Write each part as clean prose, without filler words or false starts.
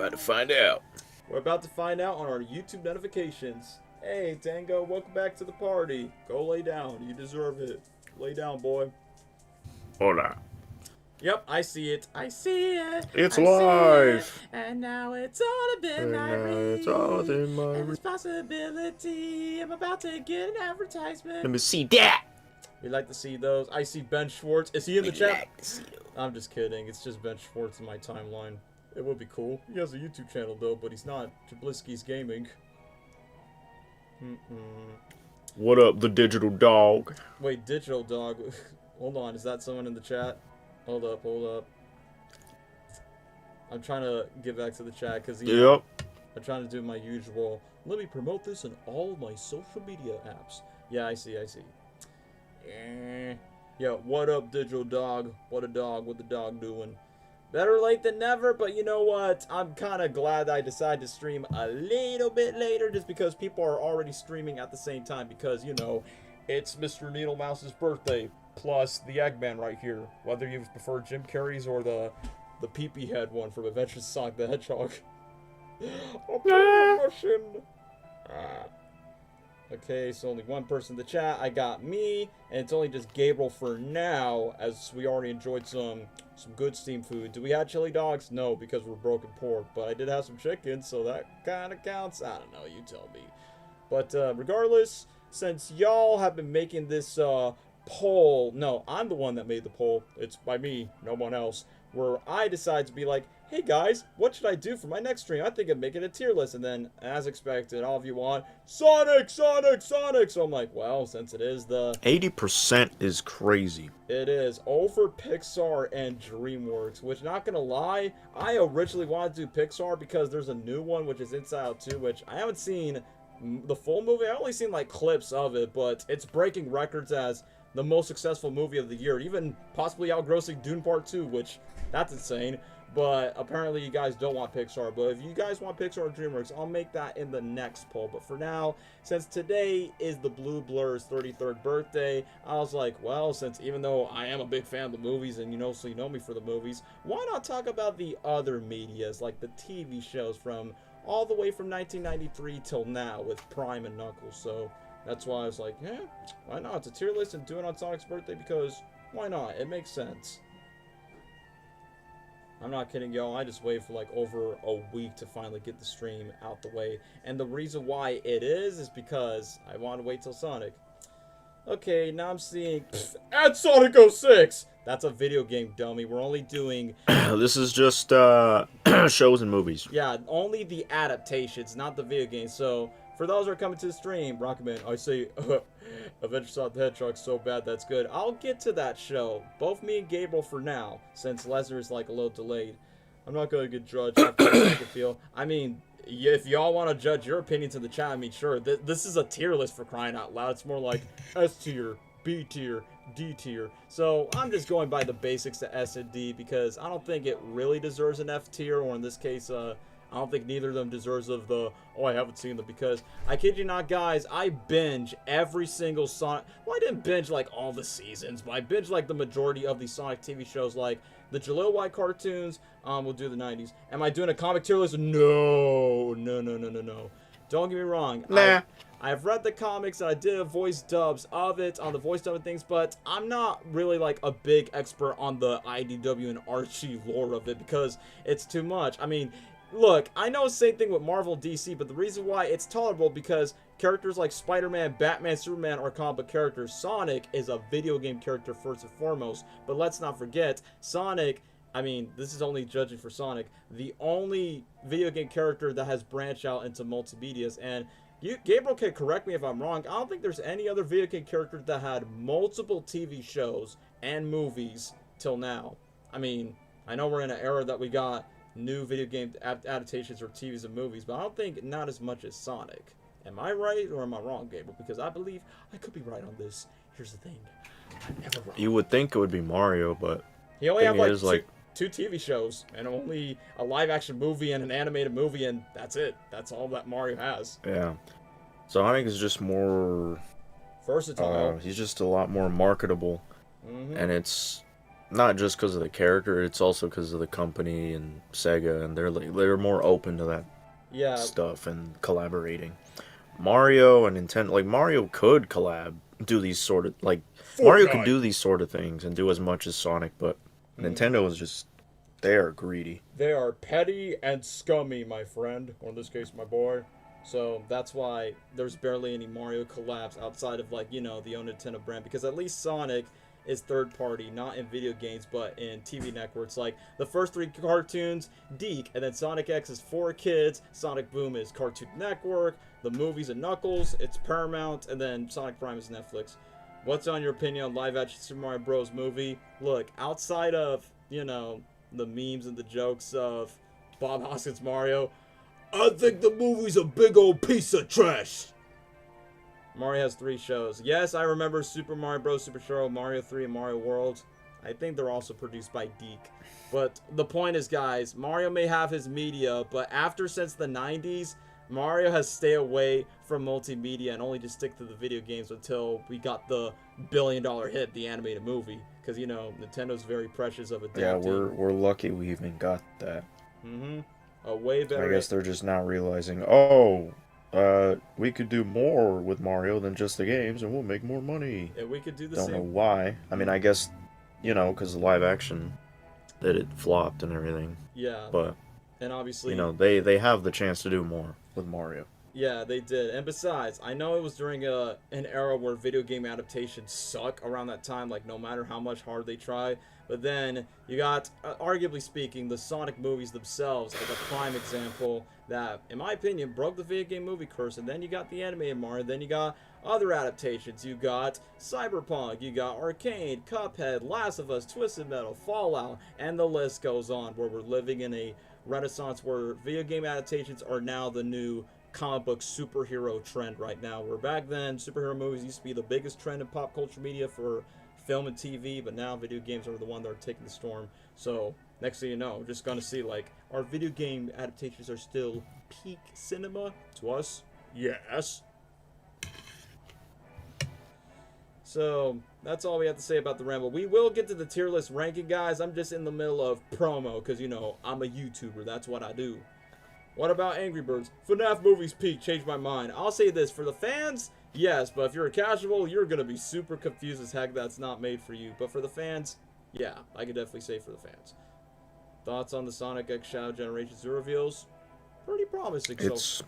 about to find out. We're about to find out on our YouTube notifications. Hey, Tango, welcome back to the party. Go lay down. You deserve it. Lay down, boy. Hola. Yep, I see it. I see it. It's I live. See it. And now it's on a midnight read. It's all in my and this possibility. I'm about to get an advertisement. Let me see that. We like to see those. I see Ben Schwartz. Is he in the chat? Like to see those. I'm just kidding. It's just Ben Schwartz in my timeline. It would be cool. He has a YouTube channel though, but he's not Jablisky's Gaming. What up, the digital dog? Wait, Digital Dog. Hold on, is that someone in the chat? Hold up, hold up. I'm trying to get back to the chat because Yep. I'm trying to do my usual. Let me promote this in all of my social media apps. Yeah, I see. Yeah, what up, Digital Dog? What a dog? What the dog doing? Better late than never, but you know what? I'm kind of glad I decided to stream a little bit later just because people are already streaming at the same time because, you know, it's Mr. Needle Mouse's birthday plus the Eggman right here. Whether you prefer Jim Carrey's or the pee-pee head one from Adventures of Sonic the Hedgehog. Okay, so only one person in the chat. I got me, and it's only just Gabriel for now, as we already enjoyed some good steam food. Do we have chili dogs? No, because we're broken poor. But I did have some chicken, so that kind of counts. I don't know, you tell me. But regardless, since y'all have been making this poll, no, I'm the one that made the poll. It's by me, no one else. Where I decided to be like, hey guys, what should I do for my next stream? I think I'd make it a tier list. And then, as expected, all of you want Sonic. So I'm like, well, since it is the 80% is crazy. it is over Pixar and DreamWorks, which, not gonna lie, I originally wanted to do Pixar because there's a new one, which is Inside Out 2, which I haven't seen the full movie. I've only seen like clips of it, but it's breaking records as the most successful movie of the year, even possibly outgrossing Dune Part 2, which, that's insane. But apparently you guys don't want Pixar. But if you guys want Pixar or DreamWorks, I'll make that in the next poll. But for now, since today is the Blue Blur's 33rd birthday, I was like, well, since even though I am a big fan of the movies and so you know me for the movies, why not talk about the other medias, like the TV shows from all the way from 1993 till now with Prime and Knuckles. So that's why I was like, yeah, why not? It's a tier list and do it on Sonic's birthday because why not? It makes sense. I'm not kidding, y'all. I just waited for like over a week to finally get the stream out the way. And the reason why it is because I want to wait till Sonic. Okay, now I'm seeing add Sonic 06! That's a video game, dummy. We're only doing This is just shows and movies. yeah, only the adaptations, not the video games. So for those who are coming to the stream, Rocketman, I say Adventures of the Hedgehog so bad that's good. I'll get to that show. Both me and Gabriel for now, since Lesnar is like a little delayed. I'm not gonna get judged after I make it feel. I mean, if y'all want to judge your opinions in the chat, I mean, sure. This is a tier list for crying out loud. It's more like S tier, B tier, D tier. So I'm just going by the basics to S and D because I don't think it really deserves an F tier, or in this case, I don't think neither of them deserves of the, oh, I haven't seen them, because I kid you not, guys, I binge every single Sonic. Well, I didn't binge like all the seasons, but I binge like the majority of the Sonic TV shows, like the Jaleel White cartoons. We'll do the 90s. Am I doing a comic tier list? No. Don't get me wrong. Nah. I've read the comics and I did voice dubs of it on the voice dub and things, but I'm not really like a big expert on the IDW and Archie lore of it because it's too much. I mean, look, I know the same thing with Marvel DC, but the reason why it's tolerable because characters like Spider-Man, Batman, Superman are comic book characters. Sonic is a video game character first and foremost. But let's not forget, Sonic, I mean, this is only judging for Sonic, the only video game character that has branched out into multimedias. And Gabriel can correct me if I'm wrong, I don't think there's any other video game character that had multiple TV shows and movies till now. I mean, I know we're in an era that we got new video game adaptations or TVs and movies, but I don't think not as much as Sonic. Am I right or am I wrong, Gabriel? Because I believe I could be right on this. Here's the thing. I'm never wrong. You would think it would be Mario, but He only have is, like two TV shows and only a live action movie and an animated movie, and that's it. That's all that Mario has. yeah. Sonic is just more Versatile. he's just a lot more marketable, Mm-hmm. and it's not just because of the character, it's also because of the company and Sega, and they're more open to that Yeah, stuff and collaborating. Mario and Nintendo, like Mario could do these sort of like Mario could Fortnite. do these sort of things and do as much as Sonic, but Hmm. Nintendo is just they are greedy. They are petty and scummy, my friend, or in this case, my boy. So that's why there's barely any Mario collabs outside of like the own Nintendo brand, because at least Sonic is third party, not in video games but in TV networks. Like the first three cartoons, Deke, and then Sonic X is for kids, Sonic Boom is Cartoon Network, the movies and Knuckles, it's Paramount, and then Sonic Prime is Netflix. What's on your opinion on live action Super Mario Bros. Movie? Look, outside of the memes and the jokes of Bob Hoskins Mario, I think the movie's a big old piece of trash. Mario has three shows. Yes, I remember Super Mario Bros. Super Show, Mario 3, and Mario World. I think they're also produced by Deke. But the point is, guys, Mario may have his media, but since the 90s, Mario has stayed away from multimedia and only just stick to the video games until we got the billion-dollar hit, the animated movie. Because, Nintendo's very precious of Yeah, adapting. we're lucky we even got that. Mm-hmm. A way I better. guess they're just now realizing, oh, we could do more with Mario than just the games, and we'll make more money. And we could do the Don't know same. why. I mean, I guess, because the live action that it flopped and everything. Yeah. But And obviously, they have the chance to do more with Mario. yeah, they did. And besides, I know it was during an era where video game adaptations suck around that time, like no matter how much hard they try. But then you got, arguably speaking, the Sonic movies themselves, like a prime example that, in my opinion, broke the video game movie curse. And then you got the animated Mario, then you got other adaptations. You got Cyberpunk, you got Arcane, Cuphead, Last of Us, Twisted Metal, Fallout, and the list goes on, where we're living in a renaissance where video game adaptations are now the new comic book superhero trend right now. Where back then, superhero movies used to be the biggest trend in pop culture media for film and TV, but now video games are the one that are taking the storm. So next thing you know, we're just gonna see like our video game adaptations are still peak cinema to us. Yes. So that's all we have to say about the Ramble. We will get to the tier list ranking, guys. I'm just in the middle of promo because I'm a YouTuber. That's what I do. What about Angry Birds? FNAF movies peak, changed my mind. I'll say this, for the fans, yes, but if you're a casual, you're going to be super confused as heck that's not made for you. But for the fans, yeah, I could definitely say for the fans. Thoughts on the Sonic X Shadow Generation 2 reveals? Pretty promising. It's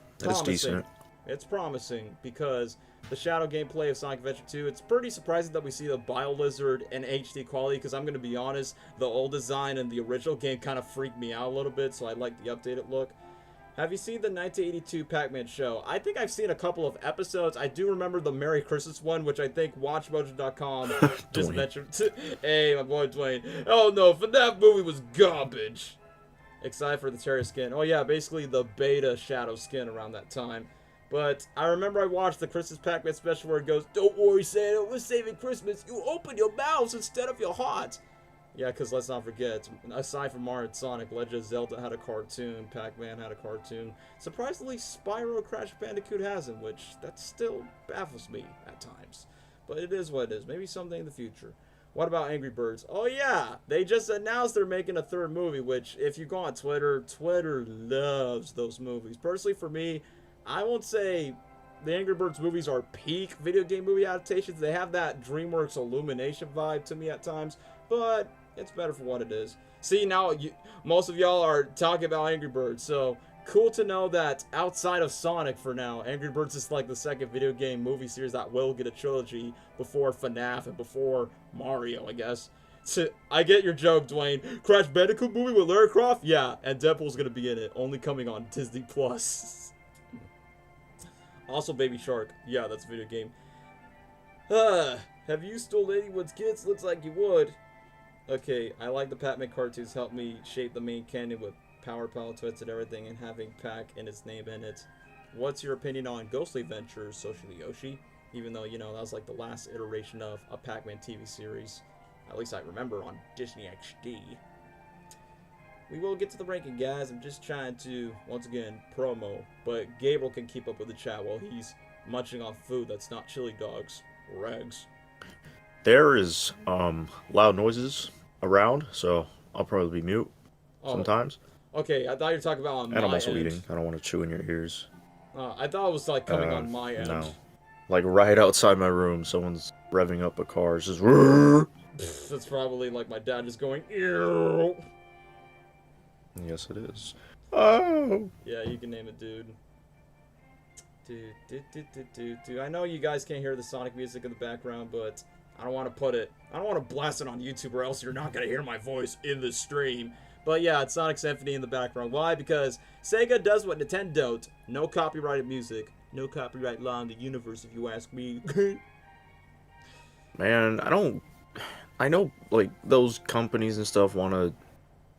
decent. It's promising because the Shadow gameplay of Sonic Adventure 2, it's pretty surprising that we see the Bio-Lizard in HD quality because I'm going to be honest, the old design and the original game kind of freaked me out a little bit, so I like the updated look. Have you seen the 1982 Pac-Man show? I think I've seen a couple of episodes. I do remember the Merry Christmas one, which I think WatchMojo.com just mentioned. Hey, my boy Dwayne. Oh no, FNAF movie was garbage. Excited for the Terror skin. Oh yeah, basically the beta Shadow skin around that time. But I remember I watched the Christmas Pac-Man special where it goes, "Don't worry, Santa, we're saving Christmas. You open your mouths instead of your hearts." Yeah, because let's not forget, aside from Mario and Sonic, Legend of Zelda had a cartoon, Pac-Man had a cartoon. Surprisingly, Spyro Crash Bandicoot hasn't, which that still baffles me at times. But it is what it is. Maybe someday in the future. What about Angry Birds? Oh yeah, they just announced they're making a third movie, which if you go on Twitter, Twitter loves those movies. Personally, for me, I won't say the Angry Birds movies are peak video game movie adaptations. They have that DreamWorks Illumination vibe to me at times, but it's better for what it is. See, now most of y'all are talking about Angry Birds, so cool to know that outside of Sonic for now, Angry Birds is like the second video game movie series that will get a trilogy before FNAF and before Mario, I guess. So, I get your joke, Dwayne. Crash Bandicoot movie with Lara Croft? Yeah, and Deadpool's gonna be in it, only coming on Disney Plus. Also, Baby Shark. Yeah, that's a video game. Have you stole anyone's kids? Looks like you would. Okay, I like the Pac-Man cartoons help me shape the main canon with power twits and everything and having Pac and its name in it. What's your opinion on Ghostly Adventures, Socially Yoshi? Even though, that was like the last iteration of a Pac-Man TV series. At least I remember on Disney XD. We will get to the ranking, guys. I'm just trying to, once again, promo. But Gabriel can keep up with the chat while he's munching on food that's not chili dogs or eggs. There is loud noises around, so I'll probably be mute Oh, sometimes. okay. I thought you were talking about on And I'm my also end. eating. I don't want to chew in your ears. I thought it was like coming on my end. No. Like right outside my room, someone's revving up a car. It's just. "Rrrr." That's probably like my dad just going, ew. Yes, it is. Oh. Yeah, you can name it, dude. Dude. I know you guys can't hear the Sonic music in the background, but I don't want to put it. I don't want to blast it on YouTube, or else you're not gonna hear my voice in the stream. But yeah, it's Sonic Symphony in the background. Why? Because Sega does what Nintendo don't. No copyrighted music. No copyright law in the universe, if you ask me. Man, I don't. I know, like, those companies and stuff want to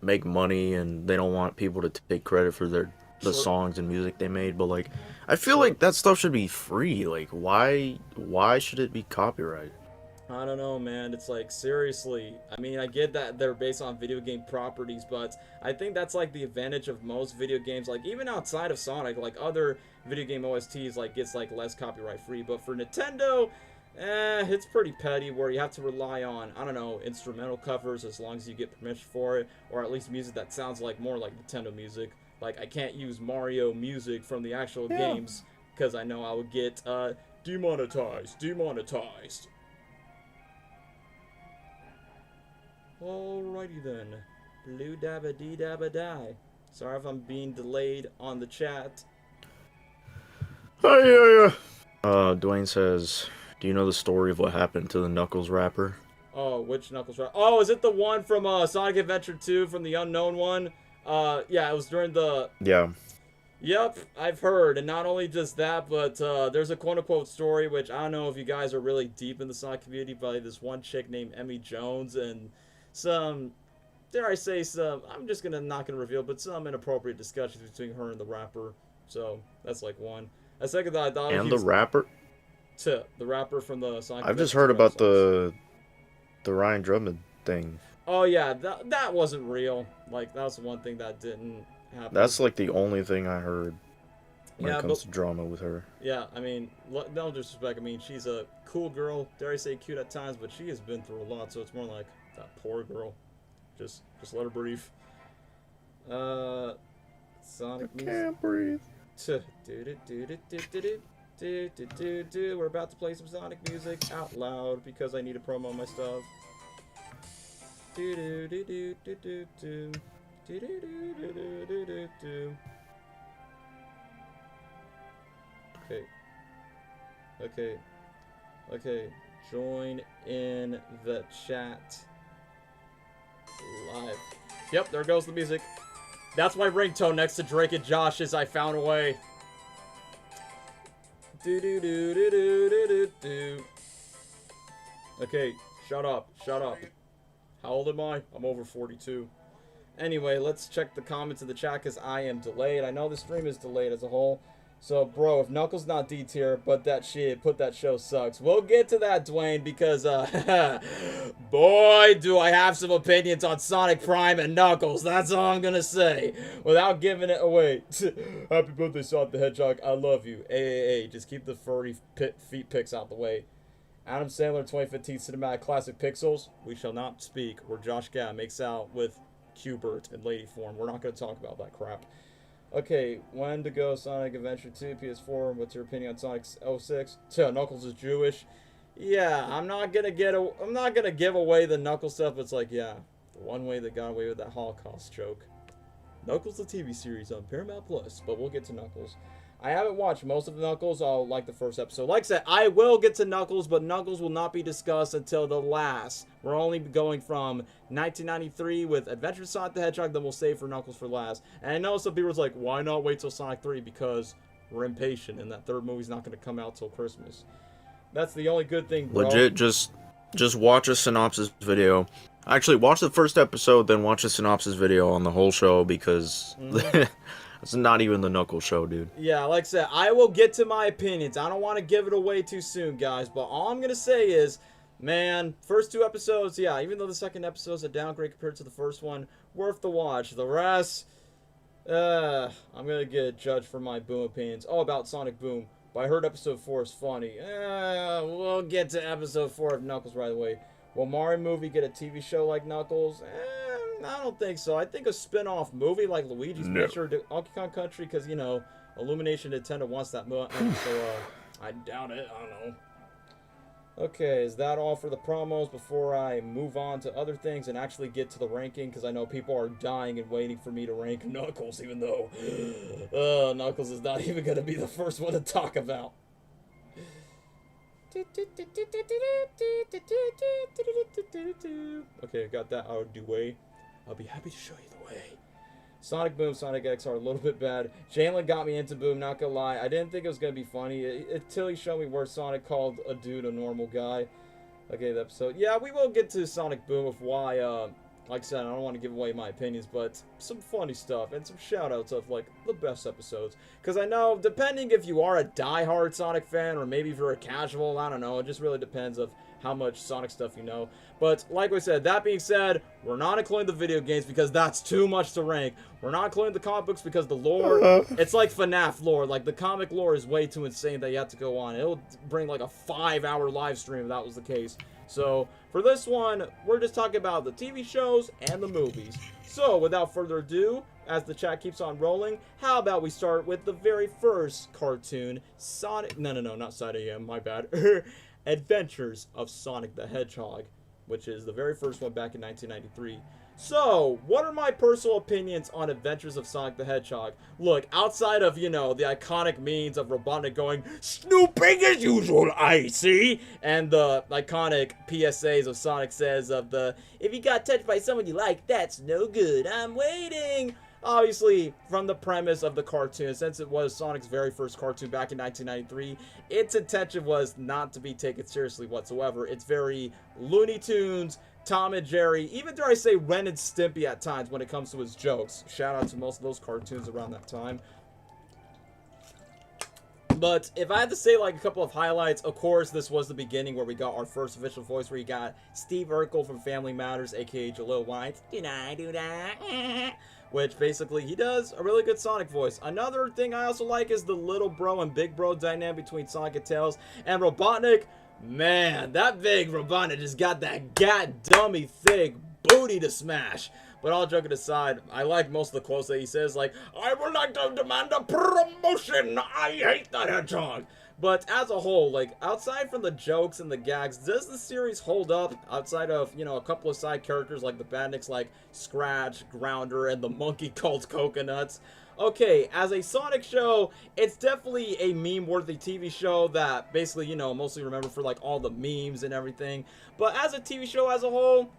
make money and they don't want people to take credit for the Sure. songs and music they made, but like I feel Sure. like that stuff should be free. Like why should it be copyrighted? I don't know, man. It's like, seriously. I mean, I get that they're based on video game properties, but I think that's like the advantage of most video games. Like, even outside of Sonic, like other video game OSTs, like, gets like less copyright free. But for Nintendo, it's pretty petty where you have to rely on, I don't know, instrumental covers as long as you get permission for it, or at least music that sounds like more like Nintendo music. Like, I can't use Mario music from the actual Yeah. games because I know I would get demonetized. Alrighty then. Blue dabba dee dabba die. Sorry if I'm being delayed on the chat. Oh, yeah. Dwayne says, "Do you know the story of what happened to the Knuckles rapper?" Oh, which Knuckles right? Oh, is it the one from Sonic Adventure 2 from the unknown one? Yeah, it was during the. Yeah. Yep, I've heard. And not only just that, but there's a quote unquote story, which I don't know if you guys are really deep in the Sonic community, by this one chick named Emmy Jones and some, dare I say, some, I'm just not gonna reveal, but some inappropriate discussions between her and the rapper. So that's like one. A second thought, I thought And he the was rapper? the rapper from the Sonic I've just Adventure heard 2 about songs. the Ryan Drummond thing. Oh yeah, that wasn't real. Like, that was the one thing that didn't happen. That's like the only thing I heard when Yeah, it but comes to drama with her. yeah, I mean, no disrespect. I mean, she's a cool girl. Dare I say cute at times, but she has been through a lot, so it's more like that poor girl. Just let her breathe. Sonic I music. can't breathe. We're about to play some Sonic music out loud because I need to promo my stuff. Okay. Okay. Join in the chat live. Yep, there goes the music. That's my ringtone next to Drake and Josh's I Found a Way. Okay, shut up. Shut up. How old am I? I'm over 42. Anyway, let's check the comments in the chat because I am delayed. I know the stream is delayed as a whole. So, bro, if Knuckles not D tier, but that shit, put that show sucks. We'll get to that, Dwayne, because, boy, do I have some opinions on Sonic Prime and Knuckles. That's all I'm gonna say, without giving it away. Happy birthday, Sonic the Hedgehog. I love you. Hey, just keep the furry feet pics out the way. Adam Sandler 2015 Cinematic Classic Pixels. We shall not speak. Where Josh Gad makes out with Qbert in lady form. We're not going to talk about that crap. Okay, when to go Sonic Adventure 2 PS4? What's your opinion on Sonic 06? Knuckles is Jewish. Yeah, I'm not gonna give away the Knuckles stuff. But it's like, yeah, the one way they got away with that Holocaust joke. Knuckles the TV series on Paramount Plus, but we'll get to Knuckles. I haven't watched most of Knuckles. I'll like the first episode. Like I said, I will get to Knuckles, but Knuckles will not be discussed until the last. We're only going from 1993 with Adventure of Sonic the Hedgehog, then we'll save for Knuckles for last. And I know some people are like, why not wait till Sonic 3? Because we're impatient, and that third movie's not going to come out till Christmas. That's the only good thing, bro. Legit, just watch a synopsis video. Actually, watch the first episode, then watch a synopsis video on the whole show because it's not even the Knuckles show, dude. Yeah, like I said, I will get to my opinions. I don't want to give it away too soon, guys. But all I'm going to say is, man, first two episodes, yeah, even though the second episode's a downgrade compared to the first one, worth the watch. The rest, I'm going to get judged for my Boom opinions. Oh, about Sonic Boom. But I heard episode 4 is funny. We'll get to episode 4 of Knuckles right away. Will Mario movie get a TV show like Knuckles? I don't think so. I think a spin-off movie like Luigi's Mansion or Donkey Kong Country, because, you know, Illumination Nintendo wants that movie, so, I doubt it. I don't know. Okay, is that all for the promos before I move on to other things and actually get to the ranking? Because I know people are dying and waiting for me to rank Knuckles, even though Knuckles is not even going to be the first one to talk about. Okay, I got that out of the way. I'll be happy to show you the way. Sonic Boom, Sonic X are a little bit bad. Jalen got me into Boom, not gonna lie. I didn't think it was gonna be funny until he showed me where Sonic called a dude a normal guy. Okay, the episode. Yeah, we will get to Sonic Boom of why, like I said, I don't want to give away my opinions, but some funny stuff and some shout-outs of, like, the best episodes. Because I know, depending if you are a die-hard Sonic fan or maybe if you're a casual, I don't know, it just really depends of how much Sonic stuff you know. But like I said, that being said, we're not including the video games because that's too much to rank. We're not including the comic books because the lore, it's like FNAF lore. Like, the comic lore is way too insane that you have to go on. It'll bring like a 5-hour live stream if that was the case. So, for this one, we're just talking about the TV shows and the movies. So, without further ado, as the chat keeps on rolling, how about we start with the very first cartoon, Sonic... No, not SatAM, my bad. Adventures of Sonic the Hedgehog, which is the very first one back in 1993. So, what are my personal opinions on Adventures of Sonic the Hedgehog? Look, outside of, you know, the iconic memes of Robotnik going, "Snooping as usual, I see," and the iconic PSAs of Sonic says of the, "If you got touched by someone you like, that's no good, I'm waiting." Obviously, from the premise of the cartoon, since it was Sonic's very first cartoon back in 1993, its intention was not to be taken seriously whatsoever. It's very Looney Tunes, Tom and Jerry, even dare I say Ren and Stimpy at times when it comes to his jokes. Shout out to most of those cartoons around that time. But if I had to say like a couple of highlights, of course, this was the beginning where we got our first official voice, where you got Steve Urkel from Family Matters, aka Jalil White, which basically he does a really good Sonic voice. Another thing I also like is the little bro and big bro dynamic between Sonic and Tails. And Robotnik, man, that big Robotnik just got that dummy thick booty to smash. But all joking aside, I like most of the quotes that he says, like, "I would like to demand a promotion, I hate the hedgehog." But as a whole, like, outside from the jokes and the gags, does the series hold up outside of, you know, a couple of side characters like the badniks like Scratch, Grounder, and the monkey called Coconuts? Okay, as a Sonic show, it's definitely a meme-worthy TV show that basically, you know, mostly remember for, like, all the memes and everything. But as a TV show as a whole,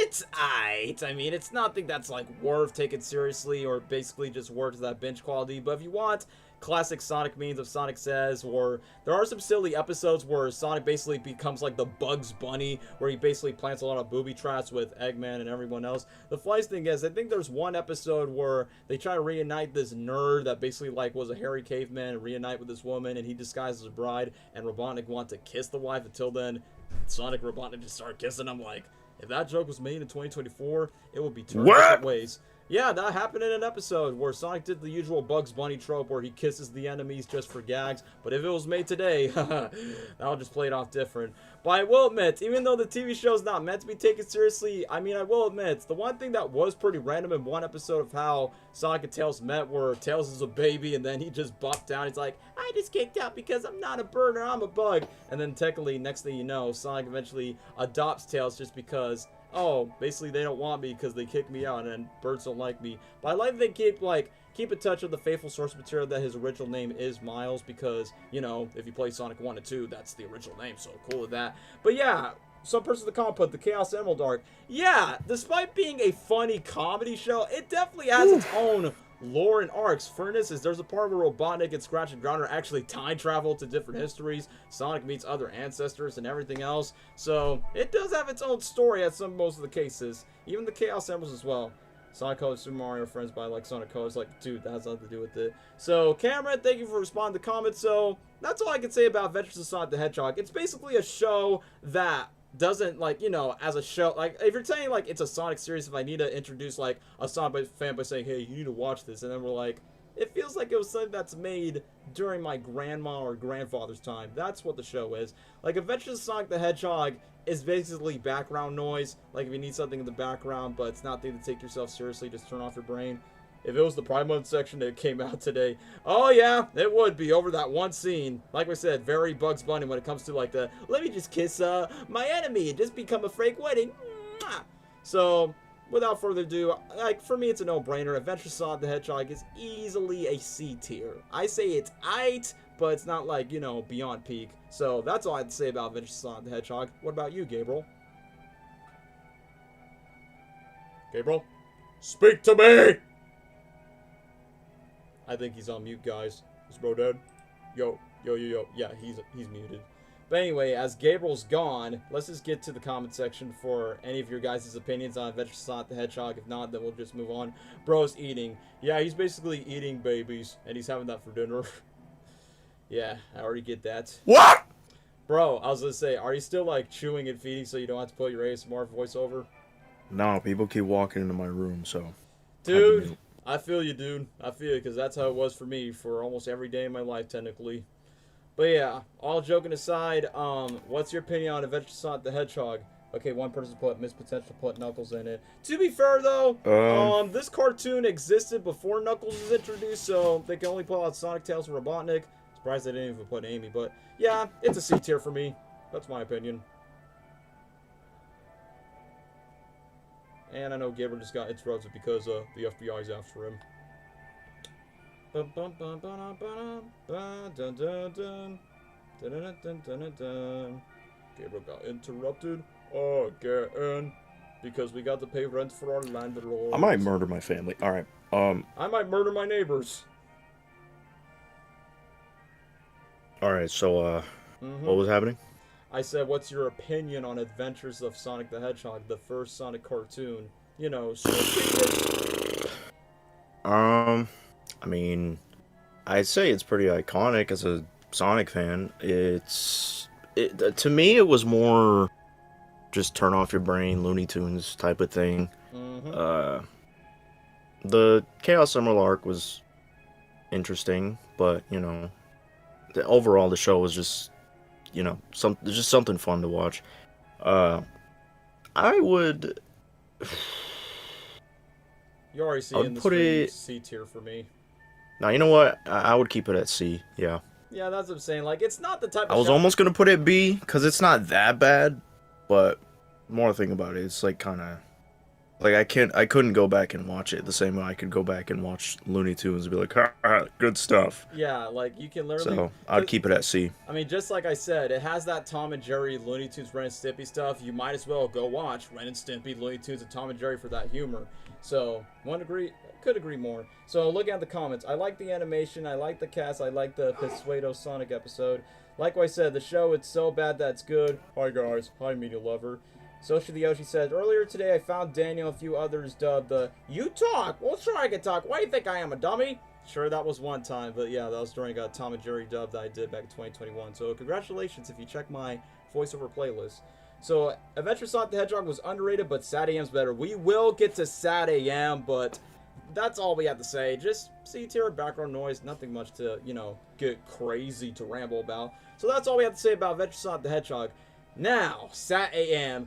it's aight. I mean, it's nothing that's, like, worth taking seriously or basically just worth that binge quality. But if you want classic Sonic memes of Sonic Says, or there are some silly episodes where Sonic basically becomes like the Bugs Bunny, where he basically plants a lot of booby traps with Eggman and everyone else. The funniest thing is, I think there's one episode where they try to reunite this nerd that basically like was a hairy caveman and reunite with this woman, and he disguises as a bride, and Robotnik wants to kiss the wife. Until then, Sonic and Robotnik just start kissing. I'm like, if that joke was made in 2024, it would be turned different ways. Yeah, that happened in an episode where Sonic did the usual Bugs Bunny trope where he kisses the enemies just for gags. But if it was made today, that'll just play it off different. But I will admit, even though the TV show is not meant to be taken seriously, I mean, I will admit, the one thing that was pretty random in one episode of how Sonic and Tails met, where Tails is a baby and then he just bopped down. He's like, "I just kicked out because I'm not a bird or I'm a bug." And then technically, next thing you know, Sonic eventually adopts Tails just because, oh, basically they don't want me because they kicked me out and birds don't like me. But I like that they keep in touch with the faithful source material that his original name is Miles, because, you know, if you play Sonic 1 and 2, that's the original name, so cool with that. But yeah, some person in the comment put the Chaos Emerald arc. Yeah, despite being a funny comedy show, it definitely has its own lore and arcs. For instance, there's a part where Robotnik and Scratch and Grounder actually time travel to different histories. Sonic meets other ancestors and everything else. So it does have its own story at most of the cases. Even the Chaos Emeralds as well. Sonic Colors, Super Mario Friends by like Sonic Colors. Like, dude, that has nothing to do with it. So, Cameron, thank you for responding to comments. So, that's all I can say about Adventures of Sonic the Hedgehog. It's basically a show that doesn't, like, you know, as a show, like, if you're saying, like, it's a Sonic series, if I need to introduce, like, a Sonic fan by saying, "Hey, you need to watch this," and then we're like, it feels like it was something that's made during my grandma or grandfather's time. That's what the show is. Like, Adventures of Sonic the Hedgehog is basically background noise. Like if you need something in the background, but it's not thing to take yourself seriously, just turn off your brain. If it was the Pride Month section that came out today, oh yeah, it would be over that one scene. Like I said, very Bugs Bunny when it comes to like the, let me just kiss my enemy and just become a fake wedding. Mwah. So, without further ado, like for me it's a no-brainer. Adventure Sonic the Hedgehog is easily a C tier. I say it's aight, but it's not like, you know, beyond peak. So that's all I had to say about Adventure Sonic the Hedgehog. What about you, Gabriel? Gabriel? Speak to me! I think he's on mute, guys. Is bro dead? Yo. Yeah, he's muted. But anyway, as Gabriel's gone, let's just get to the comment section for any of your guys' opinions on Adventure Sonic the Hedgehog. If not, then we'll just move on. Bro's eating. Yeah, he's basically eating babies, and he's having that for dinner. Yeah, I already get that. What? Bro, I was gonna say, are you still like chewing and feeding so you don't have to put your ASMR voiceover? No, people keep walking into my room, so. Dude, I feel you, dude. I feel you, because that's how it was for me for almost every day of my life, technically. But yeah, all joking aside, what's your opinion on Adventure Sonic the Hedgehog? Okay, one person put Miss Potential put Knuckles in it. To be fair, though, this cartoon existed before Knuckles was introduced, so they can only pull out Sonic, Tails, and Robotnik. Surprised they didn't even put Amy, but yeah, it's a C tier for me. That's my opinion. And I know Gabriel just got interrupted because the FBI's after him. Gabriel got interrupted again because we got to pay rent for our landlord. I might murder my family. All right. I might murder my neighbors. All right. So, what was happening? I said, what's your opinion on Adventures of Sonic the Hedgehog, the first Sonic cartoon? You know, I mean, I'd say it's pretty iconic as a Sonic fan. To me, it was more just turn off your brain, Looney Tunes type of thing. The Chaos Emerald arc was interesting, but, you know, overall the show was just, you know, just something fun to watch. I would. You already see in the C tier for me. Now you know what? I would keep it at C. Yeah. Yeah, that's what I'm saying. Like, it's not the type of. I was almost gonna put it B because it's not that bad, but more thing about it, it's like kind of. Like I couldn't go back and watch it the same way I could go back and watch Looney Tunes and be like, good stuff. Yeah, like you can literally. So I'd keep it at C. I mean, just like I said, it has that Tom and Jerry, Looney Tunes, Ren and Stimpy stuff. You might as well go watch Ren and Stimpy, Looney Tunes, and Tom and Jerry for that humor. So could agree more. So looking at the comments, I like the animation, I like the cast, I like the Pisueto Sonic episode. Like I said, the show, it's so bad that it's good. Hi guys, hi media lover. Soshi the Yoshi said, earlier today I found Daniel and a few others dubbed the You Talk! Well, sure I can talk. Why do you think I am, a dummy? Sure, that was one time, but yeah, that was during a Tom and Jerry dub that I did back in 2021. So congratulations if you check my voiceover playlist. So Adventure Sonic the Hedgehog was underrated, but SatAM's better. We will get to SatAM, but that's all we have to say. Just C tier, background noise, nothing much to, you know, get crazy to ramble about. So that's all we have to say about Adventure Sonic the Hedgehog. Now, SatAM.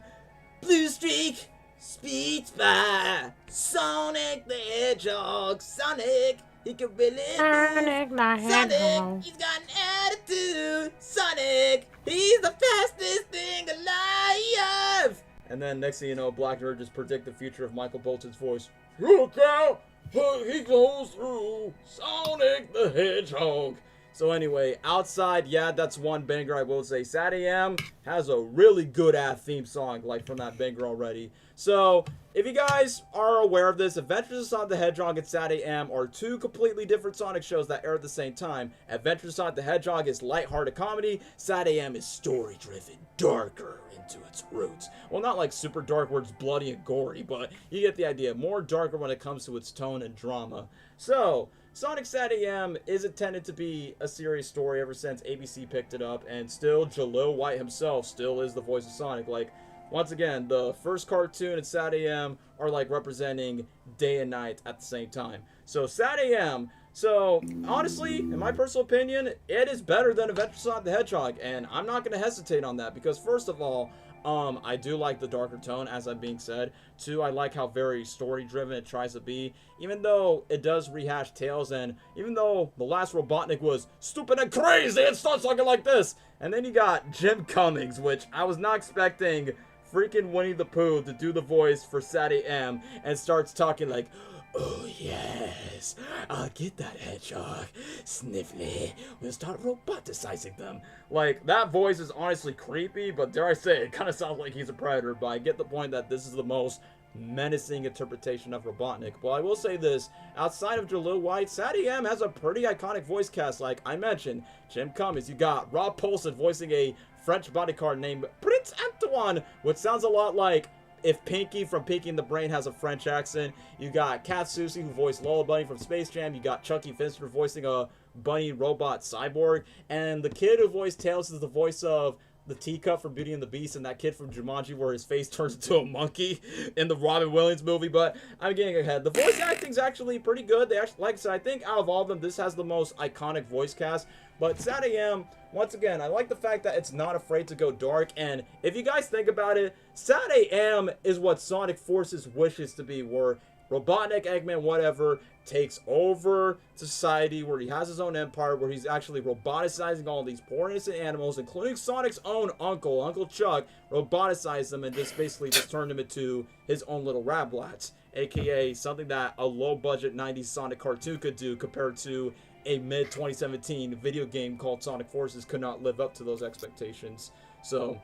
Blue Streak, Speed Spy, Sonic the Hedgehog, Sonic, he can really Sonic the Hedgehog. Sonic, he's got an attitude. Sonic, he's the fastest thing alive. And then next thing you know, Black Nerd just predict the future of Michael Bolton's voice. Look out, he goes through Sonic the Hedgehog. So anyway, outside, yeah, that's one banger I will say. SatAM has a really good ass theme song, like from that banger already. So, if you guys are aware of this, Adventures of Sonic the Hedgehog and SatAM are two completely different Sonic shows that air at the same time. Adventures of Sonic the Hedgehog is lighthearted comedy. SatAM is story-driven, darker into its roots. Well, not like super dark where it's bloody and gory, but you get the idea. More darker when it comes to its tone and drama. So, Sonic SatAM is intended to be a serious story ever since ABC picked it up, and still Jalil White himself still is the voice of Sonic. Like, once again, the first cartoon and SatAM are like representing day and night at the same time. So SatAM, so honestly, in my personal opinion, it is better than Adventure Sonic the Hedgehog, and I'm not going to hesitate on that because first of all, I do like the darker tone, as I'm being said. 2, I like how very story driven it tries to be, even though it does rehash tales, and even though the last Robotnik was stupid and crazy, it starts talking like this. And then you got Jim Cummings, which I was not expecting freaking Winnie the Pooh to do the voice for SatAM, and starts talking like, "Oh yes, I'll get that hedgehog. Sniffly. We'll start roboticizing them." Like, that voice is honestly creepy, but dare I say, it kind of sounds like he's a predator, but I get the point that this is the most menacing interpretation of Robotnik. But I will say this, outside of Jalil White, SatAM has a pretty iconic voice cast. Like I mentioned, Jim Cummings, you got Rob Paulson voicing a French bodyguard named Prince Antoine, which sounds a lot like if Pinky from Pinky and the Brain has a French accent. You got Kat Susie, who voiced Lola Bunny from Space Jam. You got Chucky Finster voicing a bunny robot cyborg. And the kid who voiced Tails is the voice of the teacup from Beauty and the Beast, and that kid from Jumanji where his face turns into a monkey in the Robin Williams movie. But I'm getting ahead. The voice acting's actually pretty good. They actually, like I said, I think out of all of them, this has the most iconic voice cast. But SatAM, once again, I like the fact that it's not afraid to go dark. And if you guys think about it, SatAM is what Sonic Forces wishes to be, where Robotnik, Eggman, whatever, takes over society, where he has his own empire, where he's actually roboticizing all these poor innocent animals, including Sonic's own uncle, Uncle Chuck, roboticize them and just basically just turn them into his own little rablats, aka something that a low-budget 90s Sonic cartoon could do compared to a mid-2017 video game called Sonic Forces could not live up to those expectations. So,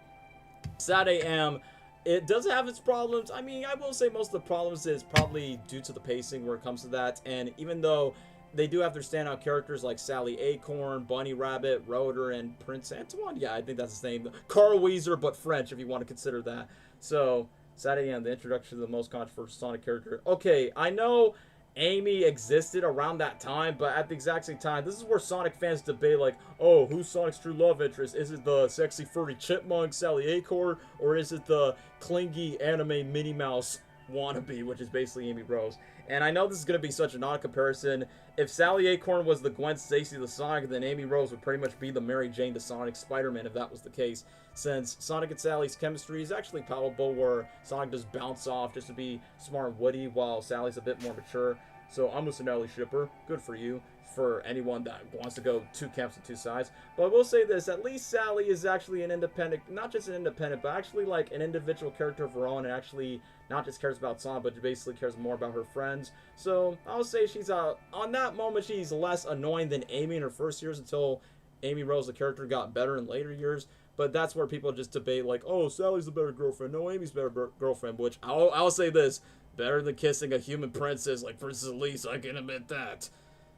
SatAM, it does have its problems. I mean, I will say most of the problems is probably due to the pacing where it comes to that. And even though they do have their standout characters like Sally Acorn, Bunny Rabbit, Rotor, and Prince Antoine. Yeah, I think that's his name. Carl Weezer, but French, if you want to consider that. So, SatAM, the introduction to the most controversial Sonic character. Okay, I know Amy existed around that time, but at the exact same time, this is where Sonic fans debate, like, oh, who's Sonic's true love interest? Is it the sexy furry chipmunk Sally Acorn, or is it the clingy anime Minnie Mouse wannabe, which is basically Amy Rose? And I know this is going to be such an odd comparison. If Sally Acorn was the Gwen Stacy to Sonic, then Amy Rose would pretty much be the Mary Jane to Sonic Spider-Man if that was the case. Since Sonic and Sally's chemistry is actually palpable, where Sonic does bounce off just to be smart and witty, while Sally's a bit more mature. So I'm a Sonali shipper. Good for you. For anyone that wants to go two camps and two sides. But I will say this, at least Sally is actually an independent, not just an independent, but actually like an individual character of her own, and actually not just cares about Sonic, but basically cares more about her friends. So I'll say she's, on that moment, she's less annoying than Amy in her first years, until Amy Rose, the character, got better in later years. But that's where people just debate, like, oh, Sally's the better girlfriend. No, Amy's the better girlfriend. Which, I'll say this, better than kissing a human princess like Princess Elise, I can admit that.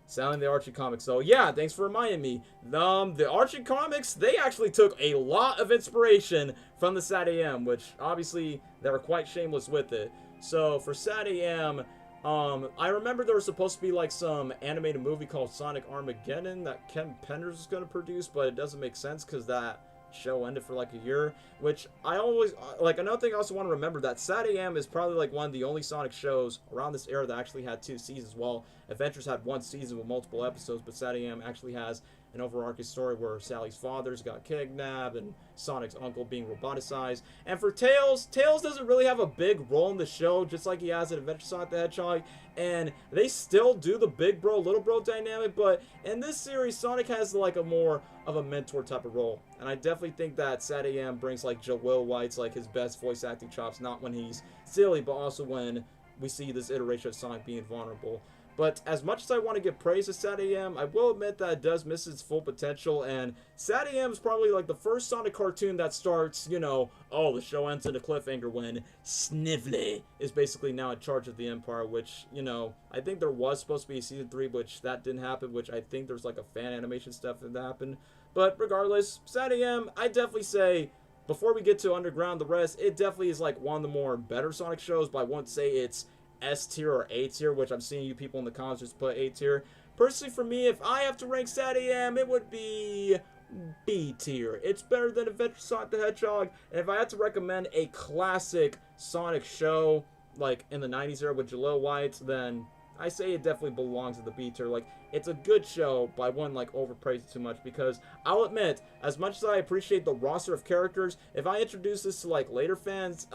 Sounding the Archie comics. So, yeah, thanks for reminding me. The Archie comics, they actually took a lot of inspiration from the SatAM, which, obviously, they were quite shameless with it. So, for SatAM, I remember there was supposed to be, like, some animated movie called Sonic Armageddon that Ken Penders was going to produce, but it doesn't make sense because that show ended for like a year, which I always like. Another thing I also want to remember, that SatAM is probably like one of the only Sonic shows around this era that actually had 2 seasons. Well, Adventures had 1 season with multiple episodes, but SatAM actually has an overarching story where Sally's fathers got kidnapped and Sonic's uncle being roboticized. And for Tails doesn't really have a big role in the show, just like he has in Adventure Sonic the Hedgehog. And they still do the big bro, little bro dynamic, but in this series, Sonic has like a more of a mentor type of role. And I definitely think that SatAM brings like Jalil White's like his best voice acting chops, not when he's silly, but also when we see this iteration of Sonic being vulnerable. But as much as I want to give praise to SatAM, I will admit that it does miss its full potential, and SatAM is probably like the first Sonic cartoon that starts, you know, oh, the show ends in a cliffhanger when Snively is basically now in charge of the Empire, which, you know, I think there was supposed to be a season 3, which that didn't happen, which I think there's like a fan animation stuff that happened. But regardless, SatAM, I definitely say, before we get to Underground, the rest, it definitely is like one of the more better Sonic shows, but I won't say it's S tier or A tier, which I'm seeing you people in the comments just put A tier. Personally, for me, if I have to rank SatAM, it would be B tier. It's better than Adventure Sonic the Hedgehog, and if I had to recommend a classic Sonic show, like in the 90s era with Jalil White, then I say it definitely belongs in the B tier. Like, it's a good show, but I wouldn't like overpraise it too much because I'll admit, as much as I appreciate the roster of characters, if I introduce this to like later fans,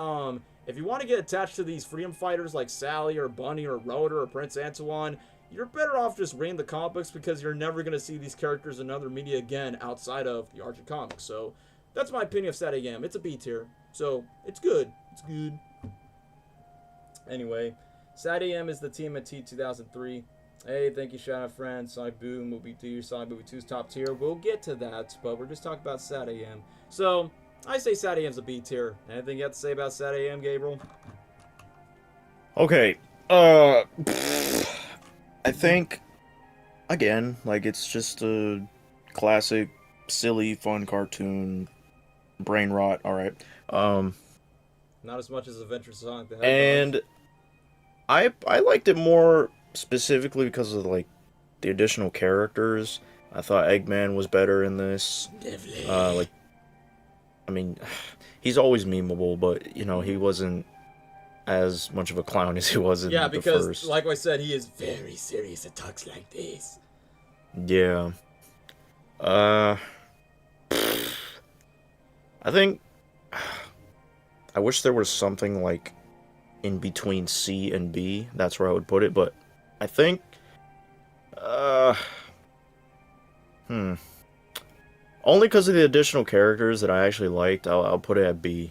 if you want to get attached to these freedom fighters like Sally or Bunny or Rotor or Prince Antoine, you're better off just reading the comic books because you're never going to see these characters in other media again outside of the Archie comics. So that's my opinion of SatAM. It's a B tier, so it's good. It's good. Anyway, SatAM is the team at T 2003. Hey, thank you, shout out friends. Sonic Boom, Movie 2, Sonic Movie 2's top tier. We'll get to that, but we're just talking about SatAM. So, I say SatAM's a B tier. Anything you have to say about SatAM, Gabriel? Okay. I think, again, like, it's just a classic, silly, fun cartoon, brain rot, alright. Not as much as Adventure Sonic the Hedgehog. And I liked it more specifically because of, like, the additional characters. I thought Eggman was better in this. Like, I mean, he's always memeable, but, you know, he wasn't as much of a clown as he was in the first. Yeah, because, like I said, he is very serious and talks like this. Yeah. I think... I wish there was something, like, in between C and B. That's where I would put it, but I think... Only because of the additional characters that I actually liked, I'll put it at B.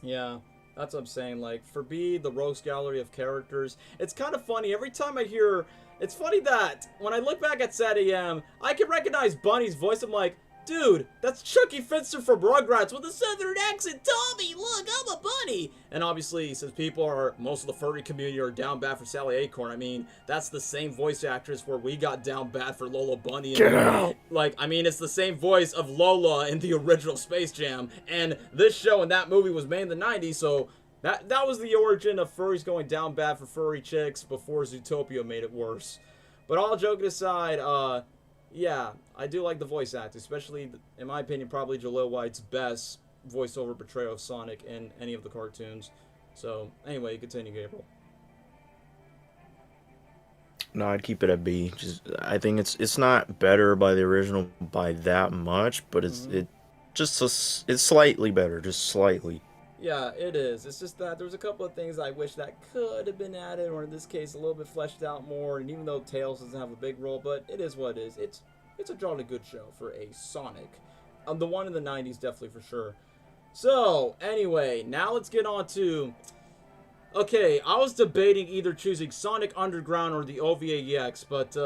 Yeah, that's what I'm saying. Like, for B, the Rogues Gallery of characters, it's kind of funny. Every time I hear... It's funny that when I look back at SatAM, I can recognize Bunny's voice. I'm like, dude, that's Chucky Finster from Rugrats with a southern accent. Tommy, look, I'm a bunny. And obviously, since most of the furry community are down bad for Sally Acorn, I mean, that's the same voice actress where we got down bad for Lola Bunny. Get out! Like, I mean, it's the same voice of Lola in the original Space Jam. And this show and that movie was made in the 90s, so that was the origin of furries going down bad for furry chicks before Zootopia made it worse. But all joking aside, yeah, I do like the voice acting, especially, in my opinion, probably Jaleel White's best voiceover portrayal of Sonic in any of the cartoons. So, anyway, continue, Gabriel. No, I'd keep it at B. I think it's not better by the original by that much, but it's slightly better, just slightly. Yeah, it is. It's just that there's a couple of things I wish that could have been added, or in this case, a little bit fleshed out more. And even though Tails doesn't have a big role, but it is what it is. It's a jolly good show for a Sonic. The one in the 90s, definitely for sure. So, anyway, now let's get on to... Okay, I was debating either choosing Sonic Underground or the OVA EX, but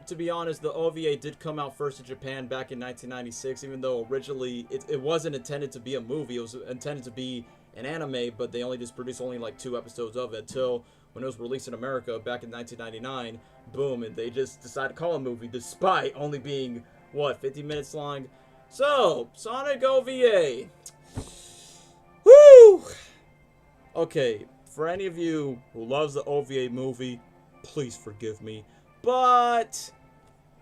to be honest, the OVA did come out first in Japan back in 1996, even though originally it wasn't intended to be a movie. It was intended to be an anime, but they only just produced like 2 episodes of it until when it was released in America back in 1999. Boom, and they just decided to call it a movie despite only being, what, 50 minutes long? So, Sonic OVA. Woo! Okay, for any of you who loves the OVA movie, please forgive me. But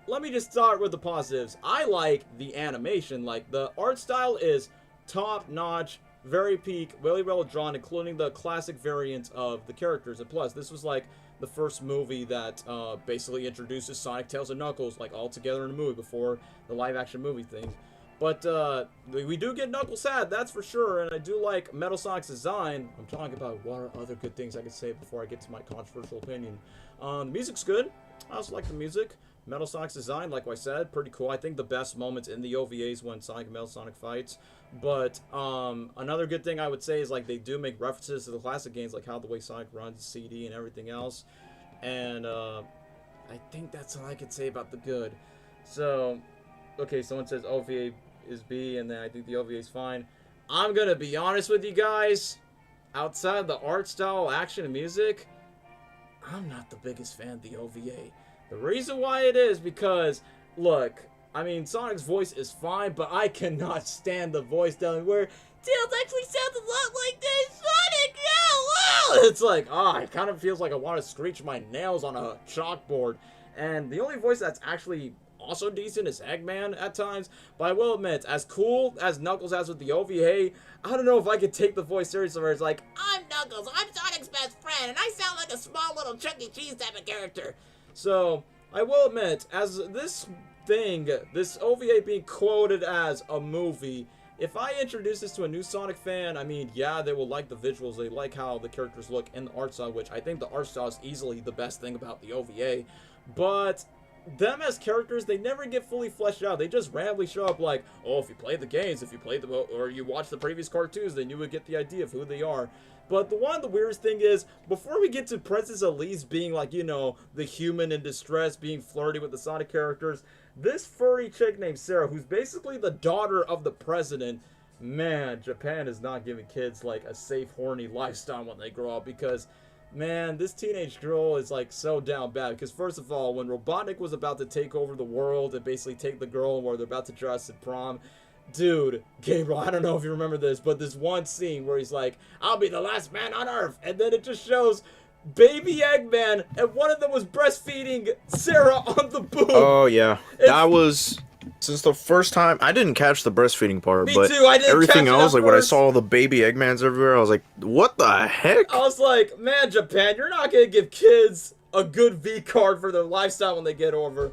let me just start with the positives. I like the animation. Like, the art style is top-notch, very peak, really well drawn, including the classic variants of the characters. And plus, this was like the first movie that basically introduces Sonic, Tails, and Knuckles like all together in a movie before the live-action movie thing. But we do get Knuckles sad, that's for sure, and I do like Metal Sonic's design. I'm talking about what are other good things I could say before I get to my controversial opinion. The music's good. I also like the music. Metal Sonic's design, like I said, pretty cool. I think the best moments in the OVAs when Sonic and Metal Sonic fights. But another good thing I would say is like they do make references to the classic games, like how the way Sonic runs, CD, and everything else. And I think that's all I could say about the good. So, okay, someone says OVA is B, and then I think the OVA is fine. I'm gonna be honest with you guys. Outside of the art style, action, and music, I'm not the biggest fan of the OVA. The reason why it is because, look, I mean, Sonic's voice is fine, but I cannot stand the voice down where Tails actually sounds a lot like this. Sonic, no! It's like, it kind of feels like I want to screech my nails on a chalkboard. And the only voice that's actually also decent as Eggman at times. But I will admit, as cool as Knuckles has with the OVA, I don't know if I could take the voice seriously where it's like, I'm Knuckles, I'm Sonic's best friend, and I sound like a small little Chuck E. Cheese type of character. So, I will admit, as this OVA being quoted as a movie, if I introduce this to a new Sonic fan, I mean, yeah, they will like the visuals, they like how the characters look in the art style, which I think the art style is easily the best thing about the OVA, but them as characters, they never get fully fleshed out. They just randomly show up like, oh, if you play the games, if you played the, or you watch the previous cartoons, then you would get the idea of who they are. But the weirdest thing is, before we get to Princess Elise being like, you know, the human in distress, being flirty with the Sonic characters, this furry chick named Sarah, who's basically the daughter of the president, man, Japan is not giving kids like a safe, horny lifestyle when they grow up, because man, this teenage girl is like so down bad. Because first of all, when Robotnik was about to take over the world and basically take the girl where they're about to dress at prom, dude, Gabriel, I don't know if you remember this, but this one scene where he's like, I'll be the last man on Earth, and then it just shows baby Eggman, and one of them was breastfeeding Sarah on the boob. Oh yeah, that was since the first time. I didn't catch the breastfeeding part, Me but too, I didn't everything catch it else, at like when I first. saw all the baby Eggmans everywhere, I was like, what the heck? I was like, man, Japan, you're not gonna give kids a good V card for their lifestyle when they get over.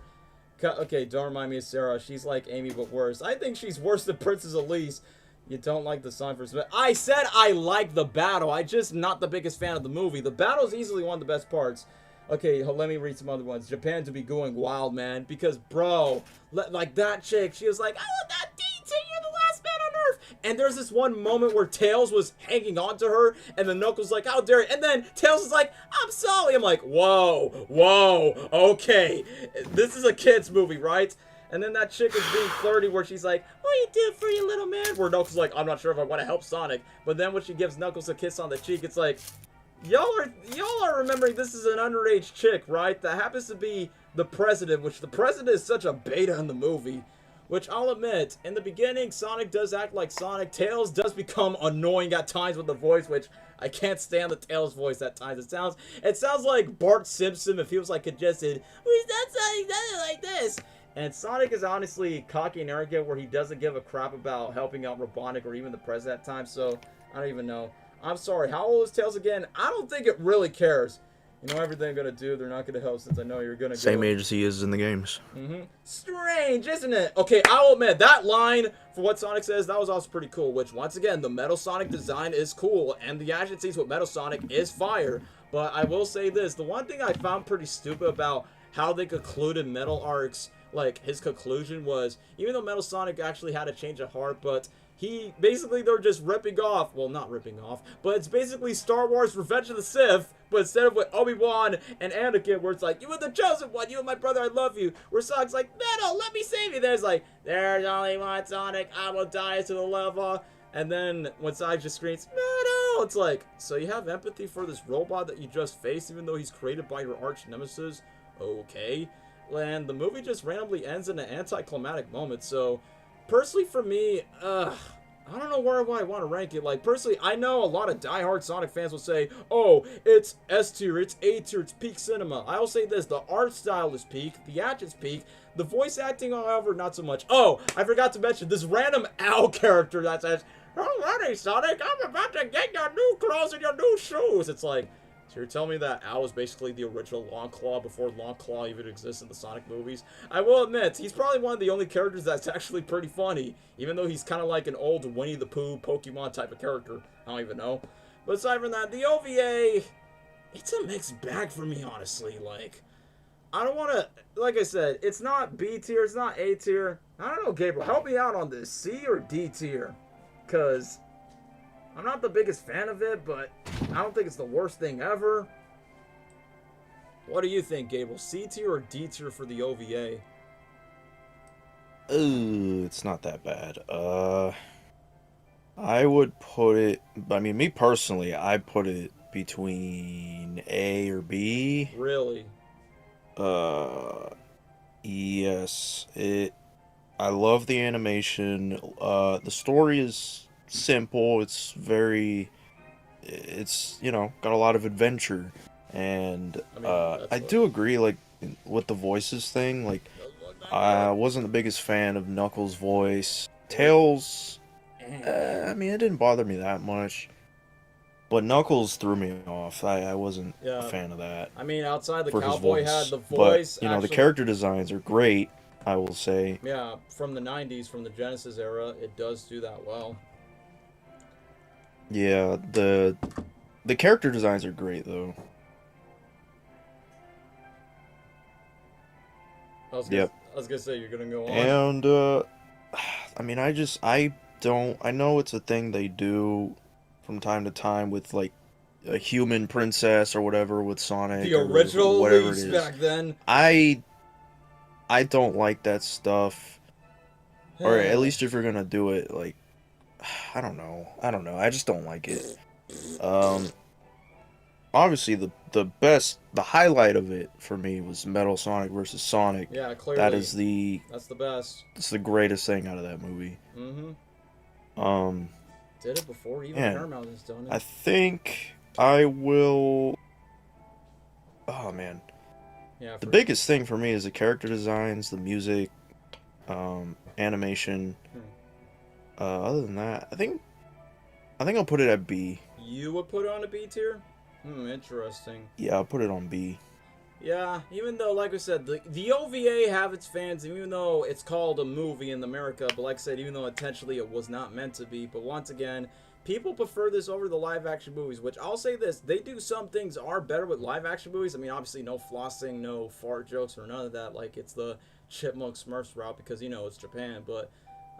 Okay, don't remind me of Sarah. She's like Amy, but worse. I think she's worse than Princess Elise. You don't like the song for... I said I like the battle. I just not the biggest fan of the movie. The battle's easily one of the best parts. Okay, let me read some other ones. Japan to be going wild, man. Because, bro, like that chick, she was like, I want that D2, you're the last man on Earth. And there's this one moment where Tails was hanging on to her, and then Knuckles like, how dare you? And then Tails is like, I'm sorry. I'm like, whoa, okay. This is a kid's movie, right? And then that chick is being flirty where she's like, what do you do for your little man? Where Knuckles is like, I'm not sure if I want to help Sonic. But then when she gives Knuckles a kiss on the cheek, it's like, y'all are remembering this is an underage chick, right? That happens to be the president, which the president is such a beta in the movie. Which I'll admit, in the beginning, Sonic does act like Sonic. Tails does become annoying at times with the voice, which I can't stand the Tails voice at times. It sounds like Bart Simpson if he was like congested. Who's that Sonic? Does it like this? And Sonic is honestly cocky and arrogant where he doesn't give a crap about helping out Robotnik or even the president at times, so I don't even know. I'm sorry, how old is Tails again? I don't think it really cares. You know everything I'm gonna do, they're not gonna help since I know you're gonna Same age as he is in the games. Strange, isn't it? Okay, I'll admit, that line for what Sonic says, that was also pretty cool, which, once again, the Metal Sonic design is cool, and the action scenes with Metal Sonic is fire. But I will say this, the one thing I found pretty stupid about how they concluded Metal Arcs, like, his conclusion was, even though Metal Sonic actually had a change of heart, but they're just ripping off, well, not ripping off, but it's basically Star Wars Revenge of the Sith, but instead of with Obi-Wan and Anakin, where it's like, you were the chosen one, you and my brother, I love you, where Sonic's like, Metal, let me save you, there's like, there's only one Sonic, I will die to the lava, and then when Sonic just screams, Metal, it's like, so you have empathy for this robot that you just faced, even though he's created by your arch nemesis? Okay. And the movie just randomly ends in an anticlimactic moment, so personally for me, I don't know where I want to rank it. Like, personally, I know a lot of diehard Sonic fans will say, oh, it's S tier, it's A tier, it's peak cinema. I'll say this, the art style is peak, the action's peak, the voice acting, however, not so much. Oh, I forgot to mention, this random owl character that says, oh, ready, Sonic, I'm about to get your new clothes and your new shoes. It's like, so you're telling me that Owl is basically the original Longclaw before Longclaw even exists in the Sonic movies? I will admit, he's probably one of the only characters that's actually pretty funny, even though he's kind of like an old Winnie the Pooh Pokemon type of character. I don't even know. But aside from that, the OVA, it's a mixed bag for me, honestly. Like, I don't want to, like I said, it's not B tier, it's not A tier. I don't know, Gabriel, help me out on this, C or D tier? Because I'm not the biggest fan of it, but I don't think it's the worst thing ever. What do you think, Gable? C tier or D tier for the OVA? It's not that bad. I would put it, I mean, me personally, I put it between A or B. Really? Yes. I love the animation. The story is simple. It's you know, got a lot of adventure, and I do agree, like, with the voices thing, like, I wasn't the biggest fan of Knuckles' voice. Tails, I mean, it didn't bother me that much. But Knuckles threw me off. I wasn't a Yeah, fan of that I mean, outside the for his cowboy hat, voice. the But, voice you know, the actually, character designs are great, I will say. yeah, from the 90s, from the Genesis era, it does do that well. Yeah, the character designs are great, though. Yep. I was gonna say, you're gonna go on. And, I mean, I know it's a thing they do from time to time with, like, a human princess or whatever with Sonic The or original whatever it Leafs is. back then. I don't like that stuff. Or at least if you're gonna do it, like, I don't know. I just don't like it. Obviously the highlight of it for me was Metal Sonic versus Sonic. Yeah, clearly. That's the best. It's the greatest thing out of that movie. Did it before even Man, Paramount has done it. I think I will. Oh man, Yeah. the biggest thing for me is the character designs, the music, animation. Other than that, I think I'll put it at B. You would put it on a B tier? Interesting. Yeah, I'll put it on B. Yeah, even though, like I said, the OVA have its fans, even though it's called a movie in America, but like I said, even though intentionally it was not meant to be, but once again, people prefer this over the live-action movies, which I'll say this, they do some things are better with live-action movies. I mean, obviously no flossing, no fart jokes, or none of that, like it's the Chipmunk Smurfs route, because, you know, it's Japan, but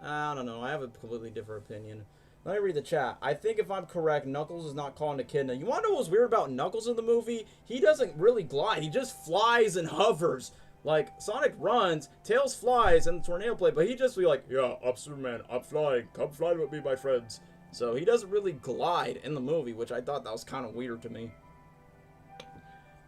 I don't know, I have a completely different opinion. Let me read the chat. I think if I'm correct, Knuckles is not calling a kid. Now, you want to know what's weird about Knuckles in the movie? He doesn't really glide. He just flies and hovers. Like, Sonic runs, Tails flies, and the tornado play, but he just be like, yeah, I'm Superman, I'm flying, come fly with me, my friends. So he doesn't really glide in the movie, which I thought that was kind of weird to me.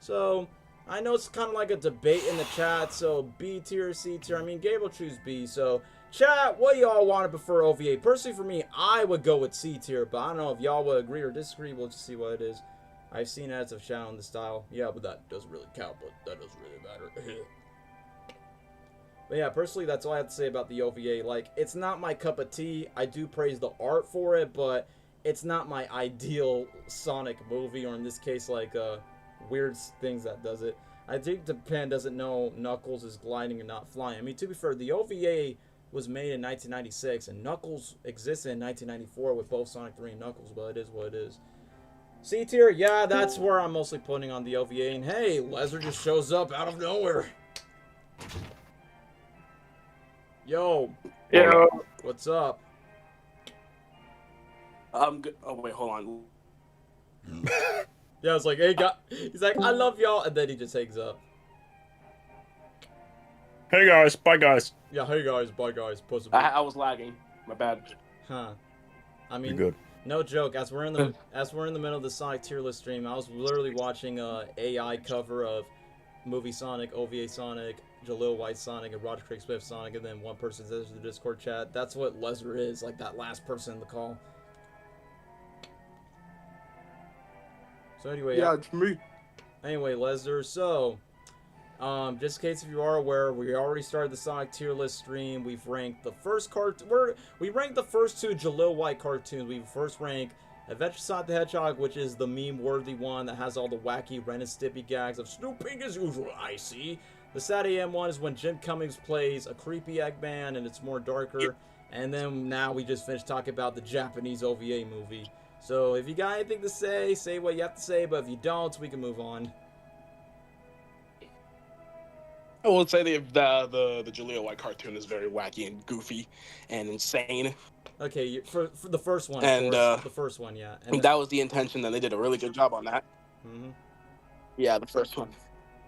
So, I know it's kind of like a debate in the chat, so B tier, C tier. I mean, Gabe will choose B, so chat, what y'all want to prefer OVA? Personally, for me, I would go with C tier, but I don't know if y'all would agree or disagree. We'll just see what it is. I've seen ads of Shadow in the style. Yeah, but that doesn't really count, but that doesn't really matter. But yeah, personally, that's all I have to say about the OVA. Like, it's not my cup of tea. I do praise the art for it, but it's not my ideal Sonic movie, or in this case, like, weird things that does it. I think Japan doesn't know Knuckles is gliding and not flying. I mean, to be fair, the OVA was made in 1996, and Knuckles existed in 1994 with both Sonic 3 and Knuckles, but it is what it is. C tier, yeah, that's where I'm mostly putting on the OVA, and hey, Lesnar just shows up out of nowhere. Yo. What's up? I'm good. Oh, wait, hold on. Yeah, I was like, hey, he's like, I love y'all, and then he just hangs up. Hey guys, bye guys. Yeah, hey guys, bye guys. I was lagging. My bad. Huh. I mean, You're good. No joke. As we're in the middle of the Sonic tier list stream, I was literally watching a AI cover of movie Sonic, OVA Sonic, Jaleel White Sonic, and Roger Craig Smith Sonic, and then one person says in the Discord chat, that's what Lesnar is, like that last person in the call. So anyway, yeah, it's me. Anyway, Lesnar, so just in case if you are aware, we already started the Sonic tier list stream. We've ranked the first we ranked the first two Jaleel White cartoons. We first ranked Adventure Sonic the Hedgehog, which is the meme-worthy one that has all the wacky Ren and Stimpy gags of snooping as usual, I see. The SatAM one is when Jim Cummings plays a creepy Eggman, and it's more darker. And then now we just finished talking about the Japanese OVA movie. So if you got anything to say, say what you have to say, but if you don't, we can move on. I will say the Jaleel White cartoon is very wacky and goofy and insane. Okay, for the first one, and the first one, yeah. And that was the intention, and they did a really good job on that. Mm-hmm. Yeah, the first one.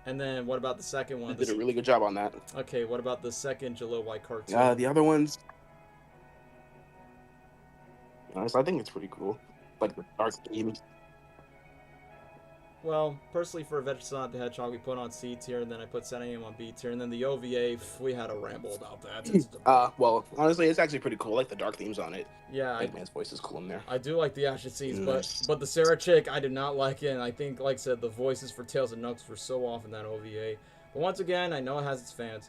And then what about the second one? They did a really good job on that. Okay, what about the second Jaleel White cartoon? The other ones, honestly, I think it's pretty cool. Like the dark theme. Well, personally, for Adventure Sonic the Hedgehog, we put on C tier, and then I put SatAM on B tier, and then the OVA, we had a ramble about that. Well, honestly, it's actually pretty cool. I like the dark themes on it. Yeah, Eggman's voice is cool in there. I do like the action scenes, Nice. but the Sarah chick, I did not like it, and I think, like I said, the voices for Tails and Knuckles were so off in that OVA. But once again, I know it has its fans.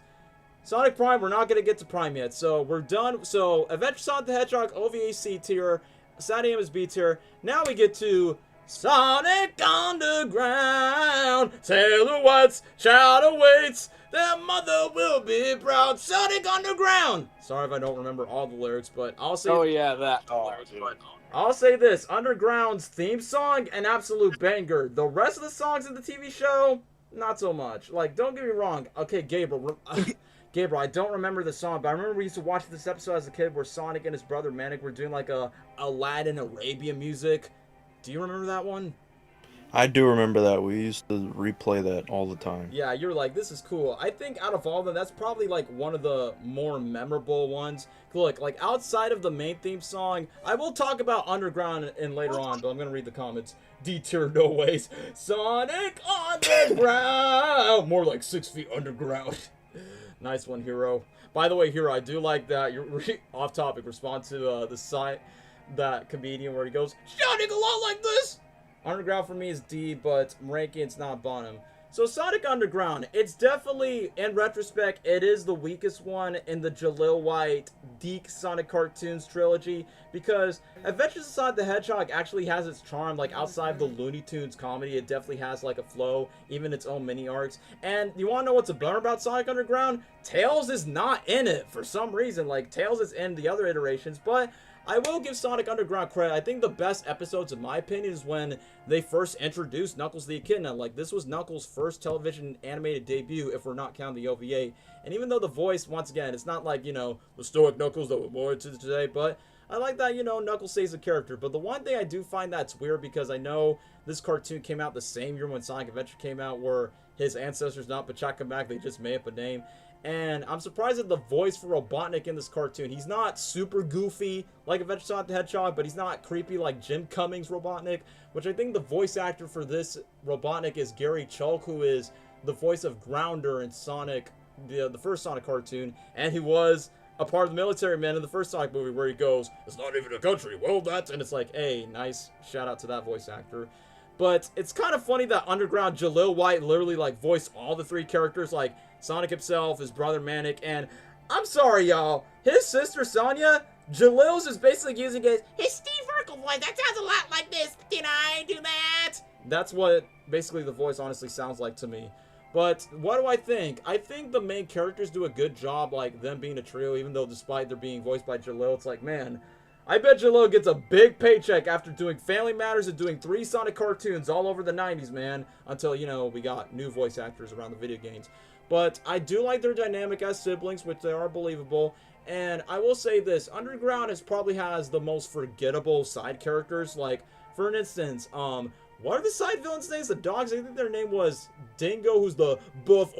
Sonic Prime, we're not going to get to Prime yet, so we're done. So, Adventure Sonic the Hedgehog, OVA C tier, SatAM is B tier. Now we get to Sonic Underground. Sailor White's child awaits, their mother will be proud. Sonic Underground. Sorry if I don't remember all the lyrics, but I'll say. Oh yeah, that. I'll say this: Underground's theme song, an absolute banger. The rest of the songs in the TV show, not so much. Like, don't get me wrong. Okay, Gabriel. Gabriel, I don't remember the song, but I remember we used to watch this episode as a kid where Sonic and his brother Manic were doing like a Aladdin Arabia music. Do you remember that one? I do remember that. We used to replay that all the time. Yeah, you're like, this is cool. I think out of all of them, that's probably like one of the more memorable ones. Look, like outside of the main theme song, I will talk about Underground in later on, but I'm gonna read the comments. D-tier, no ways. Sonic Underground! More like 6 feet underground. Nice one, Hero. By the way, Hero, I do like that. You're off topic. Respond to the site, that comedian where he goes, sounding a lot like this. Underground for me is D, but ranking's not bottom. So Sonic Underground, it's definitely, in retrospect, it is the weakest one in the Jalil White Deke Sonic Cartoons trilogy, because Adventures of Sonic the Hedgehog actually has its charm. Like outside of the Looney Tunes comedy, it definitely has like a flow, even its own mini arcs. And you want to know what's a bummer about Sonic Underground? Tails is not in it for some reason. Like Tails is in the other iterations, but I will give Sonic Underground credit. I think the best episodes, in my opinion, is when they first introduced Knuckles the Echidna. Like, this was Knuckles' first television animated debut, if we're not counting the OVA. And even though the voice, once again, it's not like, you know, the stoic Knuckles that we're more into today, but I like that, you know, Knuckles stays a character. But the one thing I do find that's weird, because I know this cartoon came out the same year when Sonic Adventure came out, where his ancestors not Pachacamac, they just made up a name. And I'm surprised at the voice for Robotnik in this cartoon. He's not super goofy like Adventure Sonic the Hedgehog, but he's not creepy like Jim Cummings Robotnik, which I think the voice actor for this Robotnik is Gary Chalk, who is the voice of Grounder in Sonic, the first Sonic cartoon, and he was a part of the military man in the first Sonic movie where he goes, it's not even a country, well that's, and it's like, hey, nice shout out to that voice actor. But it's kind of funny that Underground Jalil White literally like voiced all the 3 characters, like Sonic himself, his brother Manic, and I'm sorry y'all, his sister Sonya, Jalil's is basically using his Steve Urkel voice. That sounds a lot like this. Did I do that? That's what basically the voice honestly sounds like to me. But what do I think? I think the main characters do a good job, like them being a trio, even though despite their being voiced by Jalil, it's like, man, I bet Jalil gets a big paycheck after doing Family Matters and doing 3 Sonic cartoons all over the 90s, man. Until, you know, we got new voice actors around the video games. But I do like their dynamic as siblings, which they are believable. And I will say this, Underground probably has the most forgettable side characters. Like, for instance, what are the side villains' names? The dogs, I think their name was Dingo, who's the buff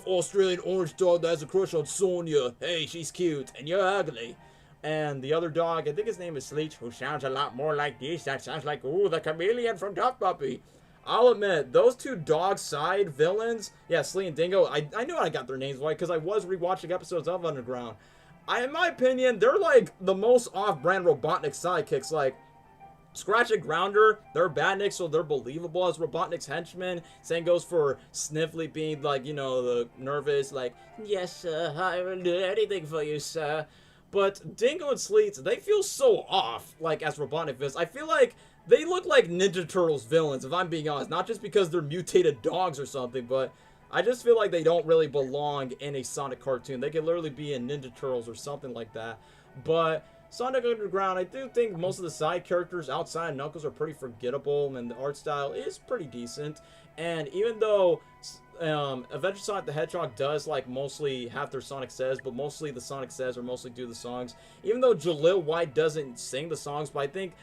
Australian orange dog that has a crush on Sonya. Hey, she's cute, and you're ugly. And the other dog, I think his name is Sleech, who sounds a lot more like this. That sounds like, ooh, the chameleon from Tough Puppy. I'll admit, those 2 dog side villains, yeah, Slee and Dingo, I knew I got their names right because I was rewatching episodes of Underground. In my opinion, they're like the most off-brand Robotnik sidekicks. Like, Scratch and Grounder, they're badniks, so they're believable as Robotnik's henchmen. Same goes for Sniffly being like, you know, the nervous, like, yes, sir, I will do anything for you, sir. But Dingo and Sleets, they feel so off, like, as Robotnik villains. I feel like they look like Ninja Turtles villains, if I'm being honest. Not just because they're mutated dogs or something, but I just feel like they don't really belong in a Sonic cartoon. They could literally be in Ninja Turtles or something like that. But Sonic Underground, I do think most of the side characters outside of Knuckles are pretty forgettable, and the art style is pretty decent. And even though Adventure Sonic the Hedgehog does like mostly have their Sonic Says, but mostly the Sonic Says or mostly do the songs. Even though Jalil White doesn't sing the songs, but I think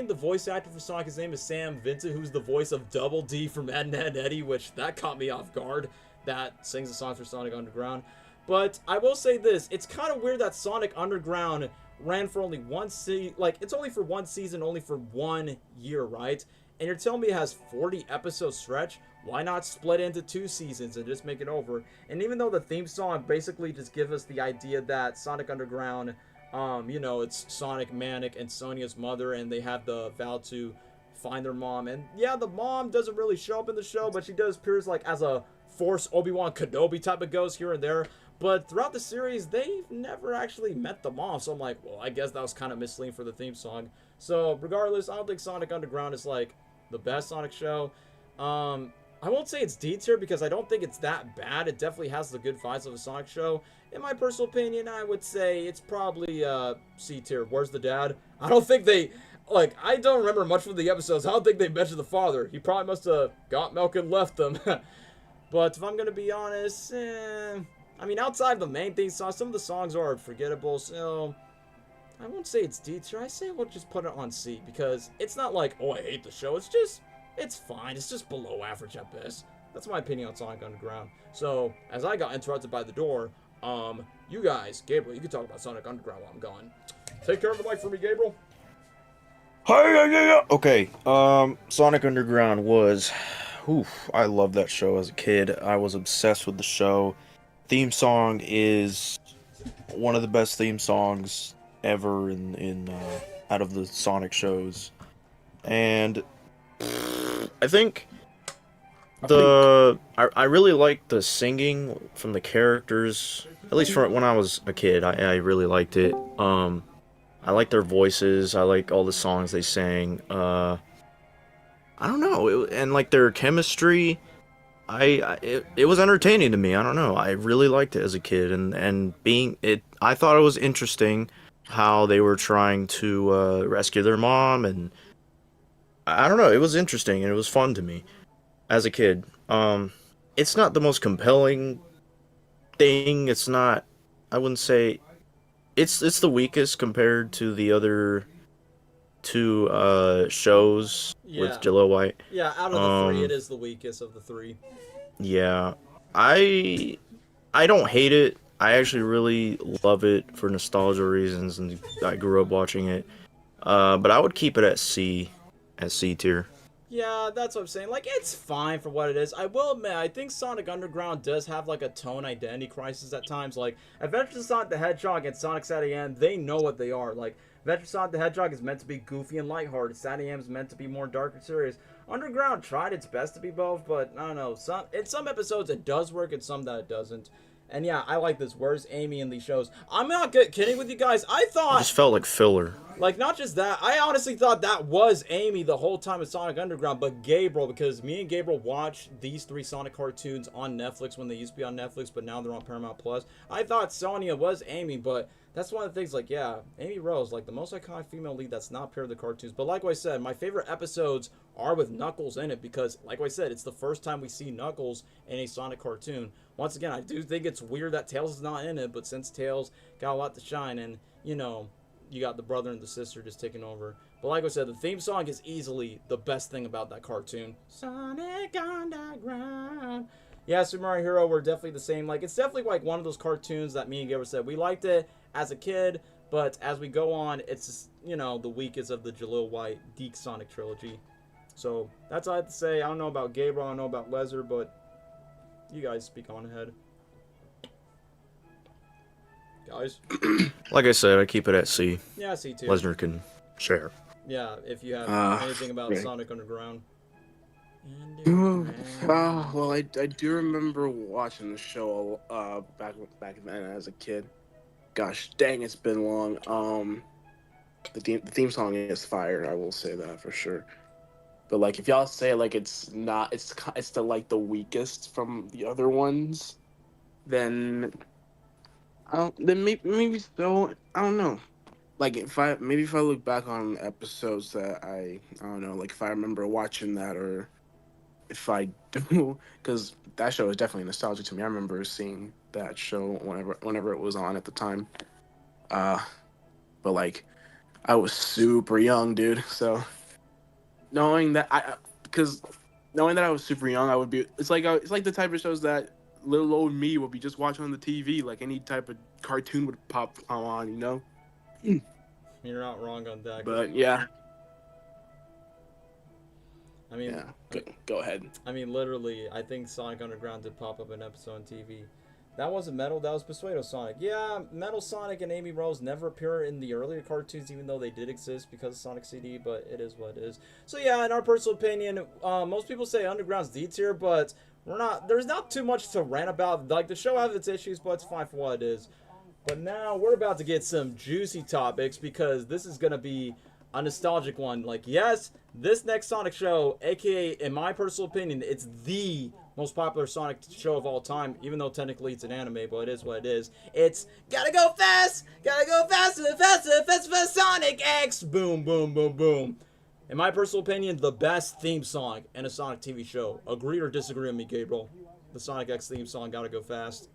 the voice actor for Sonic, his name is Sam Vincent, who's the voice of Double D from Ed, Edd n Eddy, which that caught me off guard. That sings the songs for Sonic Underground. But I will say this, it's kind of weird that Sonic Underground ran for only one season. Like, it's only for one season, only for 1 year, right? And you're telling me it has 40 episode stretch? Why not split it into 2 seasons and just make it over? And even though the theme song basically just gives us the idea that Sonic Underground, you know, it's Sonic, Manic, and Sonia's mother, and they have the vow to find their mom. And yeah, the mom doesn't really show up in the show, but she does appears like as a Force Obi-Wan Kenobi type of ghost here and there. But throughout the series, they've never actually met them off. So I'm like, well, I guess that was kind of misleading for the theme song. So regardless, I don't think Sonic Underground is like the best Sonic show. I won't say it's D tier because I don't think it's that bad. It definitely has the good vibes of a Sonic show. In my personal opinion, I would say it's probably C tier. Where's the dad? I don't think they, like, I don't remember much from the episodes. I don't think they mentioned the father. He probably must have got milk and left them. But if I'm gonna be honest, I mean, outside the main theme song, some of the songs are forgettable. So I won't say it's D tier. I say we'll just put it on C because it's not like, oh, I hate the show. It's just, it's fine. It's just below average at best. That's my opinion on Sonic Underground. So as I got interrupted by the door, you guys, Gabriel, you can talk about Sonic Underground while I'm gone. Take care of the mic for me, Gabriel. Okay, Sonic Underground was, I loved that show as a kid. I was obsessed with the show. Theme song is one of the best theme songs ever in out of the Sonic shows, and I think I really liked the singing from the characters. At least from when I was a kid, I really liked it. I like their voices. I like all the songs they sang. I don't know, and like their chemistry. It was entertaining to me. I don't know. I really liked it as a kid, and being it. I thought it was interesting how they were trying to rescue their mom, and I don't know. It was interesting and it was fun to me as a kid. It's not the most compelling thing. It's not. I wouldn't say. It's the weakest compared to the other two shows with Yeah. Jaleel White. Yeah, out of the three, it is the weakest of the three. Yeah, I don't hate it. I actually really love it for nostalgia reasons, and I grew up watching it. But I would keep it at C tier. Yeah, that's what I'm saying. Like, it's fine for what it is. I will admit, I think Sonic Underground does have, like, a tone identity crisis at times. Like, Adventures of Sonic the Hedgehog and Sonic SatAM, they know what they are. Like, Adventures of Sonic the Hedgehog is meant to be goofy and lighthearted. SatAM is meant to be more dark and serious. Underground tried its best to be both, but I don't know. In some episodes, it does work, and some that it doesn't. And yeah, I like this. Where's Amy in these shows? I'm not kidding with you guys. I It thought... just felt like filler. Like, not just that, I honestly thought that was Amy the whole time in Sonic Underground, but Gabriel, because me and Gabriel watched these three Sonic cartoons on Netflix when they used to be on Netflix, but now they're on Paramount Plus. I thought Sonya was Amy, but that's one of the things, like, yeah, Amy Rose, like, the most iconic female lead that's not part of the cartoons. But like I said, my favorite episodes are with Knuckles in it, because, like I said, it's the first time we see Knuckles in a Sonic cartoon. Once again, I do think it's weird that Tails is not in it, but since Tails got a lot to shine, and, you know... You got the brother and the sister just taking over. But like I said, the theme song is easily the best thing about that cartoon. Sonic Underground. Yeah, Super Mario Hero were definitely the same. Like, it's definitely like one of those cartoons that me and Gabriel said. We liked it as a kid, but as we go on, it's just, you know, the weakest of the Jaleel White Geek Sonic trilogy. So, that's all I have to say. I don't know about Gabriel, I don't know about Lesnar, but you guys speak on ahead. Guys? Like I said, I keep it at C. Yeah, C too. Lesnar can share. Yeah, if you have anything about right. Sonic Underground. Well, I do remember watching the show back then as a kid. Gosh, dang, it's been long. The theme song is fire. I will say that for sure. But like, if y'all say like it's not, it's the like the weakest from the other ones, then maybe so. I don't know. Like if I look back on episodes that I don't know, like if I remember watching that, or if I do, because that show is definitely nostalgic to me. I remember seeing that show whenever it was on at the time. But like I was super young, dude. So knowing that I was super young, I would be. It's like the type of shows that little old me would be just watching on the TV. Like any type of cartoon would pop on, you know. You're not wrong on that. But yeah. I mean, yeah. Go ahead. I mean, literally, I think Sonic Underground did pop up an episode on TV. That wasn't Metal, that was Persuado Sonic. Yeah, Metal Sonic and Amy Rose never appear in the earlier cartoons, even though they did exist because of Sonic CD, but it is what it is. So yeah, in our personal opinion, most people say Underground's D tier, but There's not too much to rant about. Like, the show has its issues, but it's fine for what it is. But now we're about to get some juicy topics because this is gonna be a nostalgic one. Like, yes, this next Sonic show, aka, in my personal opinion, it's the most popular Sonic show of all time, even though technically it's an anime, but it is what it is. It's gotta go fast, faster, faster, faster, faster, Sonic X! Boom, boom, boom, boom. In my personal opinion, the best theme song in a Sonic TV show. Agree or disagree with me, Gabriel? The Sonic X theme song, Gotta Go Fast.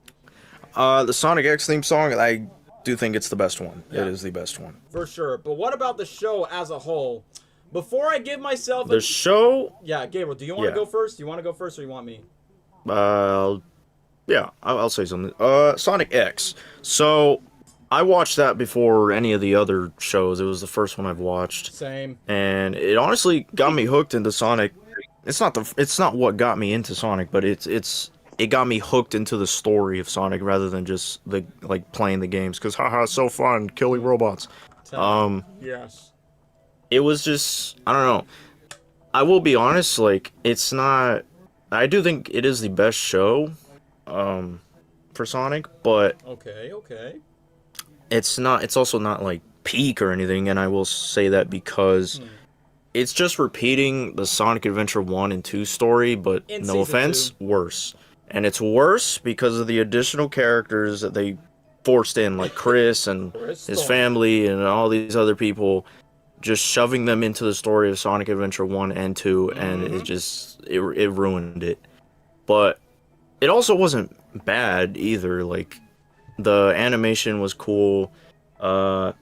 The Sonic X theme song, I do think it's the best one. Yeah. It is the best one. For sure. But what about the show as a whole? Before I give myself The show, Yeah, Gabriel, do you want to Yeah. go first? Do you want to go first or you want me? yeah, I'll say something. Sonic X. So, I watched that before any of the other shows. It was the first one I've watched, Same. and it honestly got me hooked into Sonic. It's not what got me into Sonic, but it got me hooked into the story of Sonic rather than just playing the games. Cause haha, it's so fun killing robots. Yes. It was just, I don't know. I will be honest, like, it's not. I do think it is the best show, for Sonic, but Okay. it's not. It's also not like peak or anything, and I will say that because it's just repeating the Sonic Adventure 1 and 2 story, but In no season offense, 2. worse. And it's worse because of the additional characters that they forced in, like Chris and his family and all these other people, just shoving them into the story of Sonic Adventure 1 and 2, and it ruined it. But it also wasn't bad either. Like, the animation was cool. The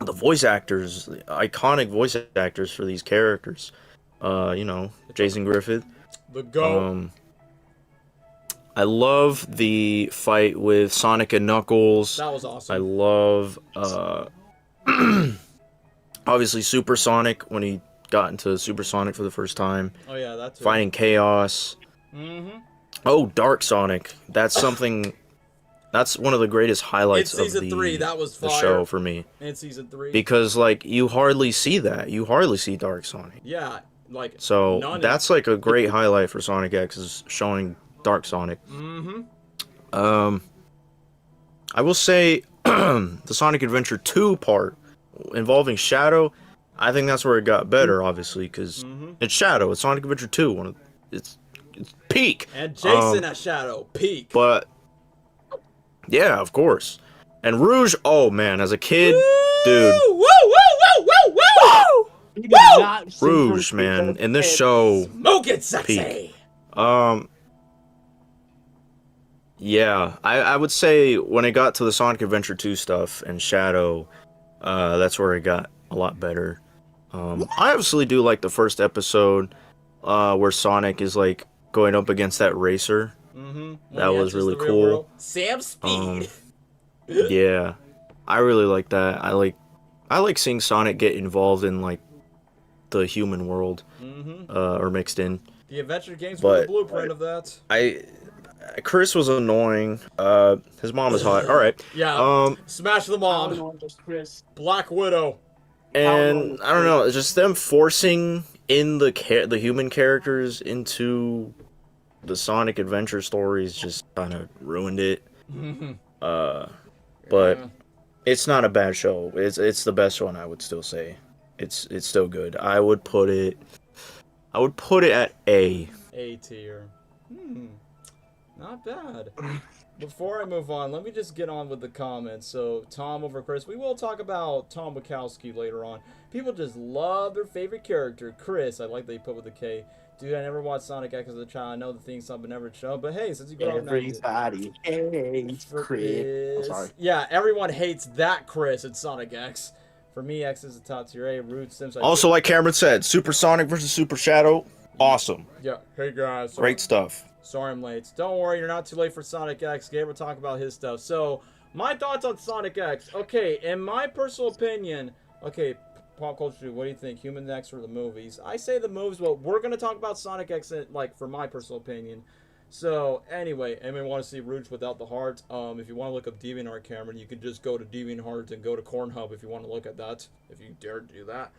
voice actors, the iconic voice actors for these characters. Jason Griffith. The GOAT. I love the fight with Sonic and Knuckles. That was awesome. I love, obviously Super Sonic when he got into Super Sonic for the first time. Oh yeah, that's Fighting Chaos. Oh, Dark Sonic. That's something. That's one of the greatest highlights In season of 3, that was the fire. show for me. In season 3. Because, like, you hardly see that. You hardly see Dark Sonic. Yeah, like So none that's like a great highlight for Sonic X, is showing Dark Sonic. I will say the Sonic Adventure 2 part involving Shadow, I think that's where it got better, obviously, because it's Shadow. It's Sonic Adventure 2. It's peak. And Jason at Shadow, peak. But yeah, of course. And Rouge, oh man, as a kid, dude. Woo, woo, woo, woo, woo, woo! Rouge, man, in this show, Smoke it, sexy. peak. Yeah, I would say when it got to the Sonic Adventure 2 stuff and Shadow, that's where it got a lot better. I obviously do like the first episode, where Sonic is like going up against that racer. That was really cool. Sam Speed. Yeah, I really like that. I like seeing Sonic get involved in like the human world, or mixed in. The adventure games were the But blueprint of that. Chris was annoying. His mom was hot. All right. Yeah. Smash the mom. Chris. Black Widow. And I don't know, it's just them forcing in the human characters into the Sonic Adventure stories just kind of ruined it. But it's not a bad show. It's the best one, I would still say. It's still good. I would put it at A. A tier. Not bad. Before I move on, let me just get on with the comments. So, Tom over Chris. We will talk about Tom Wachowski later on. People just love their favorite character. Chris, I like that you put with a K. Dude, I never watched Sonic X as a child. I know the theme song, but never shown. But hey, since you grew up now, Everybody hates Chris. I'm sorry. Yeah, everyone hates that Chris in Sonic X. For me, X is the top tier A. Root Sims. Also, like Cameron said, Super Sonic versus Super Shadow, awesome. Yeah. Hey guys. Great stuff. Sorry I'm late. Don't worry, you're not too late for Sonic X. Gabe will talk about his stuff. So, my thoughts on Sonic X. Okay, in my personal opinion, okay, pop culture, what do you think? Human X or the movies? I say the movies, but we're going to talk about Sonic X, like, for my personal opinion. So, anyway, anyone want to see Rouge without the heart? If you want to look up DeviantArt, Cameron, you can just go to DeviantArt and go to Cornhub if you want to look at that, if you dare to do that.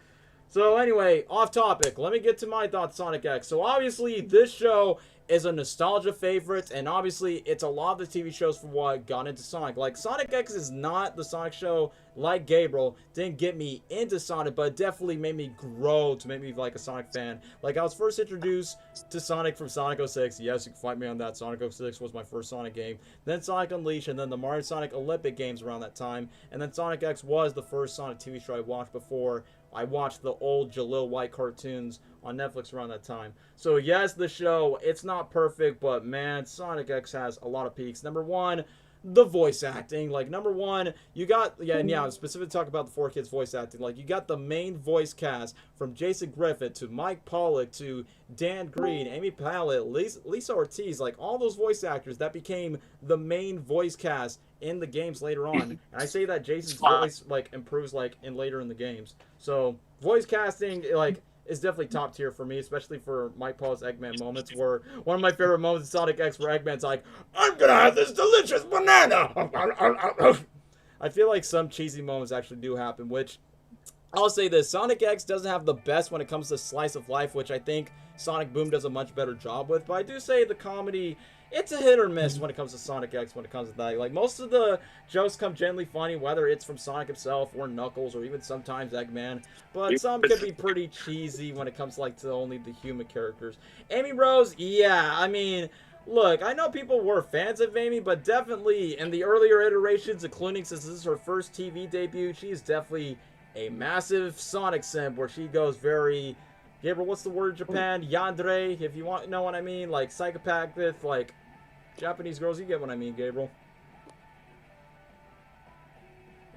So anyway, off topic. Let me get to my thoughts on Sonic X. So obviously, this show is a nostalgia favorite, and obviously, it's a lot of the TV shows from what got into Sonic. Like, Sonic X is not the Sonic show like Gabriel. Didn't get me into Sonic, but it definitely made me grow to make me like a Sonic fan. Like, I was first introduced to Sonic from Sonic 06. Yes, you can fight me on that. Sonic 06 was my first Sonic game. Then Sonic Unleashed, and then the Mario Sonic Olympic games around that time. And then Sonic X was the first Sonic TV show I watched before I watched the old Jalil White cartoons on Netflix around that time. So yes, the show, it's not perfect, but man, Sonic X has a lot of peaks. Number one, the voice acting. Like, number one, you got, specifically talk about the 4Kids voice acting. Like, you got the main voice cast from Jason Griffith to Mike Pollock to Dan Green, Amy Pallett, Lisa Ortiz, like all those voice actors that became the main voice cast in the games later on. And I say that Jason's voice like improves like in later in the games. So voice casting like is definitely top tier for me, especially for Mike Paul's Eggman moments. Where one of my favorite moments in Sonic X, where Eggman's like, "I'm gonna have this delicious banana." I feel like some cheesy moments actually do happen, which I'll say this, Sonic X doesn't have the best when it comes to slice of life, which I think Sonic Boom does a much better job with, but I do say the comedy, it's a hit or miss when it comes to Sonic X, when it comes to that. Like, most of the jokes come genuinely funny, whether it's from Sonic himself or Knuckles or even sometimes Eggman, but some could be pretty cheesy when it comes like to only the human characters. Amy Rose, yeah, I mean, look, I know people were fans of Amy, but definitely in the earlier iterations, including since this is her first TV debut, she's definitely a massive Sonic simp where she goes very, Gabriel, what's the word in Japan? Yandere, if you want know what I mean, like psychopath with like Japanese girls, you get what I mean, Gabriel.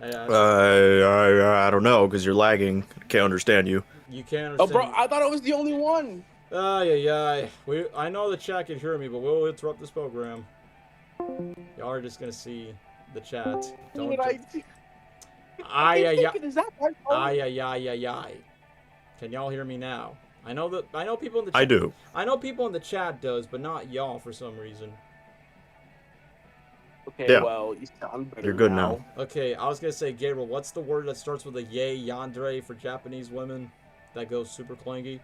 I don't know, because you're lagging. Can't understand you. You can't understand. Oh, bro, I thought I was the only one. Yeah. I know the chat can hear me, but we'll interrupt this program. Y'all are just gonna see the chat. Don't. Ay. Can y'all hear me now? I know people in the chat. I do. I know people in the chat does, but not y'all for some reason. Okay, Yeah. well, you sound better. You're good now. Okay, I was gonna say, Gabriel, what's the word that starts with a yay yandere for Japanese women? That goes super clingy.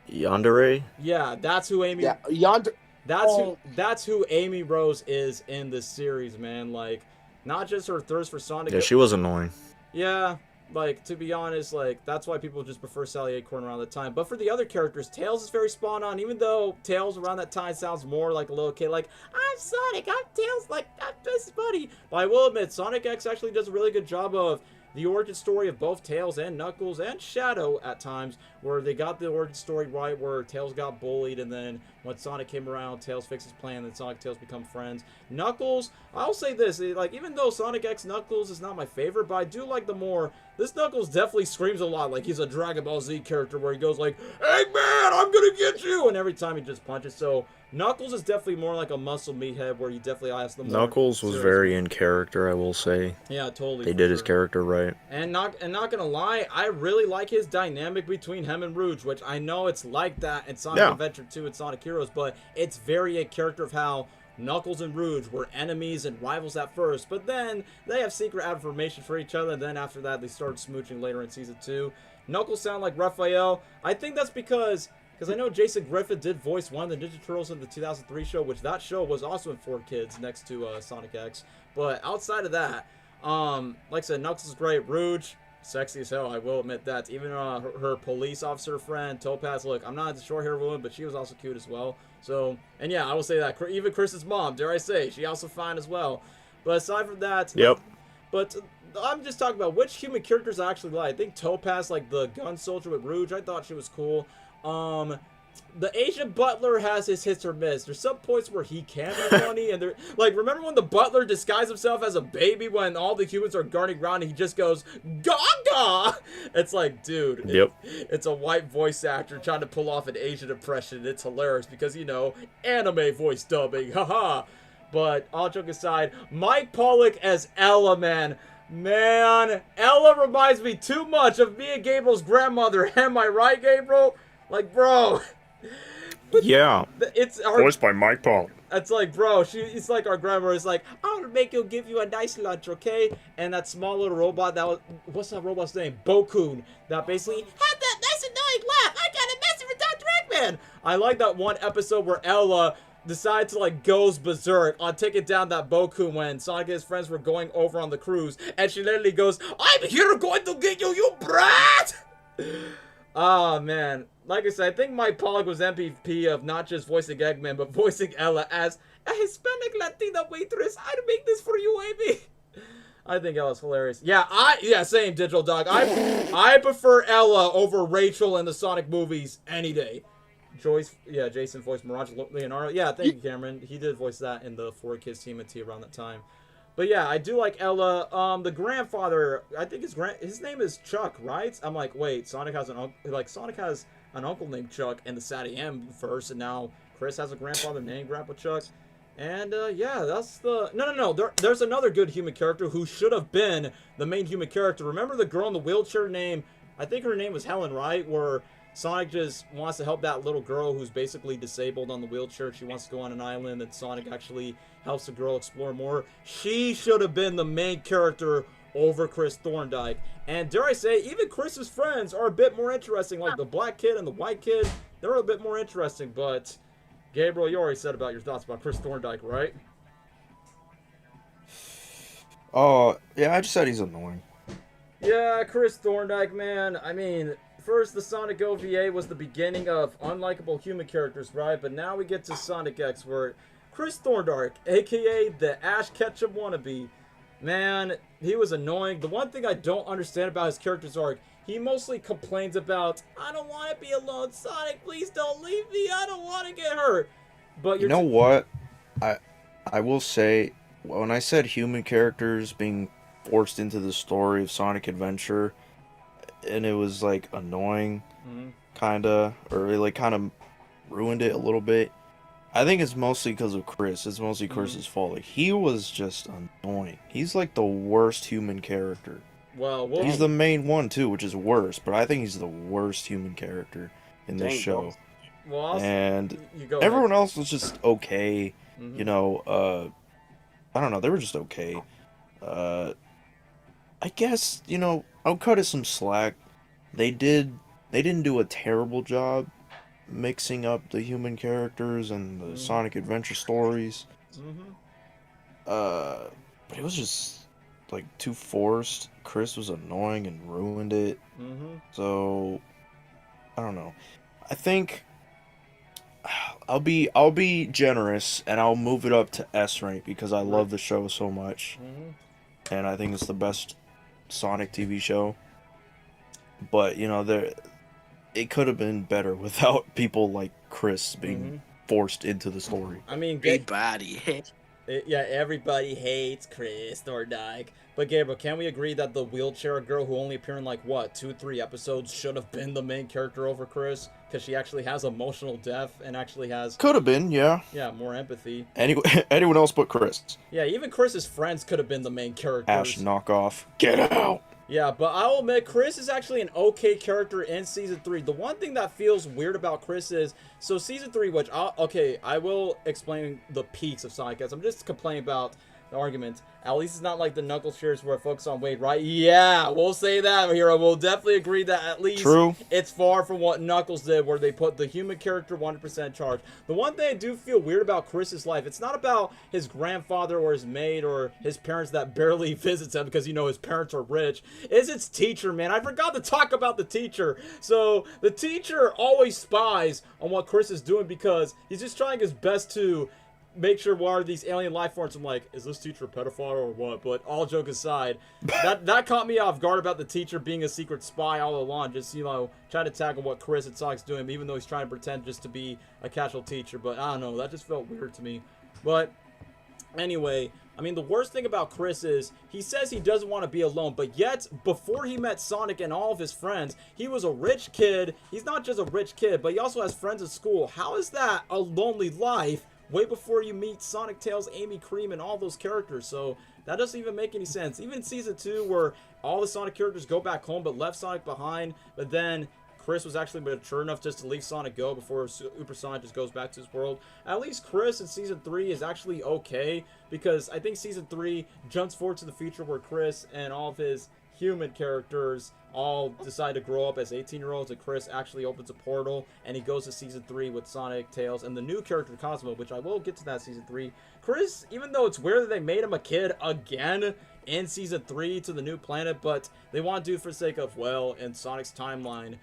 Yandere? Yeah, that's who Amy. Yeah, yonder. That's who Amy Rose is in this series, man. Like, not just her thirst for Sonic. Yeah, she was annoying. Yeah, like, to be honest, like, that's why people just prefer Sally Acorn around that time. But for the other characters, Tails is very spot on, even though Tails around that time sounds more like a little kid, like, I'm Sonic, I'm Tails, like, I'm best buddy. But I will admit, Sonic X actually does a really good job of the origin story of both Tails and Knuckles and Shadow at times, where they got the origin story right, where Tails got bullied, and then when Sonic came around, Tails fixed his plan, and Sonic and Tails become friends. Knuckles, I'll say this, like, even though Sonic X Knuckles is not my favorite, but I do like the more, this Knuckles definitely screams a lot, like he's a Dragon Ball Z character, where he goes like, Eggman, I'm gonna get you, and every time he just punches, so Knuckles is definitely more like a muscle meathead, where he definitely has the more Knuckles was very in character, I will say. Yeah, totally. They did his character right. And not gonna lie, I really like his dynamic between him and Rouge, which I know it's like that in Sonic Adventure 2 and Sonic Heroes, but it's very a character of how Knuckles and Rouge were enemies and rivals at first, but then they have secret affirmation for each other, and then after that they started smooching later in Season 2. Knuckles sound like Raphael. I think that's because I know Jason Griffith did voice one of the Ninja Turtles in the 2003 show, which that show was also in 4Kids next to Sonic X. But outside of that, like I said, Knuckles is great. Rouge, sexy as hell, I will admit that. Even her police officer friend, Topaz, look, I'm not a short-haired woman, but she was also cute as well. So, and yeah, I will say that. Even Chris's mom, dare I say, she also fine as well. But aside from that... Yep. But I'm just talking about which human characters I actually like. I think Topaz, like the gun soldier with Rouge, I thought she was cool. The Asian butler has his hits or miss. There's some points where he can be funny, and there, like, remember when the butler disguised himself as a baby when all the humans are guarding around and he just goes, Gaga! It's like, dude, Yep. It's a white voice actor trying to pull off an Asian impression. It's hilarious because, you know, anime voice dubbing, haha. But all joke aside, Mike Pollock as Ella, man. Man, Ella reminds me too much of me and Gabriel's grandmother. Am I right, Gabriel? Like, bro. Yeah. It's our... Voiced by Mike Pollock. It's like, bro, it's like our grandma is like, I'll give you a nice lunch, okay? And that small little robot that was, what's that robot's name? Bokun. That basically had that nice annoying laugh. I got a message from Dr. Eggman. I like that one episode where Ella decided to like goes berserk on taking down that Bokun when Sonic and his friends were going over on the cruise, and she literally goes, "I'm here going to get you, you brat!" Oh man, like I said, I think Mike Pollock was MVP of not just voicing Eggman, but voicing Ella as a Hispanic Latina waitress. I'd make this for you, Amy. I think Ella's hilarious. Yeah, same Digital Dog. I prefer Ella over Rachel in the Sonic movies any day. Jason voiced Mirage Leonardo. Yeah, thank you, Cameron. He did voice that in the 4Kids TMNT around that time. But yeah, I do like Ella. The grandfather, I think his name is Chuck, right? I'm like, wait, Sonic has an uncle named Chuck in the SatAM verse, and now Chris has a grandfather named Grandpa Chuck. And yeah, that's the no. There's another good human character who should have been the main human character. Remember the girl in the wheelchair name? I think her name was Helen, right? Where Sonic just wants to help that little girl who's basically disabled on the wheelchair. She wants to go on an island, and Sonic actually helps the girl explore more. She should have been the main character over Chris Thorndike. And dare I say, even Chris's friends are a bit more interesting. Like the black kid and the white kid, they're a bit more interesting. But Gabriel, you already said about your thoughts about Chris Thorndike, right? Oh, yeah, I just said he's annoying. Yeah, Chris Thorndike, man. I mean, first the Sonic OVA was the beginning of unlikable human characters, right? But now we get to Sonic X, where Chris Thorndike, aka the Ash Ketchum wannabe, man, he was annoying. The one thing I don't understand about his character's arc, he mostly complains about, I don't want to be alone. Sonic, please don't leave me. I don't want to get hurt. But you know what? I will say, when I said human characters being forced into the story of Sonic Adventure, and it was like annoying, kinda, or it like kind of ruined it a little bit. I think it's mostly because of Chris. It's mostly Chris's fault. Like, he was just annoying. He's like the worst human character. Well, he's the main one too, which is worse. But I think he's the worst human character in this show. Well, and everyone else was just okay. You know, I don't know. They were just okay. I guess, you know, I'll cut it some slack. They didn't do a terrible job mixing up the human characters and the Sonic Adventure stories. But it was just like too forced. Chris was annoying and ruined it. So I don't know. I think I'll be generous and I'll move it up to S rank because I love the show so much. And I think it's the best Sonic TV show. But, you know, it could have been better without people like Chris being forced into the story. I mean, everybody hates Chris Thorndike. But Gabriel, can we agree that the wheelchair girl who only appeared in like, what, 2-3 episodes should have been the main character over Chris? Because she actually has emotional depth and actually has... Could have been, yeah. Yeah, more empathy. Anyone else but Chris. Yeah, even Chris's friends could have been the main characters. Ash knockoff. Get out! Yeah, but I'll admit, Chris is actually an okay character in Season 3. The one thing that feels weird about Chris is... So, Season 3, which... I will explain the peaks of Sonic X. I'm just complaining about the argument. At least it's not like the Knuckles shares where it focuses on Wade, right? Yeah, we'll say that, Hero. We'll definitely agree that at least it's far from what Knuckles did, where they put the human character 100% in charge. The one thing I do feel weird about Chris's life, it's not about his grandfather or his maid or his parents that barely visits him because, you know, his parents are rich. It's its teacher, man. I forgot to talk about the teacher. So, the teacher always spies on what Chris is doing because he's just trying his best to make sure what are these alien life forms. I'm like, is this teacher a pedophile or what? But all joke aside, that caught me off guard about the teacher being a secret spy all along. Just, you know, trying to tackle what Chris and Sonic's doing, even though he's trying to pretend just to be a casual teacher. But I don't know, that just felt weird to me. But anyway, I mean, the worst thing about Chris is he says he doesn't want to be alone, but yet before he met Sonic and all of his friends, he was a rich kid. He's not just a rich kid, but he also has friends at school. How is that a lonely life? Way before you meet Sonic, Tails, Amy, Cream, and all those characters. So that doesn't even make any sense. Even in Season 2, where all the Sonic characters go back home but left Sonic behind, but then Chris was actually mature enough just to leave Sonic go before Super Sonic just goes back to his world. At least Chris in Season 3 is actually okay, because I think Season 3 jumps forward to the future where Chris and all of his human characters all decide to grow up as 18-year-olds, and Chris actually opens a portal and he goes to Season 3 with Sonic, Tails, and the new character Cosmo, which I will get to that Season 3. Chris, even though it's weird that they made him a kid again in Season 3 to the new planet, but they want to do it for the sake of, well, in Sonic's timeline,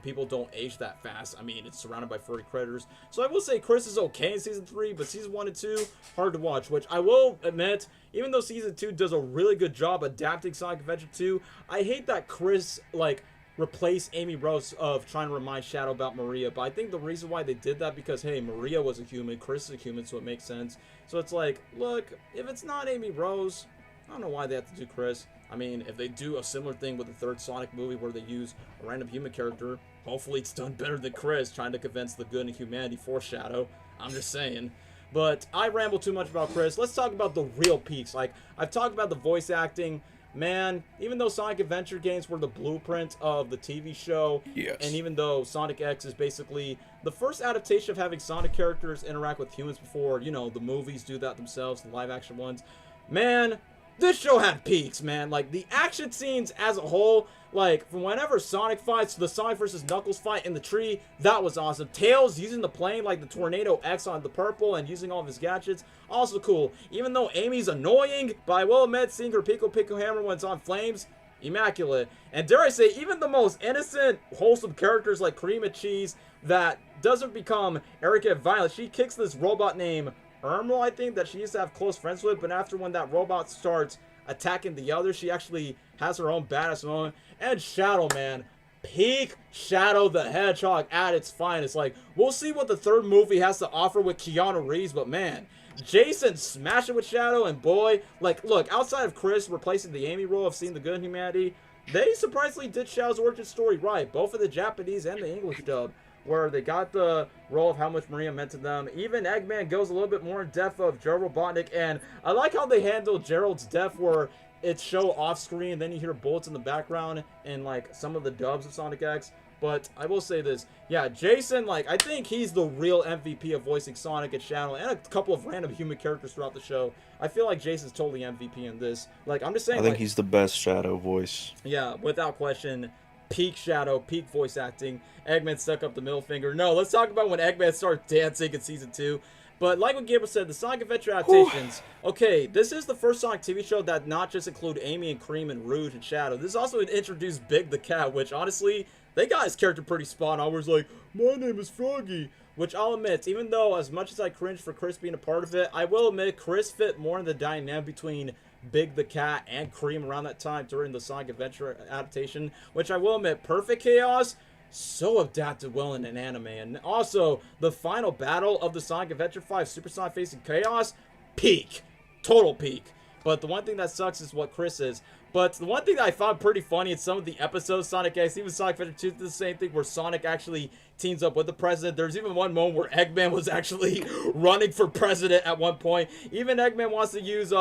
people don't age that fast. I mean, it's surrounded by furry predators. So I will say Chris is okay in Season 3, but Season 1 and 2, hard to watch, which I will admit, even though Season 2 does a really good job adapting Sonic Adventure 2, I hate that Chris, like, replaced Amy Rose of trying to remind Shadow about Maria. But I think the reason why they did that, because, hey, Maria was a human, Chris is a human, so it makes sense. So it's like, look, if it's not Amy Rose, I don't know why they have to do Chris. I mean, if they do a similar thing with the third Sonic movie where they use a random human character, hopefully it's done better than Chris trying to convince the good in humanity for Shadow. I'm just saying. But I ramble too much about Chris. Let's talk about the real peaks. Like, I've talked about the voice acting. Man, even though Sonic Adventure games were the blueprint of the TV show, Yes. and even though Sonic X is basically the first adaptation of having Sonic characters interact with humans before, you know, the movies do that themselves, the live action ones, man, this show had peaks, man. Like, the action scenes as a whole, like, from whenever Sonic fights to the Sonic versus Knuckles fight in the tree, that was awesome. Tails using the plane like the Tornado X on the purple and using all of his gadgets, also cool. Even though Amy's annoying, but I will admit, seeing her Pico Pico Hammer when it's on flames, immaculate. And dare I say, even the most innocent, wholesome characters like Cream and Cheese that doesn't become arrogant and violent, she kicks this robot named Ermal, I think, that she used to have close friends with, but after when that robot starts attacking the others, she actually has her own badass moment. And Shadow, man, peak Shadow the Hedgehog at its finest. Like, we'll see what the third movie has to offer with Keanu Reeves, but man, Jason smashing with Shadow, and boy, like, look, outside of Chris replacing the Amy role of seeing the good in humanity, they surprisingly did Shadow's origin story right, both for the Japanese and the English dub, where they got the role of how much Maria meant to them. Even Eggman goes a little bit more in depth of Gerald Robotnik, and I like how they handle Gerald's death, where it's show off screen, then you hear bullets in the background in like some of the dubs of Sonic X. But I will say this, yeah, Jason, like, I think he's the real MVP of voicing Sonic and Shadow and a couple of random human characters throughout the show. I feel like Jason's totally MVP in this. Like, I'm just saying, I think like, he's the best Shadow voice. yeah, without question, peak Shadow, peak voice acting. Eggman stuck up the middle finger. No, let's talk about when Eggman starts dancing in Season 2. But like what Gabriel said, the Sonic Adventure adaptations, okay, this is the first Sonic TV show that not just include Amy and Cream and Rouge and Shadow. This also introduced Big the Cat, which honestly, they got his character pretty spot on. Where he's like, my name is Froggy. Which I'll admit, even though as much as I cringe for Chris being a part of it, I will admit Chris fit more in the dynamic between Big the Cat and Cream around that time during the Sonic Adventure adaptation, which I will admit, Perfect Chaos, so adapted well in an anime. And also, the final battle of the Sonic Adventure 5 Super Sonic Facing Chaos, peak. Total peak. But the one thing that sucks is what Chris is. But the one thing that I found pretty funny in some of the episodes, Sonic X, even Sonic Adventure 2 did the same thing, where Sonic actually teams up with the president. There's even one moment where Eggman was actually running for president at one point. Even Eggman wants to use,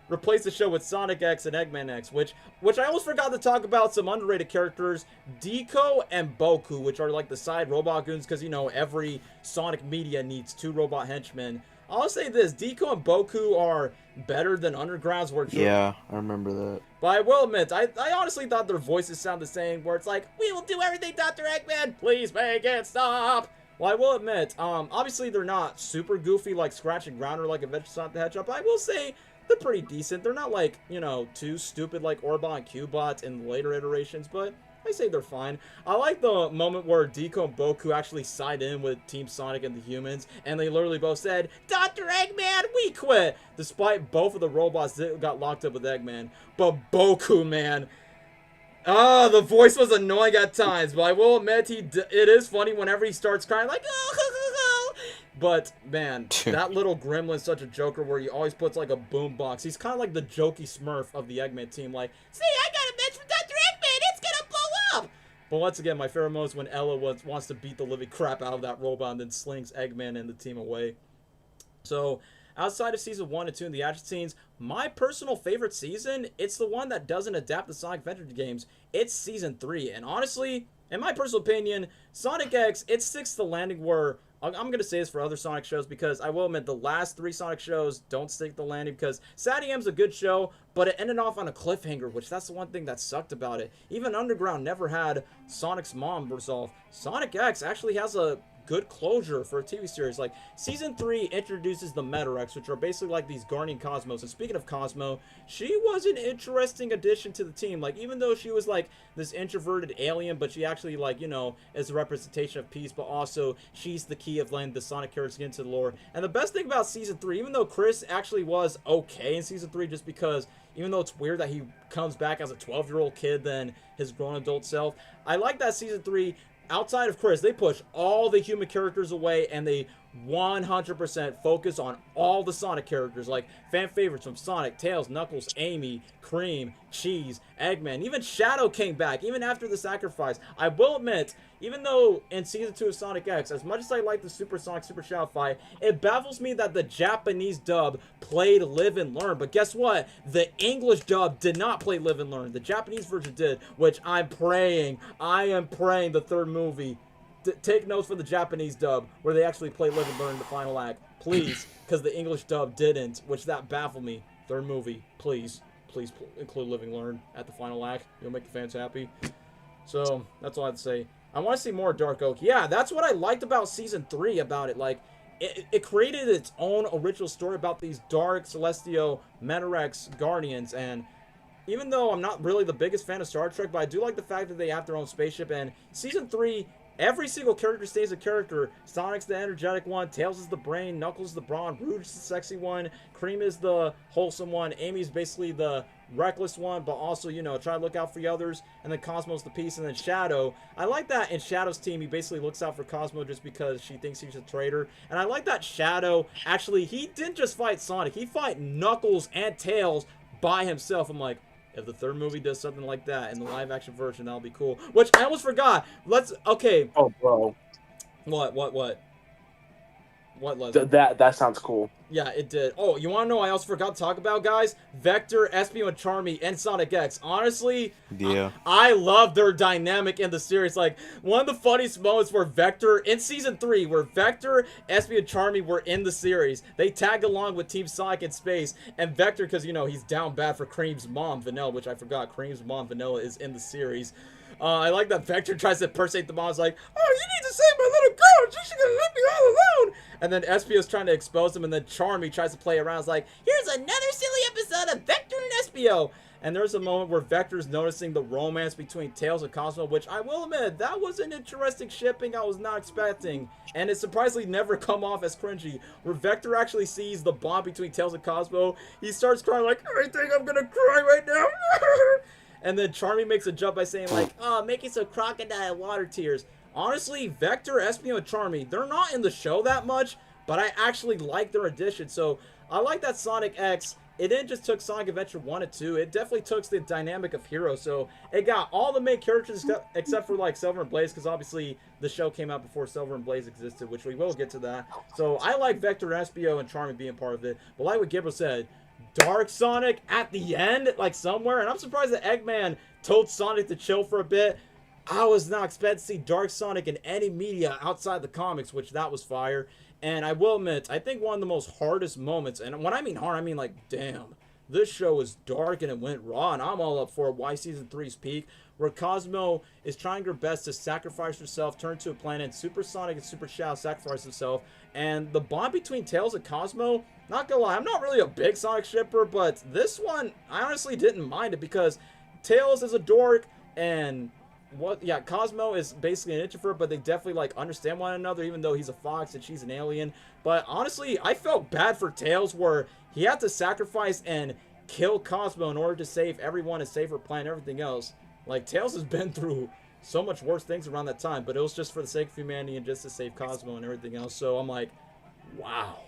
replace the show with Sonic X and Eggman X, which I almost forgot to talk about some underrated characters, Deco and Boku, which are like the side robot goons, because, you know, every Sonic media needs 2 robot henchmen. I'll say this, Deco and Boku are better than Underground's, where Yeah, I remember that. but I will admit, I honestly thought their voices sound the same, where it's like, we will do everything, Dr. Eggman, please make it stop. Well, I will admit, obviously they're not super goofy like Scratch and Grounder like Adventure Sonic the Hedgehog, but I will say they're pretty decent. They're not like, you know, too stupid like Orbot and Cubot in later iterations, but I say they're fine. I like the moment where Deco and Boku actually side in with Team Sonic and the humans, and they literally both said, Dr. Eggman, we quit! Despite both of the robots that got locked up with Eggman. But Boku, man, the voice was annoying at times, but I will admit it is funny whenever he starts crying like, oh. But man, that little gremlin's such a joker where he always puts like a boombox. He's kind of like the jokey Smurf of the Eggman team, like, see, I got a message from Dr. Eggman, it's gonna blow up! But once again, my favorite moment is when Ella wants to beat the living crap out of that robot and then slings Eggman and the team away. So, outside of Season 1 and 2 in the action scenes, my personal favorite season, it's the one that doesn't adapt the Sonic Adventure games. It's Season 3. And honestly, in my personal opinion, Sonic X, it sticks to the landing where I'm going to say this for other Sonic shows because I will admit the last 3 Sonic shows don't stick to the landing because SatAM's a good show, but it ended off on a cliffhanger, which that's the one thing that sucked about it. Even Underground never had Sonic's mom resolve. Sonic X actually has a good closure for a TV series. Like, season 3 introduces the Metarex, which are basically like these guardian Cosmos. And speaking of Cosmo, she was an interesting addition to the team. Like, even though she was like this introverted alien, but she actually, like, you know, is a representation of peace, but also she's the key of letting the Sonic characters get into the lore. And the best thing about season 3, even though Chris actually was okay in season 3, just because even though it's weird that he comes back as a 12-year-old kid than his grown adult self, I like that season 3, outside of Chris, they push all the human characters away and they 100% focus on all the Sonic characters, like fan favorites from Sonic, Tails, Knuckles, Amy, Cream, Cheese, Eggman. Even Shadow came back, even after the sacrifice. I will admit, even though in Season 2 of Sonic X, as much as I like the Super Sonic Super Shadow fight, it baffles me that the Japanese dub played Live and Learn. But guess what? The English dub did not play Live and Learn. The Japanese version did, which I am praying the third movie take notes for the Japanese dub where they actually play Live and Learn in the final act, please, because the English dub didn't, which that baffled me. Third movie, please include Live and Learn at the final act. You'll make the fans happy. So that's all I have to say. I want to see more Dark Oak. Yeah, that's what I liked about season 3 about it. Like, it created its own original story about these dark celestial Metarex guardians. And even though I'm not really the biggest fan of Star Trek, but I do like the fact that they have their own spaceship. And season 3, every single character stays a character. Sonic's the energetic one, Tails is the brain, Knuckles is the brawn, Rouge is the sexy one, Cream is the wholesome one, Amy's basically the reckless one, but also, you know, try to look out for the others, and then Cosmo's the peace, and then Shadow. I like that in Shadow's team, he basically looks out for Cosmo just because she thinks he's a traitor. And I like that Shadow, actually, he didn't just fight Sonic, he fight Knuckles and Tails by himself. I'm like, if the third movie does something like that in the live-action version, that'll be cool. Which, I almost forgot. Okay. Oh, bro. What, Leslie? That sounds cool. Yeah, it did. Oh, you want to know what I also forgot to talk about, guys? Vector, Espio, and Charmy, and Sonic X. Honestly, Yeah. I love their dynamic in the series. Like, one of the funniest moments where Vector, in Season 3, where Vector, Espio, and Charmy were in the series, they tagged along with Team Sonic in space, and Vector, because, you know, he's down bad for Cream's mom, Vanilla, which I forgot, Cream's mom, Vanilla, is in the series. I like that Vector tries to impersonate the mom. It's like, oh, you need to save my little girl. She's gonna leave me all alone. And then Espio's trying to expose him, and then Charmy tries to play around. It's like, here's another silly episode of Vector and Espio. And there's a moment where Vector's noticing the romance between Tails and Cosmo, which I will admit, that was an interesting shipping I was not expecting. And it surprisingly never come off as cringy. Where Vector actually sees the bond between Tails and Cosmo, he starts crying like, I think I'm gonna cry right now. And then Charmy makes a jump by saying like, oh, making some crocodile water tears. Honestly, Vector, Espio, and Charmy, they're not in the show that much, but I actually like their addition. So I like that Sonic X, it didn't just took Sonic Adventure 1 and 2, it definitely took the dynamic of Hero. So it got all the main characters except for like Silver and Blaze, because obviously the show came out before Silver and Blaze existed, which we will get to that. So I like Vector, Espio, and Charmy being part of it. But like what Gabriel said, Dark Sonic at the end, like somewhere, and I'm surprised that Eggman told Sonic to chill for a bit. I was not expecting to see Dark Sonic in any media outside the comics, which that was fire. And I will admit, I think one of the most hardest moments, and when I mean hard, I mean like, damn, this show is dark and it went raw, and I'm all up for why Season 3's peak, where Cosmo is trying her best to sacrifice herself, turn to a planet, Super Sonic and Super Shadow sacrifice himself, and the bond between Tails and Cosmo, not gonna lie, I'm not really a big Sonic shipper, but this one, I honestly didn't mind it, because Tails is a dork, and Cosmo is basically an introvert, but they definitely like understand one another, even though he's a fox and she's an alien. But honestly, I felt bad for Tails, where he had to sacrifice and kill Cosmo in order to save everyone and save her planet and everything else. Like, Tails has been through so much worse things around that time, but it was just for the sake of humanity and just to save Cosmo and everything else. So I'm like, wow.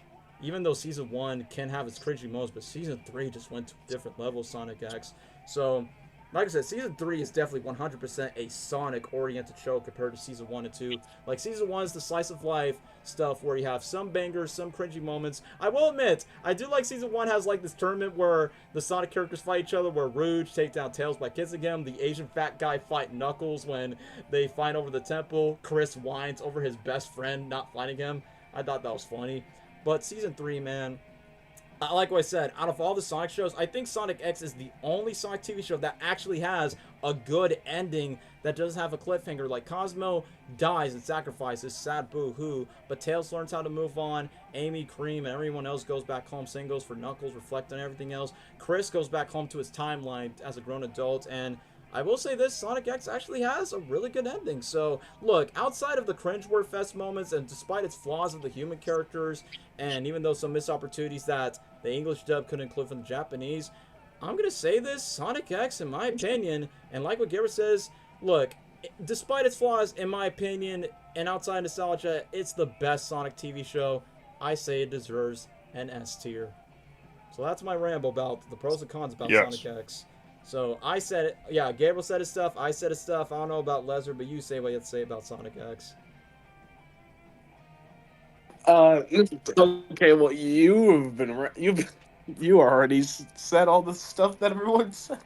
Even though Season 1 can have its cringy moments, but Season 3 just went to a different level, Sonic X. So like I said, season 3 is definitely 100% a Sonic-oriented show compared to season 1 and 2. Like, season 1 is the slice of life stuff where you have some bangers, some cringy moments. I will admit, I do like season 1 has like this tournament where the Sonic characters fight each other, where Rouge takes down Tails by kissing him, the Asian fat guy fight Knuckles when they fight over the temple, Chris whines over his best friend not fighting him. I thought that was funny. But season 3, man, like what I said, out of all the Sonic shows, I think Sonic X is the only Sonic TV show that actually has a good ending that doesn't have a cliffhanger. Like, Cosmo dies and sacrifices, sad boo-hoo, but Tails learns how to move on. Amy, Cream, and everyone else goes back home. Same goes for Knuckles, reflect on everything else. Chris goes back home to his timeline as a grown adult, and I will say this, Sonic X actually has a really good ending. So, look, outside of the cringe word fest moments, and despite its flaws of the human characters, and even though some missed opportunities that the English dub couldn't include from the Japanese, I'm going to say this, Sonic X, in my opinion, and like what Garrett says, look, despite its flaws, in my opinion, and outside nostalgia, it's the best Sonic TV show. I say it deserves an S tier. So that's my ramble about the pros and cons about Sonic X. So I said it. Yeah, Gabriel said his stuff. I said his stuff. I don't know about Lesnar, but you say what you have to say about Sonic X. Okay, well, you already said all the stuff that everyone said.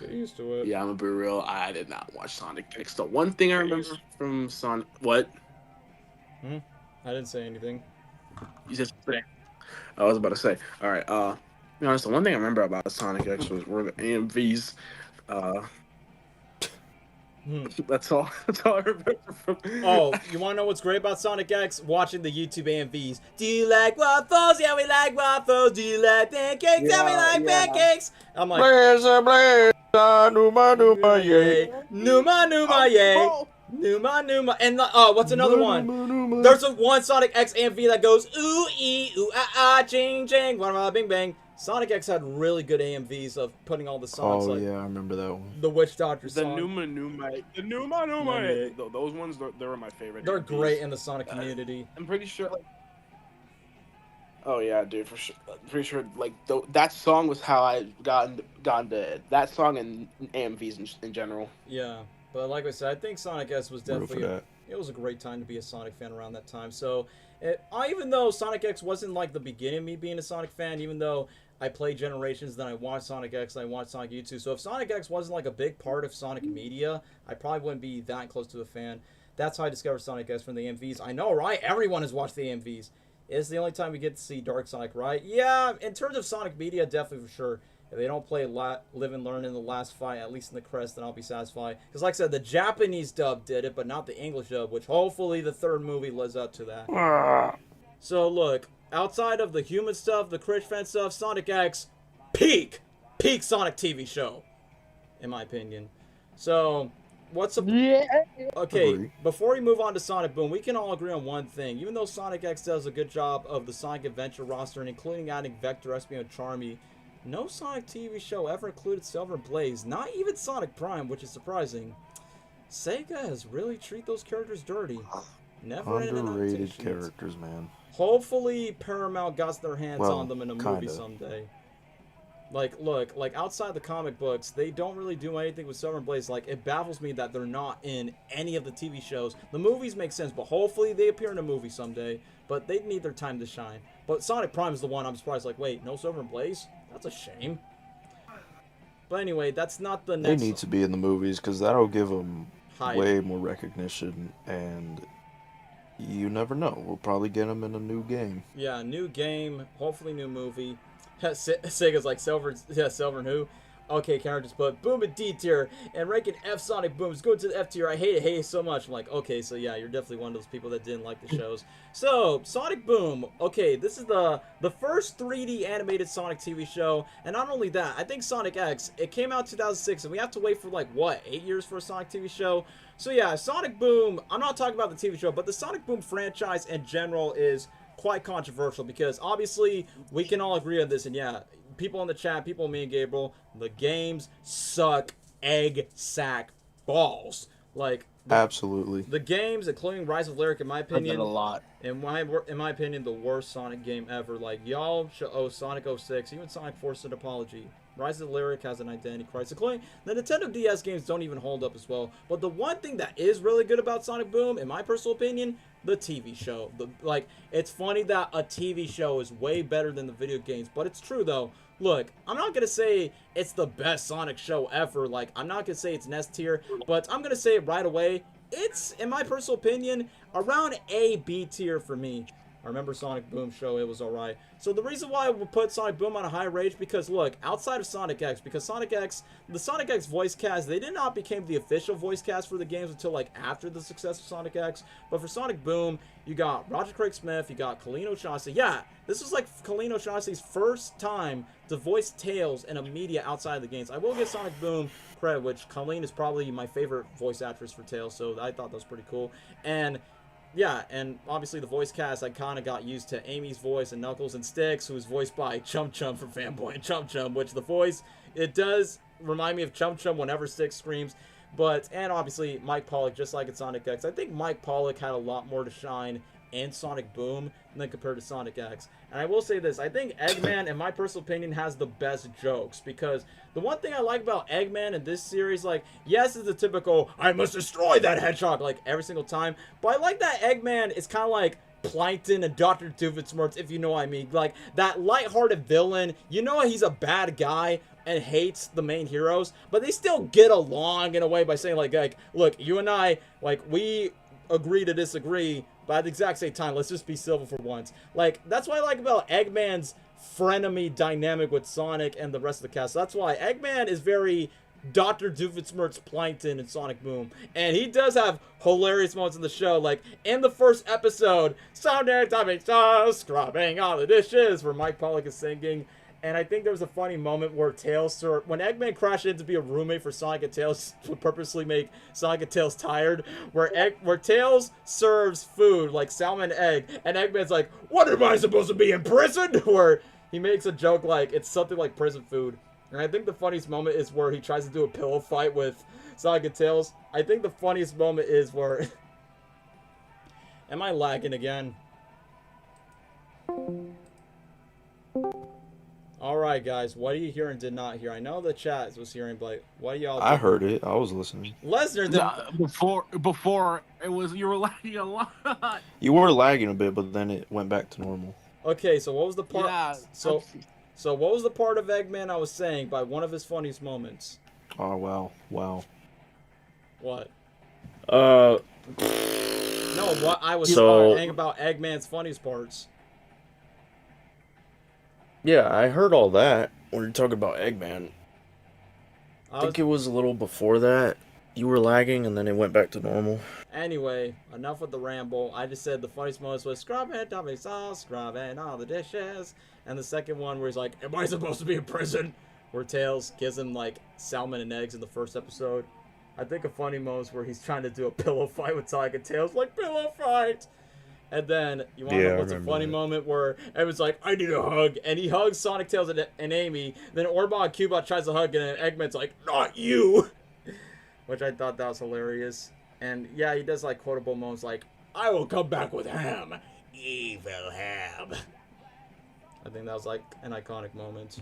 Get used to it. Yeah, I'm gonna be real. I did not watch Sonic X. The one thing I remember from Sonic, what? I didn't say anything. You just I was about to say. All right. To be honest, the one thing I remember about Sonic X were the AMVs. That's all. That's all I remember from. Oh, you want to know what's great about Sonic X? Watching the YouTube AMVs. Do you like waffles? Yeah, we like waffles. Do you like pancakes? Yeah, we like pancakes. I'm like, Numa, Numa, yay. Numa, Numa, yay. Numa, Numa. And, what's another one? There's a one Sonic X AMV that goes, ooh, ee, ooh, ah, ah, ching, ching, wah, bing, bang. Sonic X had really good AMVs of putting all the songs. Oh, like, yeah, I remember that one. The Witch Doctor The song. The Numa. Those ones, they were my favorite. They're AMVs. great in the Sonic community. I'm pretty sure, like... Oh, yeah, dude, for sure. I'm pretty sure, like, that song was how I got into that song and AMVs in general. Yeah, but like I said, I think Sonic S was definitely... It was a great time to be a Sonic fan around that time. So, even though Sonic X wasn't, like, the beginning of me being a Sonic fan, even though I played Generations, then I watched Sonic X, and I watched Sonic U2. So if Sonic X wasn't, like, a big part of Sonic media, I probably wouldn't be that close to a fan. That's how I discovered Sonic X from the AMVs. I know, right? Everyone has watched the AMVs. It's the only time we get to see Dark Sonic, right? Yeah, in terms of Sonic media, definitely for sure. If they don't play Live and Learn in the last fight, at least in the crest, then I'll be satisfied. Because like I said, the Japanese dub did it, but not the English dub, which hopefully the third movie lives up to that. So look, outside of the human stuff, the cringe fan stuff, Sonic X, peak Sonic TV show, in my opinion. So, what's up? Yeah. Okay, Agree. before we move on to Sonic Boom, we can all agree on one thing. Even though Sonic X does a good job of the Sonic Adventure roster, and including adding Vector, Espio, and Charmy, no Sonic TV show ever included Silver and Blaze, not even Sonic Prime, which is surprising. Sega has really treated those characters dirty. Never Underrated characters, man. Hopefully Paramount got their hands on them in a movie someday. Like, look, like outside the comic books, they don't really do anything with Silver and Blaze. Like, it baffles me that they're not in any of the TV shows. The movies make sense, but hopefully they appear in a movie someday. But they need their time to shine. But Sonic Prime is the one I'm surprised, like, wait, no Silver and Blaze? That's a shame. But anyway, that's not the next... They need to be in the movies, because that'll give them hype. Way more recognition, and you never know. We'll probably get them in a new game. Yeah, new game, hopefully new movie. Sega's like, Silver and who? Okay, Karen just put Boom in D tier and ranking F Sonic Boom. Just go to the F tier. I hate it so much. I'm like, okay, so yeah, you're definitely one of those people that didn't like the shows. So, Sonic Boom. Okay, this is the first 3D animated Sonic TV show. And not only that, I think Sonic X, it came out in 2006, and we have to wait for like, what, 8 years for a Sonic TV show? So yeah, Sonic Boom, I'm not talking about the TV show, but the Sonic Boom franchise in general is quite controversial because obviously we can all agree on this, and yeah, people in the chat, people, me and Gabriel, the games suck egg sack balls. Like, absolutely. The games, including Rise of Lyric, in my opinion, a lot. in my opinion, the worst Sonic game ever. Like, y'all should owe Sonic 06, even Sonic Force an apology. Rise of the Lyric has an identity crisis. Including the Nintendo DS games don't even hold up as well. But the one thing that is really good about Sonic Boom, in my personal opinion, the TV show. It's funny that a TV show is way better than the video games, but it's true though. Look, I'm not gonna say it's the best Sonic show ever. Like, I'm not gonna say it's Nest tier, but I'm gonna say it right away. It's, in my personal opinion, around A, B tier for me. I remember Sonic Boom show, it was alright. So the reason why I would put Sonic Boom on a high rate, because look, outside of Sonic X, because Sonic X, the Sonic X voice cast, they did not become the official voice cast for the games until like after the success of Sonic X. But for Sonic Boom, you got Roger Craig Smith, you got Colleen O'Shaughnessy. Yeah, this was like Colleen O'Shaughnessy's first time to voice Tails in a media outside of the games. I will give Sonic Boom credit, which Colleen is probably my favorite voice actress for Tails, so I thought that was pretty cool. And yeah, and obviously the voice cast, I kind of got used to Amy's voice and Knuckles and Styx, who was voiced by Chum Chum from Fanboy and Chum Chum, which the voice, it does remind me of Chum Chum whenever Styx screams. But, and obviously Mike Pollock, just like in Sonic X. I think Mike Pollock had a lot more to shine in Sonic Boom than compared to Sonic X. And I will say this, I think Eggman, in my personal opinion, has the best jokes, because the one thing I like about Eggman in this series, like, yes, it's a typical, I must destroy that hedgehog, like, every single time, but I like that Eggman is kind of like Plankton and Dr. Doofenshmirtz, if you know what I mean. Like, that lighthearted villain, you know he's a bad guy and hates the main heroes, but they still get along in a way by saying, like, look, you and I, like, we agree to disagree, but at the exact same time, let's just be civil for once. Like, that's what I like about Eggman's frenemy dynamic with Sonic and the rest of the cast. So that's why Eggman is very Dr. Doofenshmirtz Plankton in Sonic Boom. And he does have hilarious moments in the show. Like, in the first episode, Sonic Tommy Sauce scrubbing all the dishes, where Mike Pollock is singing. And I think there was a funny moment where Tails, when Eggman crashed in to be a roommate for Sonic and Tails to purposely make Sonic and Tails tired, where Tails serves food, like salmon and egg, and Eggman's like, what am I supposed to be, in prison? Where he makes a joke like, it's something like prison food. And I think the funniest moment is where he tries to do a pillow fight with Sonic and Tails. I think the funniest moment is where... Am I lagging again? Alright, guys, what do you hear and did not hear? I know the chat was hearing, but what do y'all... I heard it. I was listening. Lesnar, before it was, you were lagging a lot. You were lagging a bit, but then it went back to normal. Okay, so what was the part... Yeah, So what was the part of Eggman I was saying by one of his funniest moments? Oh, wow. What? No, No, what I was saying about Eggman's funniest parts. Yeah, I heard all that when you're talking about Eggman. I think it was a little before that. You were lagging, and then it went back to normal. Anyway, enough with the ramble. I just said the funniest moments was scrubbing Tommy sauce, scrubbing all the dishes. And the second one where he's like, am I supposed to be in prison? Where Tails gives him, like, salmon and eggs in the first episode. I think a funny moment is where he's trying to do a pillow fight with Sonic and Tails, like, pillow fight! And then, you want to know what's a funny moment where everyone's like, I need a hug, and he hugs Sonic, Tails, and Amy, then Orbot and Cubot tries to hug, and Eggman's like, not you! Which I thought that was hilarious. And yeah, he does like quotable moments like, I will come back with ham. Evil ham. I think that was like an iconic moment.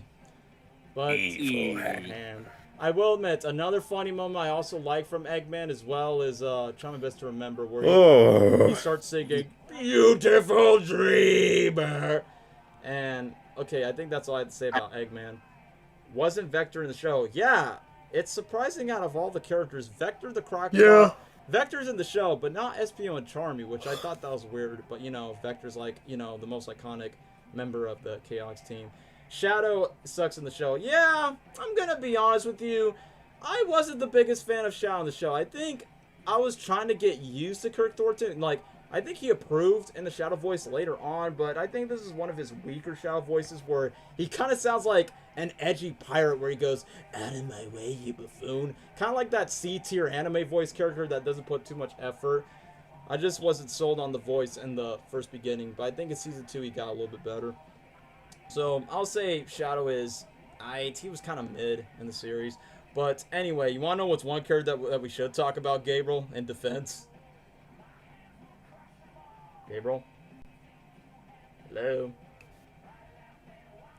But evil ham. I will admit, another funny moment I also like from Eggman as well is trying my best to remember where he starts singing Beautiful Dreamer. And okay, I think that's all I have to say about Eggman. Wasn't Vector in the show? Yeah. It's surprising out of all the characters, Vector the Crocodile. Yeah. Vector's in the show, but not Espio and Charmy, which I thought that was weird. But, you know, Vector's like, you know, the most iconic member of the Chaotix team. Shadow sucks in the show. Yeah, I'm going to be honest with you. I wasn't the biggest fan of Shadow in the show. I think I was trying to get used to Kirk Thornton. Like, I think he approved in the Shadow voice later on, but I think this is one of his weaker Shadow voices where he kind of sounds like an edgy pirate where he goes, out of my way, you buffoon. Kind of like that C-tier anime voice character that doesn't put too much effort. I just wasn't sold on the voice in the first beginning, but I think in Season 2 he got a little bit better. So, I'll say Shadow is... he was kind of mid in the series. But anyway, you want to know what's one character that we should talk about, Gabriel, in defense? Gabriel? Hello.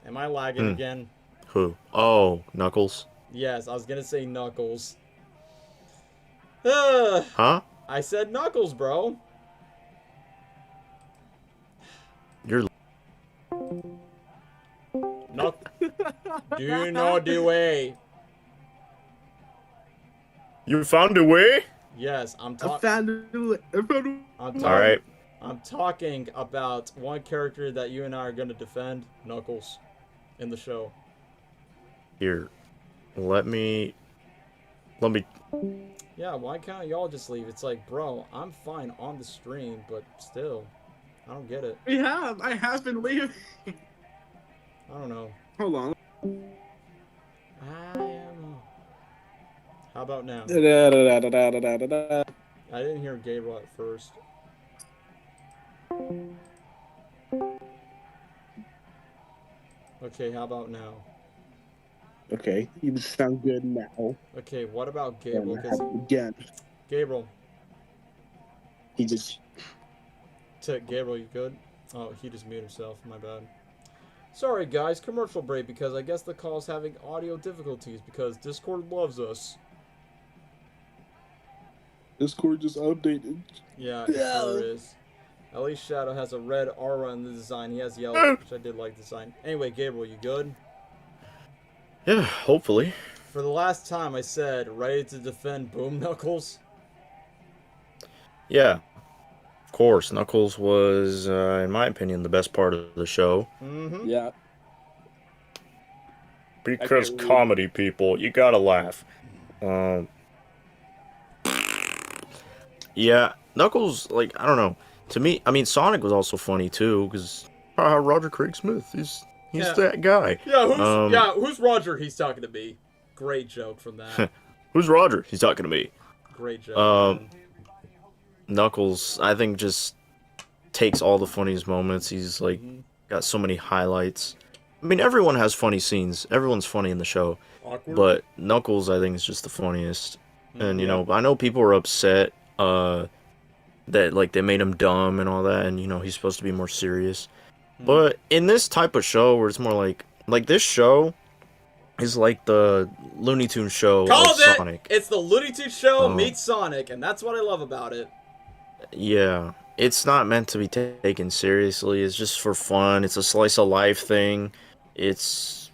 Am I lagging again? Who? Oh, Knuckles. Yes, I was gonna say Knuckles. I Huh? said Knuckles, bro. You're. Do not do way. You found a way? Yes, I'm I talking. found it. I'm All right. I'm talking about one character that you and I are gonna defend, Knuckles, in the show. Here. Let me. Yeah, why can't y'all just leave? It's like, bro, I'm fine on the stream, but still, I don't get it. I have been leaving. I don't know. Hold on. I am. How about now? Da-da-da-da-da-da-da-da. I didn't hear Gabriel at first. Okay, how about now? Okay, you sound good now. Okay, what about Gabriel? Because Again, Gabriel, he just. Gabriel, you good? Oh, he just muted himself. My bad. Sorry, guys. Commercial break because I guess the call is having audio difficulties because Discord loves us. Discord just updated. Yeah, it sure is. At least Shadow has a red aura in the design. He has yellow, which I did like the design. Anyway, Gabriel, you good? Yeah, hopefully. For the last time, I said, ready to defend Boom Knuckles? Yeah. Of course, Knuckles was, in my opinion, the best part of the show. Mm-hmm. Yeah. Because comedy, people, you gotta laugh. Yeah, Knuckles, like, I don't know. To me, I mean, Sonic was also funny, too, because Roger Craig Smith, he's Yeah. that guy. Yeah, who's Roger? He's talking to me. Great joke from that. Who's Roger? He's talking to me. Great joke. Man. Knuckles, I think, just takes all the funniest moments. He's, like, got so many highlights. I mean, everyone has funny scenes. Everyone's funny in the show. Awkward. But Knuckles, I think, is just the funniest. And, you know, I know people were upset that, like, they made him dumb and all that, and, you know, he's supposed to be more serious. But in this type of show where it's more like this show is like the Looney Tunes show Called of it! Sonic. It's the Looney Tunes show meets Sonic, and that's what I love about it. Yeah. It's not meant to be taken seriously. It's just for fun. It's a slice of life thing. It's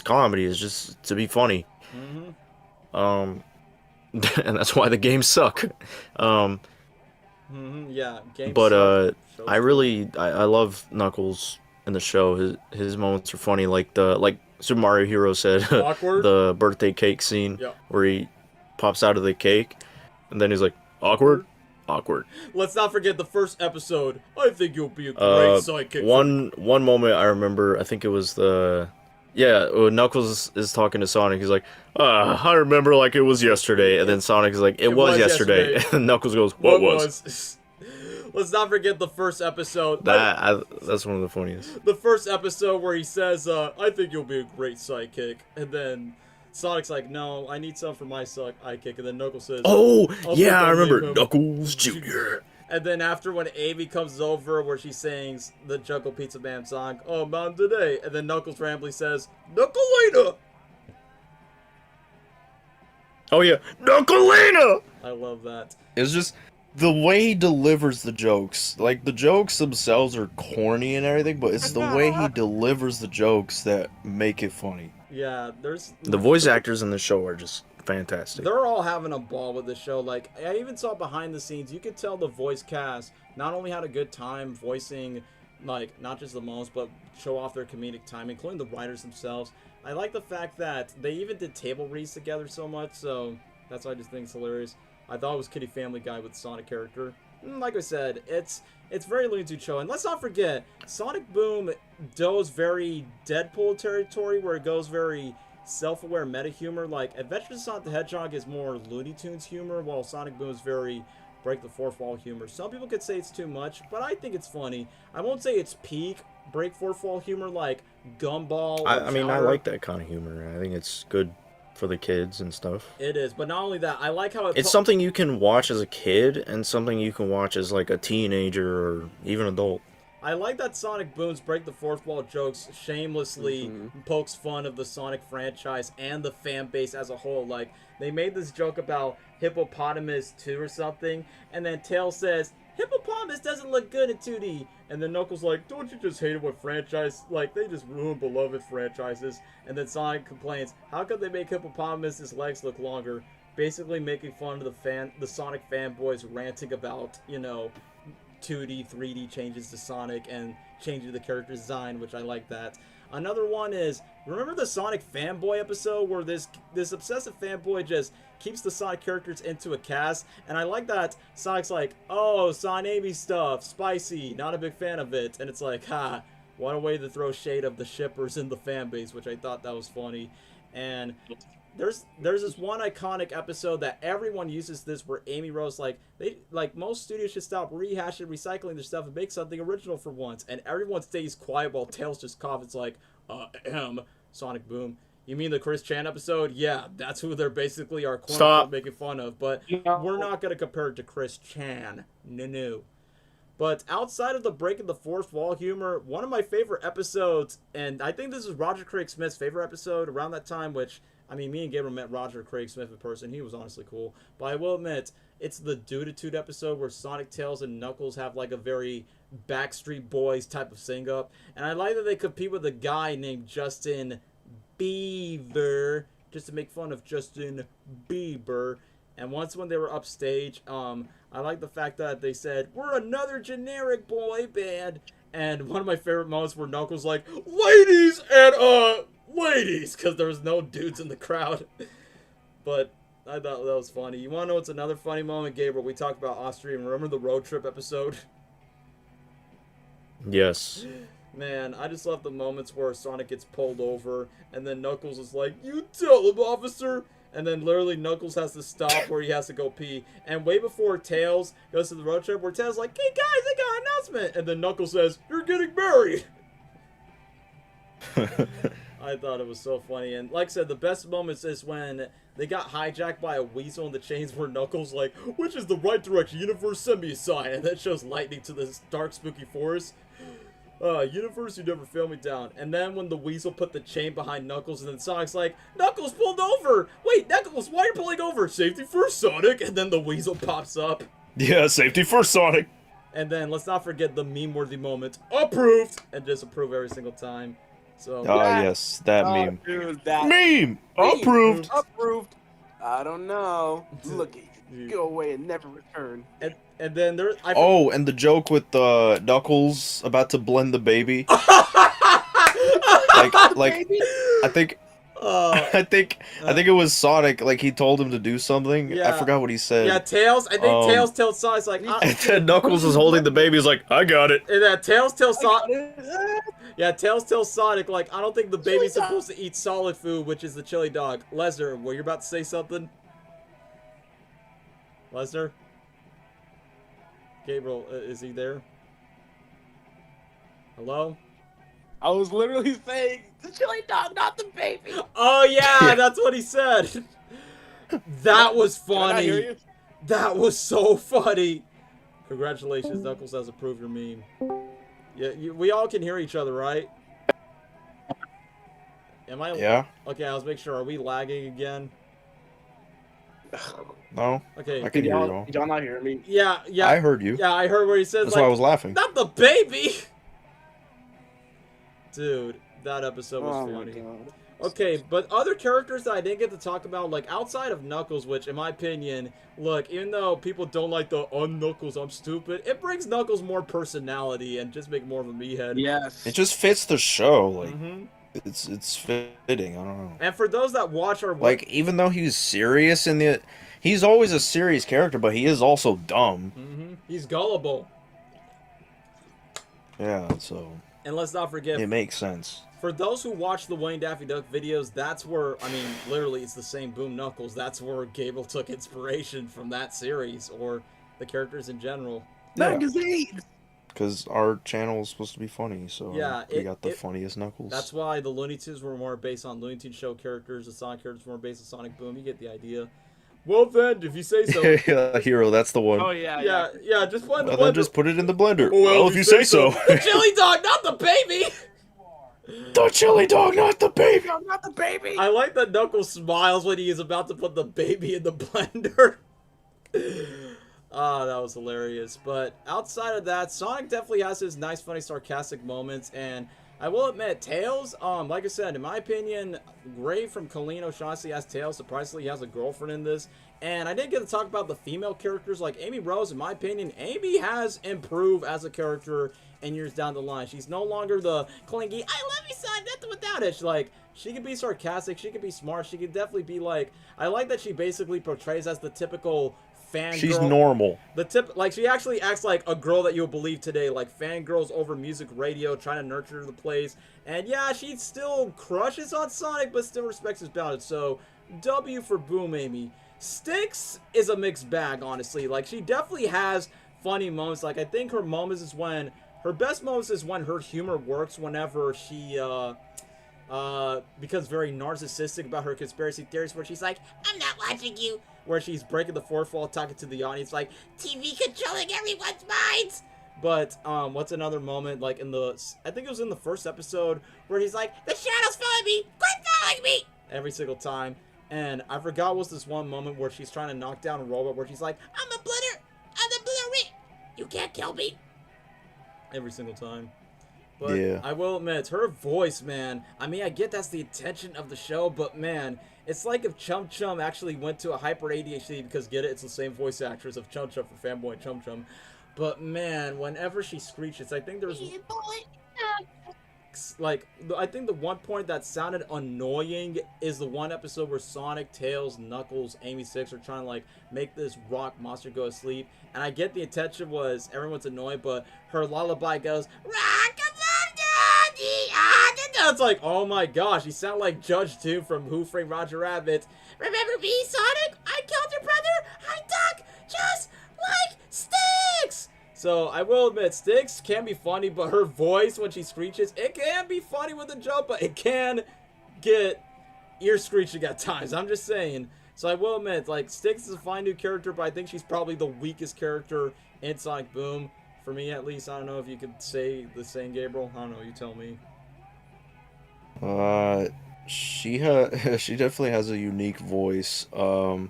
comedy. It's just to be funny. And that's why the games suck. Yeah, games But suck. I love Knuckles in the show. His moments are funny, like Super Mario Hero said, Awkward. the birthday cake scene where he pops out of the cake, and then he's like, awkward. Let's not forget the first episode. I think you'll be a great sidekick. One moment I remember, I think it was when Knuckles is talking to Sonic. He's like, I remember like it was yesterday, and then Sonic is like, it was yesterday. And Knuckles goes, what was? Let's not forget the first episode. That's one of the funniest. The first episode where he says, I think you'll be a great sidekick, and then Sonic's like, no, I need some for my sidekick, and then Knuckles says, oh, yeah, I I'll remember, Knuckles Jr. And then after when Amy comes over where she sings the Jungle Pizza Man song, oh, man, today, and then Knuckles randomly says, Knucklina! Oh yeah, Knucklina! I love that. It's just the way he delivers the jokes. Like, the jokes themselves are corny and everything, but it's the way he delivers the jokes that make it funny. Yeah, the voice actors in the show are just fantastic. They're all having a ball with the show. Like, I even saw behind the scenes, you could tell the voice cast not only had a good time voicing, like, not just the most, but show off their comedic time, including the writers themselves. I like the fact that they even did table reads together so much, so that's why I just think it's hilarious. I thought it was Kitty Family Guy with Sonic character. Like I said, it's very Looney Tunes show. And let's not forget, Sonic Boom goes very Deadpool territory, where it goes very self-aware meta humor. Like, Adventures of Sonic the Hedgehog is more Looney Tunes humor, while Sonic Boom is very break the fourth wall humor. Some people could say it's too much, but I think it's funny. I won't say it's peak break fourth wall humor like Gumball. I mean, I like that kind of humor. I think it's good for the kids and stuff. It is, but not only that, I like how it's something you can watch as a kid and something you can watch as like a teenager or even adult. I like that Sonic Boom's break the fourth wall jokes shamelessly pokes fun of the Sonic franchise and the fan base as a whole. Like, they made this joke about Hippopotamus 2 or something, and then Tails says, Hippopotamus doesn't look good in 2D. And then Knuckles like, don't you just hate it when franchise, like, they just ruin beloved franchises. And then Sonic complains, how could they make Hippopotamus's legs look longer? Basically making fun of the Sonic fanboys ranting about, 2D, 3D changes to Sonic and changing the character design, which I like that. Another one is, remember the Sonic fanboy episode where this obsessive fanboy just keeps the Sonic characters into a cast? And I like that Sonic's like, oh, Son Amy stuff, spicy, not a big fan of it. And it's like, ha, what a way to throw shade of the shippers in the fan base, which I thought that was funny. And there's this one iconic episode that everyone uses this where Amy Rose like most studios should stop rehashing recycling their stuff and make something original for once, and everyone stays quiet while Tails just coughs. It's like Sonic Boom, you mean the Chris Chan episode? Yeah, that's who they're basically are making fun of, but we're not gonna compare it to Chris Chan. No. But outside of the breaking the fourth wall humor, one of my favorite episodes, and I think this is Roger Craig Smith's favorite episode around that time, which, I mean, me and Gabriel met Roger Craig Smith in person. He was honestly cool. But I will admit, it's the Dude episode where Sonic, Tails, and Knuckles have like a very Backstreet Boys type of sing-up. And I like that they compete with a guy named Justin Bieber, just to make fun of Justin Bieber. And once when they were upstage, I like the fact that they said, we're another generic boy band. And one of my favorite moments where Knuckles like, ladies and, ladies, because there was no dudes in the crowd. But I thought that was funny. You want to know what's another funny moment, Gabriel? We talked about Austria. Remember the road trip episode? Yes. Man, I just love the moments where Sonic gets pulled over, and then Knuckles is like, you tell him, officer! And then literally Knuckles has to stop where he has to go pee. And way before Tails goes to the road trip, where Tails is like, hey guys, I got an announcement! And then Knuckles says, you're getting married! I thought it was so funny. And like I said, the best moments is when they got hijacked by a weasel in the chains where Knuckles like, which is the right direction? Universe, send me a sign. And that shows lightning to this dark, spooky forest. Universe, you never fail me down. And then when the weasel put the chain behind Knuckles, and then Sonic's like, Knuckles pulled over! Wait, Knuckles, why are you pulling over? Safety first, Sonic! And then the weasel pops up. Yeah, safety first, Sonic! And then, let's not forget the meme-worthy moment. Approved! And disapprove every single time. So, yes, that meme. Dude, that Meme! Approved! Approved. I don't know. Look at you. Go away and never return. and then there... and the joke with Knuckles about to blend the baby. like, I think it was Sonic. Like, he told him to do something. Yeah. I forgot what he said. Yeah, Tails. I think Tails tells Sonic like. And then Knuckles is holding the baby. He's like, I got it. And then Tails tells Sonic. Yeah, Tails tells Sonic like, I don't think the baby's supposed to eat solid food, which is the chili dog. Lesnar, were you about to say something? Lesnar? Gabriel, is he there? Hello? I was literally saying, the chili dog, not the baby. Oh, yeah, that's what he said. That was funny. Did I hear you? That was so funny. Congratulations, Knuckles has approved your meme. Yeah, we all can hear each other, right? Am I? Yeah. Okay, let's make sure. Are we lagging again? No. Okay. I can hear you all. Did y'all not hear me? Yeah. I heard you. Yeah, I heard where he says That's like, why I was laughing. not the baby! Dude, that episode was funny. My God. Okay, but other characters that I didn't get to talk about, like outside of Knuckles, which in my opinion, look, even though people don't like the Knuckles, I'm stupid, it brings Knuckles more personality and just make more of a meathead. Yes. It just fits the show. Like, Mm-hmm. it's fitting. I don't know. And for those that watch our Like, even though he's serious he's always a serious character, but he is also dumb. Mm-hmm. He's gullible. Yeah, so And let's not forget, it makes sense. for those who watch the Wayne Daffy Duck videos, that's where, I mean, literally it's the same Boom Knuckles. That's where Gable took inspiration from that series, or the characters in general. Magazine. Because our channel is supposed to be funny, so Yeah, we got the funniest Knuckles. That's why the Looney Tunes were more based on Looney Tunes show characters, the Sonic characters were more based on Sonic Boom. You get the idea. Well then, if you say so. Yeah, Hero, that's the one. Oh yeah, Yeah, just put in the Well, then blender. just put it in the blender. Well, If you say so. The chili dog, not the baby! The chili dog, not the baby. No, not the baby. I like that Knuckles smiles when he is about to put the baby in the blender. Ah, that was hilarious. But outside of that, Sonic definitely has his nice, funny, sarcastic moments. And I will admit, Tails, like I said, in my opinion, Gray from Colleen O'Shaughnessy as Tails. Surprisingly, he has a girlfriend in this. And I didn't get to talk about the female characters like Amy Rose. In my opinion, Amy has improved as a character in years down the line. She's no longer the clingy, I love you, son, nothing without it. She can be sarcastic, she can be smart, she can definitely be like, I like that she basically portrays as the typical fangirl. She's normal. Like, she actually acts like a girl that you'll believe today, like fangirls over music radio, trying to nurture the plays. And yeah, she still crushes on Sonic, but still respects his boundaries. So, W for Boom Amy. Styx is a mixed bag, honestly. Like, she definitely has funny moments. Like, I think her moments is when, her best moments is when her humor works whenever she, becomes very narcissistic about her conspiracy theories, where she's like, I'm not watching you. Where she's breaking the fourth wall, talking to the audience, like, TV controlling everyone's minds. But, what's another moment, like, in the, I think it was in the first episode, where he's like, the shadows following me, quit following me, every single time. And I forgot what's this one moment where she's trying to knock down a robot, where she's like, I'm the blue ring, you can't kill me. Every single time. But Yeah. I will admit, her voice, man, I mean, I get that's the intention of the show, but man, it's like if Chum Chum actually went to a hyper ADHD, because get it, it's the same voice actress of Chum Chum for Fanboy and Chum Chum. But man, whenever she screeches, I think there's like, I think the one point that sounded annoying is the one episode where Sonic, Tails, Knuckles, Amy Six are trying to like make this rock monster go to sleep. And I get the intention was everyone's annoyed, but her lullaby goes, it's like, oh my gosh, you sound like Judge 2 from Who Framed Roger Rabbit. Remember me, Sonic? I killed your brother. I talk just like Styx. So I will admit, Styx can be funny, but her voice when she screeches, it can be funny with a jump, but it can get ear screeching at times. I'm just saying. So I will admit, like, Styx is a fine new character, but I think she's probably the weakest character in Sonic Boom. For me, at least. I don't know if you could say the same, Gabriel. I don't know. You tell me. She she definitely has a unique voice. I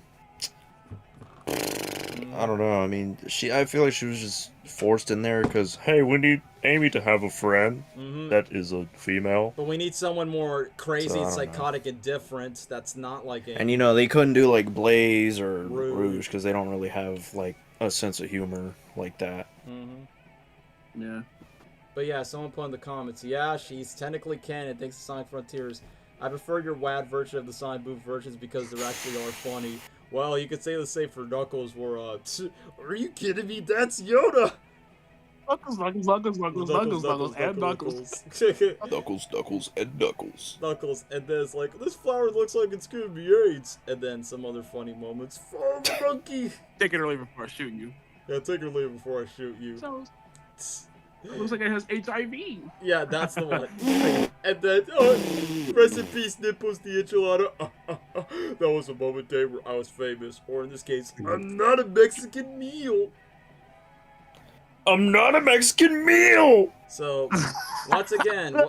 don't know. I mean, I feel like she was just forced in there because, hey, we need Amy to have a friend that is a female. But we need someone more crazy, So, I don't psychotic, and different. That's not like Amy. And you know, they couldn't do like Blaze or Rouge. Rouge because they don't really have like a sense of humor like that. Yeah. But yeah, someone put in the comments, yeah, she's technically canon thanks to Sonic Frontiers. I prefer your WAD version of the Sonic Boom versions because they actually are funny. Well, you could say the same for Knuckles, where, are you kidding me? That's Yoda! Knuckles, and Knuckles. Knuckles, and Knuckles. Knuckles, and then it's like, this flower looks like it's gonna be AIDS. And then some other funny moments. Farm monkey! Take it or leave it before I shoot you. Yeah, take it or leave it before I shoot you. So, it looks like it has HIV. Yeah, that's the one. And then, rest in peace, Nipples the enchilada. That was a moment day where I was famous. Or in this case, I'm not a Mexican meal. I'm not a Mexican meal! So, once again,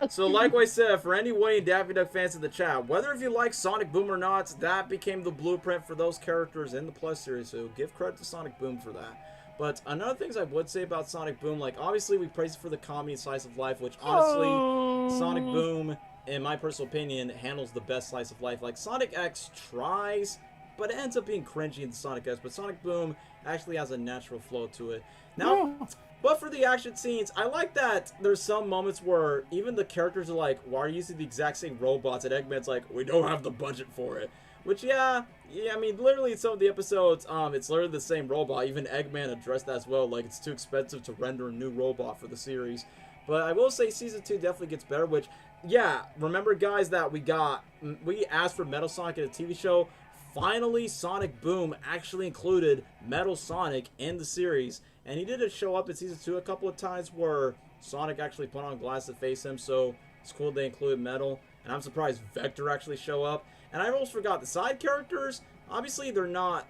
so like I said, for any Wayne Daffy Duck fans in the chat, whether if you like Sonic Boom or not, that became the blueprint for those characters in the Plus series, so give credit to Sonic Boom for that. But another things I would say about Sonic Boom, like, obviously we praise it for the comedy and slice of life, which honestly, Sonic Boom, in my personal opinion, handles the best slice of life. Like, Sonic X tries, but it ends up being cringy in Sonic X, but Sonic Boom actually has a natural flow to it. Now, but for the action scenes, I like that there's some moments where even the characters are like, why are you using the exact same robots? And Eggman's like, we don't have the budget for it. Which, yeah, I mean, literally in some of the episodes, it's literally the same robot. Even Eggman addressed that as well. Like, it's too expensive to render a new robot for the series. But I will say Season 2 definitely gets better, which, yeah, remember, guys, that we asked for Metal Sonic in a TV show. Finally, Sonic Boom actually included Metal Sonic in the series. And he did show up in Season 2 a couple of times where Sonic actually put on glass to face him. So it's cool they included Metal. And I'm surprised Vector actually show up. And I almost forgot, the side characters, Obviously, they're not,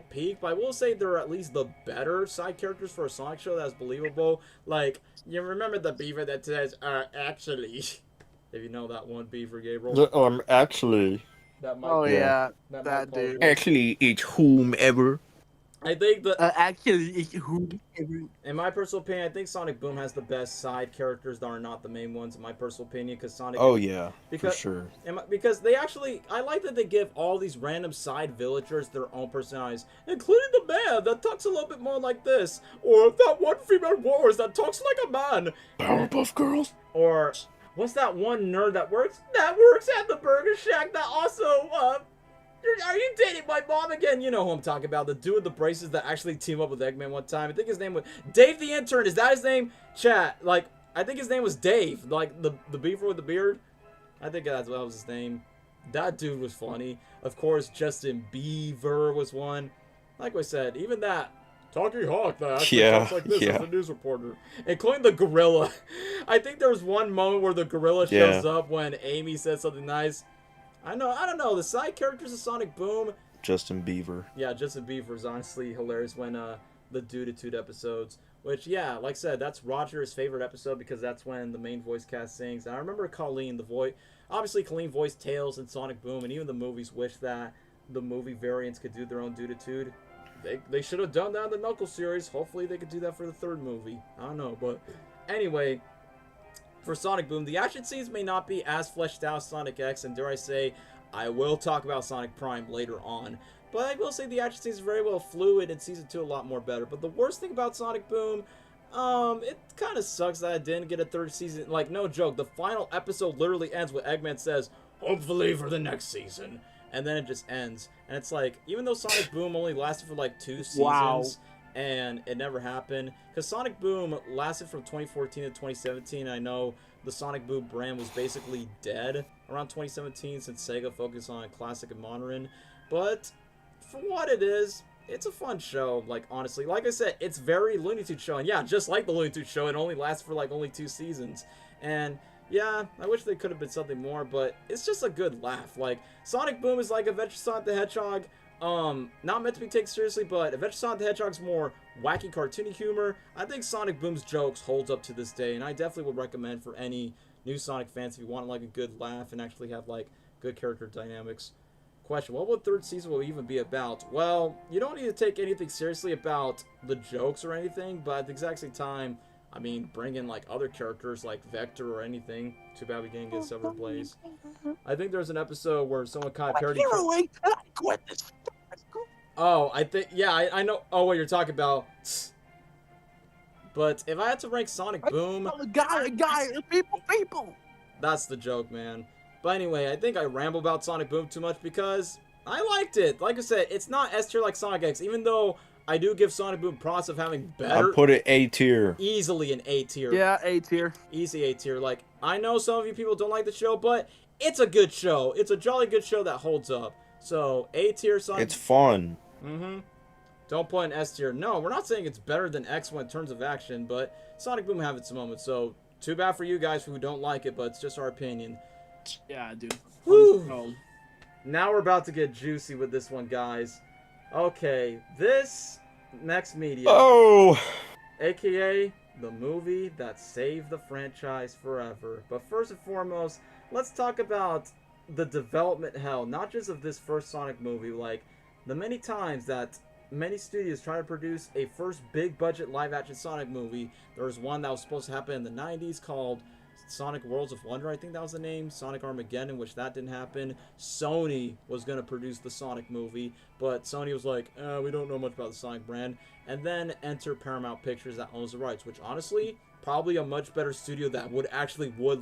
peak, but I will say they're at least the better side characters for a Sonic show that's believable. Like, you remember the beaver that says, actually, if you know that one beaver, Gabriel, Actually, that Mike, Oh yeah. yeah, that Mike that calls dude. voice. Actually, it's whomever. I think that, Actually, who? in my personal opinion, I think Sonic Boom has the best side characters that are not the main ones, in my personal opinion, because Sonic. Oh yeah, for Because sure. because they actually, I like that they give all these random side villagers their own personalities, including the man that talks a little bit more like this, or that one female warrior that talks like a man, Powerpuff Girls. or what's that one nerd that works at the Burger Shack that also are you dating my mom again? You know who I'm talking about. The dude with the braces that actually team up with Eggman one time. I think his name was Dave the Intern. Is that his name? Chat. Like, I think his name was Dave. Like, the beaver with the beard. I think that was his name. That dude was funny. Of course, Justin Bieber was one. Like I said, even that Talking Hawk that actually talks like this as a news reporter. Including the gorilla. I think there was one moment where the gorilla shows up when Amy said something nice. I don't know. The side characters of Sonic Boom. Justin Bieber. Yeah, Justin Bieber is honestly hilarious when the Dude episodes. Which, yeah, like I said, that's Roger's favorite episode because that's when the main voice cast sings. And I remember Colleen, the voice. Obviously, Colleen voiced Tails in Sonic Boom, and even the movies wish that the movie variants could do their own Dude. They should have done that in the Knuckles series. Hopefully, they could do that for the third movie. I don't know, but anyway. For Sonic Boom, the action scenes may not be as fleshed out as Sonic X, and dare I say, I will talk about Sonic Prime later on. But I will say the action scenes are very well fluid, and Season 2 a lot more better. But the worst thing about Sonic Boom, it kind of sucks that I didn't get a third season. Like, no joke, the final episode literally ends with Eggman says, hopefully for the next season. And then it just ends. And it's like, even though Sonic Boom only lasted for like 2 seasons... Wow. And it never happened because Sonic Boom lasted from 2014 to 2017. I know the Sonic Boom brand was basically dead around 2017 since Sega focused on classic and modern. But for what it is, it's a fun show. Like, honestly, like I said, it's very Looney Tunes show, and yeah, just like the Looney Tunes show, it only lasts for like only 2 seasons. And yeah, I wish they could have been something more, but it's just a good laugh. Like, Sonic Boom is like Adventure Sonic the Hedgehog. Not meant to be taken seriously, but Adventure Sonic the Hedgehog's more wacky, cartoony humor. I think Sonic Boom's jokes holds up to this day, and I definitely would recommend for any new Sonic fans if you want like a good laugh and actually have like good character dynamics. Question: what would third season will even be about? Well, you don't need to take anything seriously about the jokes or anything, but at the exact same time, I mean, bring in like other characters like Vector or anything. Too bad we didn't get Severed Blaze. I think there's an episode where someone kind of parodied. Oh, I think, yeah, I know. Oh, what you're talking about. But if I had to rank Sonic Boom, guy, people. That's the joke, man. But anyway, I think I ramble about Sonic Boom too much because I liked it. Like I said, it's not S tier like Sonic X, even though I do give Sonic Boom props of having better. I put it A tier. Easily an A tier. Yeah, A tier. Easy A tier. Like, I know some of you people don't like the show, but it's a good show. It's a jolly good show that holds up. So, A tier Sonic. It's fun. Don't put an S tier. No, we're not saying it's better than X in terms of action, but Sonic Boom have its moments. So, too bad for you guys who don't like it, but it's just our opinion. Yeah, dude. Whew. Now we're about to get juicy with this one, guys. Okay, this next media. Oh! AKA the movie that saved the franchise forever. But first and foremost, let's talk about the development hell, not just of this first Sonic movie, like the many times that many studios try to produce a first big budget live action Sonic movie. There was one that was supposed to happen in the 90s called Sonic Worlds of Wonder, I think that was the name. Sonic Armageddon, which that didn't happen. Sony was going to produce the Sonic movie, but Sony was like, we don't know much about the Sonic brand. And then enter Paramount Pictures that owns the rights, which honestly, probably a much better studio that would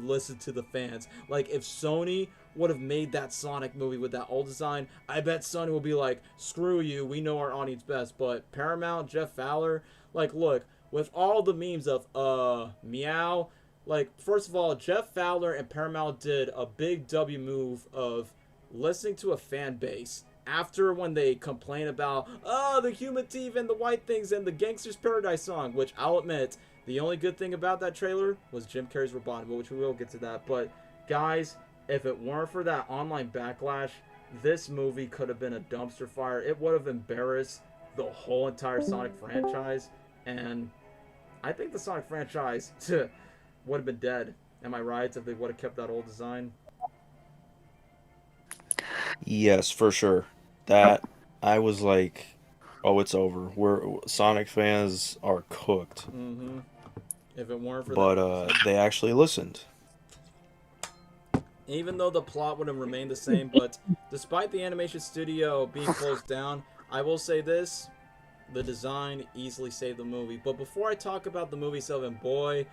listen to the fans. Like, if Sony would have made that Sonic movie with that old design, I bet Sony will be like, screw you, we know our audience best. But Paramount, Jeff Fowler, like, look, with all the memes of, meow, like, first of all, Jeff Fowler and Paramount did a big W move of listening to a fan base after when they complain about, the human teeth and the white things and the Gangster's Paradise song, which I'll admit, the only good thing about that trailer was Jim Carrey's Robotnik, which we will get to that. But, guys, if it weren't for that online backlash, this movie could have been a dumpster fire. It would have embarrassed the whole entire Sonic franchise, and I think the Sonic franchise would have been dead. Am I right? If they would have kept that old design. Yes, for sure. That I was like, oh, it's over. We're Sonic fans are cooked. Mm-hmm. If it weren't for But that, they actually listened. even though the plot would have remained the same, but despite the animation studio being closed down, I will say this: the design easily saved the movie. But before I talk about the movie itself, and boy,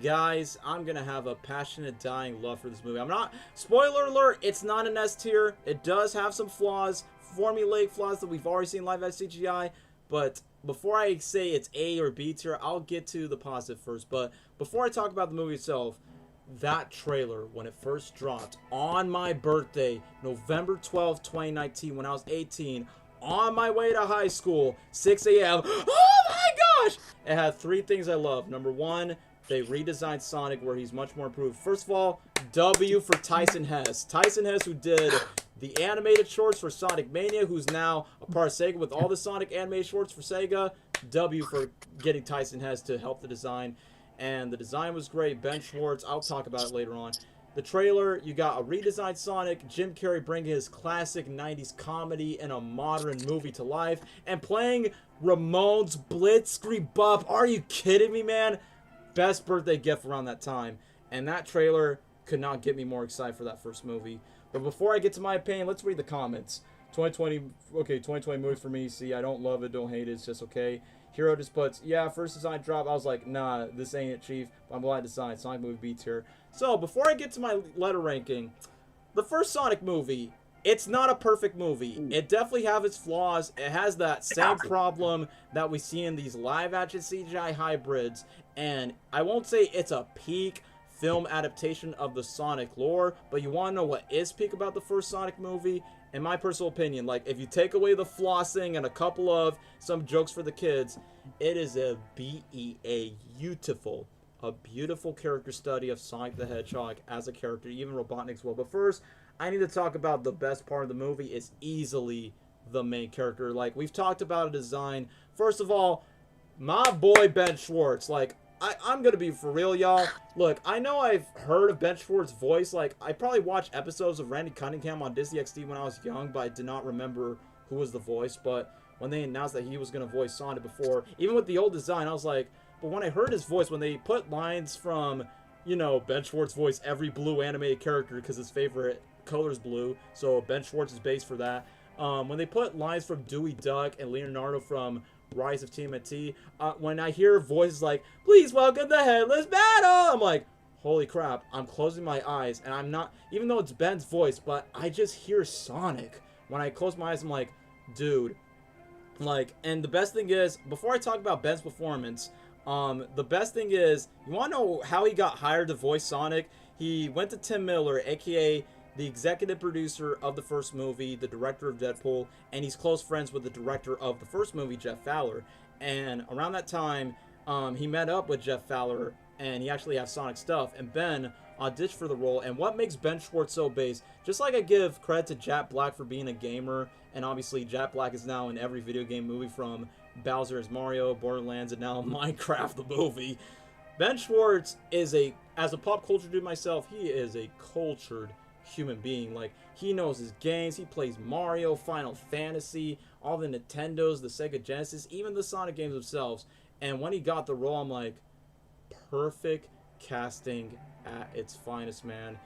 guys, I'm gonna have a passionate, dying love for this movie. I'm not, spoiler alert, it's not an S tier. It does have some flaws, formulaic flaws that we've already seen live at CGI. But before I say it's A or B tier, I'll get to the positive first. But before I talk about the movie itself, that trailer, when it first dropped on my birthday, November 12th, 2019, when I was 18, on my way to high school, 6 a.m. Oh my gosh! It had three things I love. Number one, they redesigned Sonic where he's much more improved. First of all, W for Tyson Hess. Tyson Hess, who did the animated shorts for Sonic Mania, who's now a part of Sega with all the Sonic animated shorts for Sega. W for getting Tyson Hess to help the design. And the design was great. Ben Schwartz, I'll talk about it later on. The trailer, you got a redesigned Sonic, Jim Carrey bringing his classic 90s comedy in a modern movie to life, and playing Ramones Blitzkrieg Bop. Are you kidding me, man? Best birthday gift around that time. And that trailer could not get me more excited for that first movie. But before I get to my opinion, let's read the comments. 2020 movie for me. See, I don't love it, don't hate it, it's just okay. Hero just puts, yeah, first design drop. I was like, nah, this ain't it, Chief. But I'm glad design. Sonic movie beats here. So, before I get to my letter ranking, the first Sonic movie, it's not a perfect movie. It definitely has its flaws. It has that same problem that we see in these live-action CGI hybrids. And I won't say it's a peak film adaptation of the Sonic lore, but you want to know what is peak about the first Sonic movie? In my personal opinion, like, if you take away the flossing and a couple of some jokes for the kids, it is a beautiful character study of Sonic the Hedgehog as a character, even Robotnik as well. But first, I need to talk about the best part of the movie. Is easily the main character. Like, we've talked about a design. First of all, my boy Ben Schwartz. Like, I'm gonna be for real, y'all. Look, I know I've heard of Ben Schwartz's voice. Like, I probably watched episodes of Randy Cunningham on Disney XD when I was young, but I did not remember who was the voice. But when they announced that he was gonna voice Sonic before, even with the old design, I was like, but when I heard his voice, when they put lines from, you know, Ben Schwartz's voice every blue animated character because his favorite color is blue, so Ben Schwartz is based for that. When they put lines from Dewey Duck and Leonardo from Rise of TMNT, when I hear voices like, please welcome the Headless Battle, I'm like, holy crap, I'm closing my eyes, and I'm not, even though it's Ben's voice, but I just hear Sonic. When I close my eyes, I'm like, dude, like, and the best thing is, before I talk about Ben's performance, the best thing is, you want to know how he got hired to voice Sonic? He went to Tim Miller, aka the executive producer of the first movie, the director of Deadpool, and he's close friends with the director of the first movie, Jeff Fowler. And around that time, he met up with Jeff Fowler, and he actually has Sonic stuff, and Ben auditioned for the role. And what makes Ben Schwartz so base, just like I give credit to Jack Black for being a gamer, and obviously Jack Black is now in every video game movie from Bowser's Mario, Borderlands, and now Minecraft the movie. Ben Schwartz is as a pop culture dude myself, he is a cultured human being. Like, he knows his games, he plays Mario, Final Fantasy, all the Nintendos, the Sega Genesis, even the Sonic games themselves. And when he got the role, I'm like, perfect casting at its finest, man.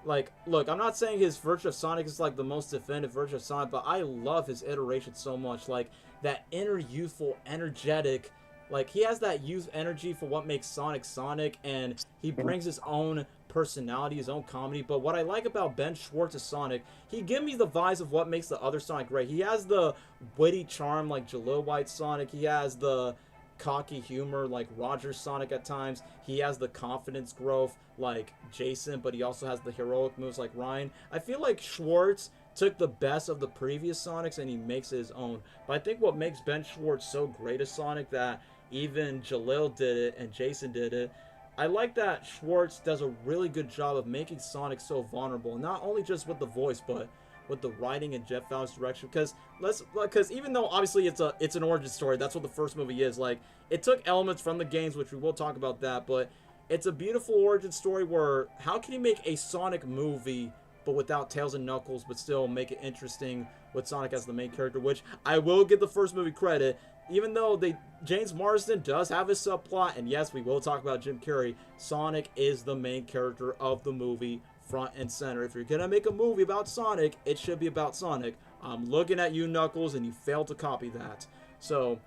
Like, look, I'm not saying his version of Sonic is like the most definitive version of Sonic, but I love his iteration so much. Like, that inner youthful, energetic, like, he has that youth energy for what makes Sonic Sonic, and he brings his own personality, his own comedy. But what I like about Ben Schwartz's Sonic, he gives me the vibes of what makes the other Sonic great. He has the witty charm like Jalil White Sonic. He has the cocky humor like Roger Sonic at times. He has the confidence growth like Jason, but he also has the heroic moves like Ryan. I feel like Schwartz took the best of the previous Sonics and he makes it his own. But I think what makes Ben Schwartz so great as Sonic, that even Jalil did it and Jason did it, I like that Schwartz does a really good job of making Sonic so vulnerable. Not only just with the voice, but with the writing and Jeff Fowler's direction. Because even though obviously it's an origin story, that's what the first movie is. Like, it took elements from the games, which we will talk about that, but it's a beautiful origin story where how can you make a Sonic movie but without Tails and Knuckles, but still make it interesting with Sonic as the main character, which I will give the first movie credit. Even though James Marsden does have his subplot, and yes, we will talk about Jim Carrey, Sonic is the main character of the movie, front and center. If you're gonna make a movie about Sonic, it should be about Sonic. I'm looking at you, Knuckles, and you failed to copy that. So,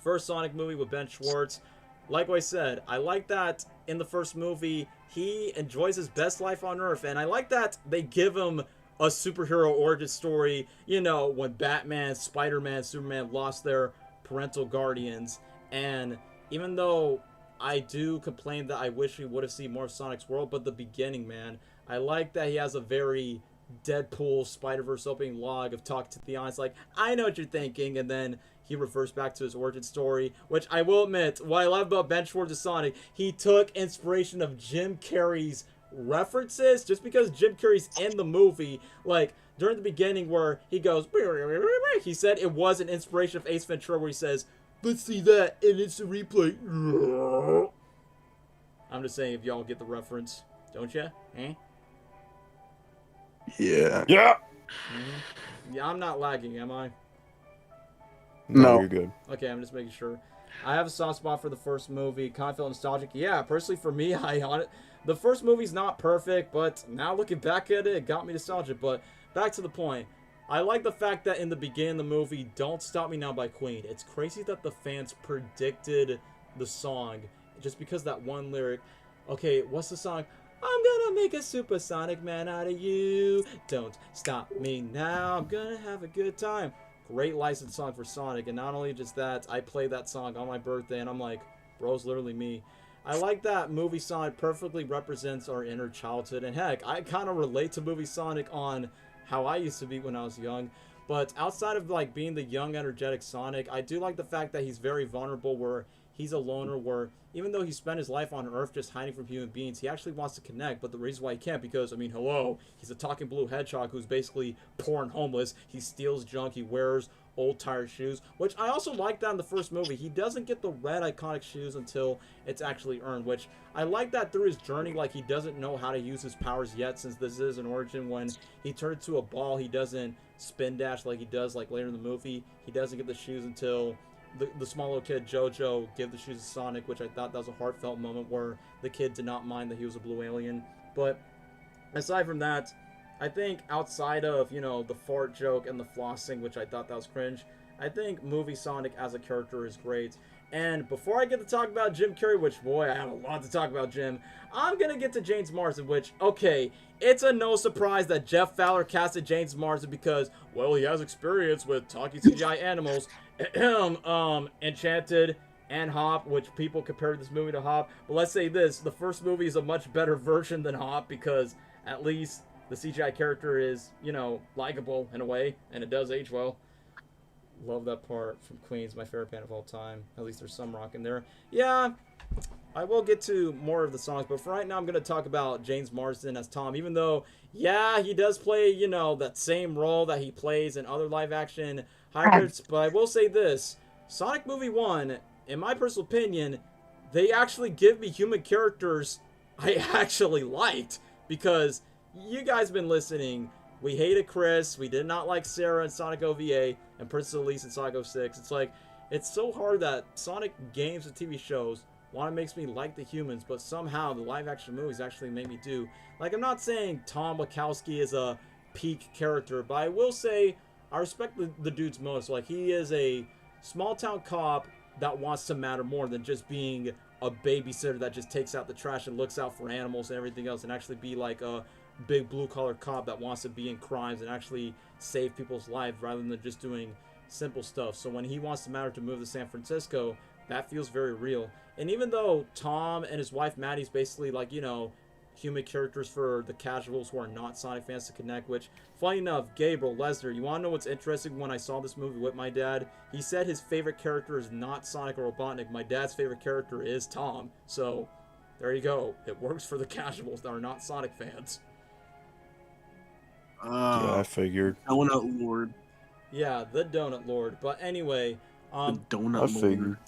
first Sonic movie with Ben Schwartz. Like I said, I like that in the first movie, he enjoys his best life on Earth, and I like that they give him a superhero origin story, you know, when Batman, Spider-Man, Superman lost their parental guardians. And even though I do complain that I wish we would have seen more of Sonic's world, but the beginning, man, I like that he has a very Deadpool Spider-Verse opening log of talk to Theon. It's like, I know what you're thinking, and then he reversed back to his origin story, which I will admit, what I love about Ben Schwartz's Sonic, he took inspiration of Jim Carrey's references, just because Jim Carrey's in the movie. Like, during the beginning where he goes, he said it was an inspiration of Ace Ventura, where he says, let's see that, and it's a replay. I'm just saying, if y'all get the reference, don't ya? Eh? Yeah. Yeah. Yeah, I'm not lagging, am I? No. You're good. Okay, I'm just making sure. I have a soft spot for the first movie. Kind of felt nostalgic. Yeah, personally for me, the first movie's not perfect, but now looking back at it, it got me nostalgic. But back to the point. I like the fact that in the beginning of the movie, Don't Stop Me Now by Queen. It's crazy that the fans predicted the song just because that one lyric. Okay, what's the song? I'm gonna make a supersonic man out of you. Don't stop me now. I'm gonna have a good time. Great licensed song for Sonic, and not only just that, I play that song on my birthday, and I'm like, bro's literally me. I like that movie Sonic perfectly represents our inner childhood, and heck, I kind of relate to movie Sonic on how I used to be when I was young. But outside of like being the young, energetic Sonic, I do like the fact that he's very vulnerable, where he's a loner, where even though he spent his life on Earth just hiding from human beings, he actually wants to connect. But the reason why he can't, because, I mean, hello, he's a talking blue hedgehog who's basically poor and homeless. He steals junk. He wears old tired shoes, which I also like that in the first movie. He doesn't get the red iconic shoes until it's actually earned, which I like that through his journey. Like, he doesn't know how to use his powers yet, since this is an origin. When he turns to a ball, he doesn't spin dash like he does like later in the movie. He doesn't get the shoes until the small little kid Jojo give the shoes to Sonic, which I thought that was a heartfelt moment where the kid did not mind that he was a blue alien. But aside from that, I think outside of, you know, the fart joke and the flossing, which I thought that was cringe, I think movie Sonic as a character is great. And before I get to talk about Jim Carrey, which, boy, I have a lot to talk about Jim, I'm going to get to James Marsden, which, okay, it's a no surprise that Jeff Fowler casted James Marsden because, well, he has experience with talking CGI animals. Enchanted and Hop, which people compare this movie to Hop. But let's say this, the first movie is a much better version than Hop because at least the CGI character is, you know, likable in a way, and it does age well. Love that part from Queen's my favorite band of all time. At least there's some rock in there. Yeah, I will get to more of the songs, but for right now I'm going to talk about James Marsden as Tom, even though, yeah, he does play, you know, that same role that he plays in other live-action hybrids, but I will say this, Sonic Movie 1, in my personal opinion, they actually give me human characters I actually liked, because you guys have been listening, we hated Chris, we did not like Sarah in Sonic OVA, and Princess Elise in Sonic 06. It's like, it's so hard that Sonic games and TV shows want to make me like the humans, but somehow the live action movies actually make me do. Like, I'm not saying Tom Wachowski is a peak character, but I will say I respect the dude's most. Like, he is a small town cop that wants to matter more than just being a babysitter that just takes out the trash and looks out for animals and everything else, and actually be like a big blue collar cop that wants to be in crimes and actually save people's lives rather than just doing simple stuff. So when he wants to matter to move to San Francisco, that feels very real. And even though Tom and his wife Maddie's basically like, you know, human characters for the casuals who are not Sonic fans to connect, which, funny enough, Gabriel Lesnar, you want to know what's interesting? When I saw this movie with my dad, he said his favorite character is not Sonic or Robotnik. My dad's favorite character is Tom. So, there you go. It works for the casuals that are not Sonic fans. Yeah, I figured. Donut Lord. Yeah, the Donut Lord. But anyway, The Donut I Lord. figured.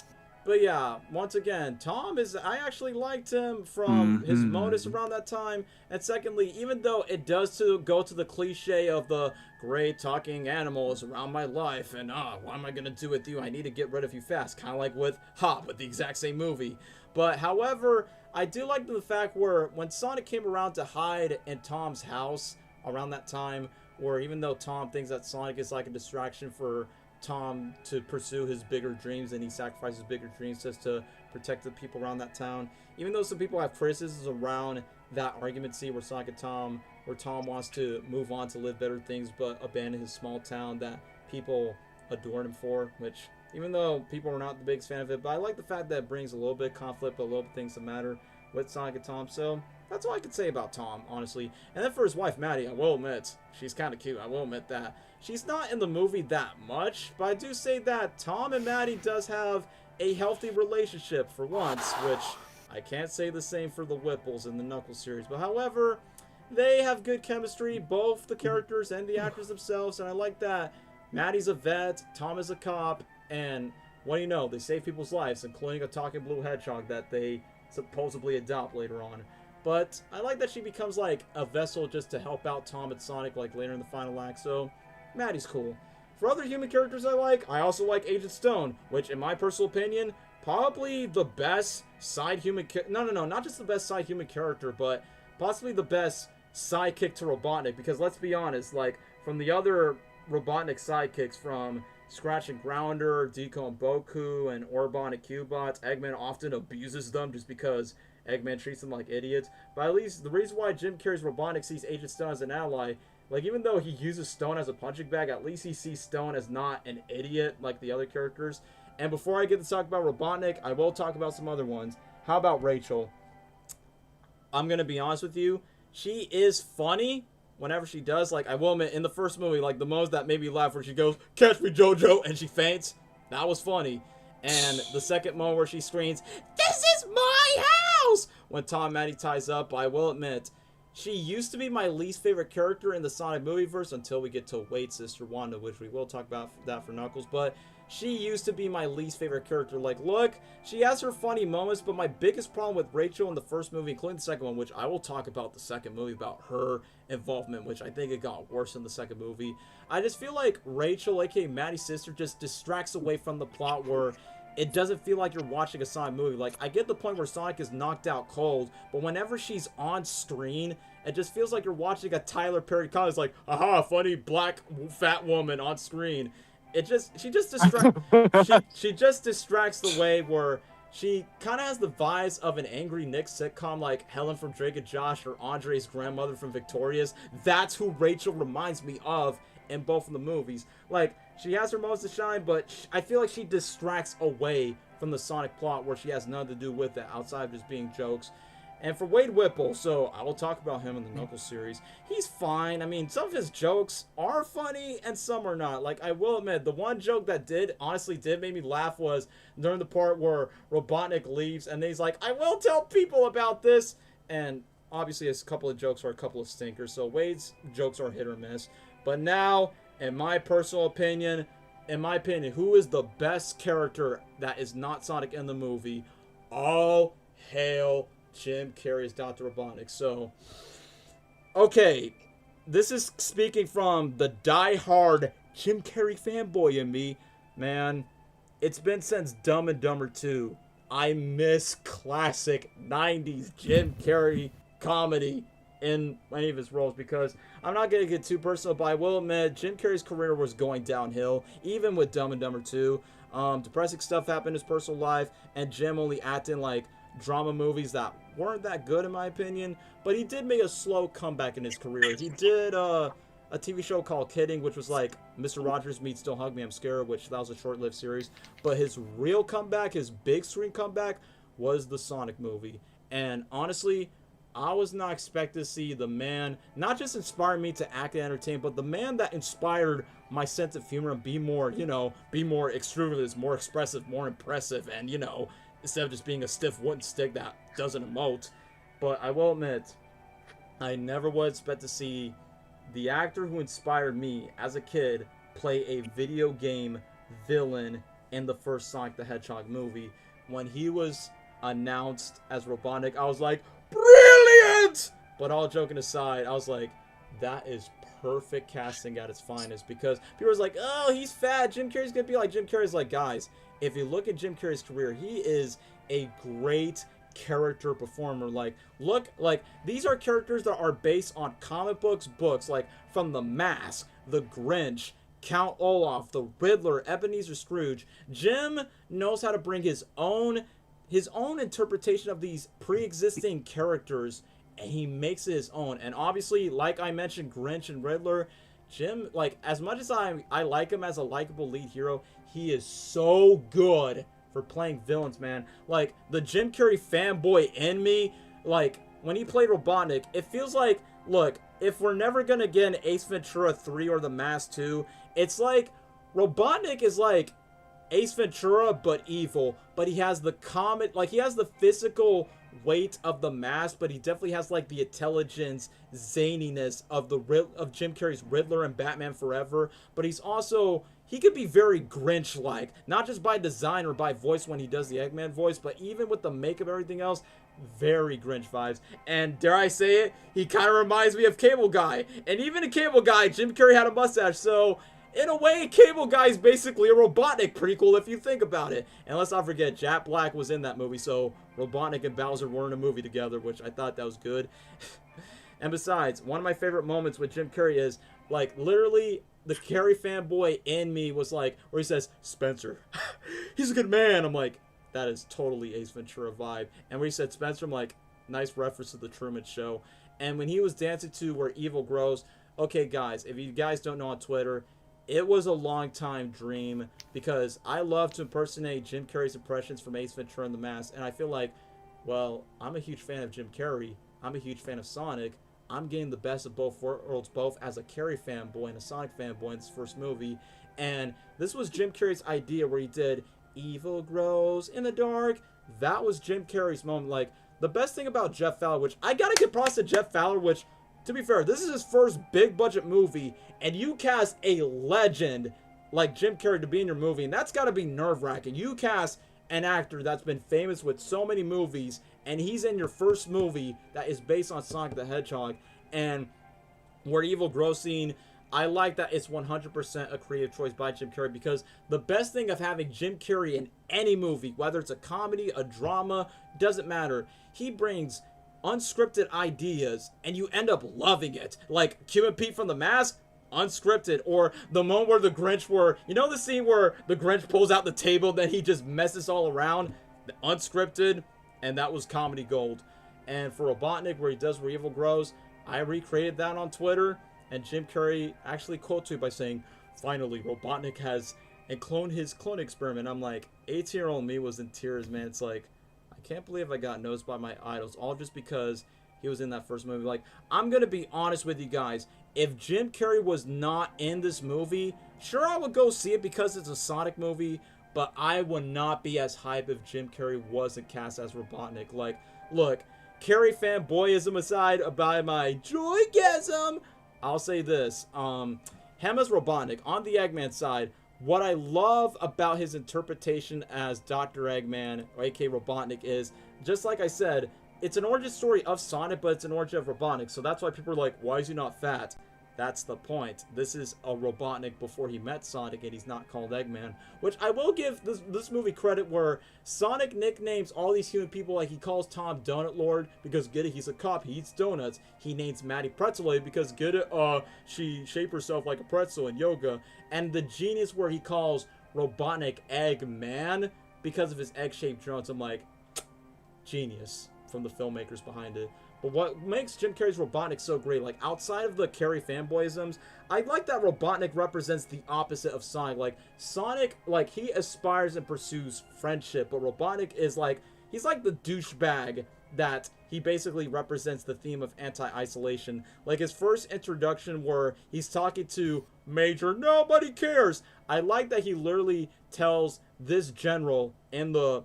but yeah, once again, Tom is. I actually liked him from his Mhm. modus around that time. And secondly, even though it does go to the cliche of the great talking animals around my life, and what am I gonna do with you? I need to get rid of you fast, kind of like with Hop, with the exact same movie. But however, I do like the fact where when Sonic came around to hide in Tom's house around that time, where even though Tom thinks that Sonic is like a distraction for Tom to pursue his bigger dreams, and he sacrifices bigger dreams just to protect the people around that town. Even though some people have criticisms around that argument, see where Sonic and Tom, where Tom wants to move on to live better things, but abandon his small town that people adored him for. Which, even though people are not the biggest fan of it, but I like the fact that it brings a little bit of conflict, but a little bit of things that matter with Sonic and Tom. So that's all I could say about Tom, honestly. And then for his wife Maddie, I will admit she's kind of cute. I will admit that. She's not in the movie that much, but I do say that Tom and Maddie does have a healthy relationship for once, which I can't say the same for the Whipples in the Knuckles series. But however, they have good chemistry, both the characters and the actors themselves, and I like that. Maddie's a vet, Tom is a cop, and what do you know? They save people's lives, including a talking blue hedgehog that they supposedly adopt later on. But I like that she becomes like a vessel just to help out Tom and Sonic like later in the final act. So Maddie's cool. For other human characters I also like Agent Stone, which in my personal opinion, probably the best side human no, not just the best side human character, but possibly the best sidekick to Robotnik, because let's be honest, like from the other Robotnik sidekicks from Scratch and Grounder, Deco and Boku, and Orbon and Cubot, Eggman often abuses them just because Eggman treats them like idiots. But at least the reason why Jim Carrey's Robotnik sees Agent Stone as an ally, like even though he uses Stone as a punching bag, at least he sees Stone as not an idiot like the other characters. And before I get to talk about Robotnik, I will talk about some other ones. How about Rachel? I'm gonna be honest with you, she is funny whenever she does. Like I will admit, in the first movie, like the most that made me laugh where she goes, "Catch me, Jojo," and she faints. That was funny. And the second moment where she screams, "This is my house!" when Tom and Maddie ties up, I will admit, she used to be my least favorite character in the Sonic movieverse until we get to Wade's sister Wanda, which we will talk about that for Knuckles. But she used to be my least favorite character. Like, look, she has her funny moments, but my biggest problem with Rachel in the first movie, including the second one, which I will talk about the second movie, about her involvement, which I think it got worse in the second movie. I just feel like Rachel, aka Maddie's sister, just distracts away from the plot where it doesn't feel like you're watching a Sonic movie. Like, I get the point where Sonic is knocked out cold, but whenever she's on screen, it just feels like you're watching a Tyler Perry comedy. It's like, aha, funny black fat woman on screen. She just distracts the way where she kind of has the vibes of an angry Nick sitcom like Helen from Drake and Josh or Andre's grandmother from Victorious. That's who Rachel reminds me of in both of the movies. Like, she has her moments to shine, but I feel like she distracts away from the Sonic plot where she has nothing to do with it outside of just being jokes. And for Wade Whipple, so I will talk about him in the Knuckles series, he's fine. I mean, some of his jokes are funny and some are not. Like, I will admit, the one joke that honestly did make me laugh was during the part where Robotnik leaves and he's like, "I will tell people about this." And obviously, a couple of jokes are a couple of stinkers, so Wade's jokes are hit or miss. But now, in my personal opinion, who is the best character that is not Sonic in the movie? All hail Jim Carrey's Dr. Robotnik. So, okay, this is speaking from the die-hard Jim Carrey fanboy in me. Man, it's been since Dumb and Dumber 2. I miss classic 90s Jim Carrey comedy in many of his roles, because I'm not going to get too personal, but I will admit Jim Carrey's career was going downhill, even with Dumb and Dumber 2. Depressing stuff happened in his personal life, and Jim only acted in like drama movies that weren't that good in my opinion, but he did make a slow comeback in his career. He did a TV show called Kidding, which was like Mr. Rogers meets Don't Hug Me, I'm Scared, which that was a short-lived series. But his real comeback, his big screen comeback, was the Sonic movie. And honestly, I was not expecting to see the man not just inspire me to act and entertain, but the man that inspired my sense of humor and be more extravagant, more expressive, more impressive, and instead of just being a stiff wooden stick that doesn't emote. But I will admit, I never would expect to see the actor who inspired me as a kid play a video game villain in the first Sonic the Hedgehog movie. When he was announced as Robotnik, I was like, brilliant! But all joking aside, I was like, that is perfect casting at its finest, because people was like, oh, he's fat, Jim Carrey's gonna be like Jim Carrey's. Like, guys, if you look at Jim Carrey's career, he is a great character performer. Like, look, like, these are characters that are based on comic books, like from The Mask, The Grinch, Count Olaf, the Riddler, Ebenezer Scrooge. Jim knows how to bring his own interpretation of these pre-existing characters, and he makes it his own. And obviously, like I mentioned, Grinch and Riddler, Jim, like, as much as I like him as a likable lead hero, he is so good for playing villains, man. Like, the Jim Carrey fanboy in me, like, when he played Robotnik, it feels like, look, if we're never gonna get an Ace Ventura 3 or The Mask 2, it's like Robotnik is like Ace Ventura but evil, but he has the like, he has the physical weight of The Mask, but he definitely has like the intelligence, zaniness of Jim Carrey's Riddler and Batman Forever. But he could be very Grinch-like, not just by design or by voice when he does the Eggman voice, but even with the makeup and everything else, very Grinch vibes. And dare I say it, he kind of reminds me of Cable Guy. And even in Cable Guy, Jim Carrey had a mustache, so in a way, Cable Guy is basically a Robotnik prequel if you think about it. And let's not forget, Jack Black was in that movie, so Robotnik and Bowser were in a movie together, which I thought that was good. And besides, one of my favorite moments with Jim Carrey is, like, literally, the Carrey fanboy in me was like, where he says, Spencer, he's a good man. I'm like, that is totally Ace Ventura vibe. And when he said Spencer, I'm like, nice reference to the Truman Show. And when he was dancing to Where Evil Grows, okay, guys, if you guys don't know on Twitter, it was a long time dream, because I love to impersonate Jim Carrey's impressions from Ace Ventura and The Mask, and I feel like, well, I'm a huge fan of Jim Carrey, I'm a huge fan of Sonic, I'm getting the best of both worlds, both as a Carrey fanboy and a Sonic fanboy in this first movie. And this was Jim Carrey's idea, where he did Evil Grows in the Dark. That was Jim Carrey's moment. Like, the best thing about Jeff Fowler, which I gotta give props to Jeff Fowler, which, to be fair, this is his first big budget movie, and you cast a legend like Jim Carrey to be in your movie, and that's gotta be nerve-wracking. You cast an actor that's been famous with so many movies, and he's in your first movie that is based on Sonic the Hedgehog. And Where Evil Grows scene, I like that it's 100% a creative choice by Jim Carrey, because the best thing of having Jim Carrey in any movie, whether it's a comedy, a drama, doesn't matter, he brings unscripted ideas and you end up loving it. Like Q and Pete from The Mask, unscripted. Or the moment where the Grinch you know the scene where the Grinch pulls out the table, then he just messes all around, unscripted, and that was comedy gold. And for Robotnik, where he does Where Evil Grows, I recreated that on Twitter, and Jim Carrey actually quoted by saying, finally, Robotnik has his clone experiment. I'm like, 18-year-old me was in tears, man. It's like, I can't believe I got noticed by my idols, all just because he was in that first movie. Like, I'm going to be honest with you guys. If Jim Carrey was not in this movie, sure, I would go see it because it's a Sonic movie, but I would not be as hype if Jim Carrey wasn't cast as Robotnik. Like, look, Carrey fanboyism aside, about my joygasm, I'll say this. Him as Robotnik, on the Eggman side, what I love about his interpretation as Dr. Eggman, or aka Robotnik, is, just like I said, it's an origin story of Sonic, but it's an origin of Robotnik. So that's why people are like, why is he not fat? That's the point. This is a Robotnik before he met Sonic, and he's not called Eggman. Which I will give this movie credit, where Sonic nicknames all these human people. Like, he calls Tom Donut Lord because, get it, he's a cop, he eats donuts. He names Maddie Pretzel Lady because, get it, she shaped herself like a pretzel in yoga. And the genius where he calls Robotnik Eggman because of his egg-shaped drones. I'm like, genius from the filmmakers behind it. But what makes Jim Carrey's Robotnik so great, like, outside of the Carrey fanboyisms, I like that Robotnik represents the opposite of Sonic. Like, Sonic, like, he aspires and pursues friendship, but Robotnik is like, he's like the douchebag that he basically represents the theme of anti-isolation. Like, his first introduction where he's talking to Major Nobody Cares. I like that he literally tells this general in the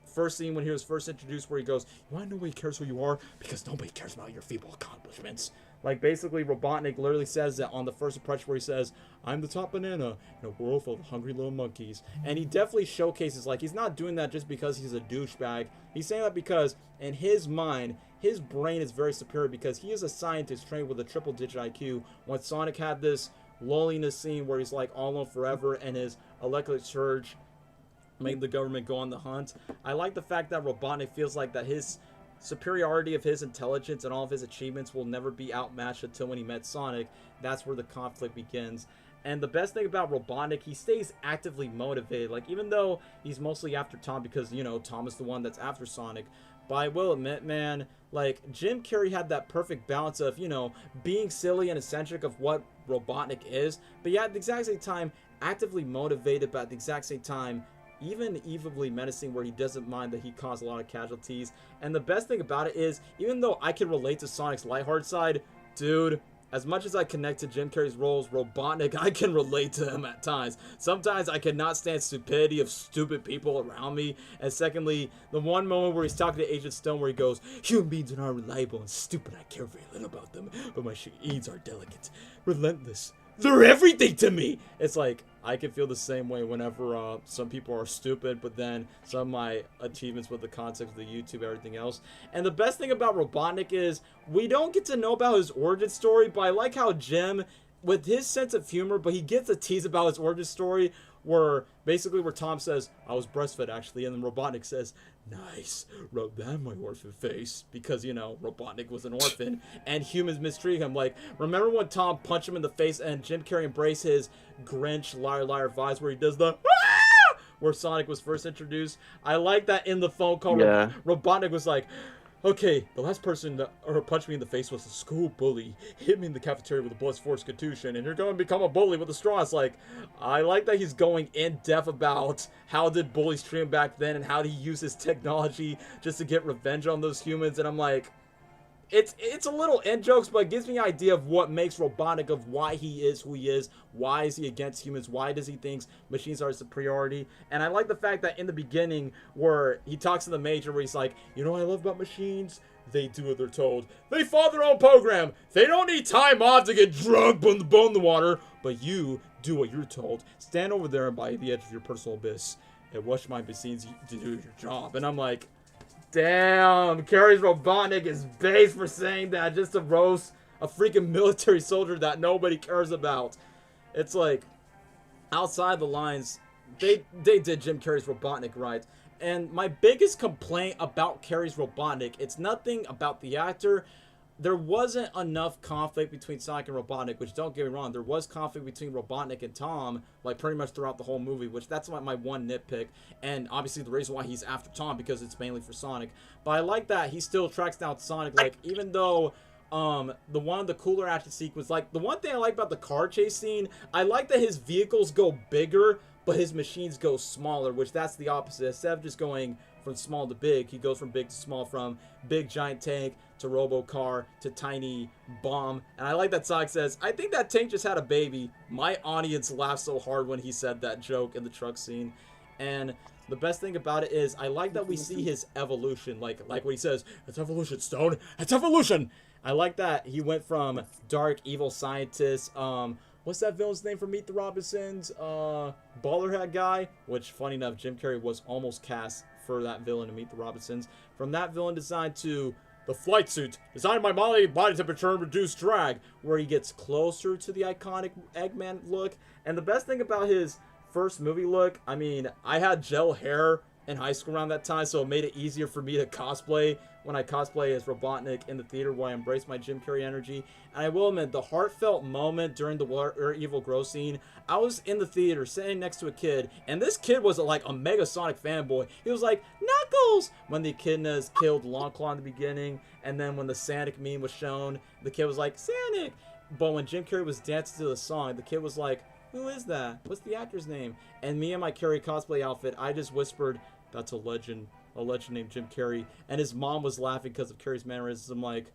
first scene when he was first introduced, where he goes, you want to know nobody cares who you are? Because nobody cares about your feeble accomplishments. Like, basically, Robotnik literally says that on the first impression where he says, I'm the top banana in a world full of hungry little monkeys. And he definitely showcases, like, he's not doing that just because he's a douchebag. He's saying that because, in his mind, his brain is very superior because he is a scientist trained with a triple-digit IQ. When Sonic had this loneliness scene where he's, like, all alone forever and his electric surge made the government go on the hunt. I like the fact that Robotnik feels like that his superiority of his intelligence and all of his achievements will never be outmatched until when he met Sonic. That's where the conflict begins. And the best thing about Robotnik, he stays actively motivated. Like, even though he's mostly after Tom because, you know, Tom is the one that's after Sonic. But I will admit, man, like, Jim Carrey had that perfect balance of, you know, being silly and eccentric of what Robotnik is. But yeah, at the exact same time, actively motivated, but at the exact same time, even evilly menacing, where he doesn't mind that he caused a lot of casualties. And the best thing about it is, even though I can relate to Sonic's lighthearted side, dude, as much as I connect to Jim Carrey's roles, Robotnik, I can relate to him at times. Sometimes I cannot stand stupidity of stupid people around me. And secondly, the one moment where he's talking to Agent Stone where he goes, human beings are not reliable and stupid. I care very little about them, but my needs are delicate, relentless. They're everything to me. It's like, I can feel the same way whenever some people are stupid, but then some of my achievements with the context of the YouTube, everything else. And the best thing about Robotnik is we don't get to know about his origin story, but I like how Jim, with his sense of humor, but he gets a tease about his origin story where Tom says, I was breastfed actually, and then Robotnik says, nice, rub that in my orphan face, because, you know, Robotnik was an orphan and humans mistreat him. Like, remember when Tom punched him in the face and Jim Carrey embraced his Grinch liar liar vibes where he does the where Sonic was first introduced? I like that in the phone call. Yeah. Robotnik was like, okay, the last person that punched me in the face was a school bully. Hit me in the cafeteria with a blunt force contusion, and you're going to become a bully with a straw. It's like, I like that he's going in depth about how did bullies treat him back then and how did he use his technology just to get revenge on those humans. And I'm like, it's a little in jokes, but it gives me an idea of what makes Robotnik, of why he is who he is. Why is he against humans? Why does he think machines are a superiority? And I like the fact that in the beginning where he talks to the Major where he's like, you know what I love about machines? They do what they're told. They follow their own program. They don't need time off to get drunk, bone the water. But you do what you're told. Stand over there by the edge of your personal abyss and watch my machines to do your job. And I'm like, damn, Carrey's Robotnik is base for saying that just to roast a freaking military soldier that nobody cares about. It's like, outside the lines, they did Jim Carrey's Robotnik right. And my biggest complaint about Carrey's Robotnik, it's nothing about the actor. There wasn't enough conflict between Sonic and Robotnik, which, don't get me wrong, there was conflict between Robotnik and Tom, like, pretty much throughout the whole movie, which that's like my one nitpick. And obviously the reason why he's after Tom, because it's mainly for Sonic. But I like that he still tracks down Sonic, like, even though the one of the cooler action sequence, like, the one thing I like about the car chase scene, I like that his vehicles go bigger, but his machines go smaller, which that's the opposite. Instead of just going from small to big, he goes from big to small, from big giant tank to robo car to tiny bomb. And I like that Sonic says, I think that tank just had a baby. My audience laughed so hard when he said that joke in the truck scene. And the best thing about it is I like that we see his evolution, like what he says, it's evolution, Stone, it's evolution. I like that he went from dark evil scientist, what's that villain's name from Meet the Robinsons? Baller hat guy, which, funny enough, Jim Carrey was almost cast for that villain to Meet the Robinsons. From that villain design to the flight suit, designed by body temperature and reduced drag, where he gets closer to the iconic Eggman look. And the best thing about his first movie look, I mean, I had gel hair in high school around that time, so it made it easier for me to cosplay when I cosplay as Robotnik in the theater, where I embrace my Jim Carrey energy. And I will admit, the heartfelt moment during the Evil Grow scene, I was in the theater sitting next to a kid, and this kid was like a mega Sonic fanboy. He was like, Knuckles! When the echidnas killed Longclaw in the beginning, and then when the Sonic meme was shown, the kid was like, Sonic! But when Jim Carrey was dancing to the song, the kid was like, who is that? What's the actor's name? And me in my Carrey cosplay outfit, I just whispered, that's a legend named Jim Carrey. And his mom was laughing because of Carrey's mannerisms. I'm like,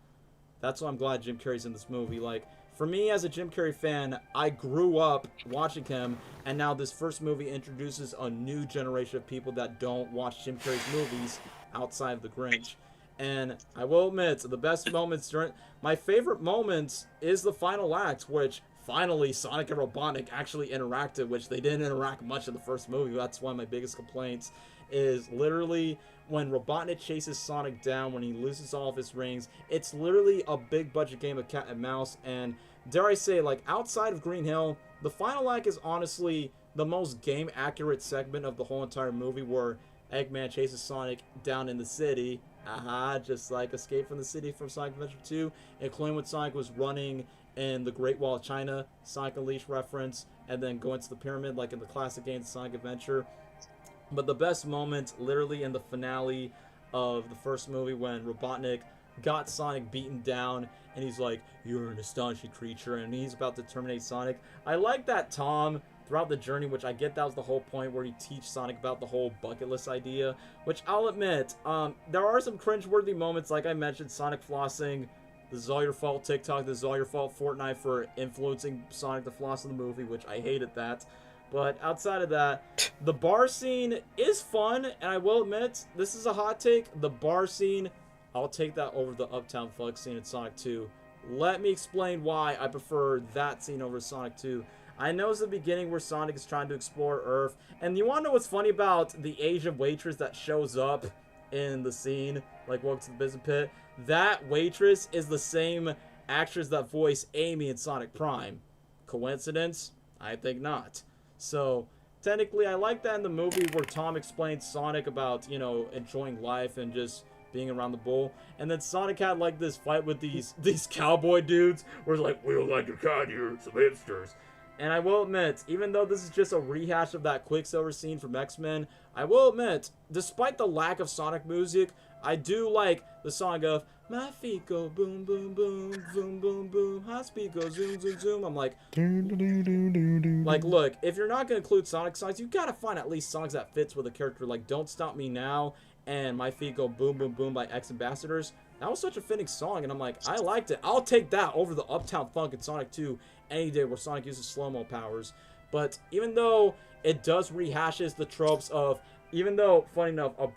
that's why I'm glad Jim Carrey's in this movie. Like, for me as a Jim Carrey fan, I grew up watching him, and now this first movie introduces a new generation of people that don't watch Jim Carrey's movies outside of The Grinch. And I will admit, the best moments during my favorite moments is the final act, which finally Sonic and Robotnik actually interacted, which they didn't interact much in the first movie. That's one of my biggest complaints. Is literally when Robotnik chases Sonic down when he loses all of his rings. It's literally a big budget game of cat and mouse, and dare I say, like outside of Green Hill, the final act is honestly the most game accurate segment of the whole entire movie, where Eggman chases Sonic down in the city. Aha, just like Escape from the City from Sonic Adventure 2, including when Sonic was running in the Great Wall of China, Sonic Unleashed reference, and then going to the pyramid like in the classic game Sonic Adventure. But the best moment, literally in the finale of the first movie, when Robotnik got Sonic beaten down, and he's like, "You're an astonishing creature," and he's about to terminate Sonic. I like that Tom, throughout the journey, which I get that was the whole point, where he teach Sonic about the whole bucket list idea, which I'll admit, there are some cringeworthy moments, like I mentioned, Sonic flossing. This is all your fault, TikTok. This is all your fault, Fortnite, for influencing Sonic to floss in the movie, which I hated that. But outside of that, the bar scene is fun, and I will admit, this is a hot take. The bar scene, I'll take that over the Uptown Funk scene in Sonic 2. Let me explain why I prefer that scene over Sonic 2. I know it's the beginning where Sonic is trying to explore Earth, and you want to know what's funny about the Asian waitress that shows up in the scene, like Welcome to the Business Pit? That waitress is the same actress that voiced Amy in Sonic Prime. Coincidence? I think not. So, technically, I like that in the movie where Tom explains Sonic about, you know, enjoying life and just being around the bull. And then Sonic had, like, this fight with these cowboy dudes where it's like, "We don't like your kind, you're some hipsters." And I will admit, even though this is just a rehash of that Quicksilver scene from X-Men, I will admit, despite the lack of Sonic music, I do like the song of "My feet go boom, boom, boom, boom, boom, boom, high speed go zoom, zoom, zoom." I'm like, look, if you're not going to include Sonic songs, you got to find at least songs that fits with a character, like "Don't Stop Me Now" and "My Feet Go Boom, Boom, Boom" by X Ambassadors. That was such a fitting song, and I'm like, I liked it. I'll take that over the Uptown Funk in Sonic 2 any day, where Sonic uses slow-mo powers. But even though it does rehashes the tropes of, even though, funny enough, a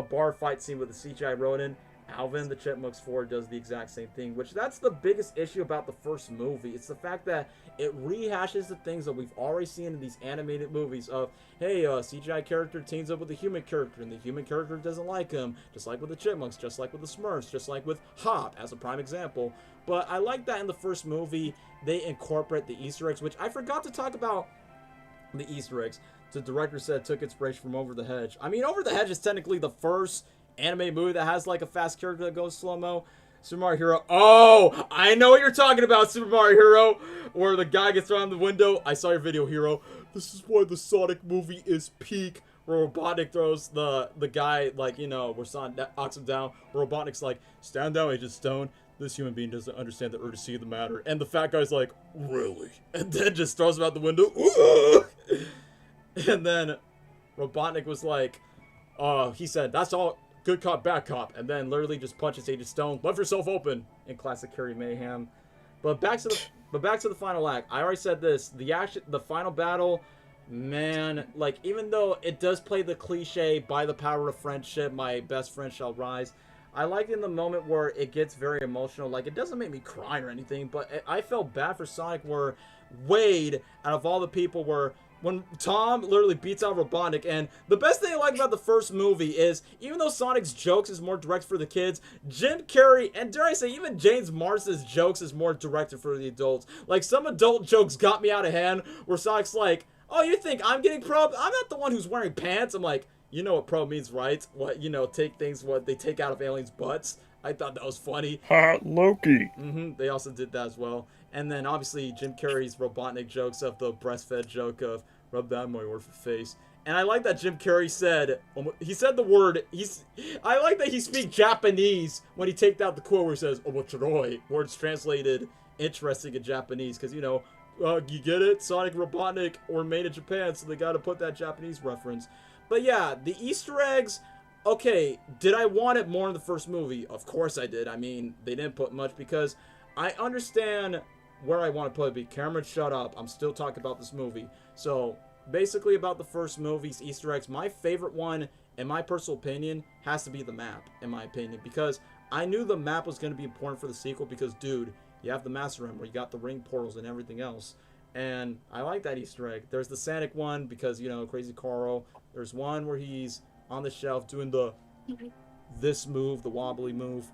bar fight scene with a CGI rodent, Alvin the Chipmunks 4 does the exact same thing, which that's the biggest issue about the first movie. It's the fact that it rehashes the things that we've already seen in these animated movies of, hey, CGI character teams up with a human character, and the human character doesn't like him, just like with the Chipmunks, just like with the Smurfs, just like with Hop, as a prime example. But I like that in the first movie, they incorporate the Easter eggs, which I forgot to talk about the Easter eggs. The director said took inspiration from Over the Hedge. I mean, Over the Hedge is technically the first anime movie that has like a fast character that goes slow-mo. Super Mario Hero. Oh, I know what you're talking about, Super Mario Hero, where the guy gets thrown out the window. I saw your video, Hero. This is why the Sonic movie is peak. Where Robotnik throws the guy, like, you know, where Sonic knocks him down. Where Robotnik's like, "Stand down, Agent Stone. This human being doesn't understand the urgency of the matter." And the fat guy's like, "Really?" And then just throws him out the window. And then Robotnik was like, he said, "That's all. Good cop, bad cop," and then literally just punches Agent Stone. "Left yourself open," in classic Carrie Mayhem. But back to the final act. I already said this. The final battle, man. Like, even though it does play the cliche, "By the power of friendship, my best friend shall rise," I like in the moment where it gets very emotional. Like, it doesn't make me cry or anything, but I felt bad for Sonic, where Wade, out of all the people, were when Tom literally beats out Robotnik. And the best thing I like about the first movie is, even though Sonic's jokes is more direct for the kids, Jim Carrey, and dare I say even James Marsden's jokes is more directed for the adults. Like, some adult jokes got me out of hand, where Sonic's like, "Oh, you think I'm getting prob? I'm not the one who's wearing pants." I'm like, you know what probe means, right? What, you know, take things what they take out of aliens' butts. I thought that was funny. Hot Loki. They also did that as well. And then obviously Jim Carrey's Robotnik jokes of the breastfed joke of "rub that on my orphan face." And I like that Jim Carrey said, he said the word, I like that he speaks Japanese when he takes out the quote where he says "omochiroi," words translated interesting in Japanese, because, you know, you get it? Sonic and Robotnik were made in Japan, so they got to put that Japanese reference. But yeah, the Easter eggs, okay, did I want it more in the first movie? Of course I did. I mean, they didn't put much, because I understand where I want to put it. Cameron, shut up. I'm still talking about this movie. So, basically about the first movie's Easter eggs, my favorite one in my personal opinion, has to be the map, in my opinion, because I knew the map was going to be important for the sequel because, dude, you have the Master Emerald, you got the ring portals and everything else. And I like that Easter egg. There's the Sonic one because, you know, Crazy Carl. There's one where he's on the shelf doing this move, the wobbly move.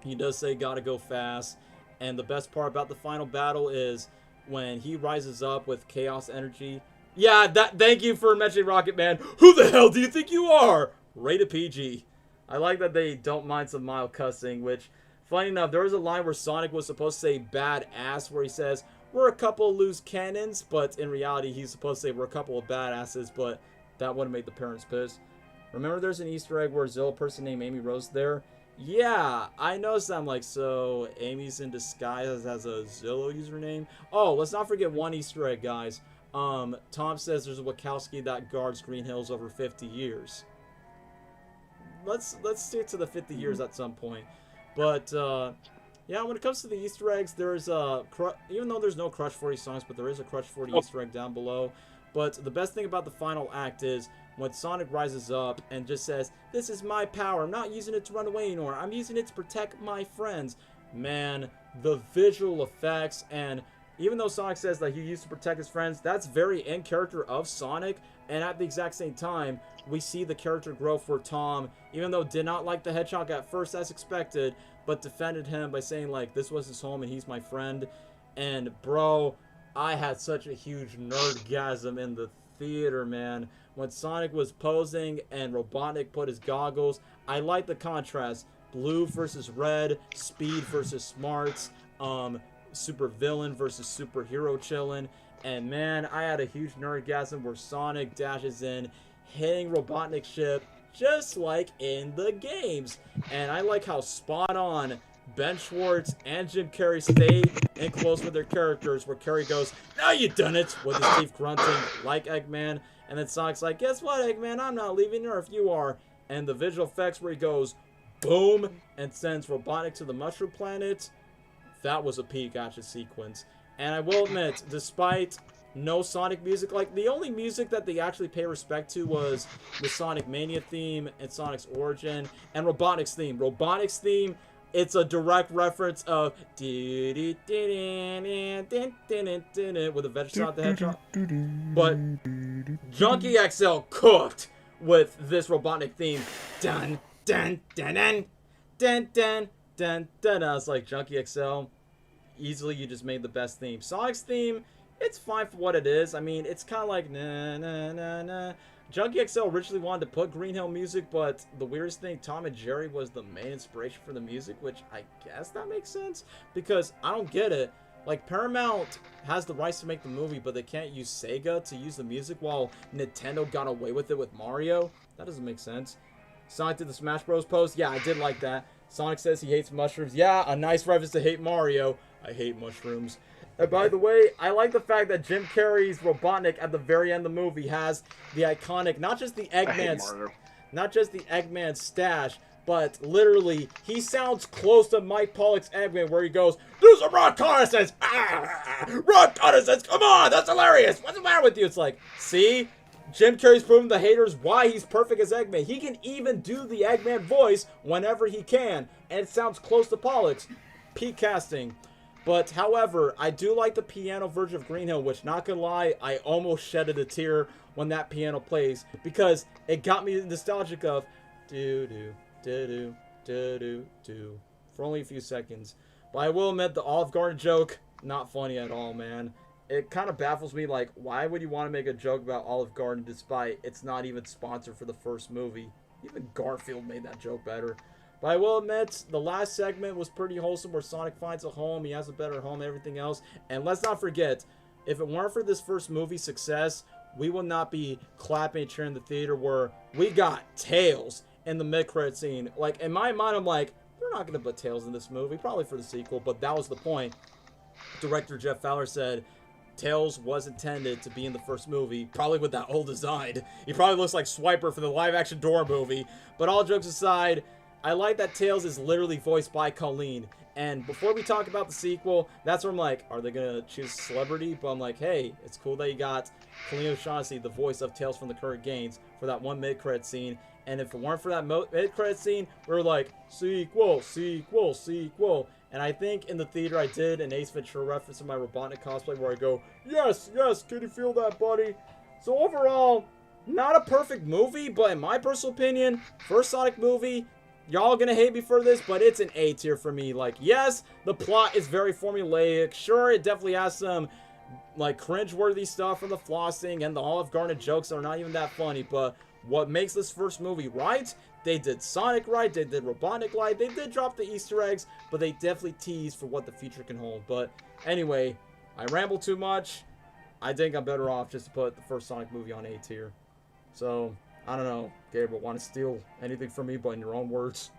He does say gotta go fast. And the best part about the final battle is when he rises up with chaos energy. Yeah, thank you for mentioning Rocket Man. Who the hell do you think you are? Rated PG. I like that they don't mind some mild cussing, which, funny enough, there was a line where Sonic was supposed to say badass, where he says, we're a couple of loose cannons, but in reality, he's supposed to say we're a couple of badasses, but that wouldn't make the parents pissed. Remember there's an Easter egg where Zilla person named Amy Rose there? Yeah, I noticed that. I'm like, so Amy's in disguise as a Zillow username? Oh, let's not forget one Easter egg, guys. Tom says there's a Wachowski that guards Green Hills over 50 years. Let's stick to the 50 years at some point. But, yeah, when it comes to the Easter eggs, there's even though there's no Crush 40 songs, but there is a Crush 40 Easter egg down below. But the best thing about the final act is when Sonic rises up and just says, this is my power, I'm not using it to run away anymore, I'm using it to protect my friends. Man, the visual effects, and even though Sonic says that he used to protect his friends, that's very in character of Sonic, and at the exact same time, we see the character growth for Tom, even though did not like the Hedgehog at first as expected, but defended him by saying, like, this was his home and he's my friend. And, bro, I had such a huge nerdgasm in the theater, man. When Sonic was posing and Robotnik put his goggles, I like the contrast. Blue versus red, speed versus smarts, super villain versus superhero chillin'. And man, I had a huge nerdgasm where Sonic dashes in, hitting Robotnik's ship, just like in the games. And I like how spot on Ben Schwartz and Jim Carrey stay in close with their characters, where Carrey goes, now you done it, with his teeth grunting like Eggman. And then Sonic's like, guess what, Eggman, I'm not leaving Earth, you are. And the visual effects where he goes, boom, and sends Robotnik to the Mushroom Planet, that was a peak action sequence. And I will admit, despite no Sonic music, like, the only music that they actually pay respect to was the Sonic Mania theme and Sonic's origin and Robotnik's theme. Robotnik's theme, it's a direct reference of with a Vegetable the Hedgehog. But Junkie XL cooked with this Robotnik theme. Dun dun dun dun dun dun dun dun. I was like, Junkie XL, easily you just made the best theme. Sonic's theme, it's fine for what it is. I mean, it's kind of like na na na na. Junkie XL originally wanted to put Green Hill music, but the weirdest thing, Tom and Jerry was the main inspiration for the music, which I guess that makes sense, because I don't get it. Like, Paramount has the rights to make the movie, but they can't use Sega to use the music while Nintendo got away with it with Mario. That doesn't make sense. Sonic did the Smash Bros. Post. Yeah, I did like that. Sonic says he hates mushrooms. Yeah, a nice reference to hate Mario. I hate mushrooms. And by the way, I like the fact that Jim Carrey's Robotnik at the very end of the movie has the iconic, not just the Eggman stash, but literally, he sounds close to Mike Pollock's Eggman, where he goes, do some reconnaissance! Reconnaissance! Come on, that's hilarious! What's the matter with you? It's like, see? Jim Carrey's proving the haters why he's perfect as Eggman. He can even do the Eggman voice whenever he can, and it sounds close to Pollock's. Peak casting. But, however, I do like the piano version of Green Hill, which, not gonna lie, I almost shedded a tear when that piano plays, because it got me nostalgic of do-do, do-do, do-do, do, for only a few seconds. But I will admit, the Olive Garden joke, not funny at all, man. It kind of baffles me, like, why would you want to make a joke about Olive Garden despite it's not even sponsored for the first movie? Even Garfield made that joke better. But I will admit, the last segment was pretty wholesome, where Sonic finds a home, he has a better home, everything else. And let's not forget, if it weren't for this first movie's success, we would not be clapping and cheering in the theater, where we got Tails in the mid-credit scene. Like, in my mind, I'm like, they're not going to put Tails in this movie, probably for the sequel, but that was the point. Director Jeff Fowler said, Tails was intended to be in the first movie, probably with that old design. He probably looks like Swiper for the live-action Dora movie. But all jokes aside, I like that Tails is literally voiced by Colleen. And before we talk about the sequel, that's where I'm like, are they gonna choose celebrity? But I'm like, hey, it's cool that you got Colleen O'Shaughnessy, the voice of Tales from the Current Games, for that one mid-credit scene. And if it weren't for that mid-credit scene, we were like, sequel, sequel, sequel. And I think in the theater I did an Ace Ventura reference in my Robotnik cosplay where I go, yes, yes, can you feel that, buddy? So overall, not a perfect movie, but in my personal opinion, first Sonic movie, y'all gonna hate me for this, but it's an A tier for me. Like, yes, the plot is very formulaic. Sure, it definitely has some, like, cringe-worthy stuff from the flossing and the Olive Garden jokes that are not even that funny, but what makes this first movie right, they did Sonic right, they did Robotnik right, they did drop the Easter eggs, but they definitely tease for what the future can hold. But anyway, I ramble too much. I think I'm better off just to put the first Sonic movie on A tier. So, I don't know, Gabriel, want to steal anything from me, but in your own words?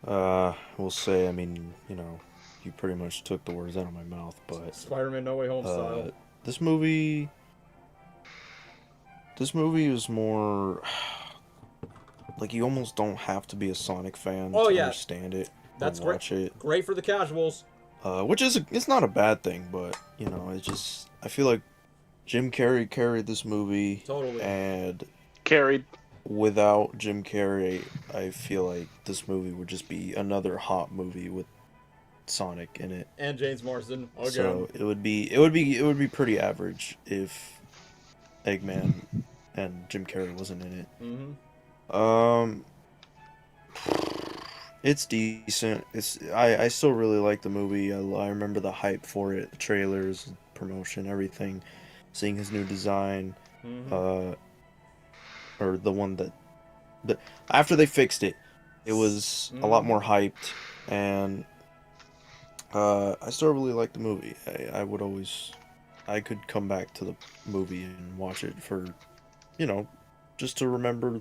We'll say, I mean, you know, you pretty much took the words out of my mouth, but Spider-Man No Way Home style. this movie is more like you almost don't have to be a Sonic fan to understand it. That's watch great. It. Great for the casuals. Which is it's not a bad thing, but you know, it's just I feel like Jim Carrey carried this movie. Totally. And Carried. without Jim Carrey, I feel like this movie would just be another hot movie with Sonic in it. And James Marsden again. So it would be pretty average if Eggman and Jim Carrey wasn't in it. Mm-hmm. It's decent. I still really like the movie. I remember the hype for it, the trailers, promotion, everything. Seeing his new design, Mm-hmm. or the one that after they fixed it, it was a lot more hyped, and I still really like the movie. I could come back to the movie and watch it for, you know, just to remember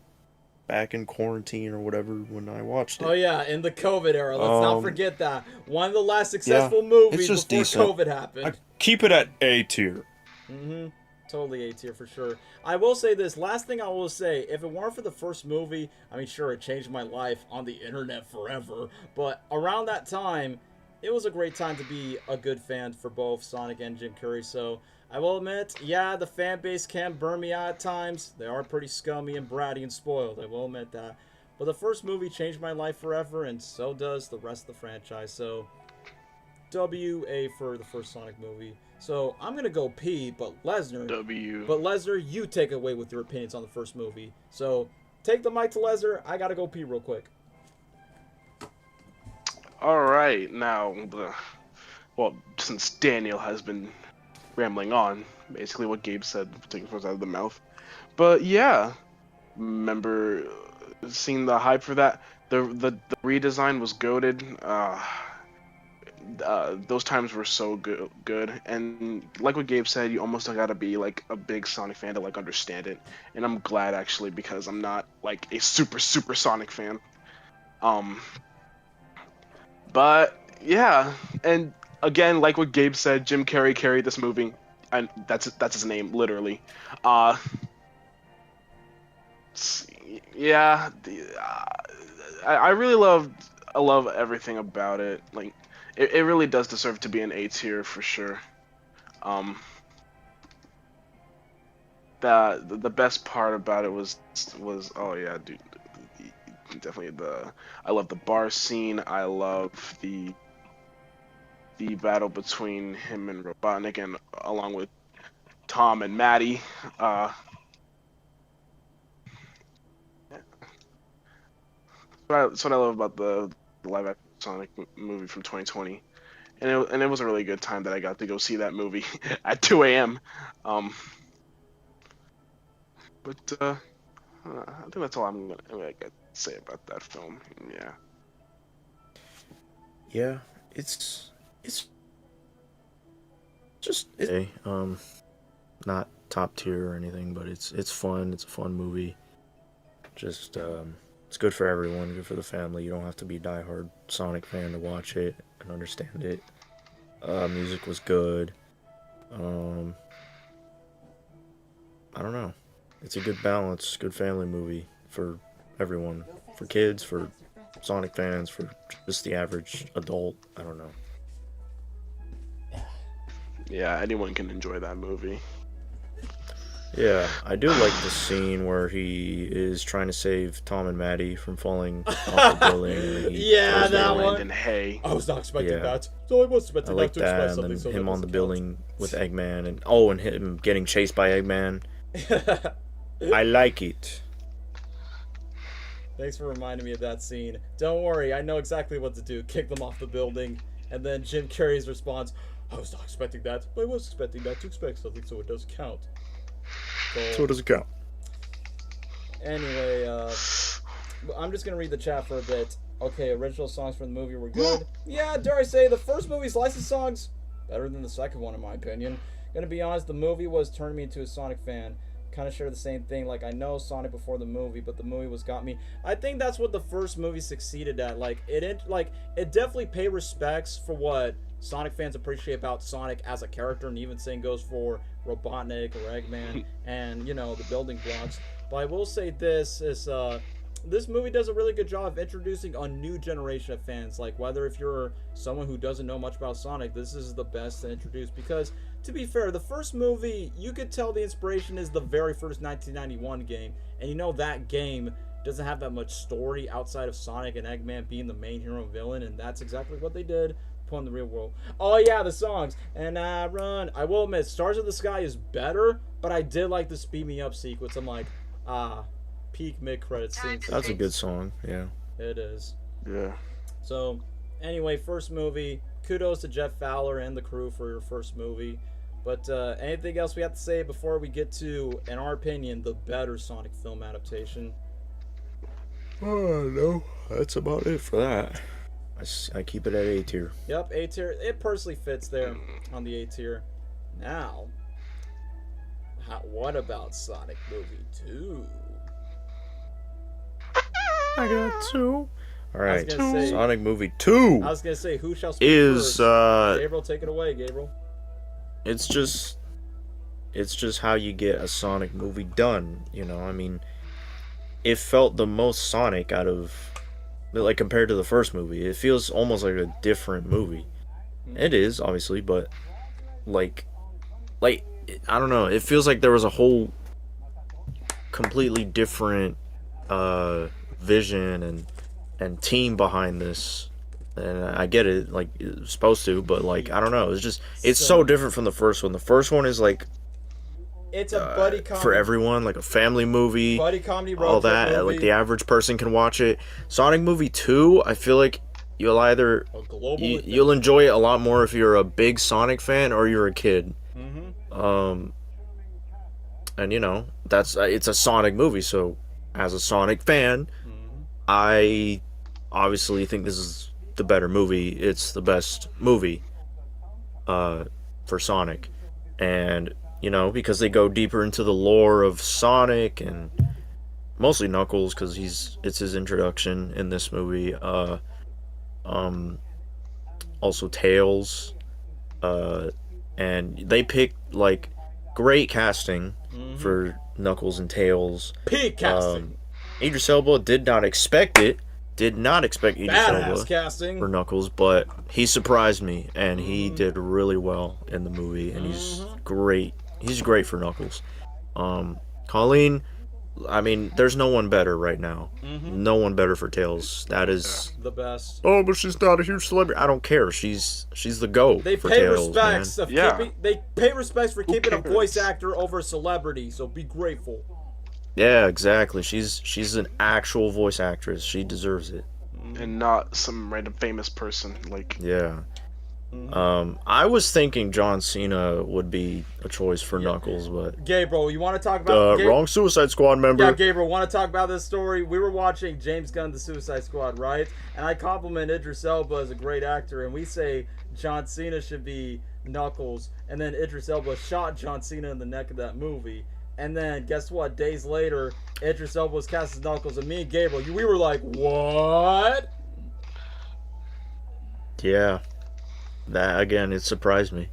back in quarantine or whatever when I watched it. Oh yeah, in the COVID era. Let's not forget that. One of the last successful movies it's just before decent. COVID happened. I keep it at A tier. Mm-hmm. Totally A tier for sure. I will say this. Last thing I will say, if it weren't for the first movie, I mean, sure, it changed my life on the internet forever. But around that time, it was a great time to be a good fan for both Sonic and Jim Carrey. So I will admit, yeah, the fan base can burn me out at times. They are pretty scummy and bratty and spoiled. I will admit that. But the first movie changed my life forever, and so does the rest of the franchise. So WA for the first Sonic movie. So I'm gonna go P, but Lesnar. W. But Lesnar, you take away with your opinions on the first movie. So take the mic to Lesnar. I gotta go P real quick. All right, now, well, since Daniel has been rambling on, basically what Gabe said, taking words out of the mouth. But yeah, remember seeing the hype for that? The redesign was goated. Those times were so good, and like what Gabe said, you almost gotta be like a big Sonic fan to like understand it. And I'm glad actually, because I'm not like a super Sonic fan. But yeah, and again, like what Gabe said, Jim Carrey carried this movie, and that's his name literally. Yeah, I really I love everything about it. Like, it really does deserve to be an A tier for sure. The best part about it was oh yeah, dude, definitely I love the bar scene. I love the battle between him and Robotnik, and along with Tom and Maddie. That's what I love about the live action Sonic movie from 2020, and it was a really good time that I got to go see that movie at 2 a.m. But I think that's all I'm gonna say about that film. Yeah. Yeah, it's just not top tier or anything, but it's fun. It's a fun movie. Just it's good for everyone, good for the family. You don't have to be a diehard Sonic fan to watch it and understand it. Music was good. I don't know. It's a good balance, good family movie for everyone, for kids, for Sonic fans, for just the average adult. I don't know. Yeah, anyone can enjoy that movie. Yeah, I do like the scene where he is trying to save Tom and Maddie from falling off the building. And he Yeah, throws that them one. away. Land in hay. I was not expecting Yeah. that. So I was I expecting like that to expect that, and something. then So him that on the doesn't building with Eggman, and him getting chased by Eggman. count. I like it. Thanks for reminding me of that scene. Don't worry, I know exactly what to do. Kick them off the building. And then Jim Carrey's response, I was not expecting that, but I was expecting that to expect something, so it does count. So does it count? Anyway, I'm just gonna read the chat for a bit. Okay, original songs from the movie were good. Yeah, dare I say, the first movie's licensed songs better than the second one, in my opinion. Gonna be honest, the movie was turning me into a Sonic fan. Kind of share the same thing. Like, I know Sonic before the movie, but the movie was got me. I think that's what the first movie succeeded at. Like, it definitely paid respects for what Sonic fans appreciate about Sonic as a character, and even same goes for Robotnik or Eggman and, you know, the building blocks. But I will say this is this movie does a really good job of introducing a new generation of fans. Like, whether if you're someone who doesn't know much about Sonic, this is the best to introduce. Because, to be fair, the first movie, you could tell the inspiration is the very first 1991 game. And you know that game doesn't have that much story outside of Sonic and Eggman being the main hero and villain. And that's exactly what they did upon the real world. Oh yeah, the songs. And I run. I will admit, Stars of the Sky is better, but I did like the Speed Me Up sequence. I'm like, peak mid-credit scene. That's a good song. Yeah. It is. Yeah. So, anyway, first movie. Kudos to Jeff Fowler and the crew for your first movie. But anything else we have to say before we get to, in our opinion, the better Sonic film adaptation? Oh, no. That's about it for that. I keep it at A tier. Yep, A tier. It personally fits there on the A tier. Now, what about Sonic Movie 2? I got 2. All right, gonna say- Sonic Movie 2 I was going to say, who shall speak is first? Gabriel, take it away, Gabriel. it's just how you get a Sonic movie done, you know? I mean, it felt the most Sonic out of, like, compared to the first movie. It feels almost like a different movie. It is, obviously, but like I don't know, it feels like there was a whole completely different vision and team behind this. And I get it, like, it's supposed to, but, like, I don't know. It's so different from the first one. The first one is, like, It's a buddy comedy. for everyone, like a family movie, Buddy comedy road all trip that. movie. Like, the average person can watch it. Sonic Movie 2, I feel like you'll either... A global You'll enjoy it a lot more if you're a big Sonic fan or you're a kid. And, you know, it's a Sonic movie, so as a Sonic fan, I obviously think this is the better movie. It's the best movie for Sonic. And, you know, because they go deeper into the lore of Sonic and mostly Knuckles, because it's his introduction in this movie. Also Tails. And they picked, like, great casting for Knuckles and Tails. Peak casting. Idris Elba did not expect it. Did not expect Idris Badass Elba casting. for Knuckles, but he surprised me, and he did really well in the movie, and he's great. He's great for Knuckles. Colleen, I mean, there's no one better right now. No one better for Tails. That is The best. Oh, but she's not a huge celebrity. I don't care. She's the GOAT They for pay Tails, man. respects of Yeah. keeping. They pay respects for keeping a cares? voice actor over a celebrity. So be grateful. Yeah, exactly. She's an actual voice actress. She deserves it. And not some random famous person. Like, Yeah. I was thinking John Cena would be a choice for Knuckles, but Gabriel, you want to talk about wrong Suicide Squad member. Yeah, Gabriel, want to talk about this story? We were watching James Gunn, The Suicide Squad, right? And I compliment Idris Elba as a great actor, and we say John Cena should be Knuckles, and then Idris Elba shot John Cena in the neck of that movie. And then, guess what? Days later, Idris Elba was cast as Knuckles, and me and Gabriel, we were like, what? Yeah. That, again, it surprised me.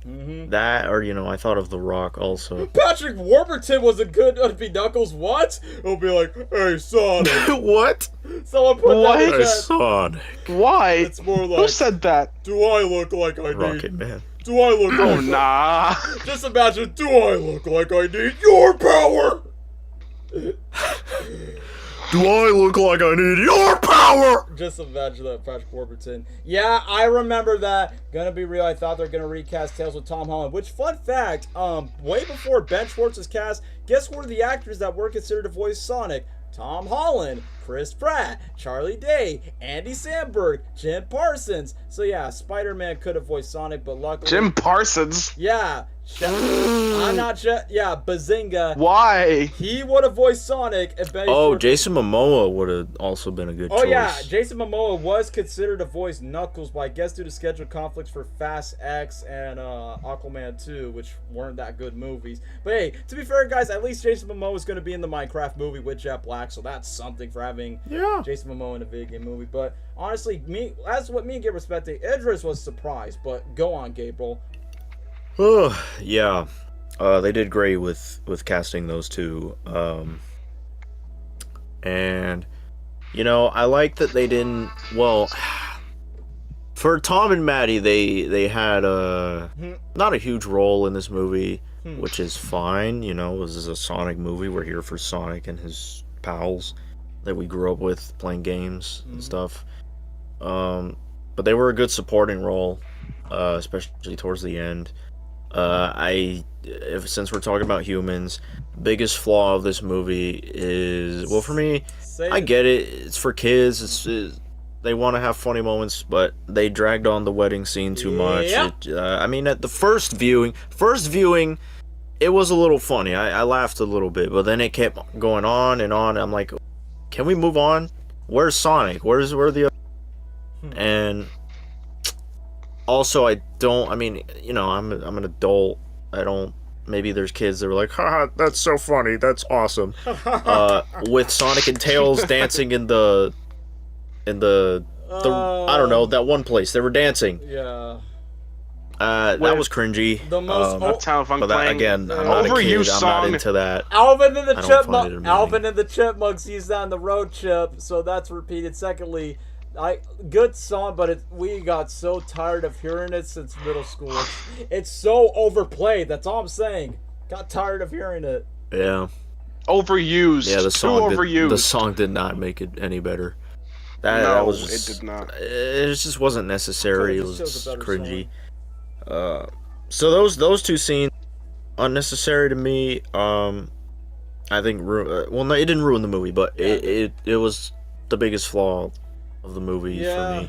That, or, you know, I thought of The Rock also. Patrick Warburton was a good to be Knuckles. What? It'll be like, hey, Sonic. What? Someone put What? that in Hey, chat. Sonic. Why? It's more Who like, said that? do I look like I Rocket need? Man. Do I look Oh, like? nah. Just imagine, do I look like I need your power? Do I look like I need your power? Just imagine that, Patrick Warburton. Yeah, I remember that. Gonna be real, I thought they were gonna recast Tails with Tom Holland. Which, fun fact, way before Ben Schwartz was cast, guess who were the actors that were considered to voice Sonic? Tom Holland, Chris Pratt, Charlie Day, Andy Samberg, Jim Parsons. So yeah, Spider-Man could have voiced Sonic, but luckily... Jim Parsons. Yeah. I'm not sure. Yeah, Bazinga. Why? He would have voiced Sonic if Ben Oh, Schwartz- Jason Momoa would have also been a good choice. Oh yeah, Jason Momoa was considered to voice Knuckles, but I guess due to schedule conflicts for Fast X and Aquaman 2, which weren't that good movies. But hey, to be fair, guys, at least Jason Momoa is going to be in the Minecraft movie with Jet Black, so that's something for having Jason Momoa in a video game movie. But honestly, that's what me and Gabe respected. Idris was surprised, but go on, Gabriel. Yeah. They did great with casting those two. And you know, I like that they didn't. Well, for Tom and Maddie, they had not a huge role in this movie, which is fine. You know, this is a Sonic movie. We're here for Sonic and his pals that we grew up with playing games and stuff. But they were a good supporting role, especially towards the end. Since we're talking about humans, biggest flaw of this movie is, well, for me, I get it. It's for kids. They want to have funny moments, but they dragged on the wedding scene too much. I mean, at the first viewing, it was a little funny. I laughed a little bit, but then it kept going on and on. I'm like, can we move on? Where's Sonic? Where the other? And also, I mean, you know, I'm an adult. Maybe there's kids that were like, haha, that's so funny, that's awesome. With Sonic and Tails dancing in the I don't know, that one place. They were dancing. Yeah. That was cringy. The most Uptown Funk But that, playing again, I'm not a Overused kid, I'm song. not into that. Alvin and the I don't find it Chipmunks. amusing. Alvin and the Chipmunks used that on the road trip, so that's repeated. Secondly, good song, but we got so tired of hearing it since middle school. It's so overplayed. That's all I'm saying. Got tired of hearing it. Yeah. Overused. Yeah, overused. the song did not make it any better. No, that was just, it did not. It just wasn't necessary. It Could've was just chose a just better cringy. So those two scenes unnecessary to me. I think well, no, it didn't ruin the movie, but it was the biggest flaw of the movie for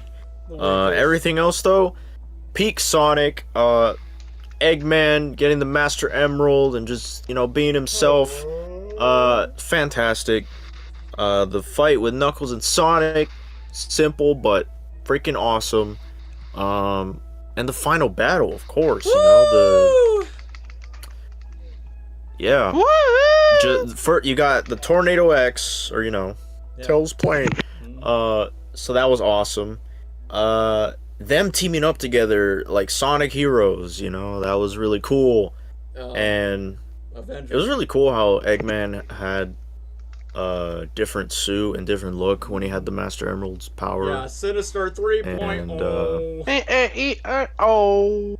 me. Everything else though, peak Sonic, Eggman getting the Master Emerald and just, you know, being himself, fantastic. The fight with Knuckles and Sonic, simple but freaking awesome. And the final battle, of course, you know, you got the Tornado X, or, you know, Tails plane. So that was awesome. Them teaming up together like Sonic heroes, you know, that was really cool. And Avengers. it was really cool how Eggman had different suit and different look when he had the Master Emerald's power. Yeah, Sinister 3.0. Oh.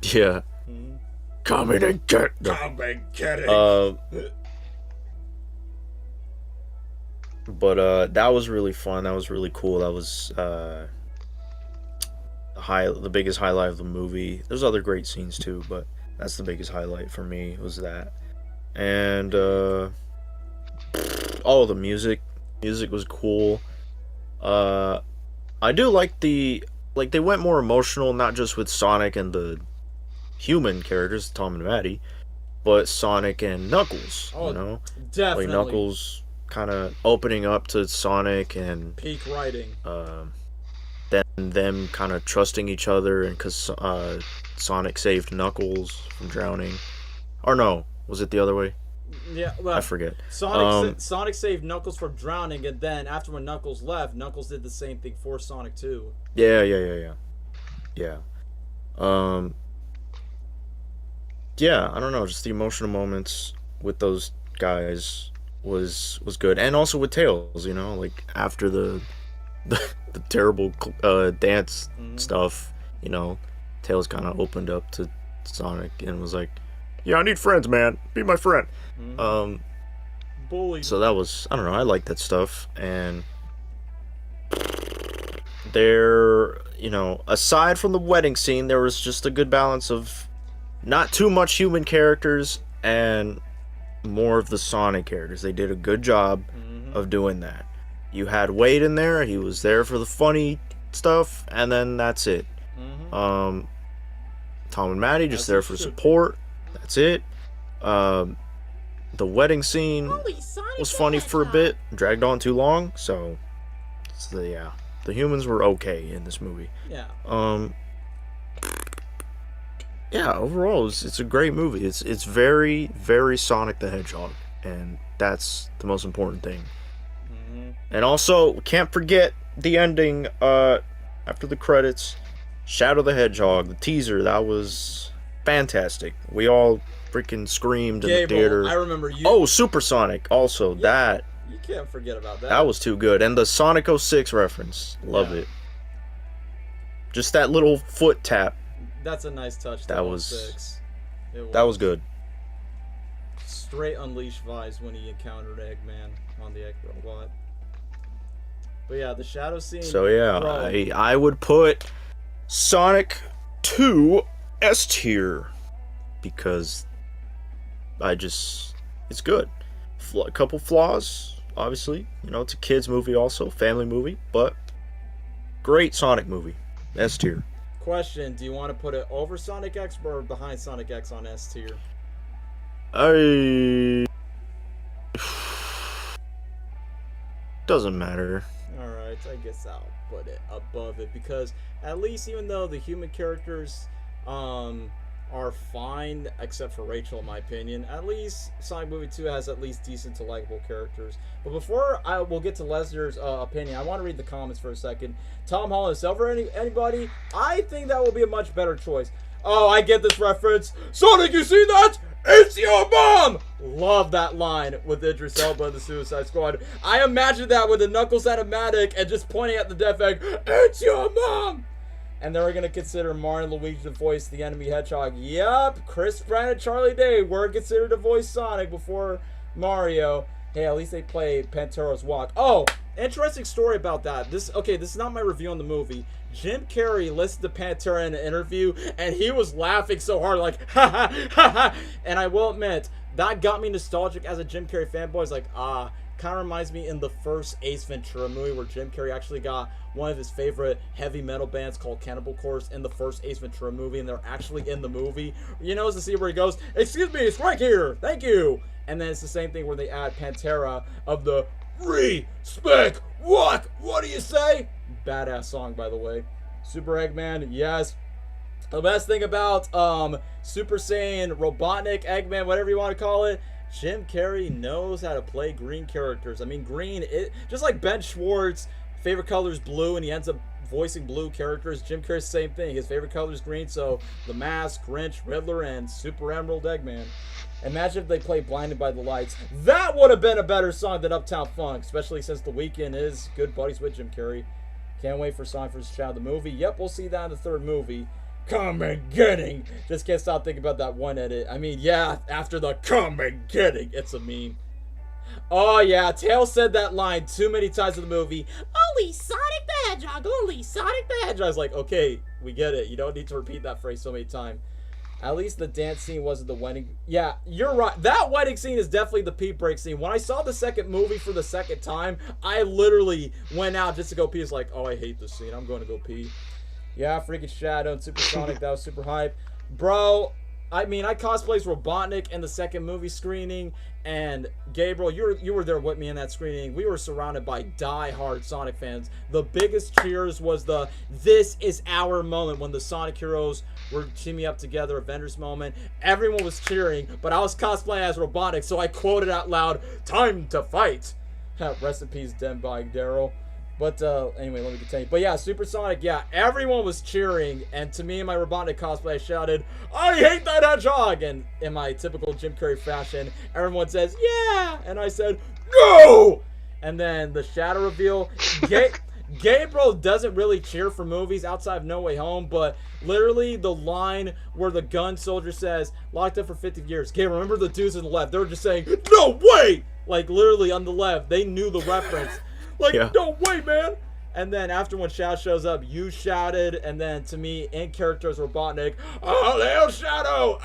Yeah. Come in and get them. Come and get it. But that was really fun. That was really cool. That was the biggest highlight of the movie. There's other great scenes too, but that's the biggest highlight for me, was that. And the music was cool. I do like they went more emotional, not just with Sonic and the human characters, Tom and Maddie, but Sonic and Knuckles. You know, Definitely. like Knuckles kind of opening up to Sonic and Peak writing. then them kind of trusting each other, and because Sonic saved Knuckles from drowning, or no, was it the other way? Yeah, well, I forget. Sonic saved Knuckles from drowning, and then after when Knuckles left, Knuckles did the same thing for Sonic 2. Yeah. Yeah, I don't know, just the emotional moments with those guys was good, and also with Tails, like after the terrible dance stuff, Tails kind of opened up to Sonic and was like, "Yeah, I need friends, man. Be my friend." Bully. So that was, I don't know, I like that stuff, and there, aside from the wedding scene, there was just a good balance of not too much human characters and more of the Sonic characters. They did a good job of doing that. You had Wade in there, he was there for the funny stuff, and then that's it. Tom and Maddie just there for support. That's it. The wedding scene was funny for a bit, dragged on too long, so yeah, the humans were okay in this movie. Yeah. Yeah, overall, it's a great movie. It's very, very Sonic the Hedgehog, and that's the most important thing. And also, can't forget the ending after the credits. Shadow the Hedgehog, the teaser, that was fantastic. We all freaking screamed in the theater. I remember you. Oh, Supersonic, also, that. You can't forget about that. That was too good. And the Sonic 06 reference, love it. Just that little foot tap. That's a nice touch. That was 06. That was good. Straight Unleashed vibes when he encountered Eggman on the Egg Robot. But yeah, the shadow scene. So yeah, I would put Sonic 2 S tier because it's good. A couple flaws, obviously. It's a kids movie, also family movie, but great Sonic movie. S tier. Question: do you want to put it over Sonic X or behind Sonic X on S tier? Doesn't matter. Alright, I guess I'll put it above it because at least even though the human characters are fine, except for Rachel in my opinion, at least Sonic Movie 2 has at least decent to likable characters. But before I will get to Lesnar's opinion, I want to read the comments for a second. Tom Holland, over anybody? I think that will be a much better choice. Oh, I get this reference. Sonic, you see that? It's your mom! Love that line with Idris Elba in the Suicide Squad. I imagine that with a Knuckles animatic and just pointing at the deaf egg. It's your mom! And they were going to consider Mario and Luigi to voice the enemy Hedgehog. Yep, Chris Pratt and Charlie Day were considered to voice Sonic before Mario. Hey, at least they played Pantero's Walk. Oh, interesting story about that. This is not my review on the movie. Jim Carrey listened to Pantera in an interview, and he was laughing so hard, like, ha ha ha ha. And I will admit, that got me nostalgic as a Jim Carrey fanboy. It's like, kind of reminds me in the first Ace Ventura movie where Jim Carrey actually got one of his favorite heavy metal bands called Cannibal Corpse in the first Ace Ventura movie, and they're actually in the movie. It's the scene where he goes, "Excuse me, it's right here, thank you." And then it's the same thing where they add Pantera of the Respect Walk. What do you say? Badass song, by the way. Super Eggman, yes. The best thing about Super Saiyan, Robotnik, Eggman, whatever you want to call it, Jim Carrey knows how to play green characters. I mean, green, just like Ben Schwartz, favorite color is blue, and he ends up voicing blue characters. Jim Carrey's same thing. His favorite color is green, so The Mask, Grinch, Riddler, and Super Emerald Eggman. Imagine if they played Blinded by the Lights. That would have been a better song than Uptown Funk, especially since The Weeknd is good buddies with Jim Carrey. Can't wait for Sonic vs. Shadow the movie. Yep, we'll see that in the third movie. Come and getting. Just can't stop thinking about that one edit. I mean, yeah, after the come and getting, it's a meme. Oh yeah, Tails said that line too many times in the movie. Only Sonic the Hedgehog, only Sonic the Hedgehog. I was like, okay, we get it. You don't need to repeat that phrase so many times. At least the dance scene wasn't the wedding. Yeah, you're right. That wedding scene is definitely the pee break scene. When I saw the second movie for the second time, I literally went out just to go pee. It's like, oh, I hate this scene. I'm going to go pee. Yeah, freaking Shadow and Super Sonic. That was super hype. Bro, I mean, I cosplayed Robotnik in the second movie screening, and Gabriel, you were there with me in that screening. We were surrounded by die-hard Sonic fans. The biggest cheers was the "This is our moment" when the Sonic heroes were teaming up together, Avengers moment. Everyone was cheering, but I was cosplaying as Robotnik, so I quoted out loud, "Time to fight." Rest in peace, Denbog Daryl. But anyway, let me continue. But yeah, Supersonic, yeah, everyone was cheering, and to me in my Robotnik cosplay, I shouted, "I hate that hedgehog!" And in my typical Jim Carrey fashion, everyone says, "Yeah!" And I said, "No!" And then the shadow reveal, Gabriel doesn't really cheer for movies outside of No Way Home, but literally the line where the gun soldier says, "Locked up for 50 years." Gabriel, remember the dudes on the left? They were just saying, "No way!" Like literally on the left, they knew the reference. Like, yeah. No way, man! And then after when Shadow shows up, you shouted, and then to me, in character as Robotnik, "Oh, hail Shadow!"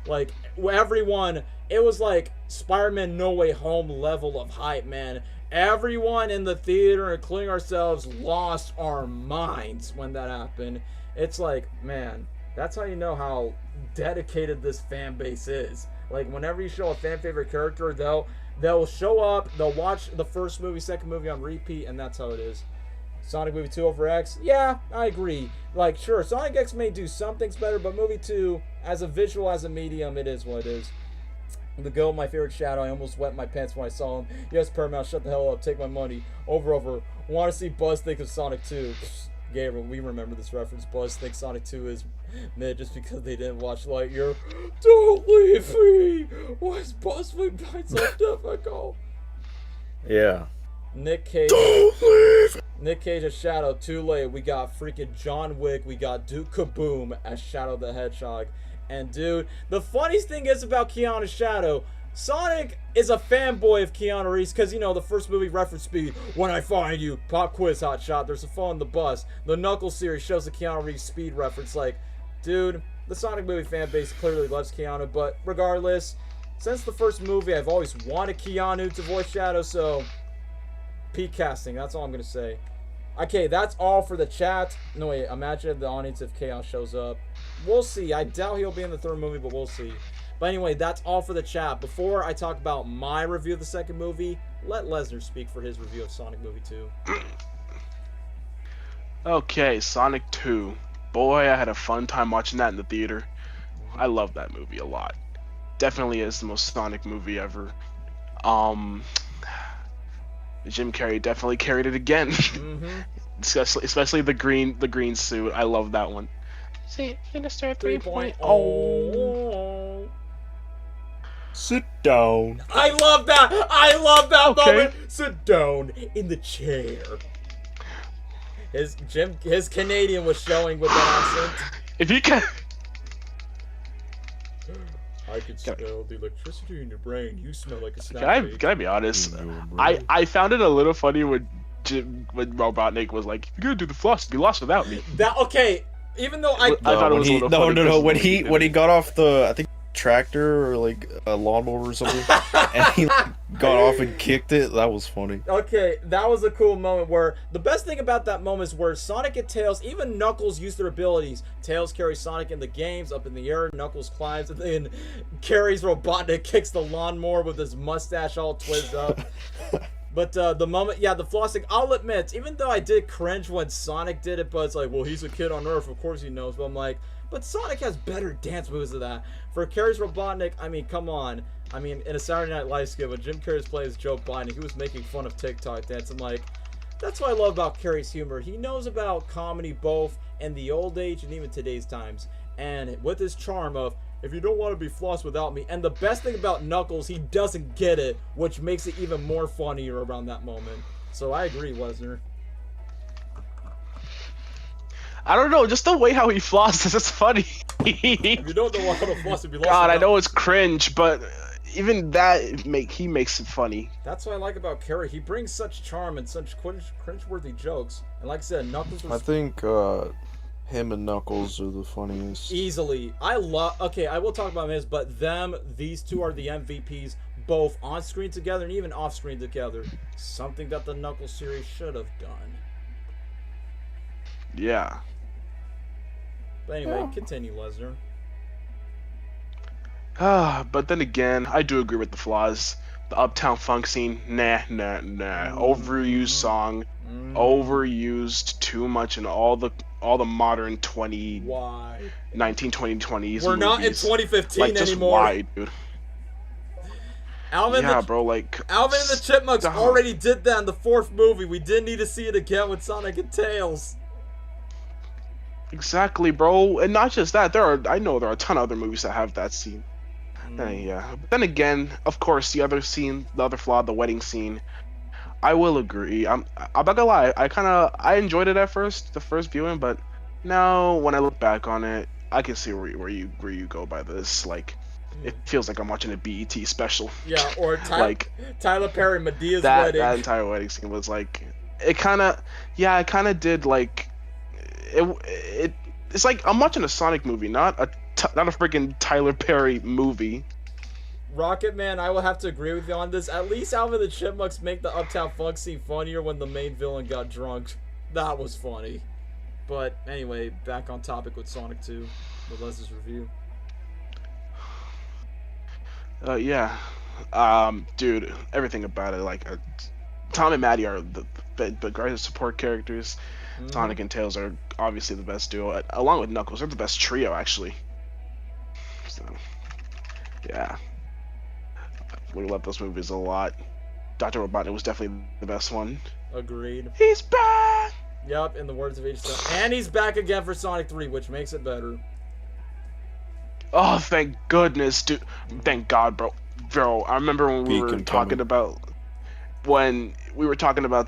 Like, everyone, it was like Spider-Man No Way Home level of hype, man. Everyone in the theater, including ourselves, lost our minds when that happened. It's like, man, that's how you know how dedicated this fan base is. Like, whenever you show a fan favorite character, they'll show up, they'll watch the first movie, second movie on repeat, and that's how it is. Sonic Movie 2 over X? Yeah, I agree. Like, sure, Sonic X may do some things better, but Movie 2, as a visual, as a medium, it is what it is. The go, my favorite Shadow, I almost wet my pants when I saw him. Yes, Paramount, shut the hell up, take my money. Over. Want to see Buzz think of Sonic 2. Gabriel, we remember this reference. Buzz thinks Sonic 2 is mid just because they didn't watch Lightyear. Don't leave me! Why is Buzz being so difficult? Yeah. Nick Cage. Don't leave! Nick Cage as Shadow, too late. We got freaking John Wick. We got Duke Kaboom as Shadow the Hedgehog. And dude, the funniest thing is about Keanu's Shadow, Sonic is a fanboy of Keanu Reeves because, you know, the first movie referenced speed. When I find you, pop quiz, hot shot. There's a phone on the bus. The Knuckles series shows the Keanu Reeves speed reference. Like, dude, the Sonic movie fan base clearly loves Keanu. But regardless, since the first movie, I've always wanted Keanu to voice Shadow. So, peak casting. That's all I'm going to say. Okay, that's all for the chat. No, wait, imagine the audience if Chaos shows up. We'll see. I doubt he'll be in the third movie, but we'll see. But anyway, that's all for the chat. Before I talk about my review of the second movie, let Lesnar speak for his review of Sonic Movie 2. Okay, Sonic 2. Boy, I had a fun time watching that in the theater. I love that movie a lot. Definitely is the most Sonic movie ever. Jim Carrey definitely carried it again. Mm-hmm. especially the green suit. I love that one. See, Sinister 3.0. Sit down. I love that moment. Sit down in the chair. His Canadian was showing with that accent. If you can. I can smell the electricity in your brain. You smell like a snack. Can I be honest? I found it a little funny when Robotnik was like, "You're gonna do the floss, be lost without me." That okay? Even though I thought it was a little funny. No. When he got off the, I think, tractor or like a lawnmower or something, and he got off and kicked it. That was funny. Okay, that was a cool moment where the best thing about that moment is where Sonic and Tails, even Knuckles, use their abilities. Tails carries Sonic in the games up in the air. Knuckles climbs and then carries Robotnik, kicks the lawnmower with his mustache all twizzed up. But the moment, yeah, the flossing, I'll admit, even though I did cringe when Sonic did it, but it's like, well, he's a kid on Earth, of course he knows. But I'm like, but Sonic has better dance moves than that. For Carrie's Robotnik, I mean, come on. I mean, in a Saturday Night Live skit, when Jim Carrey's playing as Joe Biden, he was making fun of TikTok dance. I'm like, that's what I love about Carrey's humor. He knows about comedy both in the old age and even today's times. And with his charm of, if you don't want to be flossed without me. And the best thing about Knuckles, he doesn't get it, which makes it even more funnier around that moment. So I agree, Lesnar. I don't know, just the way how he flosses, it's funny. If you don't know how to floss, it'd be lost. God, I know it's cringe, but even that he makes it funny. That's what I like about Carrey. He brings such charm and such cringe-worthy jokes. And like I said, Knuckles was... I think him and Knuckles are the funniest. Easily. I will talk about his, but these two are the MVPs, both on screen together and even off screen together. Something that the Knuckles series should have done. Yeah. But anyway, continue, Lesnar. But then again, I do agree with the flaws. The Uptown Funk scene, nah. Overused song, overused too much in all the modern 1920s. We're not in 2015 like, just anymore. why, dude? Yeah, bro, like Alvin and the Chipmunks stop. already did that in the 4th movie. We didn't need to see it again with Sonic and Tails. Exactly, bro. And not just that, I know there are a ton of other movies that have that scene. Yeah. But then again, of course, the other scene, the other flaw, the wedding scene, I will agree. I'm not gonna lie, I enjoyed it at first, the first viewing, but now when I look back on it, I can see where you go by this. Like, it feels like I'm watching a BET special. Yeah, or Like Tyler Perry, Medea's that wedding. that entire wedding scene was like, it kind of did like it's like I'm watching a Sonic movie, not a freaking Tyler Perry movie. Rocket Man, I will have to agree with you on this. At least Alvin and the Chipmunks make the Uptown Funk scene funnier when the main villain got drunk. That was funny. But anyway, back on topic with Sonic 2, with Les's review. Yeah. Dude, everything about it, like, Tom and Maddie are the greatest support characters. Sonic and Tails are obviously the best duo, along with Knuckles. They're the best trio, actually. So, yeah. We love those movies a lot. Dr. Robotnik was definitely the best one. Agreed. He's back! Yep, in the words of H. And he's back again for Sonic 3, which makes it better. Oh, thank goodness, dude. Thank God, bro. Bro, I remember when we were talking about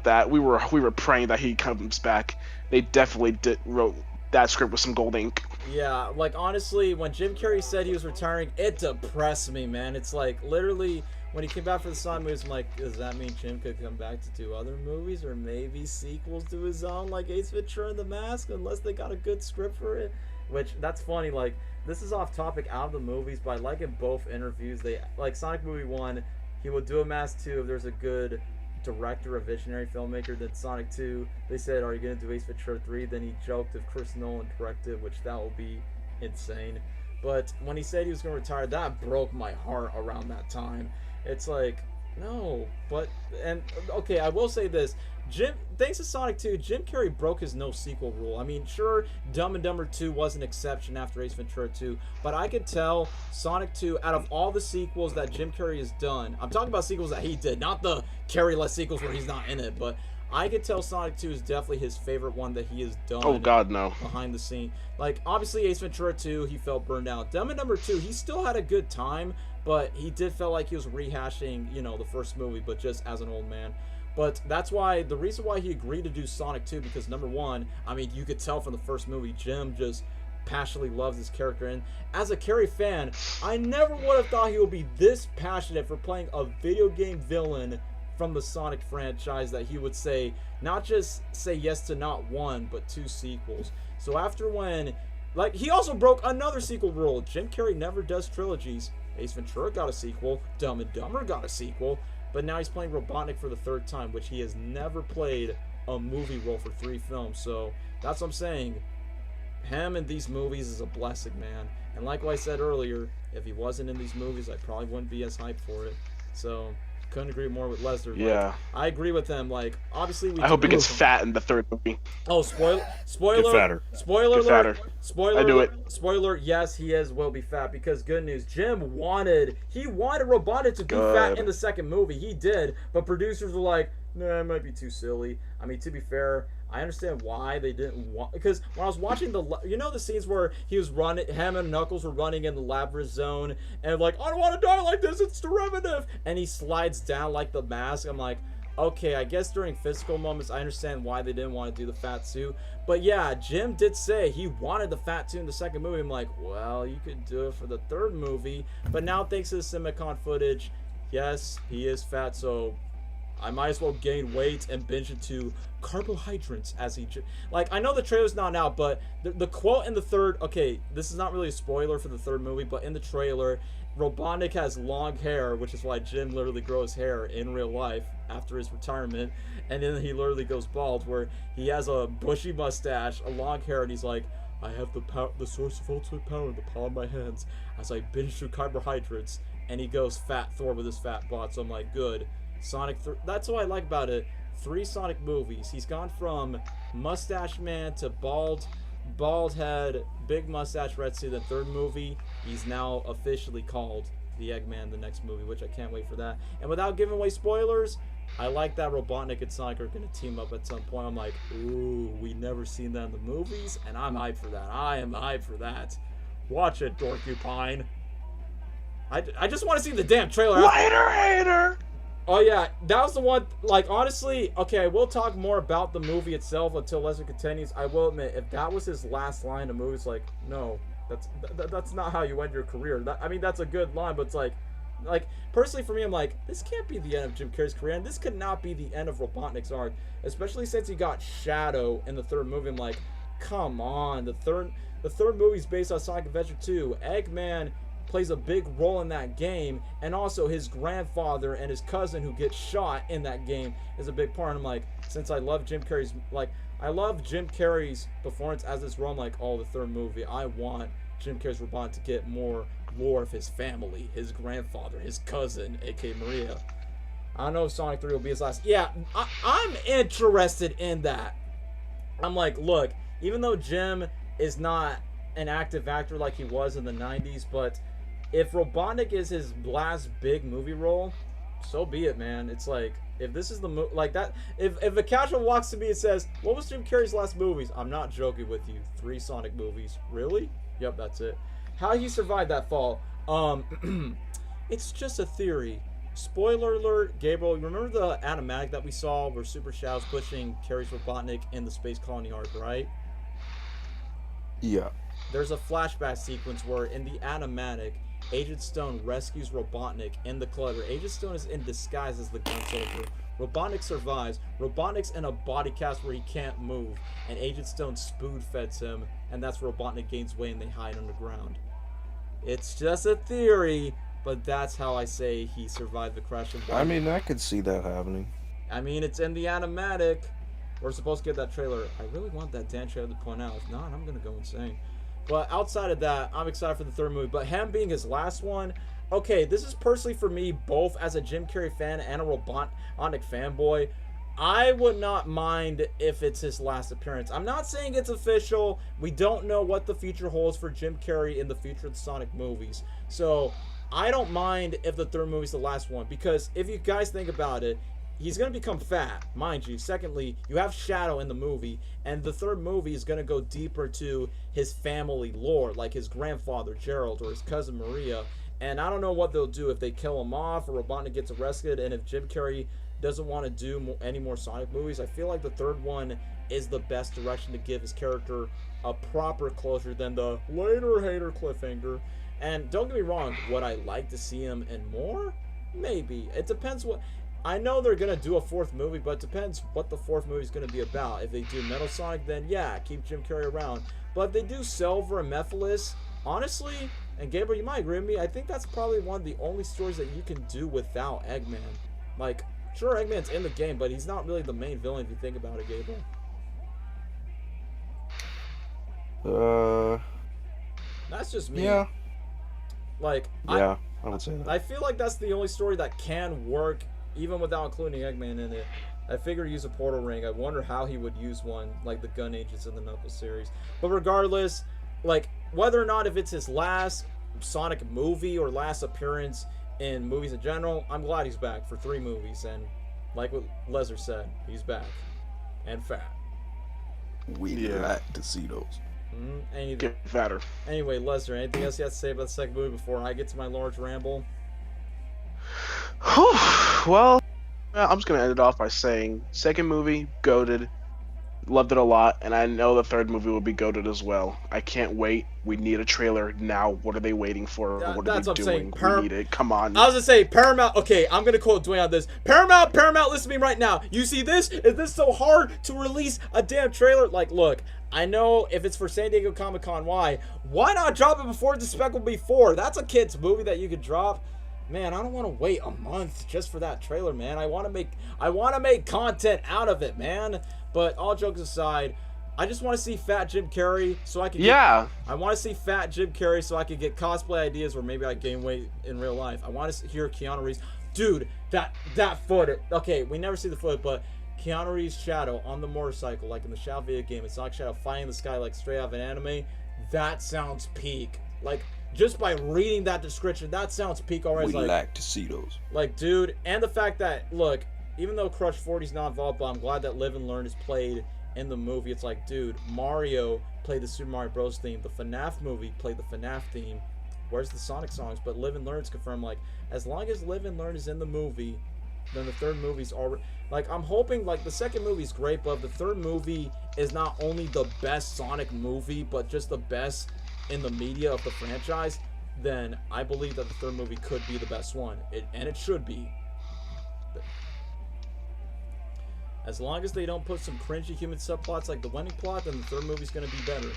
that, we were praying that he comes back. They definitely wrote that script with some gold ink. Yeah, like, honestly, when Jim Carrey said he was retiring, it depressed me, man. It's like, literally, when he came back for the Sonic movies, I'm like, does that mean Jim could come back to do other movies, or maybe sequels to his own, like Ace Ventura and the Mask, unless they got a good script for it? Which, that's funny, like, this is off topic out of the movies, but I like in both interviews, like, Sonic Movie 1, he will do a Mask 2 if there's a good director, a visionary filmmaker. Then Sonic 2, they said, are you going to do Ace Ventura 3? Then he joked if Chris Nolan directed, which that will be insane. But when he said he was going to retire, that broke my heart around that time. It's like, no, but, and, okay, I will say this, thanks to Sonic 2, Jim Carrey broke his no sequel rule. I mean, sure, Dumb and Dumber 2 was an exception after Ace Ventura 2, but I could tell Sonic 2, out of all the sequels that Jim Carrey has done, I'm talking about sequels that he did, not the Carrey-less sequels where he's not in it, but I could tell Sonic 2 is definitely his favorite one that he has done. Oh, God, no. Behind the scene. Like, obviously, Ace Ventura 2, he felt burned out. Dumb and Dumber 2, he still had a good time, but he did feel like he was rehashing, you know, the first movie, but just as an old man. But that's why, the reason why he agreed to do Sonic 2, because number one, I mean, you could tell from the first movie, Jim just passionately loves his character. And as a Carrey fan, I never would have thought he would be this passionate for playing a video game villain from the Sonic franchise, that he would say, not just say yes to not one, but 2 sequels. So after when, like, he also broke another sequel rule. Jim Carrey never does trilogies. Ace Ventura got a sequel. Dumb and Dumber got a sequel. But now he's playing Robotnik for the 3rd time, which he has never played a movie role for 3 films. So that's what I'm saying. Him in these movies is a blessing, man. And like what I said earlier, if he wasn't in these movies, I probably wouldn't be as hyped for it. So couldn't agree more with Lesnar. Yeah. Like, I agree with him. Like, obviously, I hope he gets fat in the 3rd movie. Oh, spoiler! Get fatter. Spoiler Get alert! fatter. Spoiler! I knew alert, Spoiler! Yes, he will be fat, because good news, Jim wanted Robotnik to be fat in the 2nd movie. He did, but producers were like, "Nah, it might be too silly." I mean, to be fair, I understand why they didn't want, because when I was watching the scenes where he was running, him and Knuckles were running in the Labyrinth Zone, and like, I don't want to die like this, it's derivative, and he slides down like the mask. I'm like, okay, I guess during physical moments, I understand why they didn't want to do the fat suit. But yeah, Jim did say he wanted the fat suit in the 2nd movie. I'm like, well, you could do it for the 3rd movie. But now, thanks to the CinemaCon footage, yes, he is fat, so I might as well gain weight and binge into carbohydrates as he... Like, I know the trailer's not out, but the quote in the 3rd... Okay, this is not really a spoiler for the 3rd movie, but in the trailer, Robotnik has long hair, which is why Jim literally grows hair in real life after his retirement, and then he literally goes bald, where he has a bushy mustache, a long hair, and he's like, I have the source of ultimate power in the palm of my hands as I binge through carbohydrates, and he goes Fat Thor with his fat bod. So I'm like, good. Sonic, that's what I like about it. 3 Sonic movies. He's gone from mustache man to bald head, big mustache, red suit. The 3rd movie, he's now officially called the Eggman, the next movie, which I can't wait for that. And without giving away spoilers, I like that Robotnik and Sonic are going to team up at some point. I'm like, ooh, we never seen that in the movies, and I'm hyped for that. I am hyped for that. Watch it, Dorcupine. I just want to see the damn trailer. Later, hater! Oh yeah, that was the one, like, honestly, okay, we'll talk more about the movie itself until Lesnar continues. I will admit, if that was his last line in the movie, it's like, no, that's not how you end your career. I mean, that's a good line, but it's like, personally for me, I'm like, this can't be the end of Jim Carrey's career, and this could not be the end of Robotnik's arc, especially since he got Shadow in the third movie. I'm like, come on, the third movie's based on Sonic Adventure 2. Eggman plays a big role in that game, and also his grandfather and his cousin who gets shot in that game is a big part. And I'm like, since I love Jim Carrey's, performance as this role, I'm like, oh, the third movie, I want Jim Carrey's Robot to get more lore of his family, his grandfather, his cousin, aka Maria. I don't know if Sonic 3 will be his last. Yeah, I'm interested in that. I'm like, look, even though Jim is not an active actor like he was in the 90s, but if Robotnik is his last big movie role, so be it, man. It's like, if this is the like that, if a casual walks to me and says, what was Jim Carrey's last movies? I'm not joking with you. 3 Sonic movies. Really? Yep, that's it. How he survived that fall? It's just a theory. Spoiler alert, Gabriel, you remember the animatic that we saw where Super Shadow's pushing Carrey's Robotnik in the space colony arc, right? Yeah. There's a flashback sequence where in the animatic, Agent Stone rescues Robotnik in the clutter. Agent Stone is in disguise as the gun soldier. Robotnik survives. Robotnik's in a body cast where he can't move, and Agent Stone spoon feds him, and that's where Robotnik gains weight and they hide underground. It's just a theory, but that's how I say he survived the crash of I mean, I could see that happening. I mean, it's in the animatic. We're supposed to get that trailer. I really want that damn trailer to point out. If not, I'm gonna go insane. But outside of that, I'm excited for the third movie. But him being his last one, okay, this is personally for me, both as a Jim Carrey fan and a Robotnik fanboy. I would not mind if it's his last appearance. I'm not saying it's official. We don't know what the future holds for Jim Carrey in the future of the Sonic movies. So I don't mind if the third movie's the last one. Because if you guys think about it, he's going to become fat, mind you. Secondly, you have Shadow in the movie, and the third movie is going to go deeper to his family lore, like his grandfather, Gerald, or his cousin, Maria. And I don't know what they'll do if they kill him off or Robotnik gets arrested, and if Jim Carrey doesn't want to do any more Sonic movies. I feel like the third one is the best direction to give his character a proper closure than the later hater cliffhanger. And don't get me wrong, would I like to see him in more? Maybe. It depends what... I know they're going to do a fourth movie, but it depends what the fourth movie is going to be about. If they do Metal Sonic, then yeah, keep Jim Carrey around. But if they do Silver and Mephiles, honestly, and Gabriel, you might agree with me, I think that's probably one of the only stories that you can do without Eggman. Like, sure, Eggman's in the game, but he's not really the main villain if you think about it, Gabriel. That's just me. Yeah. Like, yeah, I would say that. I feel like that's the only story that can work even without including Eggman in it. I figured use a portal ring. I wonder how he would use one, like the Gun Agents in the Knuckles series. But regardless, like, whether or not if it's his last Sonic movie or last appearance in movies in general, I'm glad he's back for 3 movies. And like what Lesnar said, he's back. And fat. We'd like to see those. Get fatter. Anyway, Lesnar, anything else you have to say about the second movie before I get to my large ramble? Well, I'm just gonna end it off by saying second movie, goated, loved it a lot, and I know the third movie will be goated as well. I can't wait. We need a trailer now. What are they waiting for? What are they doing? We need it. Come on. I was gonna say Paramount. Okay, I'm gonna quote Dwayne on this. Paramount, listen to me right now. You see this? Is this so hard to release a damn trailer? Like, look, I know if it's for San Diego Comic-Con, why not drop it before Despicable 4? That's a kid's movie that you could drop. Man, I don't want to wait a month just for that trailer, man. I want to make content out of it, man. But all jokes aside, I just want to see fat Jim Carrey so I can I want to see fat Jim Carrey so I can get cosplay ideas where maybe I gain weight in real life. I want to hear Keanu Reeves. Dude, that foot. Okay, we never see the foot, but Keanu Reeves' Shadow on the motorcycle, like in the Shadow video game. It's not Shadow fighting the sky like straight out of an anime. That sounds peak. Like, just by reading that description, that sounds peak already. We like to see those. Like, dude, and the fact that, look, even though Crush 40 is not involved, but I'm glad that Live and Learn is played in the movie. It's like, dude, Mario played the Super Mario Bros. Theme. The FNAF movie played the FNAF theme. Where's the Sonic songs? But Live and Learn is confirmed. Like, as long as Live and Learn is in the movie, then the third movie's already... Like, I'm hoping, like, the second movie's great, but if the third movie is not only the best Sonic movie, but just the best in the media of the franchise, then I believe that the third movie could be the best one. And it should be. As long as they don't put some cringy human subplots like the wedding plot, then the third movie's going to be better.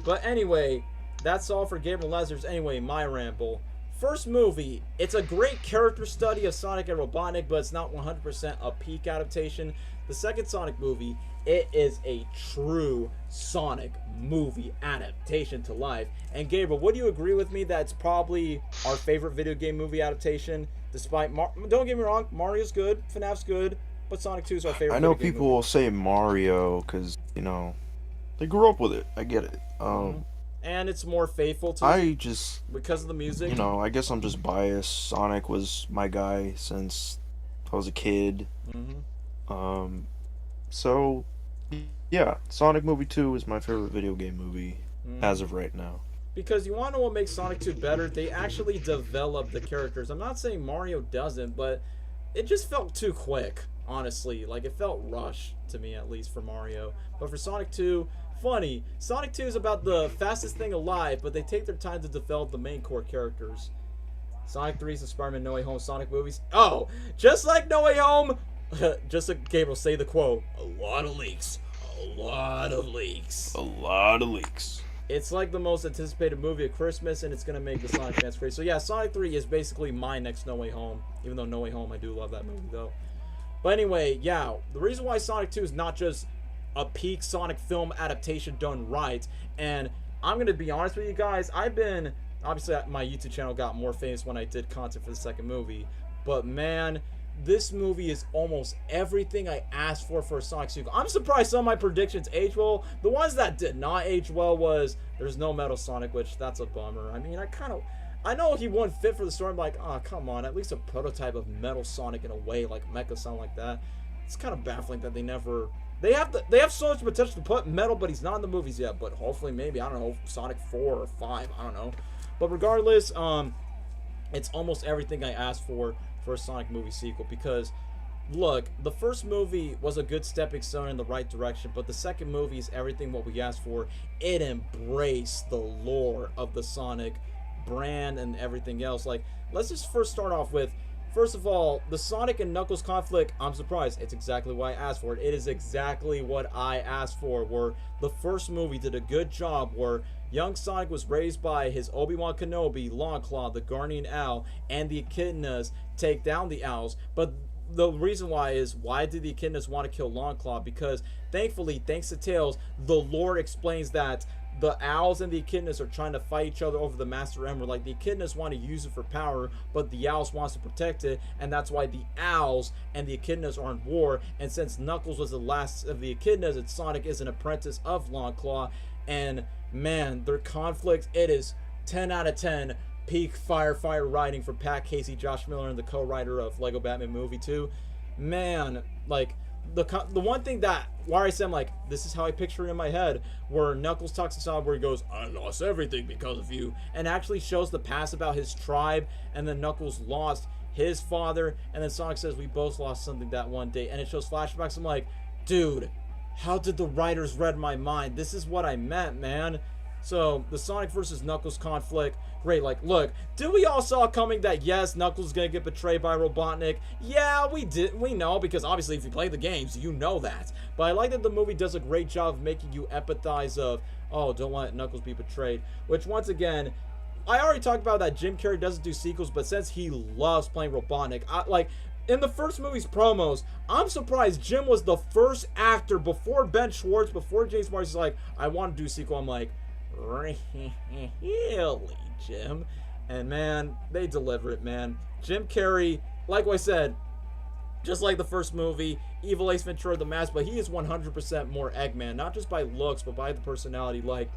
But anyway, that's all for Gabriel Lazarus. Anyway, my ramble. First movie, it's a great character study of Sonic and Robotnik, but it's not 100% a peak adaptation. The second Sonic movie, it is a true Sonic movie adaptation to life. And Gabriel, would you agree with me that it's probably our favorite video game movie adaptation? Despite, don't get me wrong, Mario's good, FNAF's good, but Sonic 2 is our favorite. I know people will say Mario because, you know, they grew up with it. I get it. And it's more faithful to because of the music. You know, I guess I'm just biased. Sonic was my guy since I was a kid. So, yeah, Sonic Movie 2 is my favorite video game movie as of right now. Because you want to know what makes Sonic 2 better? They actually develop the characters. I'm not saying Mario doesn't, but it just felt too quick, honestly. Like, it felt rushed to me, at least, for Mario. But for Sonic 2, funny. Sonic 2 is about the fastest thing alive, but they take their time to develop the main core characters. Sonic 3 is the Spider-Man No Way Home Sonic movies. Oh, just like No Way Home, just like Gabriel, say the quote, a lot of leaks. A lot of leaks. A lot of leaks. It's like the most anticipated movie of Christmas, and it's going to make the Sonic fans crazy. So yeah, Sonic 3 is basically my next No Way Home. Even though No Way Home, I do love that movie, though. But anyway, yeah, the reason why Sonic 2 is not just a peak Sonic film adaptation done right, and I'm going to be honest with you guys, obviously my YouTube channel got more famous when I did content for the second movie, but man, this movie is almost everything I asked for a Sonic sequel. I'm surprised some of my predictions age well. The ones that did not age well was there's no Metal Sonic, which that's a bummer. I mean, I know he wouldn't fit for the story. I'm like, oh, come on, at least a prototype of Metal Sonic in a way, like Mecha Sonic like that. It's kind of baffling that they have so much potential to put Metal, but he's not in the movies yet. But hopefully, maybe, I don't know, Sonic 4 or 5, I don't know. But regardless, it's almost everything I asked for a Sonic movie sequel, because look, the first movie was a good stepping stone in the right direction, but the second movie is everything what we asked for. It embraced the lore of the Sonic brand and everything else. Like, let's just first start off with, first of all, the Sonic and Knuckles conflict. I'm surprised. It's exactly what I asked for. It is exactly what I asked for, where the first movie did a good job, where young Sonic was raised by his Obi-Wan Kenobi, Longclaw, the Guardian Owl, and the Echidnas take down the Owls. But the reason why did the Echidnas want to kill Longclaw? Because thankfully, thanks to Tails, the lore explains that the Owls and the Echidnas are trying to fight each other over the Master Emerald. Like, the Echidnas want to use it for power, but the Owls wants to protect it, and that's why the Owls and the Echidnas are in war. And since Knuckles was the last of the Echidnas, and Sonic is an apprentice of Longclaw, and man, their conflict, it is 10 out of 10 peak fire writing for Pat Casey, Josh Miller, and the co-writer of Lego Batman Movie 2. Man, like, the one thing that, where I said, I'm like, this is how I picture it in my head, where Knuckles talks to Sonic, where he goes, I lost everything because of you, and actually shows the past about his tribe, and then Knuckles lost his father, and then Sonic says, we both lost something that one day, and it shows flashbacks. I'm like, dude, how did the writers read my mind? This is what I meant, man. So, the Sonic versus Knuckles conflict, great. Like, look, did we all saw coming that, yes, Knuckles is going to get betrayed by Robotnik? Yeah, we did. We know, because obviously if you play the games, you know that. But I like that the movie does a great job of making you empathize of, oh, don't let Knuckles be betrayed. Which, once again, I already talked about that Jim Carrey doesn't do sequels, but since he loves playing Robotnik, in the first movie's promos, I'm surprised Jim was the first actor before Ben Schwartz, before James Marsden's like, I want to do a sequel. I'm like, really, Jim? And man, they deliver it, man. Jim Carrey, like I said, just like the first movie, Evil Ace Ventura: The Mask, but he is 100% more Eggman, not just by looks, but by the personality. Like,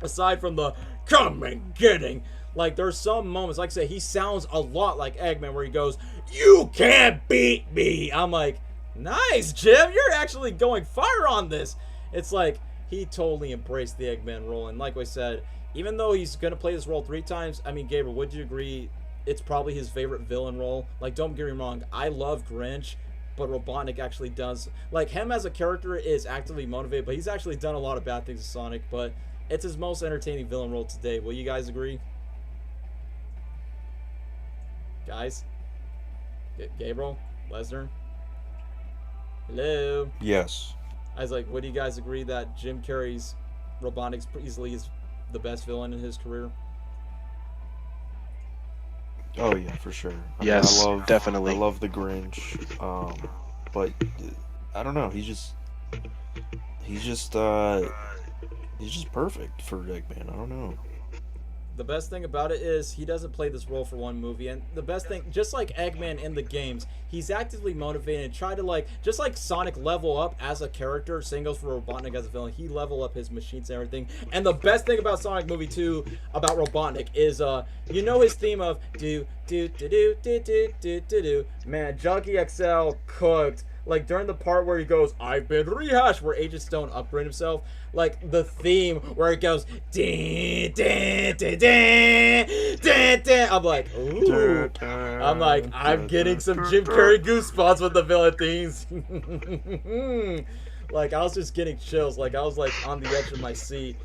aside from the come and getting, like there's some moments, like I said, he sounds a lot like Eggman where he goes, "You can't beat me." I'm like, nice, Jim, you're actually going fire on this. It's like he totally embraced the Eggman role, and like I said, even though he's gonna play this role 3 times, I mean, Gabriel, would you agree it's probably his favorite villain role? Like, don't get me wrong, I love Grinch, but Robotnik actually does, like, him as a character is actively motivated, but he's actually done a lot of bad things to Sonic, but it's his most entertaining villain role today. Will you guys agree? Guys? Gabriel? Lesnar? Hello? Yes. I was like, would you guys agree that Jim Carrey's Robotnik's easily is the best villain in his career? Oh yeah, for sure. Yes, I love, definitely. I love the Grinch, but I don't know. He's just perfect for Eggman. I don't know. The best thing about it is he doesn't play this role for one movie, and the best thing, just like Eggman in the games, he's actively motivated and try to, like, just like Sonic level up as a character, same goes for Robotnik as a villain, he level up his machines and everything. And the best thing about Sonic movie 2 about Robotnik is you know his theme of do do do do do do do do do. Man, Junkie XL cooked. Like during the part where he goes, "I've been rehashed," where Agent Stone upgrade himself, like the theme where it goes, "Ding, ding, ding, ding, ding, ding." I'm like, ooh. I'm getting some Jim Carrey goosebumps with the villain themes. Like I was just getting chills. Like I was like on the edge of my seat.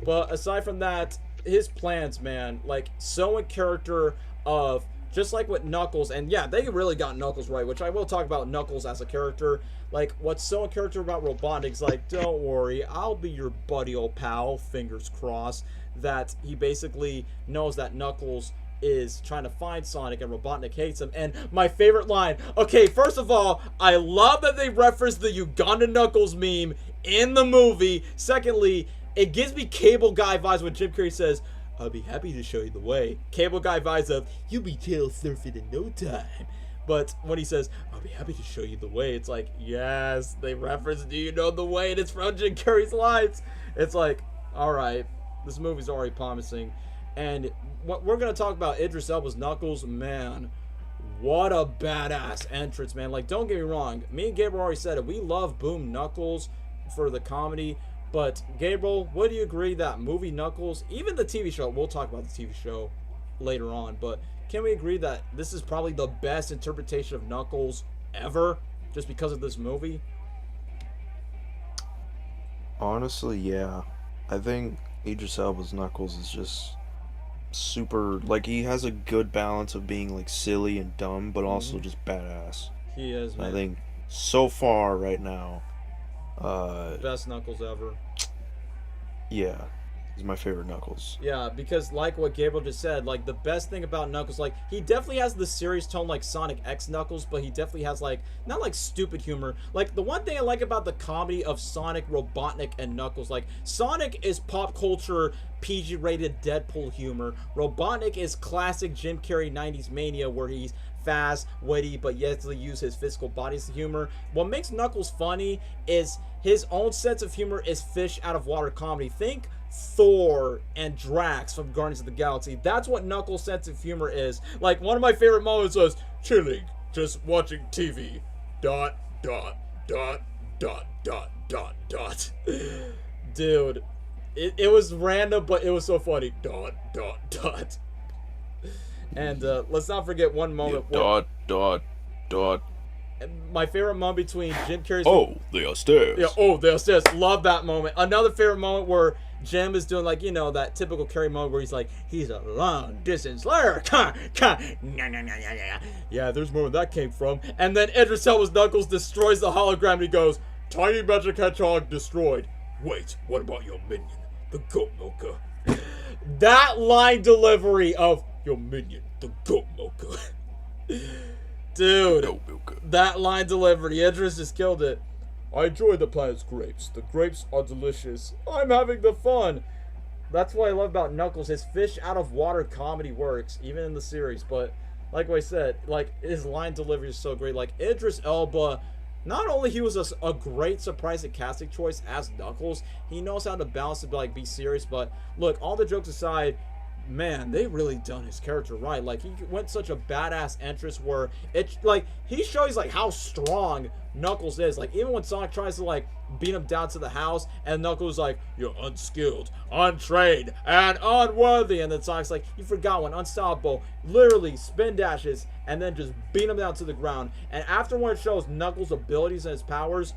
But aside from that, his plans, man, like so in character of. Just like with Knuckles, and yeah, they really got Knuckles right, which I will talk about Knuckles as a character. Like, what's so in character about Robotnik's like, don't worry, I'll be your buddy, old pal, fingers crossed, that he basically knows that Knuckles is trying to find Sonic and Robotnik hates him. And my favorite line, okay, first of all, I love that they referenced the Uganda Knuckles meme in the movie. Secondly, it gives me Cable Guy vibes when Jim Carrey says, "I'll be happy to show you the way." Cable Guy vibes of, "You'll be tail surfing in no time." But when he says, "I'll be happy to show you the way," it's like, yes, they reference, "Do you know the way?" And it's from Jim Carrey's lines. It's like, alright, this movie's already promising. And what we're going to talk about Idris Elba's Knuckles, man, what a badass entrance, man. Like, don't get me wrong, me and Gabriel already said it, we love Boom Knuckles for the comedy. But, Gabriel, would you agree that movie Knuckles, even the TV show, we'll talk about the TV show later on, but can we agree that this is probably the best interpretation of Knuckles ever, just because of this movie? Honestly, yeah. I think Idris Elba's Knuckles is just super, like, he has a good balance of being, like, silly and dumb, but also just badass. He is, man. I think, so far, right now, best Knuckles ever. yeah, he's my favorite Knuckles. Yeah, because like what Gabriel just said, like the best thing about Knuckles, like he definitely has the serious tone like Sonic X Knuckles, but he definitely has like, not like stupid humor. Like the one thing I like about the comedy of Sonic, Robotnik, and Knuckles, like Sonic is pop culture PG rated Deadpool humor. Robotnik is classic Jim Carrey 90s mania where he's fast, witty, but yet to use his physical body as humor. What makes Knuckles funny is his own sense of humor is fish out of water comedy. Think Thor and Drax from Guardians of the Galaxy. That's what Knuckles' sense of humor is. Like, one of my favorite moments was, "Chilling, just watching TV, dot, dot, dot, dot, dot, dot, dot." Dude, it was random, but it was so funny. Dot, dot, dot. And let's not forget one moment. Dot, dot, dot. My favorite moment between Jim Carrey's... Oh, they are stairs. Yeah, oh, they are stairs. Love that moment. Another favorite moment where Jim is doing, like, you know, that typical Carrey moment where he's like, "He's a long-distance liar." Yeah, there's more where that came from. And then Idris Elba's Knuckles destroys the hologram and he goes, "Tiny Magic Hedgehog destroyed. Wait, what about your minion, the Goat Milker?" That line delivery of, "Your minion, the Goat Milker." Dude, that line delivery, Idris just killed it. "I enjoy the planet's grapes. The grapes are delicious. I'm having the fun." That's what I love about Knuckles. His fish out of water comedy works, even in the series. But like I said, like his line delivery is so great. Like Idris Elba not only he was a great surprise and casting choice as Knuckles, he knows how to balance it, like be serious. But look, all the jokes aside, man, they really done his character right. Like, he went such a badass entrance where it, like, he shows like how strong Knuckles is. Like, even when Sonic tries to like beat him down to the house, and Knuckles like, you're unskilled, untrained, and unworthy, and then Sonic's like, you forgot one, unstoppable, literally spin dashes and then just beat him down to the ground. And after when it shows Knuckles' abilities and his powers,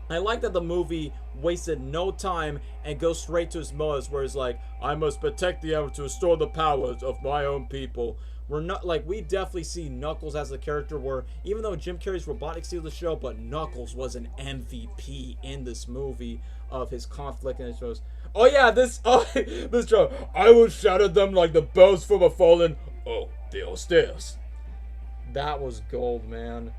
I like that the movie wasted no time and goes straight to his motives, where he's like, I must protect the Emerald to restore the powers of my own people. We're not, like, we definitely see Knuckles as a character where, even though Jim Carrey's robotic steals the show, but Knuckles was an MVP in this movie of his conflict and his shows. Oh yeah, this joke. I will shatter them like the bells from a fallen. Oh, the old stairs. That was gold, man.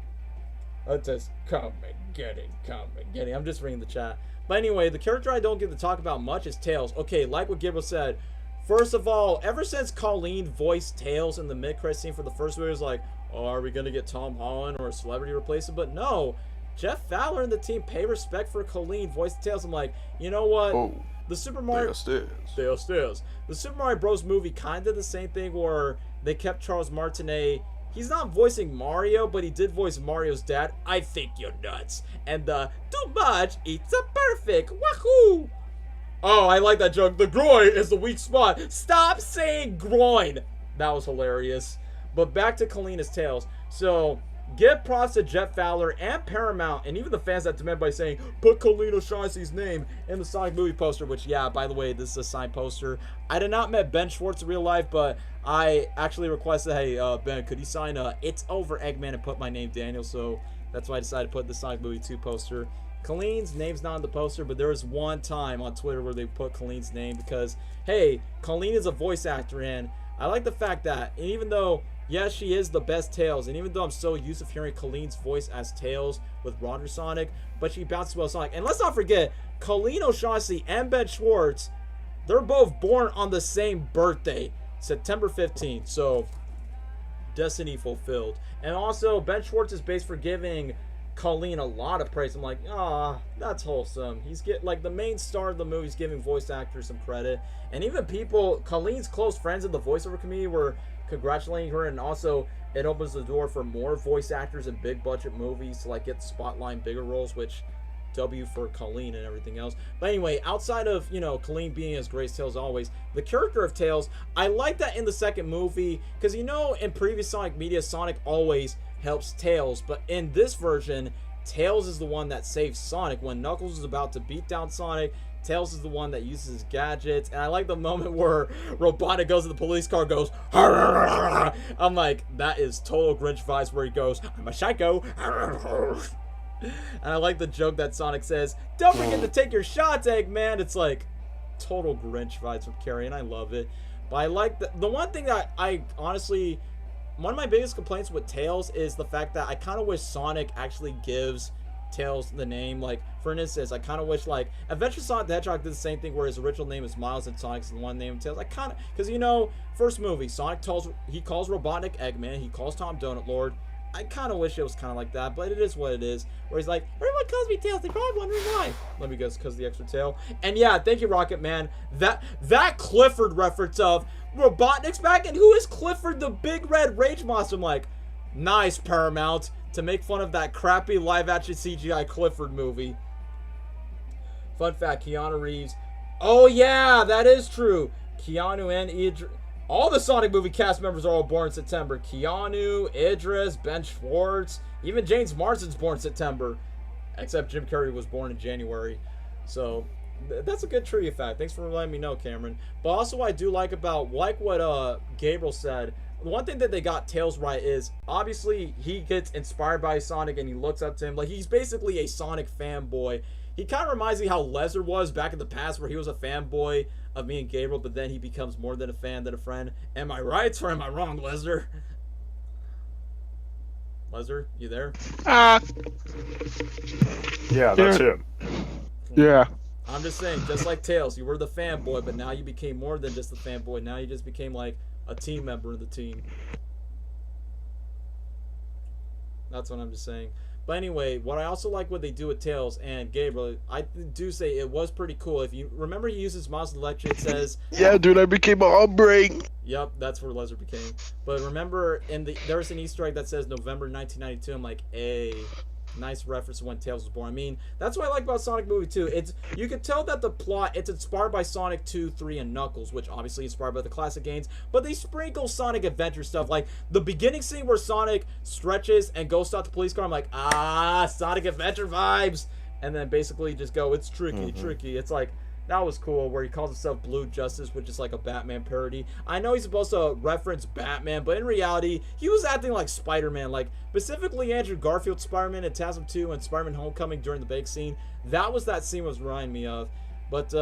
Let's just come and get it, come and get it. I'm just reading the chat. But anyway, the character I don't get to talk about much is Tails. Okay, like what Gabriel said, first of all, ever since Colleen voiced Tails in the mid-credit scene for the first movie, it was like, oh, are we going to get Tom Holland or a celebrity replace him? But no, Jeff Fowler and the team pay respect for Colleen voicing Tails. I'm like, you know what? Oh, the Super Mario... The Super Mario Bros. Movie kind of did the same thing where they kept Charles Martinet. He's not voicing Mario, but he did voice Mario's dad. I think you're nuts. And too much, it's a perfect. Wahoo! Oh, I like that joke. The groin is the weak spot. Stop saying groin. That was hilarious. But back to Kalina's Tails. So, give props to Jeff Fowler and Paramount, and even the fans that demand by saying, put Kalina O'Shaughnessy's name in the Sonic movie poster, which, yeah, by the way, this is a signed poster. I did not met Ben Schwartz in real life, but I actually requested, hey, Ben, could you sign It's Over Eggman and put my name, Daniel? So that's why I decided to put the Sonic Movie 2 poster. Colleen's name's not on the poster, but there was one time on Twitter where they put Colleen's name because, hey, Colleen is a voice actor, and I like the fact that, and even though, yes, she is the best Tails, and even though I'm so used to hearing Colleen's voice as Tails with Roger Sonic, but she bounces well Sonic. And let's not forget, Colleen O'Shaughnessy and Ben Schwartz, they're both born on the same birthday, September 15th, so destiny fulfilled. And also, Ben Schwartz is based for giving Colleen a lot of praise. I'm like, ah, that's wholesome. He's like the main star of the movie is giving voice actors some credit, and even people, Colleen's close friends in the voiceover community were congratulating her, and also it opens the door for more voice actors in big budget movies to like get the spotlight in bigger roles, which W for Colleen and everything else. But anyway, outside of, you know, Colleen being as great as Tails always, the character of Tails, I like that in the second movie, because, you know, in previous Sonic media, Sonic always helps Tails, but in this version, Tails is the one that saves Sonic. When Knuckles is about to beat down Sonic, Tails is the one that uses his gadgets. And I like the moment where Robotnik goes to the police car, goes, I'm like, that is total Grinch vibes, where he goes, I'm a psycho. And I like the joke that Sonic says, don't forget to take your shots, Eggman. It's like total Grinch vibes from Carrie, and I love it. But I like the one thing that I honestly, one of my biggest complaints with Tails is the fact that I kind of wish Sonic actually gives Tails the name. Like, for instance, I kind of wish, like, Adventure Sonic the Hedgehog did the same thing where his original name is Miles and Sonic's the one name Tails. I kind of, because, you know, first movie, Sonic calls Robotnik Eggman, he calls Tom Donut Lord. I kind of wish it was kind of like that, but it is what it is. Where he's like, everyone calls me Tails, they probably wondering why. Let me guess, because the extra tail. And yeah, thank you, Rocket Man. That Clifford reference of Robotnik's back, and who is Clifford the big red rage monster? I'm like, nice, Paramount, to make fun of that crappy live-action CGI Clifford movie. Fun fact, Keanu Reeves. Oh yeah, that is true. Keanu and Idris. All the Sonic movie cast members are all born in September. Keanu, Idris, Ben Schwartz, even James Marsden's born in September. Except Jim Carrey was born in January. So, that's a good trivia fact. Thanks for letting me know, Cameron. But also what I do like what Gabriel said, the one thing that they got Tails right is, obviously, he gets inspired by Sonic and he looks up to him. Like, he's basically a Sonic fanboy. He kind of reminds me how Lesnar was back in the past, where he was a fanboy of me and Gabriel, but then he becomes more than a fan than a friend. Am I right or am I wrong, Lesnar? Lesnar, you there? Yeah, that's him. Yeah. I'm just saying, just like Tails, you were the fanboy, but now you became more than just a fanboy. Now you just became like a team member of the team. That's what I'm just saying. But anyway, what I also like what they do with Tails and Gabriel, I do say it was pretty cool. If you remember, he uses Monster Electric. It says, Yeah, dude, I became a hombre. "Yep, that's where Lizard became." But remember, there's an Easter egg that says November 1992. I'm like, hey, nice reference to when Tails was born. I mean, that's what I like about Sonic movie 2. You can tell that the plot, it's inspired by Sonic 2, 3, and Knuckles, which obviously inspired by the classic games, but they sprinkle Sonic Adventure stuff, like the beginning scene where Sonic stretches and goes to the police car. I'm like, Sonic Adventure vibes, and then basically just go, it's tricky, tricky. It's like, that was cool, where he calls himself Blue Justice, which is like a Batman parody. I know he's supposed to reference Batman, but in reality, he was acting like Spider-Man, like specifically Andrew Garfield's Spider-Man in TASM 2 and Spider-Man Homecoming during the bake scene. That scene was reminding me of. But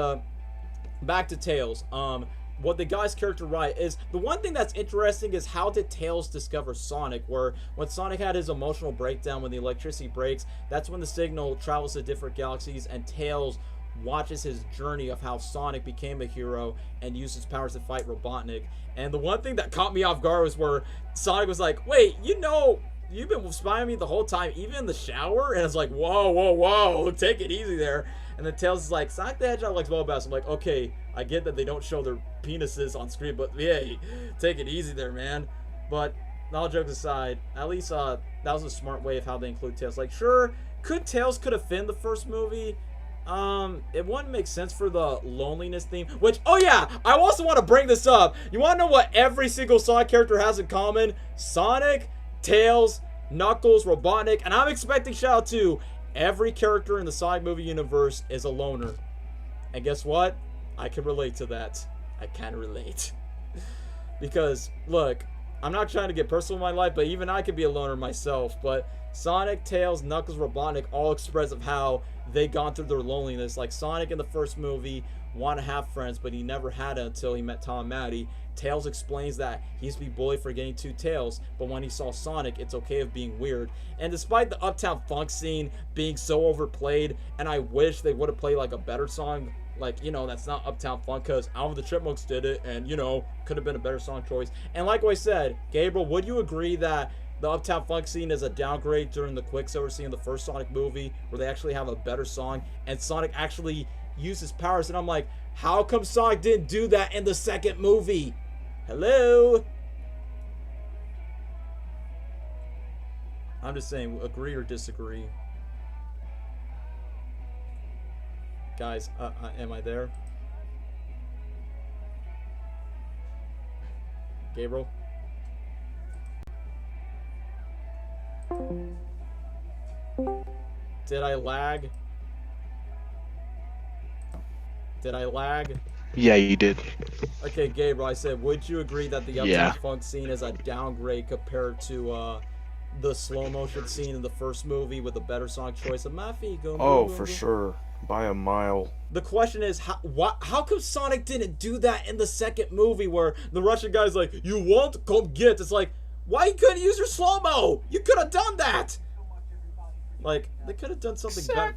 back to Tails. What the guy's character right is, the one thing that's interesting is how did Tails discover Sonic, where when Sonic had his emotional breakdown when the electricity breaks, that's when the signal travels to different galaxies, and Tails watches his journey of how Sonic became a hero and used his powers to fight Robotnik. And the one thing that caught me off guard was where Sonic was like, wait, you've been spying on me the whole time, even in the shower? And I was like, whoa, take it easy there. And then Tails is like, Sonic the Hedgehog likes bubble baths. I'm like, okay, I get that they don't show their penises on screen, but yeah, take it easy there, man. But all jokes aside, at least that was a smart way of how they include Tails. Like, sure, Tails could have fit in the first movie. It wouldn't make sense for the loneliness theme, which, oh yeah, I also want to bring this up. You want to know what every single Sonic character has in common? Sonic, Tails, Knuckles, Robotnik, and I'm expecting shout out to every character in the Sonic movie universe is a loner. And guess what? I can relate to that. I can relate. Because, look, I'm not trying to get personal in my life, but even I could be a loner myself. But Sonic, Tails, Knuckles, Robotnik all express of how they gone through their loneliness. Like Sonic in the first movie wanted to have friends, but he never had it until he met Tom and Maddie. Tails explains that he used to be bullied for getting two tails, but when he saw Sonic, it's okay of being weird. And despite the Uptown Funk scene being so overplayed, and I wish they would have played like a better song, like, that's not Uptown Funk, because Alvin the Chipmunks did it, and, could have been a better song choice. And like I said, Gabriel, would you agree that the Uptown Funk scene is a downgrade during the Quicksilver scene in the first Sonic movie, where they actually have a better song, and Sonic actually uses powers? And I'm like, how come Sonic didn't do that in the second movie? Hello? I'm just saying, agree or disagree? Guys, am I there? Gabriel? Did I lag? Did I lag? Yeah, you did. Okay, Gabriel, I said, would you agree that the Uptown Funk scene is a downgrade compared to the slow motion scene in the first movie with a better song choice of my feet go? Oh, for sure. By a mile. The question is, how come Sonic didn't do that in the second movie where the Russian guy's like, you want? Come get. It's like, why you couldn't use your slow-mo? You could have done that. Like, they could have done something better.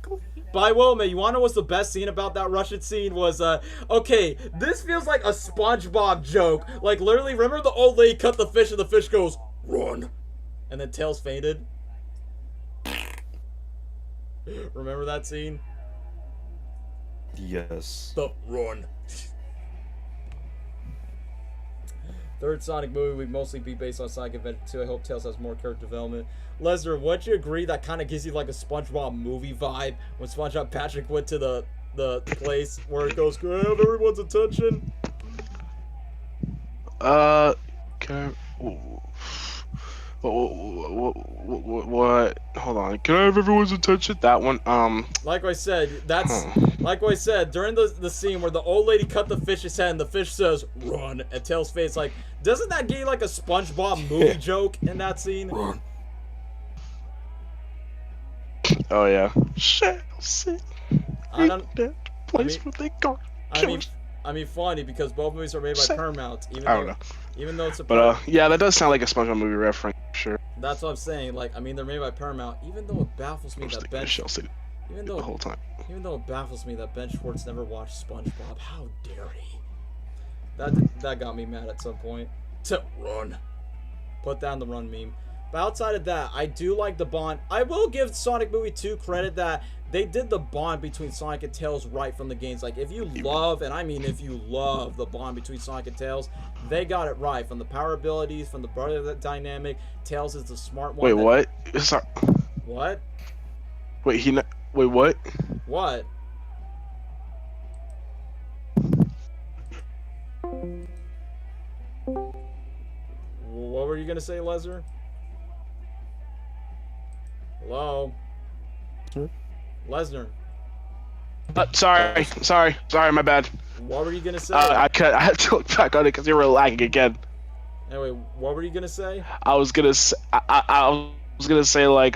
By Wilma, you want to know what's the best scene about that Russian scene was, okay, this feels like a SpongeBob joke. Like, literally, remember the old lady cut the fish and the fish goes, run. And then Tails fainted? Remember that scene? Yes. The run. Third Sonic movie would mostly be based on Sonic Adventure 2. I hope Tails has more character development. Lesnar, wouldn't you agree that kind of gives you like a SpongeBob movie vibe when SpongeBob Patrick went to the place where it goes, grab everyone's attention? Can I... What? Hold on. Can I have everyone's attention? That one, Like I said, like I said, during the scene where the old lady cut the fish's head and the fish says, run, at Tails' face, like, doesn't that give you like a SpongeBob movie joke in that scene? Run. Oh, yeah. Shit. I don't... That place where they go. I mean, funny, because both movies are made by Paramount. Even though it's a... But, yeah, that does sound like a SpongeBob movie reference, sure. That's what I'm saying. Like, I mean, they're made by Paramount. Even though it baffles me that Ben... Even though the whole time. Even though it baffles me that Ben Schwartz never watched SpongeBob. How dare he? That got me mad at some point. To run. Put down the run meme. But outside of that, I do like the bond. I will give Sonic Movie 2 credit that they did the bond between Sonic and Tails right from the games. Like, if you love, and I mean if you love the bond between Sonic and Tails, they got it right. From the power abilities, from the brother dynamic, Tails is the smart one. Wait, what? Sorry. What? Wait, wait, what? What? What were you gonna say, Lesnar? Hello? Lesnar. Sorry, my bad. What were you gonna say? I had to look back on it because you were lagging again. Anyway, what were you gonna say? I was gonna say, I was gonna say like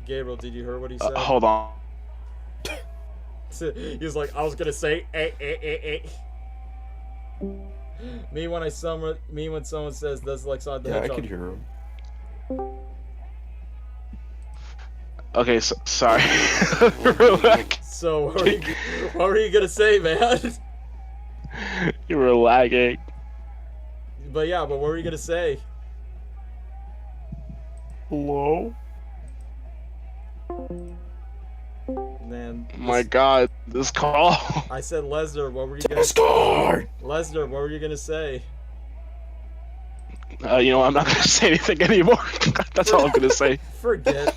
Gabriel, did you hear what he said? hold on. He was like, I was gonna say, Me when someone says that's like Sonic the Yeah, I Hedgehog. could hear him. Okay, sorry. Relax. So what were you gonna say, man? You were lagging. But what were you gonna say? Hello? Man. My God, this call. I said Lesnar, what were you gonna Discord! Lesnar, what were you gonna say? You know, I'm not gonna say anything anymore. That's all I'm gonna say. Forget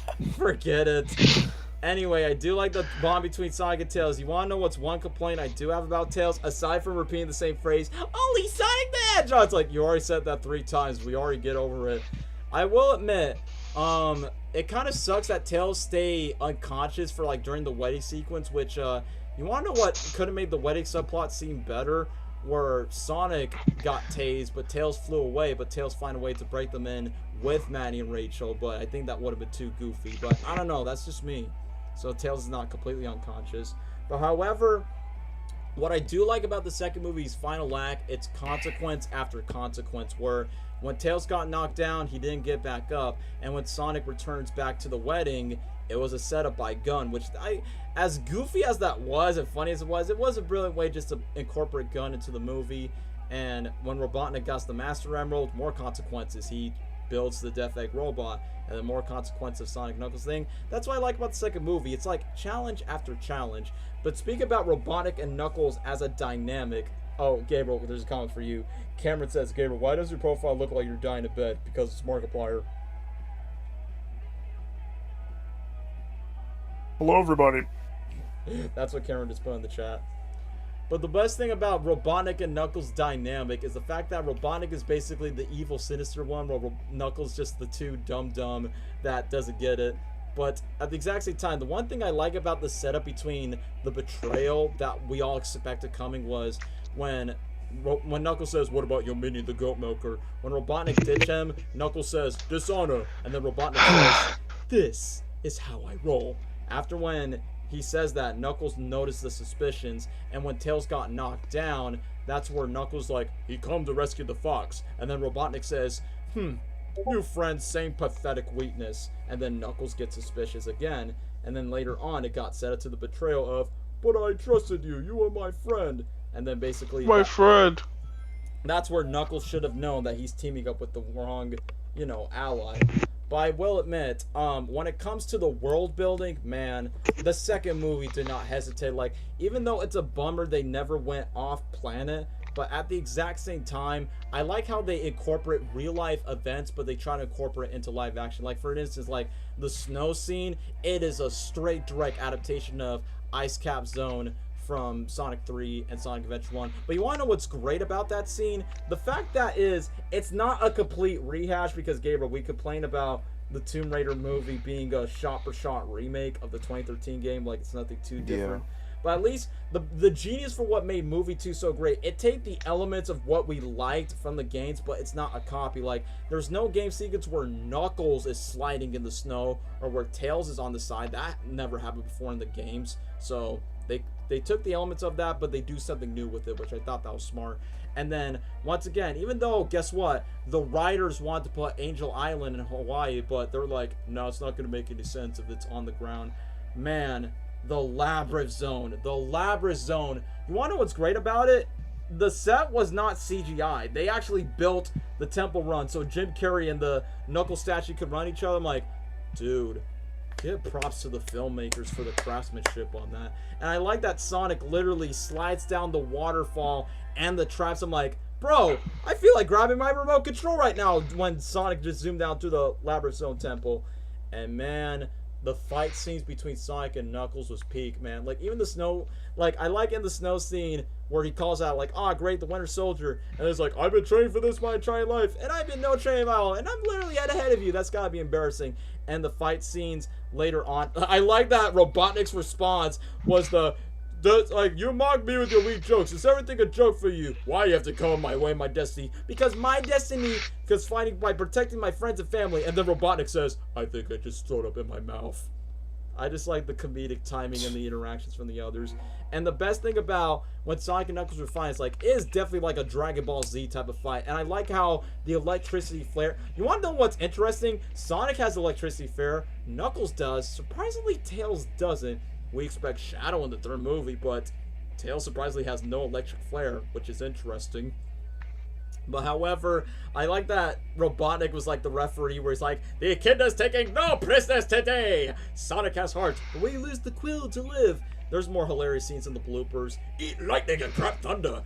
it. Anyway, I do like the bond between Sonic and Tails. You want to know what's one complaint I do have about Tails? Aside from repeating the same phrase, only Sonic the Hedgehog. It's like, you already said that 3 times. We already get over it. I will admit, it kind of sucks that Tails stay unconscious for, like, during the wedding sequence, which, you want to know what could have made the wedding subplot seem better? Where Sonic got tased, but Tails flew away, but Tails find a way to break them in with Manny and Rachel, but I think that would have been too goofy. But I don't know, that's just me. So Tails is not completely unconscious. But however, what I do like about the second movie's final act, it's consequence after consequence, where when Tails got knocked down, he didn't get back up, and when Sonic returns back to the wedding, it was a setup by Gun, which as goofy as that was, and funny as it was a brilliant way just to incorporate Gun into the movie. And when Robotnik got the Master Emerald, more consequences. He builds the Death Egg robot, and then more consequences of Sonic Knuckles thing. That's what I like about the second movie. It's like challenge after challenge. But speak about Robotnik and Knuckles as a dynamic. Oh, Gabriel, there's a comment for you. Cameron says, Gabriel, why does your profile look like you're dying in bed? Because it's Markiplier. Hello, everybody. That's what Cameron just put in the chat. But the best thing about Robotnik and Knuckles' dynamic is the fact that Robotnik is basically the evil, sinister one, while Knuckles just the two dumb that doesn't get it. But at the exact same time, the one thing I like about the setup between the betrayal that we all expected coming was when Knuckles says, what about your minion, the goat milker? When Robotnik ditch him, Knuckles says, dishonor. And then Robotnik says, this is how I roll. After when he says that, Knuckles noticed the suspicions, and when Tails got knocked down, that's where Knuckles like, he come to rescue the fox. And then Robotnik says, new friend, same pathetic weakness. And then Knuckles gets suspicious again. And then later on, it got set up to the betrayal of, but I trusted you, you were my friend. And then basically, My friend. that's where Knuckles should have known that he's teaming up with the wrong, ally. But I will admit, when it comes to the world building, man, the second movie did not hesitate. Like, even though it's a bummer they never went off planet, but at the exact same time, I like how they incorporate real life events, but they try to incorporate into live action. Like, for instance, like the snow scene, it is a straight direct adaptation of Ice Cap Zone from Sonic 3 and Sonic Adventure 1. But you want to know what's great about that scene? The fact that it's not a complete rehash, because Gabriel, we complain about the Tomb Raider movie being a shot-for-shot remake of the 2013 game, like it's nothing too different. Yeah. But at least the genius for what made movie 2 so great, it take the elements of what we liked from the games, but it's not a copy. Like, there's no game sequence where Knuckles is sliding in the snow or where Tails is on the side. That never happened before in the games. So they took the elements of that, but they do something new with it, which I thought that was smart. And then, once again, even though, guess what? The writers wanted to put Angel Island in Hawaii, but they're like, no, it's not going to make any sense if it's on the ground. Man, the Labyrinth Zone. The Labyrinth Zone. You want to know what's great about it? the set was not CGI. They actually built the Temple Run so Jim Carrey and the Knuckles statue could run each other. I'm like, dude, give props to the filmmakers for the craftsmanship on that. And I like that Sonic literally slides down the waterfall and the traps. I'm like, bro, I feel like grabbing my remote control right now when Sonic just zoomed down to the Labyrinth Zone Temple. And man, the fight scenes between Sonic and Knuckles was peak, man. Like, even the snow, like, I like in the snow scene where he calls out, like, ah, great, the Winter Soldier. And it's like, I've been training for this my entire life, and I've been no training at all, and I'm literally ahead of you. That's gotta be embarrassing. And the fight scenes later on, I like that Robotnik's response was like, you mock me with your weak jokes. Is everything a joke for you? Why you have to come my way, my destiny? Because my destiny, because fighting by protecting my friends and family. And then Robotnik says, I think I just threw it up in my mouth. I just like the comedic timing and the interactions from the others. And the best thing about when Sonic and Knuckles were fighting, it's like, it is definitely like a Dragon Ball Z type of fight. And I like how the electricity flare. You want to know what's interesting? Sonic has electricity flare. Knuckles does. Surprisingly, Tails doesn't. We expect Shadow in the third movie, but Tails surprisingly has no electric flare, which is interesting. But however, I like that Robotnik was like the referee where he's like, the Echidna's taking no prisoners today! Sonic has heart, but we lose the quill to live. There's more hilarious scenes in the bloopers. Eat lightning and crap thunder.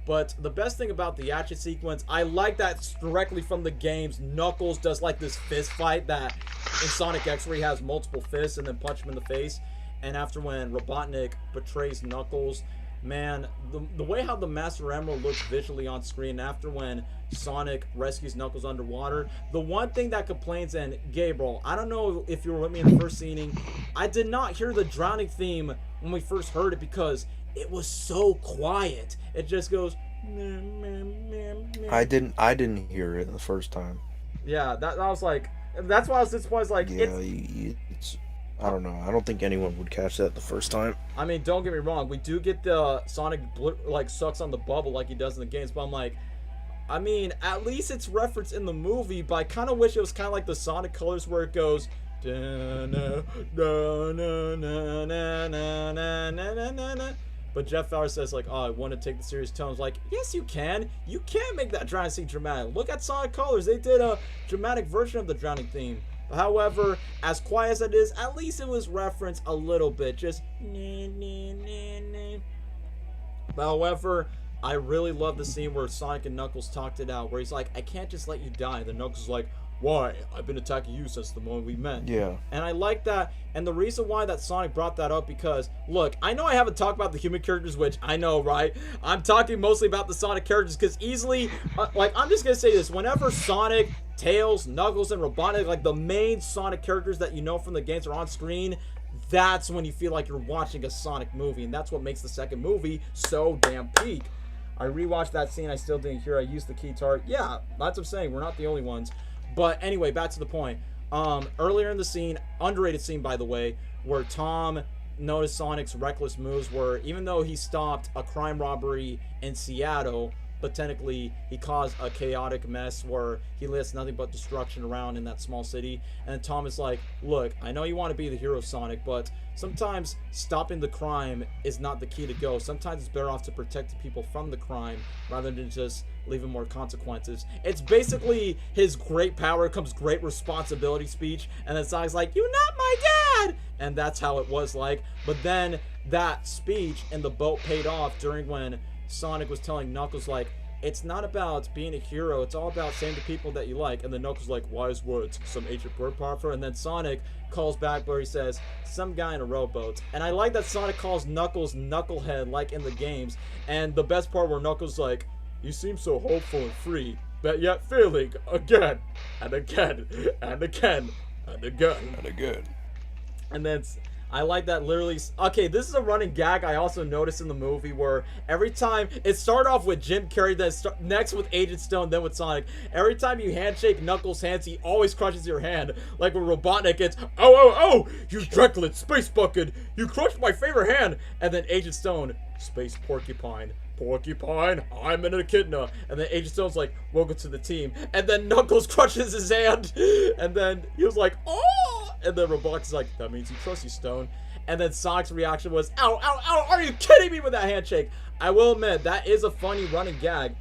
But the best thing about the action sequence, I like that directly from the games. Knuckles does like this fist fight that in Sonic X where he has multiple fists and then punch him in the face. And after when Robotnik betrays Knuckles, man, the way how the Master Emerald looks visually on screen after when Sonic rescues Knuckles underwater, the one thing that complains, and Gabriel, I don't know if you were with me in the first scene, I did not hear the drowning theme when we first heard it because it was so quiet. It just goes. I didn't hear it the first time. Yeah, that I was like, that's why I was disappointed. Like, yeah, it's. I don't know. I don't think anyone would catch that the first time. I mean, don't get me wrong. We do get the Sonic like sucks on the bubble like he does in the games, but I'm like, I mean, at least it's referenced in the movie. But I kind of wish it was kind of like the Sonic Colors where it goes. But Jeff Fowler says like, oh, I want to take the serious tones. Like, yes, you can. You can make that drowning scene dramatic. Look at Sonic Colors. They did a dramatic version of the drowning theme. However, as quiet as it is, at least it was referenced a little bit. Just But however, I really love the scene where Sonic and Knuckles talked it out, where he's like, I can't just let you die. Then Knuckles is like, why? I've been attacking you since the moment we met. Yeah. And I like that. And the reason why that Sonic brought that up, because, look, I know I haven't talked about the human characters, which I know, right? I'm talking mostly about the Sonic characters, because easily, like, I'm just going to say this. Whenever Sonic, Tails, Knuckles, and Robotnik, like, the main Sonic characters that you know from the games are on screen, that's when you feel like you're watching a Sonic movie. And that's what makes the second movie so damn peak. I rewatched that scene. I still didn't hear. I used the keytar. Yeah, that's what I'm saying. We're not the only ones. But anyway, back to the point. Earlier in the scene, underrated scene by the way, where Tom noticed Sonic's reckless moves where even though he stopped a crime robbery in Seattle, but technically he caused a chaotic mess where he lists nothing but destruction around in that small city. And Tom is like, look, I know you want to be the hero, Sonic, but sometimes stopping the crime is not the key to go. Sometimes it's better off to protect the people from the crime rather than just leaving more consequences. It's basically his great power comes great responsibility speech, and then Sonic's like, you're not my dad! And that's how it was like. But then that speech in the boat paid off during when Sonic was telling Knuckles, like, it's not about being a hero, it's all about saving the people that you like. And then Knuckles like, wise words, some ancient word proper. And then Sonic calls back where he says, some guy in a rowboat. And I like that Sonic calls Knuckles Knucklehead like in the games. And the best part where Knuckles like, you seem so hopeful and free, but yet failing again and again and again and again and again. And then I like that literally. Okay, this is a running gag I also noticed in the movie where every time it started off with Jim Carrey, then next with Agent Stone, then with Sonic. Every time you handshake Knuckles' hands, he always crushes your hand. Like when Robotnik gets, oh, you Drecklet, space bucket, you crushed my favorite hand. And then Agent Stone, space porcupine, I'm an echidna. And then Agent Stone's like, welcome to the team. And then Knuckles crushes his hand. And then he was like, oh! And then Robotnik's like, that means he trusts you, Stone. And then Sonic's reaction was, ow, ow, ow, are you kidding me with that handshake? I will admit, that is a funny running gag.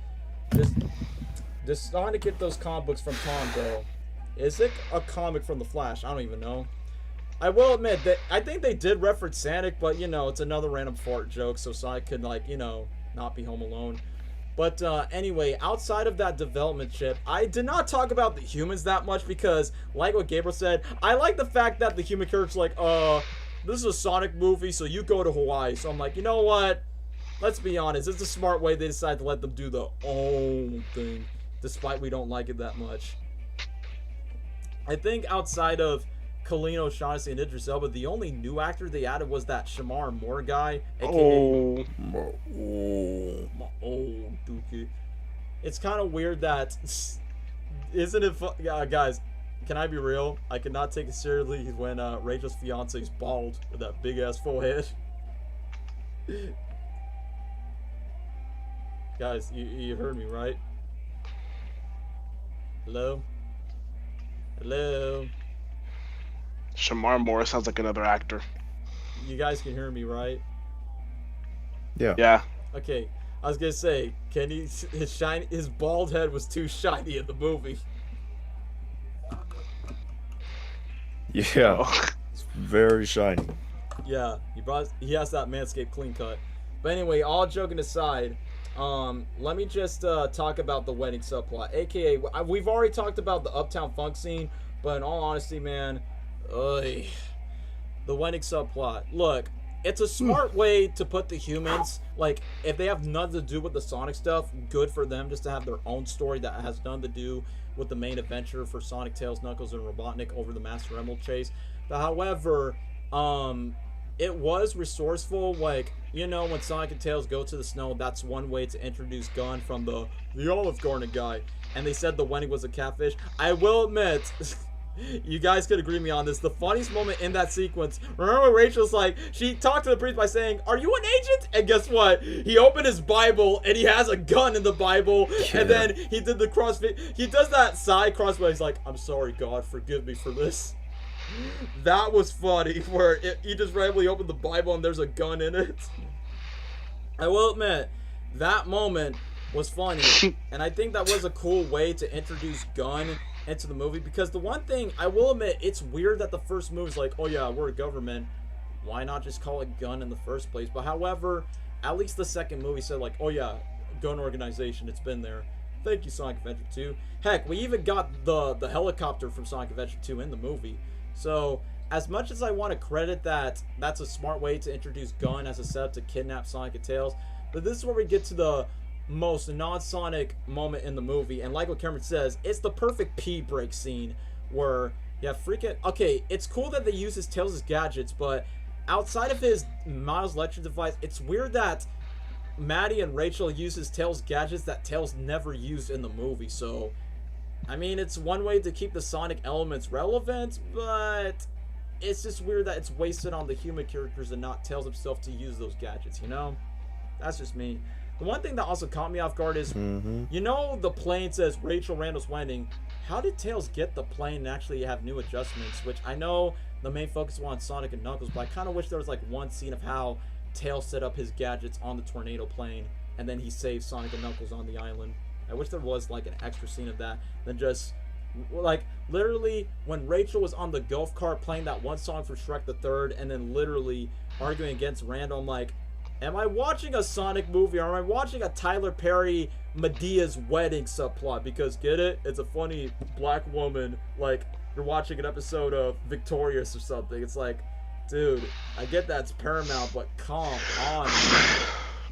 Just starting to get those comic books from Tom, though. Is it a comic from The Flash? I don't even know. I will admit that I think they did reference Sonic, but, you know, it's another random fart joke, so Sonic could, like, you know, not be home alone. But anyway, outside of that development chip, I did not talk about the humans that much because, like what Gabriel said, I like the fact that the human character's like, this is a Sonic movie, so you go to Hawaii. So I'm like, you know what? Let's be honest. It's a smart way they decided to let them do the own thing, despite we don't like it that much. I think outside of Colleen O'Shaughnessy and Idris Elba, the only new actor they added was that Shamar Moore guy, aka Dookie. It's kind of weird that, isn't it guys, can I be real? I cannot take it seriously when Rachel's fiance is bald with that big ass full head. Guys, you heard me, right? Hello? Hello? Shamar Moore sounds like another actor. You guys can hear me, right? Yeah. Yeah. Okay, I was gonna say, his bald head was too shiny in the movie. Yeah. Oh. It's very shiny. Yeah, he has that Manscaped clean cut. But anyway, all joking aside, let me just talk about the wedding subplot. AKA, we've already talked about the Uptown Funk scene, but in all honesty, man, the wedding subplot. Look, it's a smart way to put the humans, like, if they have nothing to do with the Sonic stuff, good for them just to have their own story that has nothing to do with the main adventure for Sonic, Tails, Knuckles, and Robotnik over the Master Emerald chase. But however, it was resourceful. Like, you know, when Sonic and Tails go to the snow, that's one way to introduce Gun from the Olive Garden guy. And they said the wedding was a catfish. I will admit, you guys could agree with me on this. The funniest moment in that sequence, remember when Rachel's like, she talked to the priest by saying, "Are you an agent?" And guess what? He opened his Bible and he has a gun in the Bible. Yeah. And then he did the crossfit. He does that side crossfit. He's like, "I'm sorry, God, forgive me for this." That was funny, where he just randomly opened the Bible and there's a gun in it. I will admit, that moment was funny, and I think that was a cool way to introduce Gun into the movie, because the one thing, I will admit, it's weird that the first movie is like, oh yeah, we're a government, why not just call it Gun in the first place? But however, at least the second movie said like, oh yeah, Gun organization, it's been there. Thank you, Sonic Adventure 2. Heck, we even got the helicopter from Sonic Adventure 2 in the movie. So, as much as I want to credit that, that's a smart way to introduce Gun as a setup to kidnap Sonic and Tails, but this is where we get to the most non-Sonic moment in the movie, and like what Cameron says, it's the perfect pee break scene, where you have freaking, okay, it's cool that they use his Tails' gadgets, but outside of his Miles electric device, it's weird that Maddie and Rachel use his Tails' gadgets that Tails never used in the movie. So, I mean, it's one way to keep the Sonic elements relevant, but it's just weird that it's wasted on the human characters and not Tails himself to use those gadgets, you know? That's just me. The one thing that also caught me off guard is, you know, the plane says Rachel Randall's wedding. How did Tails get the plane and actually have new adjustments? Which I know the main focus was on Sonic and Knuckles, but I kind of wish there was like one scene of how Tails set up his gadgets on the tornado plane and then he saved Sonic and Knuckles on the island. I wish there was like an extra scene of that than just like literally when Rachel was on the golf cart playing that one song for Shrek the Third and then literally arguing against Randall. I'm like, am I watching a Sonic movie or am I watching a Tyler Perry Medea's wedding subplot? Because get it? It's a funny black woman, like you're watching an episode of Victorious or something. It's like, dude, I get that's Paramount, but calm on.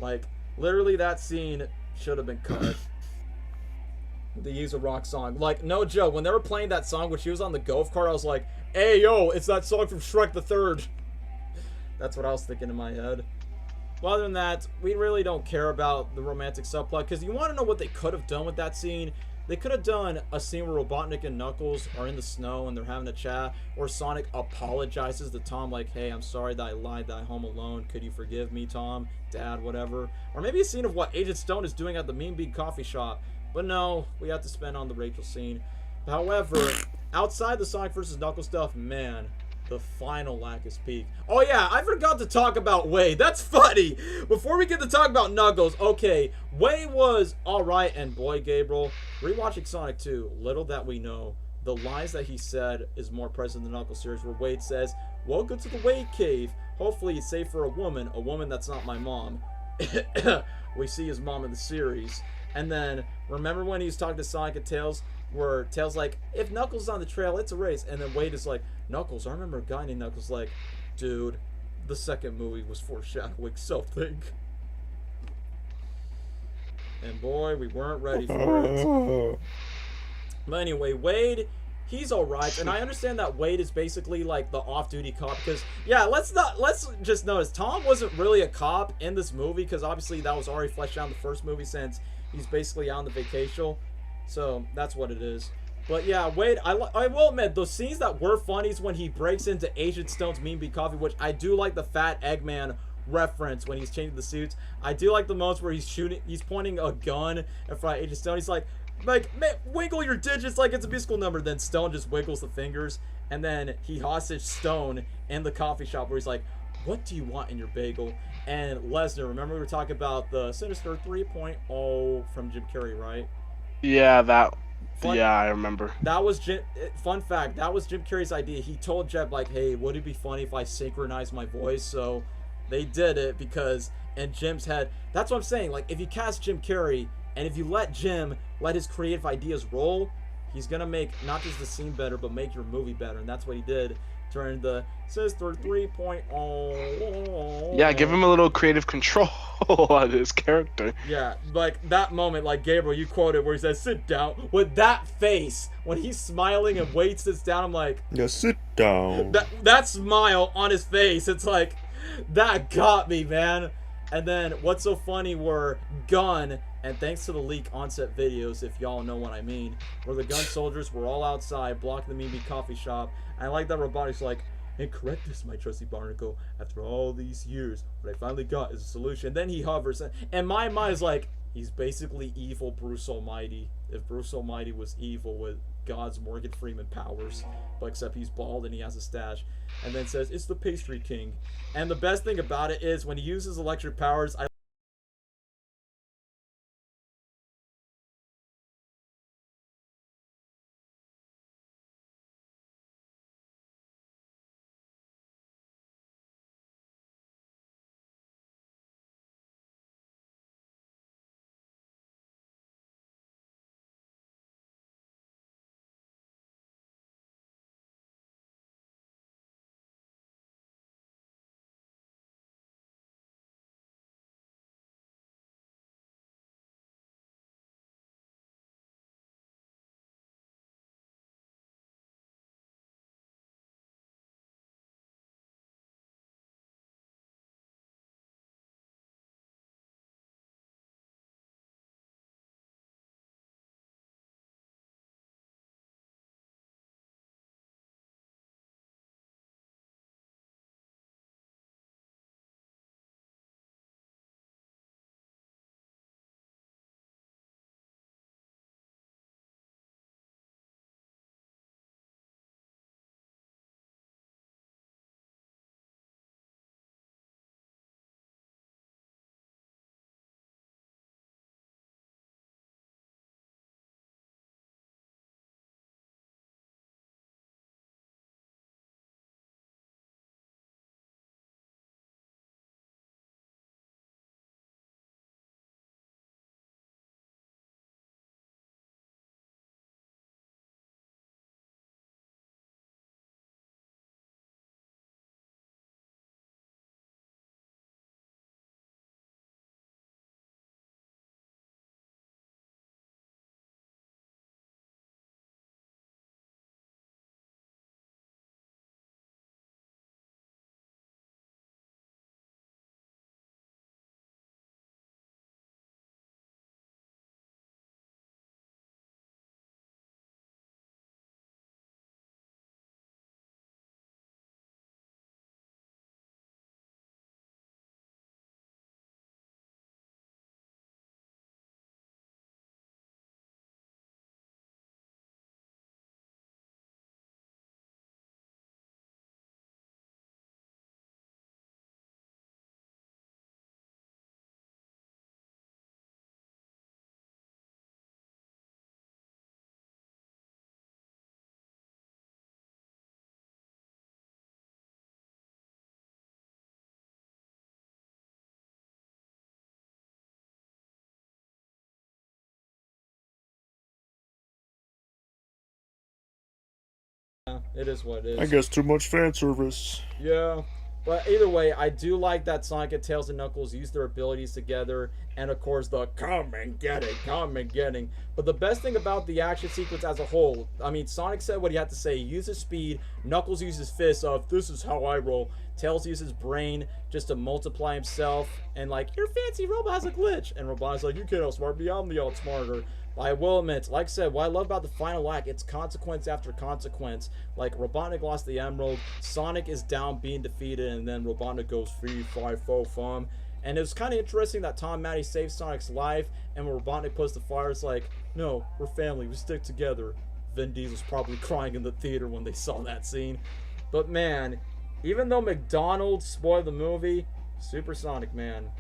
Like, literally that scene should have been cut. They use a rock song. Like, no joke, when they were playing that song when she was on the golf cart, I was like, hey, yo, it's that song from Shrek the Third. That's what I was thinking in my head. Well, other than that, we really don't care about the romantic subplot, because you want to know what they could have done with that scene? They could have done a scene where Robotnik and Knuckles are in the snow and they're having a chat, or Sonic apologizes to Tom like, hey, I'm sorry that I lied, that I'm home alone. Could you forgive me, Tom? Dad, whatever. Or maybe a scene of what Agent Stone is doing at the Mean Bean coffee shop. But no, we have to spend on the Rachel scene. However, outside the Sonic vs. Knuckles stuff, man, the final Lacus peak. Oh yeah, I forgot to talk about Wade. That's funny. Before we get to talk about Knuckles, okay, Wade was alright, and boy, Gabriel, rewatching Sonic 2, little that we know, the lines that he said is more present in the Knuckles series, where Wade says, "Welcome to the Wade Cave. Hopefully it's safe for a woman that's not my mom." We see his mom in the series. And then, remember when he was talking to Sonic and Tails, where Tails like, if Knuckles is on the trail, it's a race. And then Wade is like, Knuckles, I remember a guy named Knuckles. Like, dude, the second movie was foreshadowing something. And boy, we weren't ready for it. But anyway, Wade, he's alright, and I understand that Wade is basically like the off-duty cop, because yeah, let's just notice Tom wasn't really a cop in this movie, because obviously that was already fleshed out in the first movie, since he's basically out on the vacation. So that's what it is. But yeah, Wade, I will admit, those scenes that were funny is when he breaks into Agent Stone's Mean Bean Coffee, which I do like the Fat Eggman reference when he's changing the suits. I do like the moments where he's pointing a gun in front of Agent Stone. He's like, man, wiggle your digits like it's a musical number. Then Stone just wiggles the fingers, and then he hostage Stone in the coffee shop where he's like, what do you want in your bagel? And Lesnar, remember we were talking about the Sinister 3.0 from Jim Carrey, right? Yeah, I remember. That was fun fact, that was Jim Carrey's idea. He told Jeb, like, hey, would it be funny if I synchronized my voice? So they did it, because in Jim's head, that's what I'm saying, like, if you cast Jim Carrey and if you let Jim let his creative ideas roll, he's gonna make not just the scene better, but make your movie better. And that's what he did during the Sister 3.0. Yeah, give him a little creative control on his character. Yeah, like that moment, like Gabriel, you quoted where he says, sit down, with that face, when he's smiling and Wade sits down, I'm like, Yeah, sit down. that smile on his face, it's like, that got me, man. And then what's so funny were Gun, and thanks to the leak onset videos, if y'all know what I mean, where the Gun soldiers were all outside blocking the Mimi coffee shop. And I like that Robotic's like, and correct this, my trusty Barnacle, after all these years, what I finally got is a solution. Then he hovers, and my mind is like, he's basically evil Bruce Almighty. If Bruce Almighty was evil with God's Morgan Freeman powers, but except he's bald and he has a stash. And then says, it's the Pastry King. And the best thing about it is, when he uses electric powers, I It is what it is. I guess too much fan service. Yeah. But either way, I do like that Sonic and Tails and Knuckles use their abilities together. And of course, the come and get it, come and getting. But the best thing about the action sequence as a whole, I mean, Sonic said what he had to say. He uses speed. Knuckles uses fists of, this is how I roll. Tails uses brain just to multiply himself. And like, your fancy robot has a glitch. And Robotnik's like, you can't outsmart me, I'm the outsmarter. I will admit, like I said, what I love about the final act, it's consequence after consequence. Like, Robotnik lost the Emerald, Sonic is down being defeated, and then Robotnik goes 3, 5, 4, fum. And it was kind of interesting that Tom Matty saved Sonic's life, and when Robotnik puts the fire, it's like, no, we're family, we stick together. Vin Diesel's probably crying in the theater when they saw that scene. But man, even though McDonald's spoiled the movie, Super Sonic, man.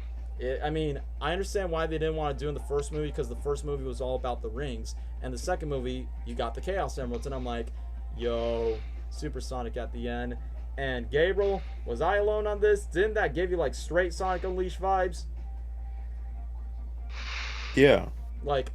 I mean, I understand why they didn't want to do in the first movie, because the first movie was all about the rings, and the second movie, you got the Chaos Emeralds, and I'm like, yo, Super Sonic at the end. And Gabriel, was I alone on this? Didn't that give you like straight Sonic Unleashed vibes? Yeah. Like,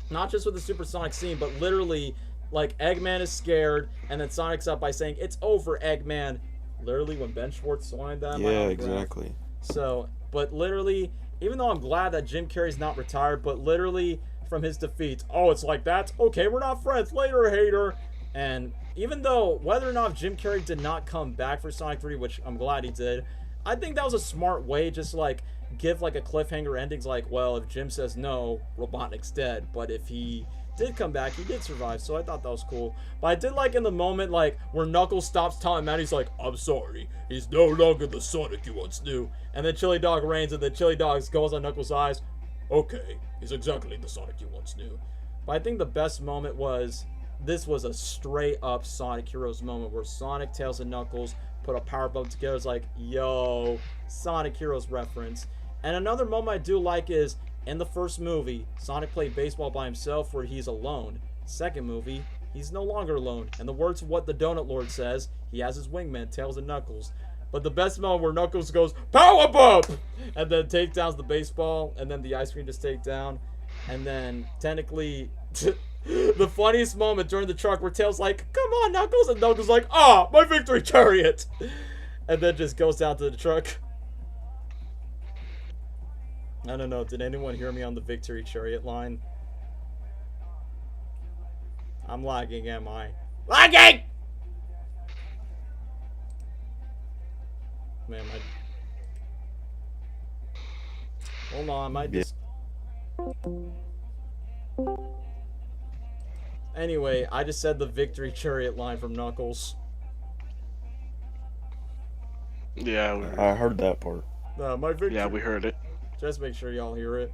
not just with the Super Sonic scene, but literally, like, Eggman is scared, and then Sonic's up by saying, it's over, Eggman. Literally, when Ben Schwartz signed that. Yeah, exactly. So, but literally, even though I'm glad that Jim Carrey's not retired, but literally from his defeat, oh, it's like that? Okay, we're not friends. Later, hater. And even though whether or not Jim Carrey did not come back for Sonic 3, which I'm glad he did, I think that was a smart way, just like give like a cliffhanger endings like, well, if Jim says no, Robotnik's dead. But if he did come back, he did survive, so I thought that was cool. But I did like in the moment, like, where Knuckles stops telling Matt, he's like, I'm sorry, he's no longer the Sonic you once knew. And then Chili Dog reigns, and then Chili Dog goes on Knuckles' eyes, okay, he's exactly the Sonic you once knew. But I think the best moment was, this was a straight up Sonic Heroes moment, where Sonic, Tails, and Knuckles put a power bump together. It's like, yo, Sonic Heroes reference. And another moment I do like is, in the first movie, Sonic played baseball by himself where he's alone. Second movie, he's no longer alone. And the words of what the Donut Lord says, he has his wingman, Tails and Knuckles. But the best moment where Knuckles goes, power bump! And then takedowns the baseball, and then the ice cream just take down. And then, technically, the funniest moment during the truck where Tails like, come on, Knuckles! And Knuckles like, ah, my victory chariot! And then just goes down to the truck. I don't know, did anyone hear me on the victory chariot line? I'm lagging, am I? Lagging! Man, hold on, my Anyway, I just said the victory chariot line from Knuckles. Yeah, I heard that part. My victory. yeah, we heard it. Just make sure y'all hear it.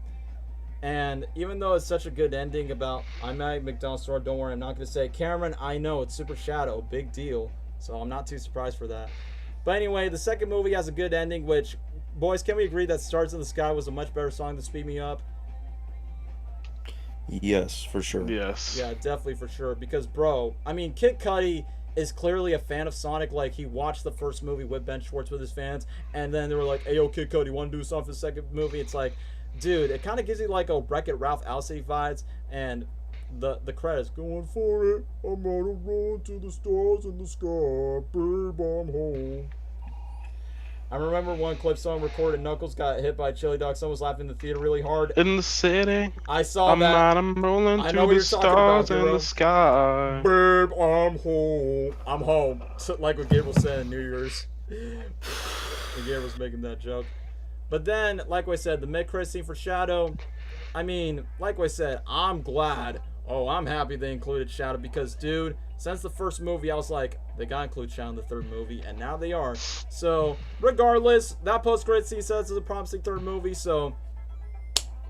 And even though it's such a good ending about I'm at McDonald's store, don't worry, I'm not going to say, Cameron, I know, it's Super Shadow, big deal. So I'm not too surprised for that. But anyway, the second movie has a good ending, which, boys, can we agree that Stars in the Sky was a much better song than Speed Me Up? Yes, for sure. Yes. Yeah, definitely for sure. Because, bro, I mean, Kid Cudi is clearly a fan of Sonic. Like, he watched the first movie with Ben Schwartz with his fans, and then they were like, hey, yo, Kid Cudi, want to do something for the second movie? It's like, dude, it kind of gives you like a Wreck-It Ralph Alcee vibes, and the credits, going for it, I'm on a road to the stars in the sky, babe, I'm home. I remember one clip someone recorded, Knuckles got hit by a chili dog, someone was laughing in the theater really hard. In the city, I saw I'm that. not, I'm rolling I to know what the you're talking about, stars in Hero. the sky. Babe, I'm home. I'm home. Like what Gabriel said in New Year's. And Gabriel's making that joke. But then, like I said, the mid-credit scene for Shadow, I mean, like I said, I'm glad. Oh, I'm happy they included Shadow because, dude, since the first movie, I was like, they gotta include Shadow in the third movie, and now they are. So, regardless, that post-credit scene says it's a promising third movie, so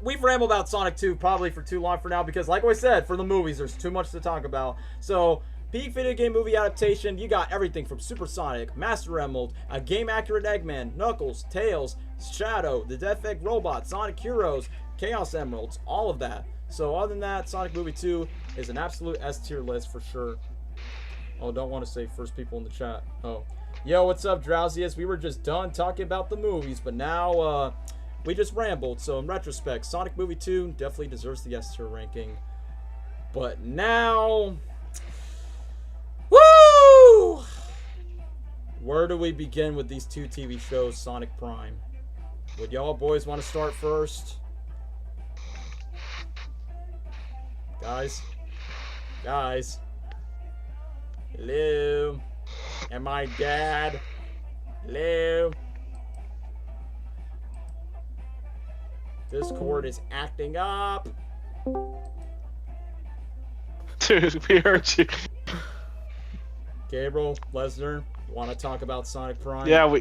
we've rambled about Sonic 2 probably for too long for now because, like I said, for the movies, there's too much to talk about. So, peak video game movie adaptation, you got everything from Super Sonic, Master Emerald, a game-accurate Eggman, Knuckles, Tails, Shadow, the Death Egg Robot, Sonic Heroes, Chaos Emeralds, all of that. So other than that, Sonic Movie 2 is an absolute S-tier list for sure. Oh, don't want to say first people in the chat. Oh. Yo, what's up, Drowsiest? We were just done talking about the movies, but now we just rambled. So in retrospect, Sonic Movie 2 definitely deserves the S-tier ranking. But now... Woo! where do we begin with these two TV shows, Sonic Prime? Would y'all boys want to start first? Guys? Hello? Am I dead? Hello? Discord is acting up. Dude, we heard you. Gabriel, Lesnar, want to talk about Sonic Prime? Yeah,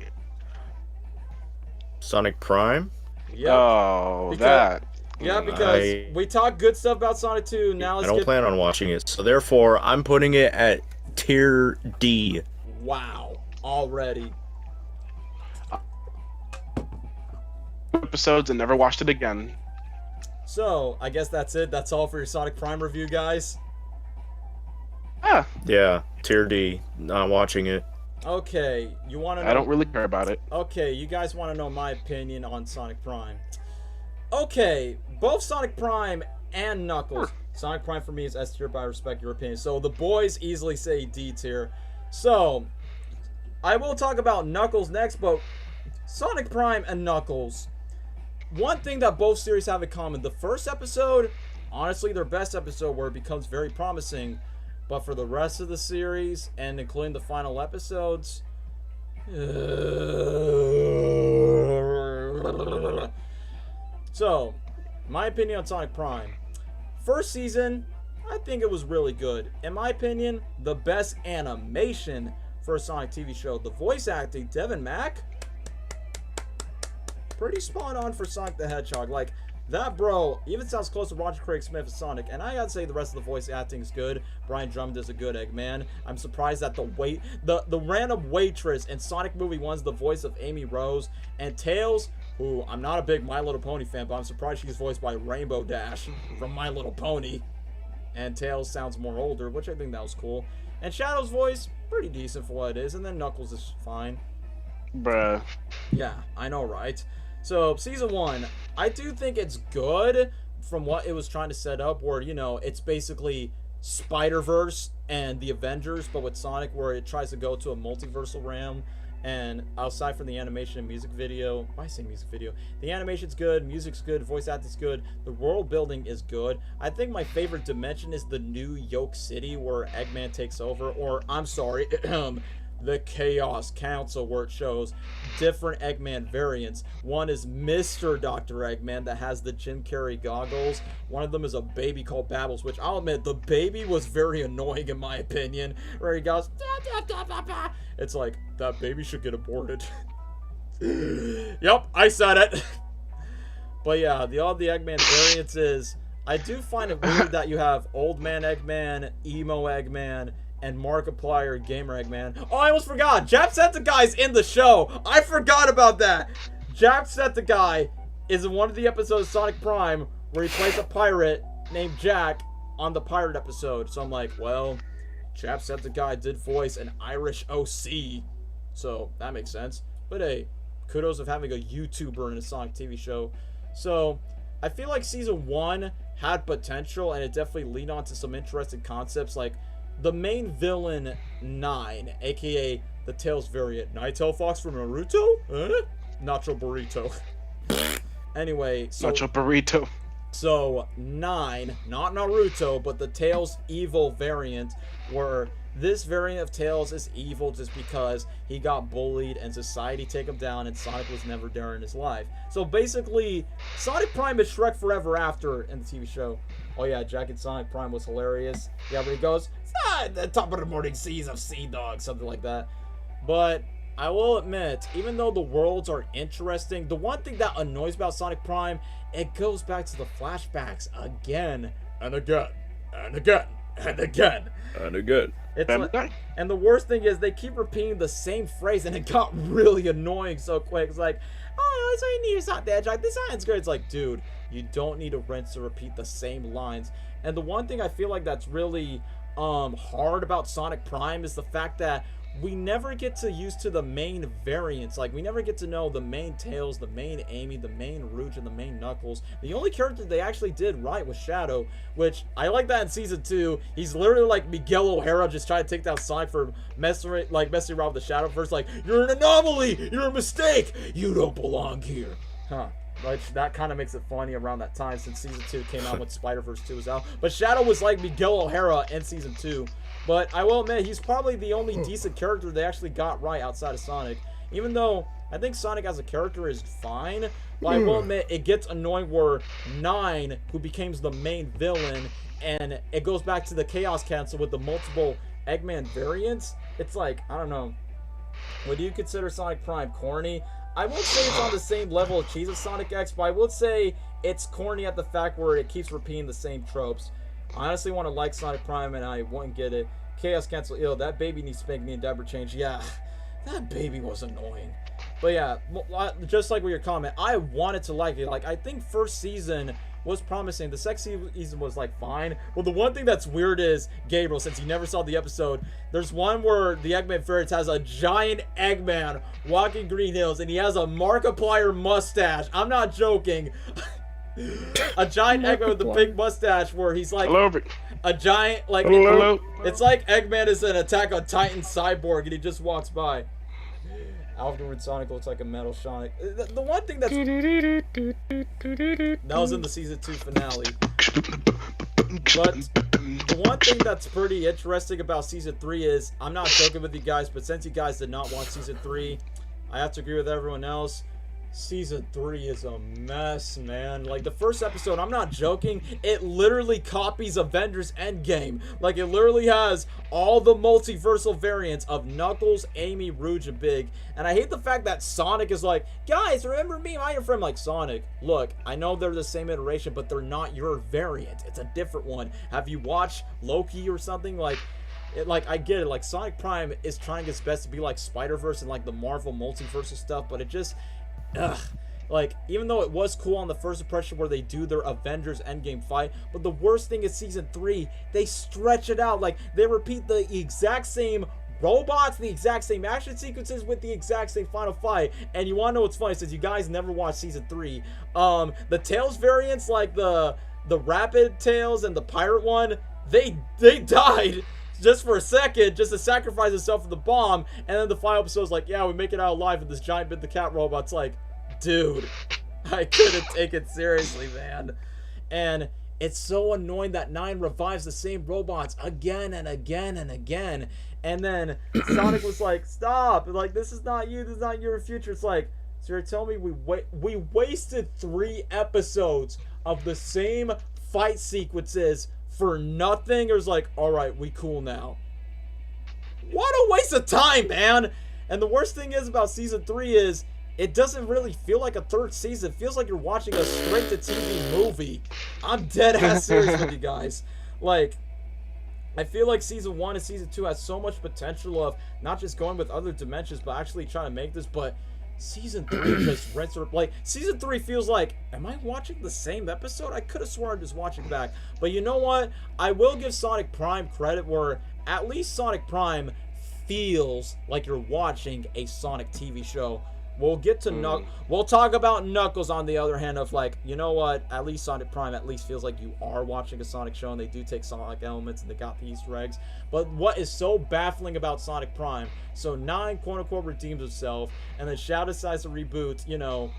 Sonic Prime? Yep. Oh, Because- that. Yeah, because we talked good stuff about Sonic 2. Now I let's don't get... plan on watching it, so therefore I'm putting it at tier D. Wow. Already. Episodes and never watched it again. So, I guess that's it. That's all for your Sonic Prime review, guys. Ah, Yeah, tier D. Not watching it. Okay, you want to know... I don't really care about it. Okay, you guys want to know my opinion on Sonic Prime. Okay, both Sonic Prime and Knuckles. Sonic Prime for me is S tier, but I respect your opinion. So the boys easily say D tier. So, I will talk about Knuckles next, but Sonic Prime and Knuckles. One thing that both series have in common. The first episode, honestly their best episode where it becomes very promising. But for the rest of the series, and including the final episodes... So, my opinion on Sonic Prime. First season, I think it was really good. In my opinion, the best animation for a Sonic TV show. The voice acting, Devin Mack, pretty spot on for Sonic the Hedgehog. Like, that bro even sounds close to Roger Craig Smith as Sonic. And I gotta say the rest of the voice acting is good. Brian Drummond is a good Eggman. I'm surprised that the random waitress in Sonic Movie 1's the voice of Amy Rose. And Tails, who I'm not a big My Little Pony fan, but I'm surprised she's voiced by Rainbow Dash from My Little Pony. And Tails sounds more older, which I think that was cool. And Shadow's voice, pretty decent for what it is. And then Knuckles is fine. Bruh. Yeah, I know, right? So, season 1, I do think it's good from what it was trying to set up, where, you know, it's basically Spider-Verse and the Avengers, but with Sonic, where it tries to go to a multiversal realm. And aside from the animation and music video, why say music video? The animation's good, music's good, voice acting's good, the world building is good. I think my favorite dimension is the New York City, where Eggman takes over, or, I'm sorry, the Chaos Council, where it shows different Eggman variants. One is Mr. Dr. Eggman that has the Jim Carrey goggles. One of them is a baby called Babbles, which I'll admit, the baby was very annoying in my opinion, where he goes, da, da, da, da, da. It's like, that baby should get aborted. Yep, I said it. But yeah, all the Eggman variants is, I do find it weird that you have Old Man Eggman, Emo Eggman, and Markiplier Gamer Eggman. Oh, I almost forgot. Jacksepticeye's in the show. I forgot about that. Jacksepticeye is in one of the episodes of Sonic Prime where he plays a pirate named Jack on the pirate episode. So I'm like, well, Jacksepticeye did voice an Irish OC. So that makes sense. But hey, kudos of having a YouTuber in a Sonic TV show. So I feel like season 1 had potential, and it definitely leaned on to some interesting concepts, like the main villain, 9, aka the Tails variant. Nighttail Fox from Naruto? Nacho Burrito. Anyway, so... Nacho Burrito. So, 9, not Naruto, but the Tails evil variant, where this variant of Tails is evil just because he got bullied and society take him down and Sonic was never there in his life. So basically, Sonic Prime is Shrek Forever After in the TV show. Oh yeah, Jack and Sonic Prime was hilarious. Yeah, but he goes, the top of the morning seas of Sea Dog, something like that. But I will admit, even though the worlds are interesting, the one thing that annoys about Sonic Prime, it goes back to the flashbacks again and again and again and again. And again. It's like, and the worst thing is they keep repeating the same phrase, and it got really annoying so quick. It's like, oh, so you need to stop the Hedgehog. This sounds good. It's like, dude, you don't need to rinse to repeat the same lines. And the one thing I feel like that's really hard about Sonic Prime is the fact that we never get to used to the main variants. Like, we never get to know the main Tails, the main Amy, the main Rouge, and the main Knuckles. The only character they actually did right was Shadow, which I like that in Season 2. He's literally like Miguel O'Hara just trying to take down Sonic for messing around with the Shadow first. Like, you're an anomaly! You're a mistake! You don't belong here. Huh. Like, that kind of makes it funny around that time since Season 2 came out when Spider-Verse 2 was out. But Shadow was like Miguel O'Hara in Season 2. But I will admit, he's probably the only decent character they actually got right outside of Sonic. Even though I think Sonic as a character is fine, but I will admit, it gets annoying where 9, who becomes the main villain, and it goes back to the Chaos Council with the multiple Eggman variants. It's like, I don't know. Would you consider Sonic Prime corny? I won't say it's on the same level of cheese as Sonic X, but I would say it's corny at the fact where it keeps repeating the same tropes. I honestly want to like Sonic Prime, and I wouldn't get it. Chaos Cancel, ew, that baby needs spanking and diaper change. Yeah, that baby was annoying. But yeah, just like with your comment, I wanted to like it. Like, I think first season was promising. The second season was like fine. Well, the one thing that's weird is, Gabriel, since you never saw the episode, there's one where the Eggman Ferrets has a giant Eggman walking Green Hills, and he has a Markiplier mustache. I'm not joking. A giant Eggman with a big mustache where he's like a giant, like, it's like Eggman is an Attack on Titan cyborg and he just walks by. Afterward, Sonic looks like a metal Sonic. The one thing that's... That was in the Season 2 finale. But the one thing that's pretty interesting about Season 3 is, I'm not joking with you guys, but since you guys did not watch Season 3, I have to agree with everyone else. Season 3 is a mess, man. Like, the first episode, I'm not joking, it literally copies Avengers Endgame. Like, it literally has all the multiversal variants of Knuckles, Amy, Rouge, and Big. And I hate the fact that Sonic is like, guys, remember me? I'm your friend. Like, Sonic, look, I know they're the same iteration, but they're not your variant. It's a different one. Have you watched Loki or something? Like, I get it. Like, Sonic Prime is trying its best to be like Spider-Verse and like the Marvel multiversal stuff, but it just... Ugh. Like, even though it was cool on the first impression where they do their Avengers Endgame fight, but the worst thing is Season 3, they stretch it out. Like, they repeat the exact same robots, the exact same action sequences with the exact same final fight. And you want to know what's funny, since you guys never watched Season 3, the Tails variants, like the Rapid Tails and the Pirate one, they died just for a second, just to sacrifice himself for the bomb, and then the final episode's like, yeah, we make it out alive, and this giant bit the cat robot's like, dude, I couldn't take it seriously, man. And it's so annoying that 9 revives the same robots again and again and again, and then Sonic was like, stop, like, this is not you, this is not your future. It's like, so you're telling me we wasted 3 episodes of the same fight sequences for nothing? Or it's like, alright, we cool now. What a waste of time, man! And the worst thing is about Season 3 is, it doesn't really feel like a third season. It feels like you're watching a straight-to-TV movie. I'm dead-ass serious with you guys. Like, I feel like Season 1 and Season 2 has so much potential of not just going with other dimensions, but actually trying to make this, but Season 3 just rinse or, like, Season 3 feels like, am I watching the same episode? I could have sworn I'm just watching back. But you know what? I will give Sonic Prime credit where at least Sonic Prime feels like you're watching a Sonic TV show. We'll get to we'll talk about Knuckles on the other hand of like, you know what? At least Sonic Prime at least feels like you are watching a Sonic show, and they do take Sonic elements and they got the Easter eggs. But what is so baffling about Sonic Prime? So 9 quote unquote redeems himself, and then Shadow decides to reboot, you know,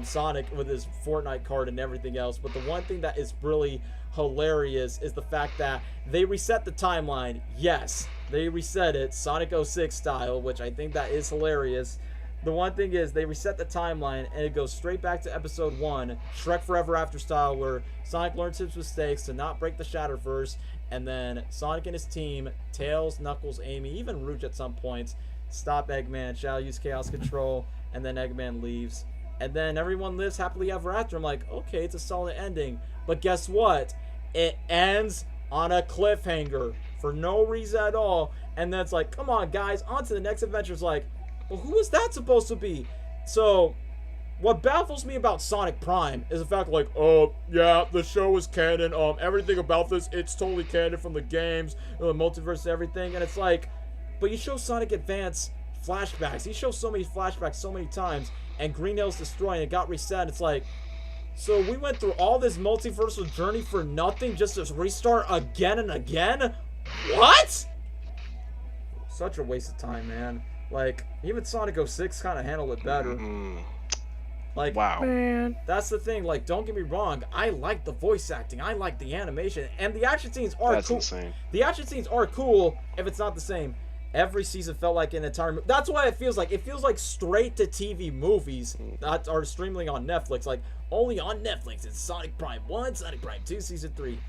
Sonic with his Fortnite card and everything else. But the one thing that is really hilarious is the fact that they reset the timeline. Yes, they reset it Sonic 06 style, which I think that is hilarious. The one thing is, they reset the timeline, and it goes straight back to Episode 1, Shrek Forever After style, where Sonic learns his mistakes to not break the Shatterverse, and then Sonic and his team, Tails, Knuckles, Amy, even Rouge at some points, stop Eggman, Shadow use Chaos Control, and then Eggman leaves. And then everyone lives happily ever after. I'm like, okay, it's a solid ending. But guess what? It ends on a cliffhanger for no reason at all. And then it's like, come on, guys, on to the next adventure. It's like, well, who is that supposed to be? So, what baffles me about Sonic Prime is the fact, like, oh, yeah, the show is canon. Everything about this, it's totally canon from the games, the multiverse, everything. And it's like, But you show Sonic Advance flashbacks. He shows so many flashbacks so many times, and Green Hill's destroyed and it got reset. It's like, so we went through all this multiversal journey for nothing just to restart again and again? What? Such a waste of time, man. Like, even Sonic 06 kind of handled it better. Like, Wow. Man. that's the thing. Like, don't get me wrong. I like the voice acting. I like the animation. And the action scenes are That's cool. insane. The action scenes are cool if it's not the same. Every season felt like an entire movie. That's why it feels like. It feels like straight to TV movies that are streaming on Netflix. Like, only on Netflix. It's Sonic Prime 1, Sonic Prime 2, Season 3.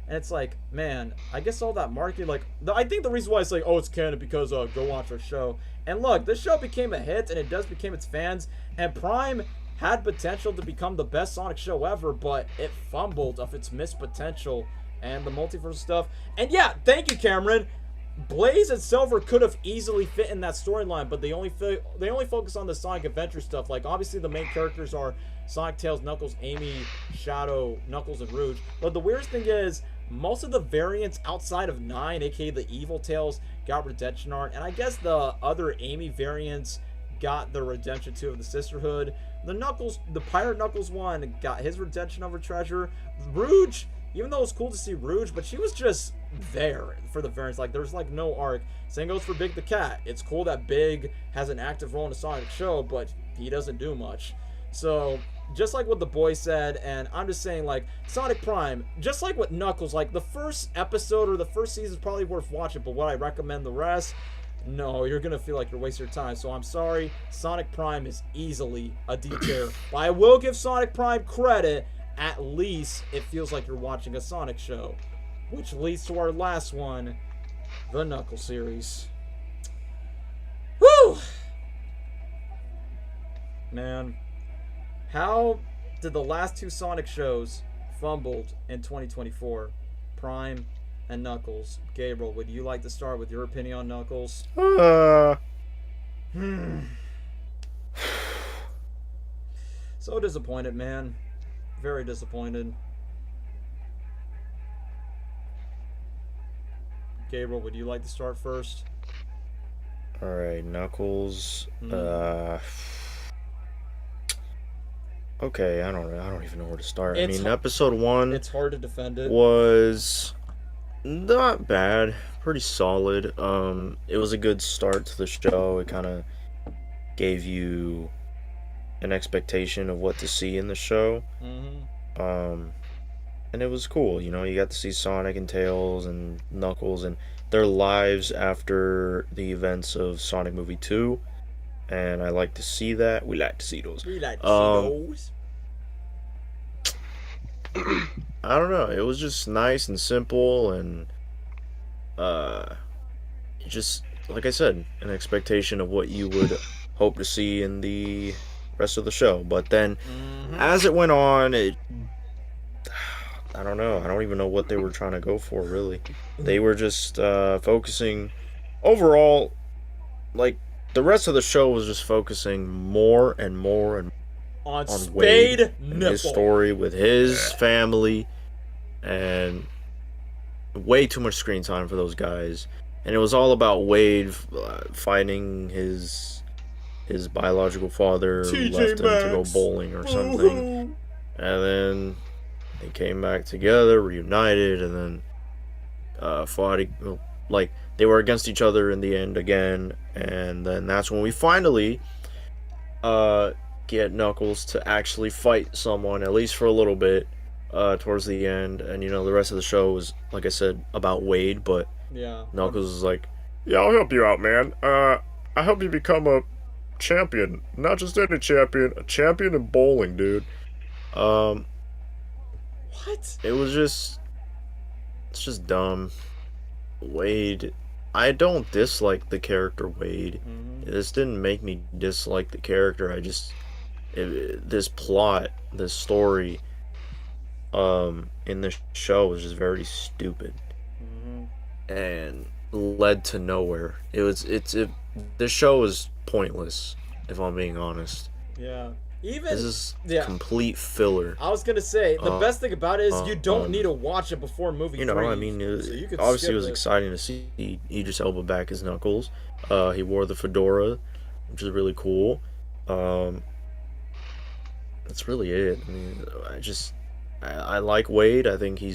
And it's like, man, I guess all that marketing, like, I think the reason why it's like, oh, it's canon because go watch our show. And look, this show became a hit, and it does become its fans. And Prime had potential to become the best Sonic show ever, but it fumbled of its missed potential and the multiverse stuff. And yeah, thank you, Cameron. Blaze and Silver could have easily fit in that storyline, but they only focus on the Sonic Adventure stuff. Like, obviously the main characters are Sonic, Tails, Knuckles, Amy, Shadow, Knuckles, and Rouge. But the weirdest thing is, most of the variants outside of 9, aka the Evil Tails, got redemption arc, and I guess the other Amy variants got the redemption too of the Sisterhood. The Pirate Knuckles one got his redemption over Treasure. Rouge, even though it was cool to see Rouge, but she was just there for the variants. Like, there's like no arc. Same goes for Big the Cat. It's cool that Big has an active role in the Sonic show, but he doesn't do much. So, just like what the boy said, and I'm just saying, like, Sonic Prime, just like with Knuckles, like, the first episode or the first season is probably worth watching, but would I recommend the rest? No, you're gonna feel like you're wasting your time, so I'm sorry. Sonic Prime is easily a D tier. But I will give Sonic Prime credit. At least it feels like you're watching a Sonic show. Which leads to our last one, the Knuckles series. Woo! Man, how did the last two Sonic shows fumbled in 2024? Prime and Knuckles. Gabriel, would you like to start with your opinion on Knuckles? So disappointed, man. Very disappointed. Gabriel, would you like to start first? Alright, Knuckles. Okay, I don't even know where to start. I mean, episode 1 It's hard to defend it. was not bad, pretty solid. It was a good start to the show. It kind of gave you an expectation of what to see in the show. And it was cool, you know, you got to see Sonic and Tails and Knuckles and their lives after the events of Sonic Movie 2. And I like to see that. We like to see those. We like to see those. I don't know. It was just nice and simple, and just like I said, an expectation of what you would hope to see in the rest of the show. But then, as it went on, I don't know. I don't even know what they were trying to go for, really. They were just focusing overall, like, the rest of the show was just focusing more and more and on Wade Spade and Nipple. his story with his family, and way too much screen time for those guys. And it was all about Wade fighting his biological father, who left him to go bowling or something. And then they came back together, reunited, and then fought, like, they were against each other in the end again. And then that's when we finally get Knuckles to actually fight someone, at least for a little bit, towards the end. And, you know, the rest of the show was, like I said, about Wade, but yeah, Knuckles is like, yeah, I'll help you out, man. I help you become a champion. Not just any champion, a champion in bowling, dude. What? It's just dumb. Wade, I don't dislike the character Wade. This didn't make me dislike the character. This plot, this story, in the show was just very stupid, and led to nowhere. This show is pointless, if I'm being honest. Yeah. Even This is yeah. complete filler. I was gonna say the best thing about it is you don't um, need to watch it before movie You know, 3. I mean, so you could obviously skip it was it. exciting to see Idris Elba back as Knuckles. He wore the fedora, which is really cool. Um, that's really it. I mean, I like Wade. I think he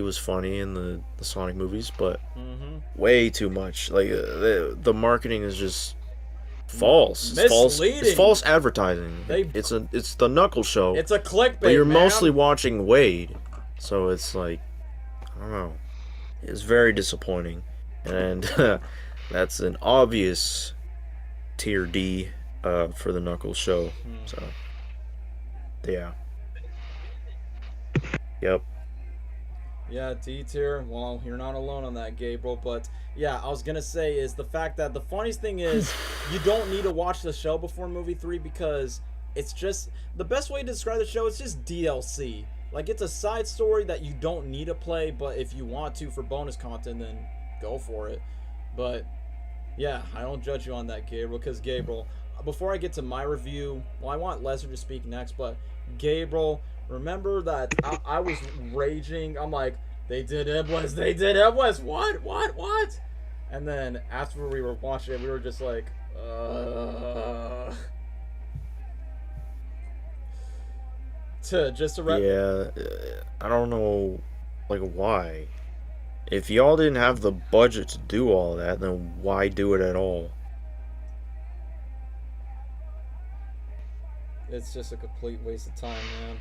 was funny in the Sonic movies, but way too much. Like the marketing is just false. It's false. It's Misleading. false advertising. They- It's the Knuckles show. It's a clickbait, but you're man. mostly watching Wade, so it's like I don't know. It's very disappointing, and that's an obvious tier D for the Knuckles show. So yeah. Yep. Yeah, D tier. Well, you're not alone on that, Gabriel. But yeah, I was gonna say is the fact that the funniest thing is you don't need to watch the show before movie 3 because it's just the best way to describe the show. It's just DLC. Like it's a side story that you don't need to play, but if you want to for bonus content, then go for it. But yeah, I don't judge you on that, Gabriel, because Gabriel. Before I get to my review, well, I want Lesnar to speak next, but Gabriel. Remember that I was raging. I'm like, they did Iblis. What? And then after we were watching it, we were just like, Yeah, I don't know, like why. If y'all didn't have the budget to do all that, then why do it at all? It's just a complete waste of time, man.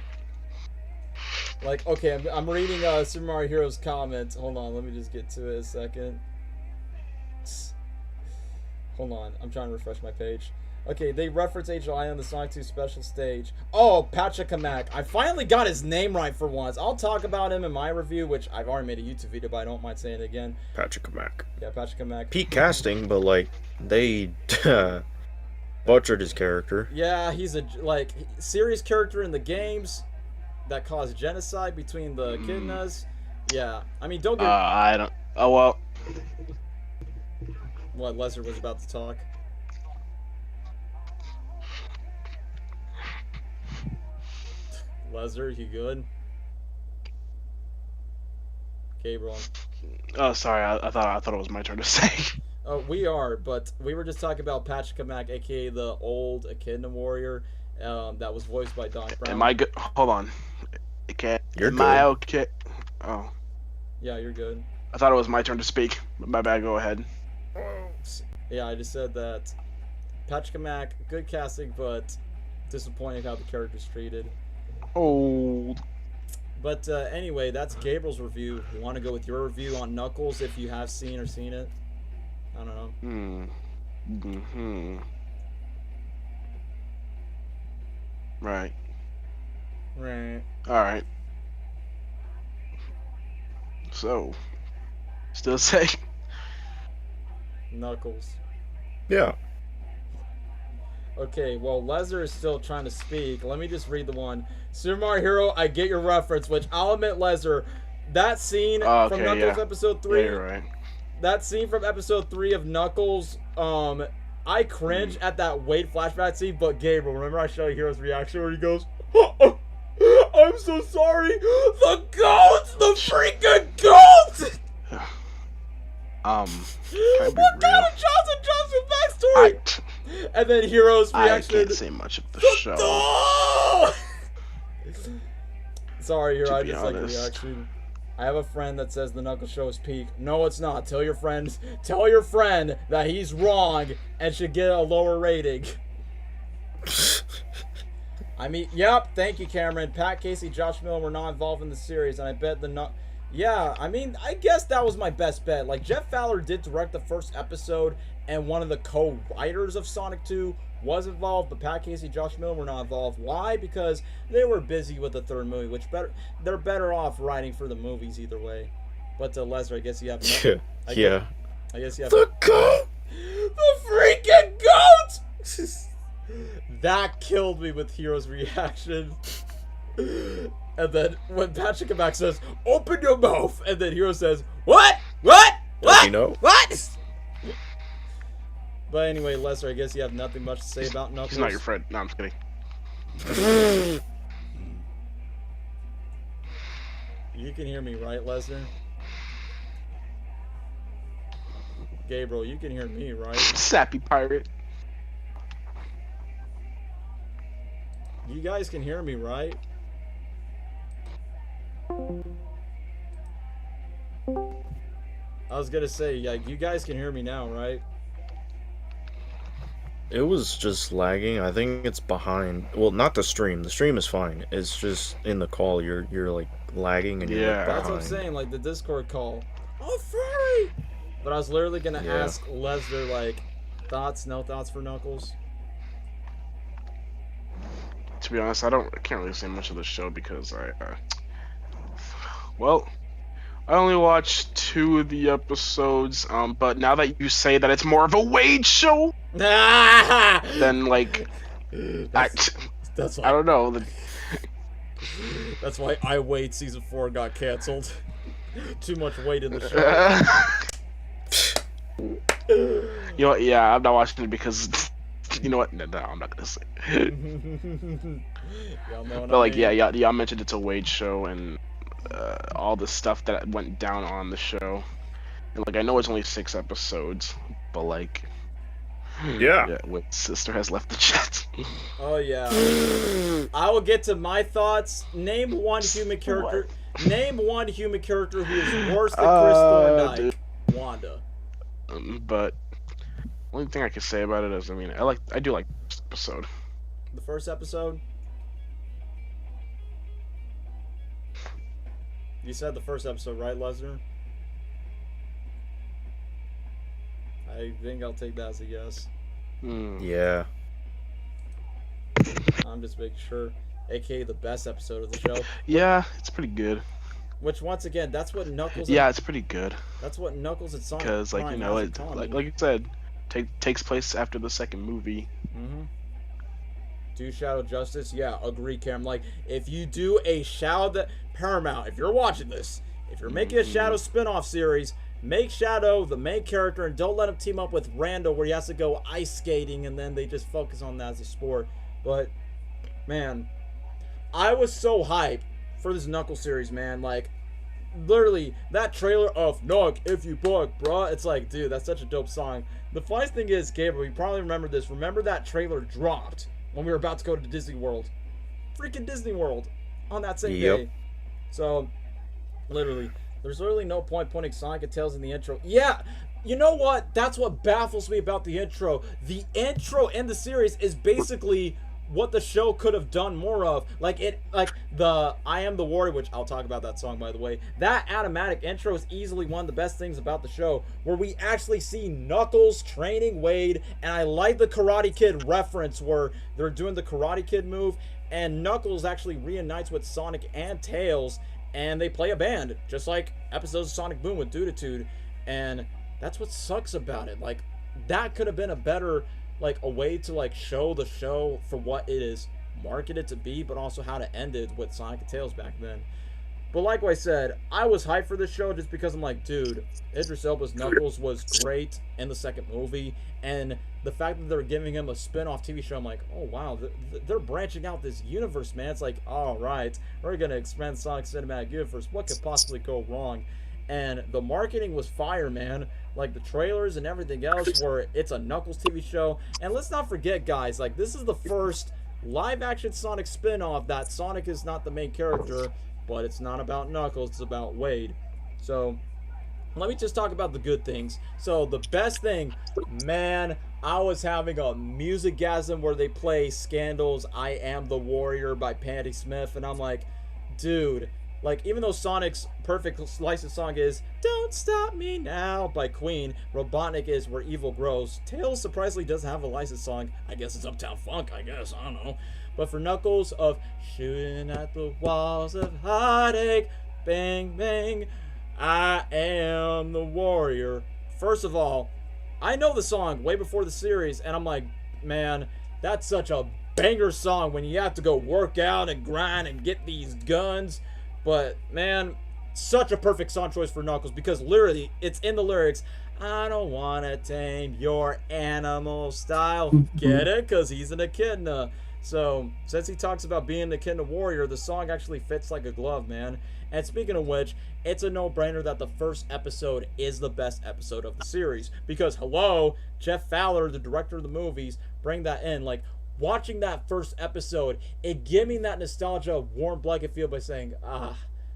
Like, okay, I'm reading Super Mario Heroes comments. Hold on, let me just get to it a second. Hold on, I'm trying to refresh my page. Okay, they reference HLI on the Sonic 2 special stage. Oh, Pachacamac. I finally got his name right for once. I'll talk about him in my review, which I've already made a YouTube video, but I don't mind saying it again. Pachacamac. Yeah, Pachacamac. Peak casting, but like they butchered his character. Yeah, he's a like serious character in the games that caused genocide between the Echidnas. Yeah, I mean, don't get. I don't. Oh well. What Lesnar was about to talk. Lesnar, you good? Gabriel. Oh, sorry. I thought it was my turn to say. We are, but we were just talking about Pachacamac, aka the old Echidna warrior, that was voiced by Don Brown. Am I good? Hold on. Okay. You're Am I good. okay? Oh. Yeah, you're good. I thought it was my turn to speak. My bad. Go ahead. Yeah, I just said that Pachacamac, good casting, but disappointing how the character's treated. Oh. But anyway, that's Gabriel's review. You want to go with your review on Knuckles if you have seen it? I don't know. Right. Right. Alright. So. Still say. Knuckles. Yeah. Okay, well, Lesnar is still trying to speak. Let me just read the one. Super Mario Hero, I get your reference, which I'll admit, Lesnar, that scene from Knuckles episode 3. Yeah, you're right. That scene from episode 3 of Knuckles, I cringe at that Wade flashback scene, but Gabriel, remember I showed you Hero's reaction where he goes, I'm so sorry, the goat, the freaking goat! What kind of Johnson backstory? And then Hero's reaction. I can't say much of the show. Oh! Sorry, Hero, I be just like the honest. reaction. I have a friend that says the Knuckles show is peak. No, it's not. Tell your friend that he's wrong and should get a lower rating. I mean, yep, thank you, Cameron. Pat Casey, Josh Miller were not involved in the series, and I bet yeah, I mean, I guess that was my best bet. Like, Jeff Fowler did direct the first episode, and one of the co-writers of Sonic 2 was involved, but Pat Casey, Josh Miller were not involved. Why? Because they were busy with the third movie, which they're better off writing for the movies either way. But Lesnar, I guess you have I guess you have The goat. the freaking goat. That killed me with Hero's reaction. And then when Patrick Kamak says, "Open your mouth," and then Hero says, "What? Does he know? What?" But anyway, Lesnar, I guess you have nothing much to say about Knuckles. He's not your friend. No, I'm just kidding. You can hear me, right, Lesnar? Gabriel, you can hear me, right? Sappy pirate. You guys can hear me, right? I was gonna say, like, you guys can hear me now, right? It was just lagging. I think it's behind. Well, not the stream. The stream is fine. It's just in the call. You're like lagging and you're Yeah. like That's what I'm behind. saying, like the Discord call. Oh, furry! But I was literally gonna Yeah. ask Lesnar, like, no thoughts for Knuckles? To be honest, I can't really say much of the show because I only watched 2 of the episodes. But now that you say that it's more of a Wade show, then like That's I why, don't know. that's why I Wait Season 4 got canceled. Too much weight in the show. You know what? Yeah, I'm not watching it because you know what? No, I'm not gonna say. Y'all know what But I like, mean? yeah, I mentioned it's a Wade show and all the stuff that went down on the show. And like, I know it's only 6 episodes, but like, Yeah. Wade's sister has left the chat. Oh yeah. I will get to my thoughts. Name one human character. Name one human character who is worse than Chris Thorndike. Dude. Wanda. But only thing I can say about it is, I mean, I do like this episode. The first episode. You said the first episode, right, Lesnar? I think I'll take that as a yes. Yeah. I'm just making sure. AKA the best episode of the show. Yeah, it's pretty good. Which, once again, that's what Knuckles. Yeah, it's pretty good. That's what Knuckles and Sonic. Because like, you Prime know, has in it common. like you said, takes place after the second movie. Mm-hmm. Do Shadow justice? Yeah, agree, Cam. Like, if you do a Shadow Paramount, if you're watching this, if you're making a Shadow spin-off series, make Shadow the main character and don't let him team up with Randall where he has to go ice skating and then they just focus on that as a sport. But man, I was so hyped for this Knuckles series, man. Like, literally, that trailer of Knuck if you buck, bruh. It's like, dude, that's such a dope song. The funniest thing is, Gabriel, you probably remember this. Remember that trailer dropped when we were about to go to Disney World. Freaking Disney World on that same Yep. day. So, literally, there's literally no point putting Sonic and Tails in the intro. Yeah, you know what? That's what baffles me about the intro. The intro in the series is basically what the show could have done more of. Like the I Am the Warrior, which I'll talk about that song, by the way. That automatic intro is easily one of the best things about the show, where we actually see Knuckles training Wade, and I like the Karate Kid reference where they're doing the Karate Kid move, and Knuckles actually reunites with Sonic and Tails, and they play a band, just like episodes of Sonic Boom with Duditude, and that's what sucks about it. Like, that could have been a better, like, a way to, like, show the show for what it is marketed to be, but also how to end it with Sonic and Tails back then. But like I said, I was hyped for this show just because I'm like, dude, Idris Elba's Knuckles was great in the second movie, and the fact that they're giving him a spin-off TV show, I'm like, oh wow, they're branching out this universe, man. It's like, all right, we're gonna expand Sonic Cinematic Universe. What could possibly go wrong? And the marketing was fire, man. Like the trailers and everything else, where it's a Knuckles TV show. And let's not forget, guys, like, this is the first live-action Sonic spin-off that Sonic is not the main character, but it's not about Knuckles, it's about Wade. So, let me just talk about the good things. So, the best thing, man, I was having a music-gasm where they play Scandal's I Am the Warrior by Patti Smith, and I'm like, dude, like, even though Sonic's perfect licensed song is Don't Stop Me Now by Queen, Robotnik is Where Evil Grows, Tails surprisingly doesn't have a licensed song. I guess it's Uptown Funk, I guess, I don't know. But for Knuckles, of Shooting at the Walls of Heartache, Bang Bang, I Am the Warrior. First of all, I know the song way before the series, and I'm like, man, that's such a banger song when you have to go work out and grind and get these guns. But, man, such a perfect song choice for Knuckles, because literally, it's in the lyrics, I don't want to tame your animal style. Get it? Because he's an echidna. So, since he talks about being akin to Warrior, the song actually fits like a glove, man. And speaking of which, it's a no-brainer that the first episode is the best episode of the series. Because, hello, Jeff Fowler, the director of the movies, bring that in. Like, watching that first episode, it gave me that nostalgia, warm blanket feel by saying,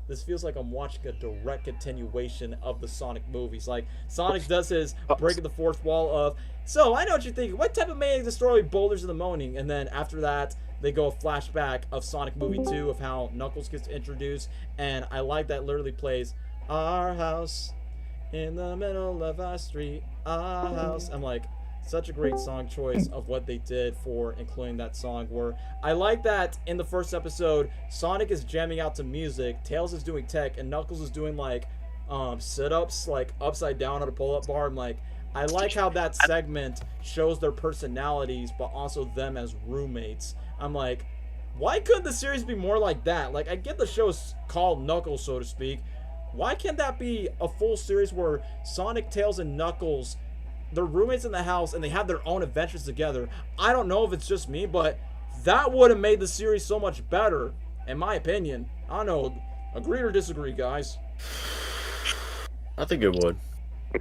this feels like I'm watching a direct continuation of the Sonic movies. Like, Sonic does his breaking the fourth wall of, so, I know what you're thinking, what type of maniac destroy boulders in the morning? And then after that, they go a flashback of Sonic Movie 2 of how Knuckles gets introduced. And I like that literally plays, our house in the middle of our street, our house. I'm like, such a great song choice of what they did for including that song. Where I like that in the first episode, Sonic is jamming out to music, Tails is doing tech, and Knuckles is doing like sit-ups, like upside down on a pull-up bar. I'm like, I like how that segment shows their personalities, but also them as roommates. I'm like, why couldn't the series be more like that? Like, I get the show's called Knuckles, so to speak. Why can't that be a full series where Sonic, Tails, and Knuckles, they're roommates in the house and they have their own adventures together? I don't know if it's just me, but that would have made the series so much better, in my opinion. I don't know. Agree or disagree, guys? I think it would.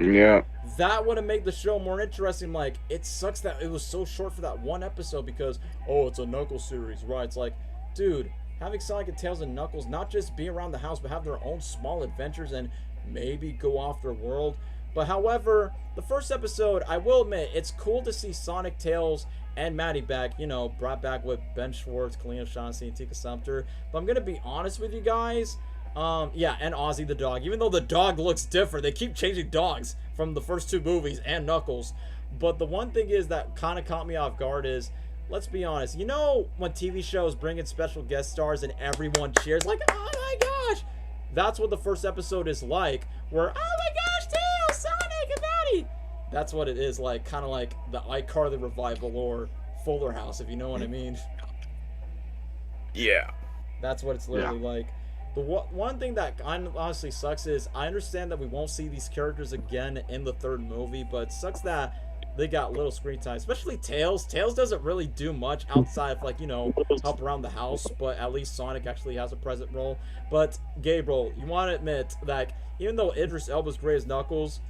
Yeah. That would have made the show more interesting. Like, it sucks that it was so short for that one episode because, oh, it's a Knuckles series, right? It's like, dude, having Sonic and Tails and Knuckles not just be around the house, but have their own small adventures and maybe go off their world. But however, the first episode, I will admit, it's cool to see Sonic, Tails, and Maddie back, you know, brought back with Ben Schwartz, Kalina Shaughnessy, and Tika Sumpter. But I'm going to be honest with you guys. Yeah, and Ozzy the dog. Even though the dog looks different, they keep changing dogs from the first two movies and Knuckles. But the one thing is that kind of caught me off guard is, let's be honest, you know when TV shows bring in special guest stars and everyone cheers like, oh my gosh? That's what the first episode is like, where, oh my gosh, Tails, Sonic, and Maddie. That's what it is like, kind of like the iCarly revival or Fuller House, if you know what I mean. Yeah. That's what it's literally like. The one thing that honestly sucks is I understand that we won't see these characters again in the third movie, but it sucks that they got little screen time, especially Tails. Tails doesn't really do much outside of, like, you know, help around the house, but at least Sonic actually has a present role. But Gabriel, you want to admit that even though Idris Elba's great as Knuckles,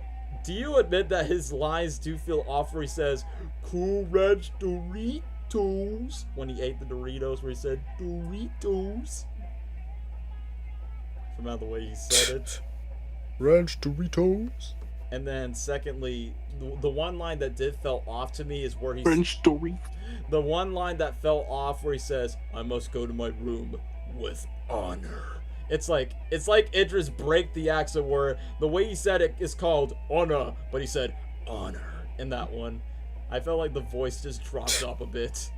do you admit that his lines do feel off where he says, Cool Ranch Doritos, when he ate the Doritos, where he said, Doritos? From how the way he said it. Ranch Doritos. And then secondly, the one line that did fell off to me is where he's French story. the one line that fell off where he says, I must go to my room with honor. It's like Idris break the accent where the way he said it is called honor, but he said honor in that one. I felt like the voice just dropped off a bit.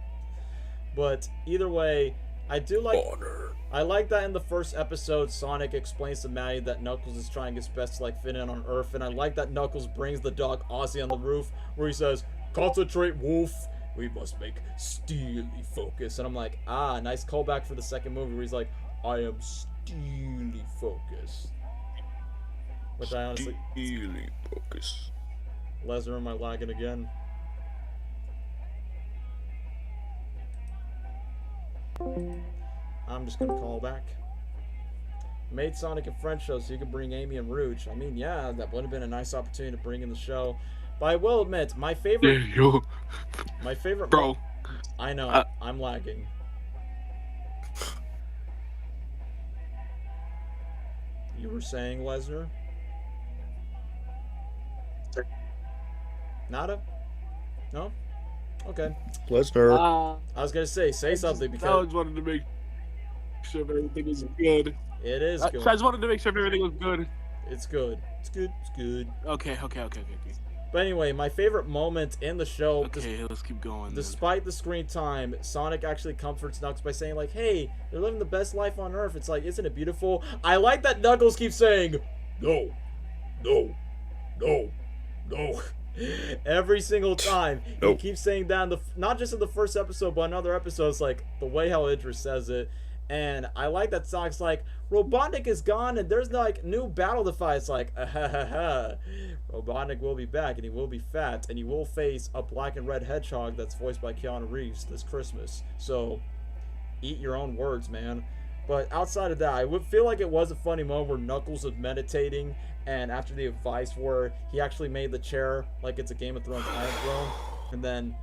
But either way, I do like Honor. I like that in the first episode, Sonic explains to Maddie that Knuckles is trying his best to, like, fit in on Earth, and I like that Knuckles brings the dog Ozzy on the roof, where he says, concentrate, Wolf, we must make steely focus, and I'm like, nice callback for the second movie, where he's like, I am steely focused. Which I honestly... Steely focus. Lesnar, am I lagging again? I'm just gonna call back. Made Sonic and Friends show so you could bring Amy and Rouge. I mean, yeah, that would have been a nice opportunity to bring in the show. But I will admit, my favorite... My favorite... Bro. I know, I'm lagging. You were saying, Lesnar? Nada? No? Okay. Lesnar. I was gonna say something I because... just wanted to make sure everything was good. It is I good. just wanted to make sure everything was good. It's good. It's good. It's good. Okay. But anyway, my favorite moment in the show, Okay, let's keep going. despite the screen time, Sonic actually comforts Knuckles by saying, like, hey, they're living the best life on Earth. It's like, isn't it beautiful? I like that Knuckles keeps saying, no, no, no, no. Every single time. Nope. He keps saying that, not just in the first episode, but in other episodes, like, the way how Idris says it. And I like that Sonic's like, Robotnik is gone and there's like new battle to fight. It's like, Robotnik will be back and he will be fat and he will face a black and red hedgehog that's voiced by Keanu Reeves this Christmas. So eat your own words, man. But outside of that, I would feel like it was a funny moment where Knuckles was meditating, and after the advice where he actually made the chair like it's a Game of Thrones Iron Throne, and then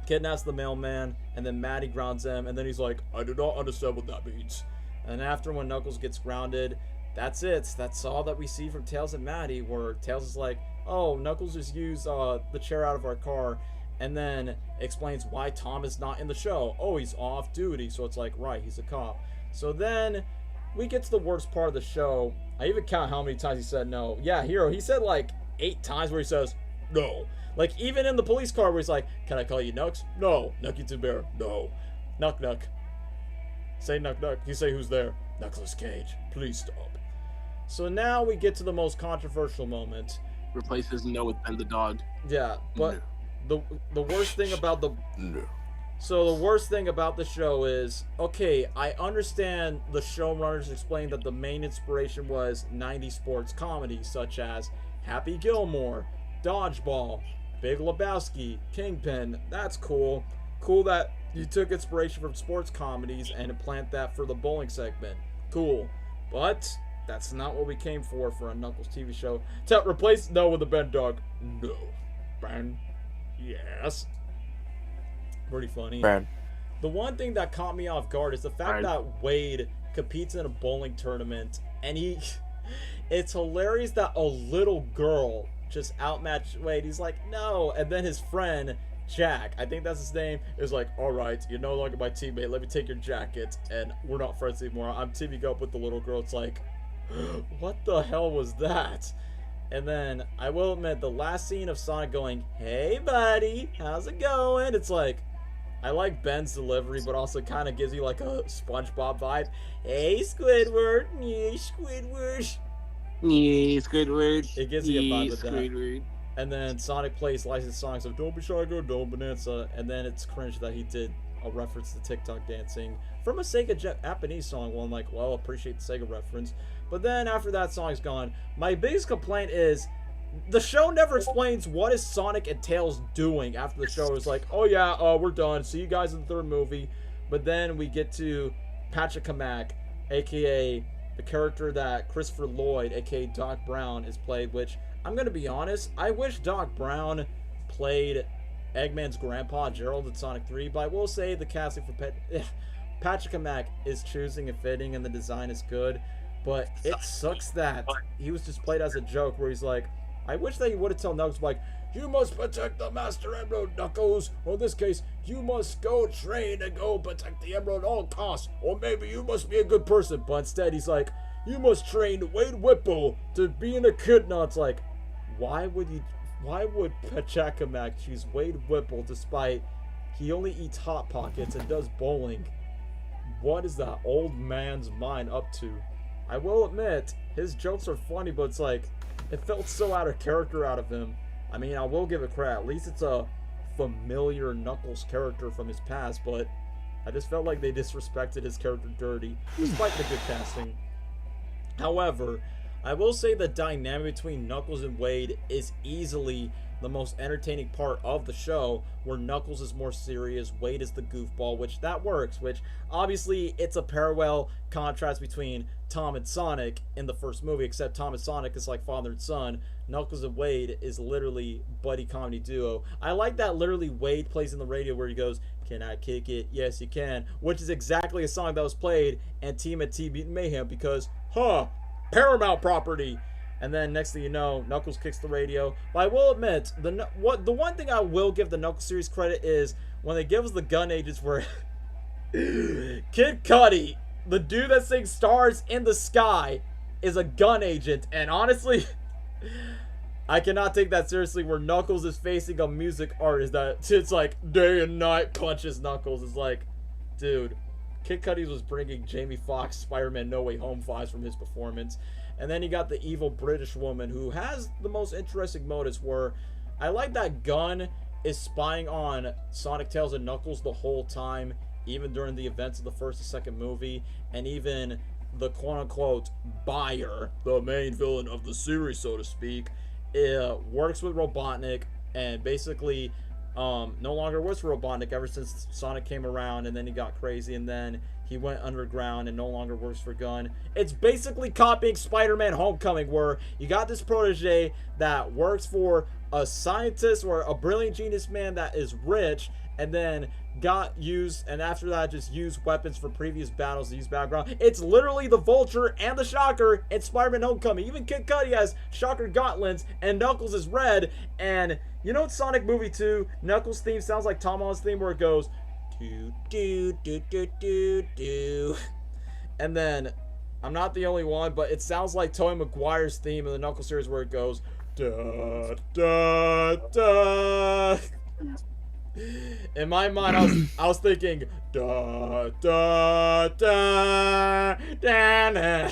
kidnaps the mailman, and then Maddie grounds him, and then he's like, I do not understand what that means. And after when Knuckles gets grounded, that's it. That's all that we see from Tails and Maddie, where Tails is like, oh, Knuckles just used the chair out of our car, and then explains why Tom is not in the show. Oh, he's off duty. So it's like, right, he's a cop. So then we get to the worst part of the show. I even count how many times he said no. Yeah, Hero, he said like 8 times where he says no. Like even in the police car where he's like, can I call you Nux? No. Nucky to Bear? No. Nuck Nuck. Say Nuck Nuck. You say who's there? Nicolas Cage. Please stop. So now we get to the most controversial moment. Replaces no with Ben the dog. Yeah, but the worst thing about the worst thing about the show is, okay, I understand the showrunners explained that the main inspiration was 90s sports comedies such as Happy Gilmore, Dodgeball, Big Lebowski, Kingpin. That's cool. Cool that you took inspiration from sports comedies and implant that for the bowling segment. Cool. But that's not what we came for a Knuckles TV show. Replace no with a Ben dog. No. Ben. Yes. Pretty funny. Brad. The one thing that caught me off guard is the fact that Wade competes in a bowling tournament, and it's hilarious that a little girl just outmatched Wade. He's like, no, and then his friend Jack, I think that's his name, is like, all right, you're no longer my teammate, let me take your jacket, and we're not friends anymore. I'm teaming up with the little girl. It's like, what the hell was that? And then I will admit, the last scene of Sonic going, hey buddy, how's it going? It's like, I like Ben's delivery, but also kind of gives you like a SpongeBob vibe. Hey Squidward, yeah Squidward. Yeah, Squidward. It gives you a vibe with Squidward. that. And then Sonic plays licensed songs of Don't Be Shy Girl, Don't Bonanza. And then it's cringe that he did a reference to TikTok dancing from a Sega Japanese song. Well, I'm like, well, appreciate the Sega reference. But then after that song's gone, my biggest complaint is the show never explains what is Sonic and Tails doing after the show. It's like, oh yeah, we're done. See you guys in the 3rd movie. But then we get to Patrick Kamak, aka the character that Christopher Lloyd, aka Doc Brown, is played, which I'm going to be honest, I wish Doc Brown played Eggman's grandpa, Gerald, in Sonic 3, but I will say the casting for Patrick Kamak is choosing and fitting, and the design is good, but it sucks that he was just played as a joke where he's like, I wish that he would have told Knuckles, like, you must protect the Master Emerald, Knuckles, or in this case, you must go train and go protect the Emerald at all costs, or maybe you must be a good person, but instead he's like, you must train Wade Whipple to be an echidna. It's like, why would Pachacamac choose Wade Whipple despite he only eats Hot Pockets and does bowling? What is that old man's mind up to? I will admit, his jokes are funny, but it's like, it felt so out of character out of him. I mean, I will give it credit. At least it's a familiar Knuckles character from his past, but I just felt like they disrespected his character dirty, despite the good casting. However, I will say the dynamic between Knuckles and Wade is easily the most entertaining part of the show, where Knuckles is more serious, Wade is the goofball, which that works, which obviously it's a parallel contrast between Tom and Sonic in the first movie, except Tom and Sonic is like father and son. Knuckles and Wade is literally buddy comedy duo. I like that literally Wade plays in the radio where he goes, can I kick it? Yes, you can, which is exactly a song that was played in Team at Team Mutant Mayhem because, Paramount property. And then next thing you know, Knuckles kicks the radio. But I will admit, the one thing I will give the Knuckles series credit is when they give us the gun agents where Kid Cudi, the dude that sings Stars in the Sky, is a gun agent. And honestly, I cannot take that seriously where Knuckles is facing a music artist that it's like day and night punches Knuckles. It's like, dude, Kid Cudi was bringing Jamie Foxx Spider-Man No Way Home vibes from his performance. And then you got the evil British woman who has the most interesting motives where I like that Gunn is spying on Sonic, Tails, and Knuckles the whole time, even during the events of the first and second movie, and even the quote-unquote buyer, the main villain of the series, so to speak, works with Robotnik, and basically no longer works for Robotnik ever since Sonic came around, and then he got crazy, and then he went underground and no longer works for Gunn. It's basically copying Spider-Man Homecoming, where you got this protege that works for a scientist or a brilliant genius man that is rich, and then got used, and after that just used weapons for previous battles to use background. It's literally the Vulture and the Shocker in Spider-Man Homecoming. Even Kid Cudi has Shocker gauntlets, and Knuckles is red. And you know, in Sonic Movie 2, Knuckles' theme sounds like Tom Holland's theme, where it goes do do do do do do. And then I'm not the only one, but it sounds like Tobey Maguire's theme in the Knuckles series, where it goes da da da. In my mind, I was thinking da da da da da.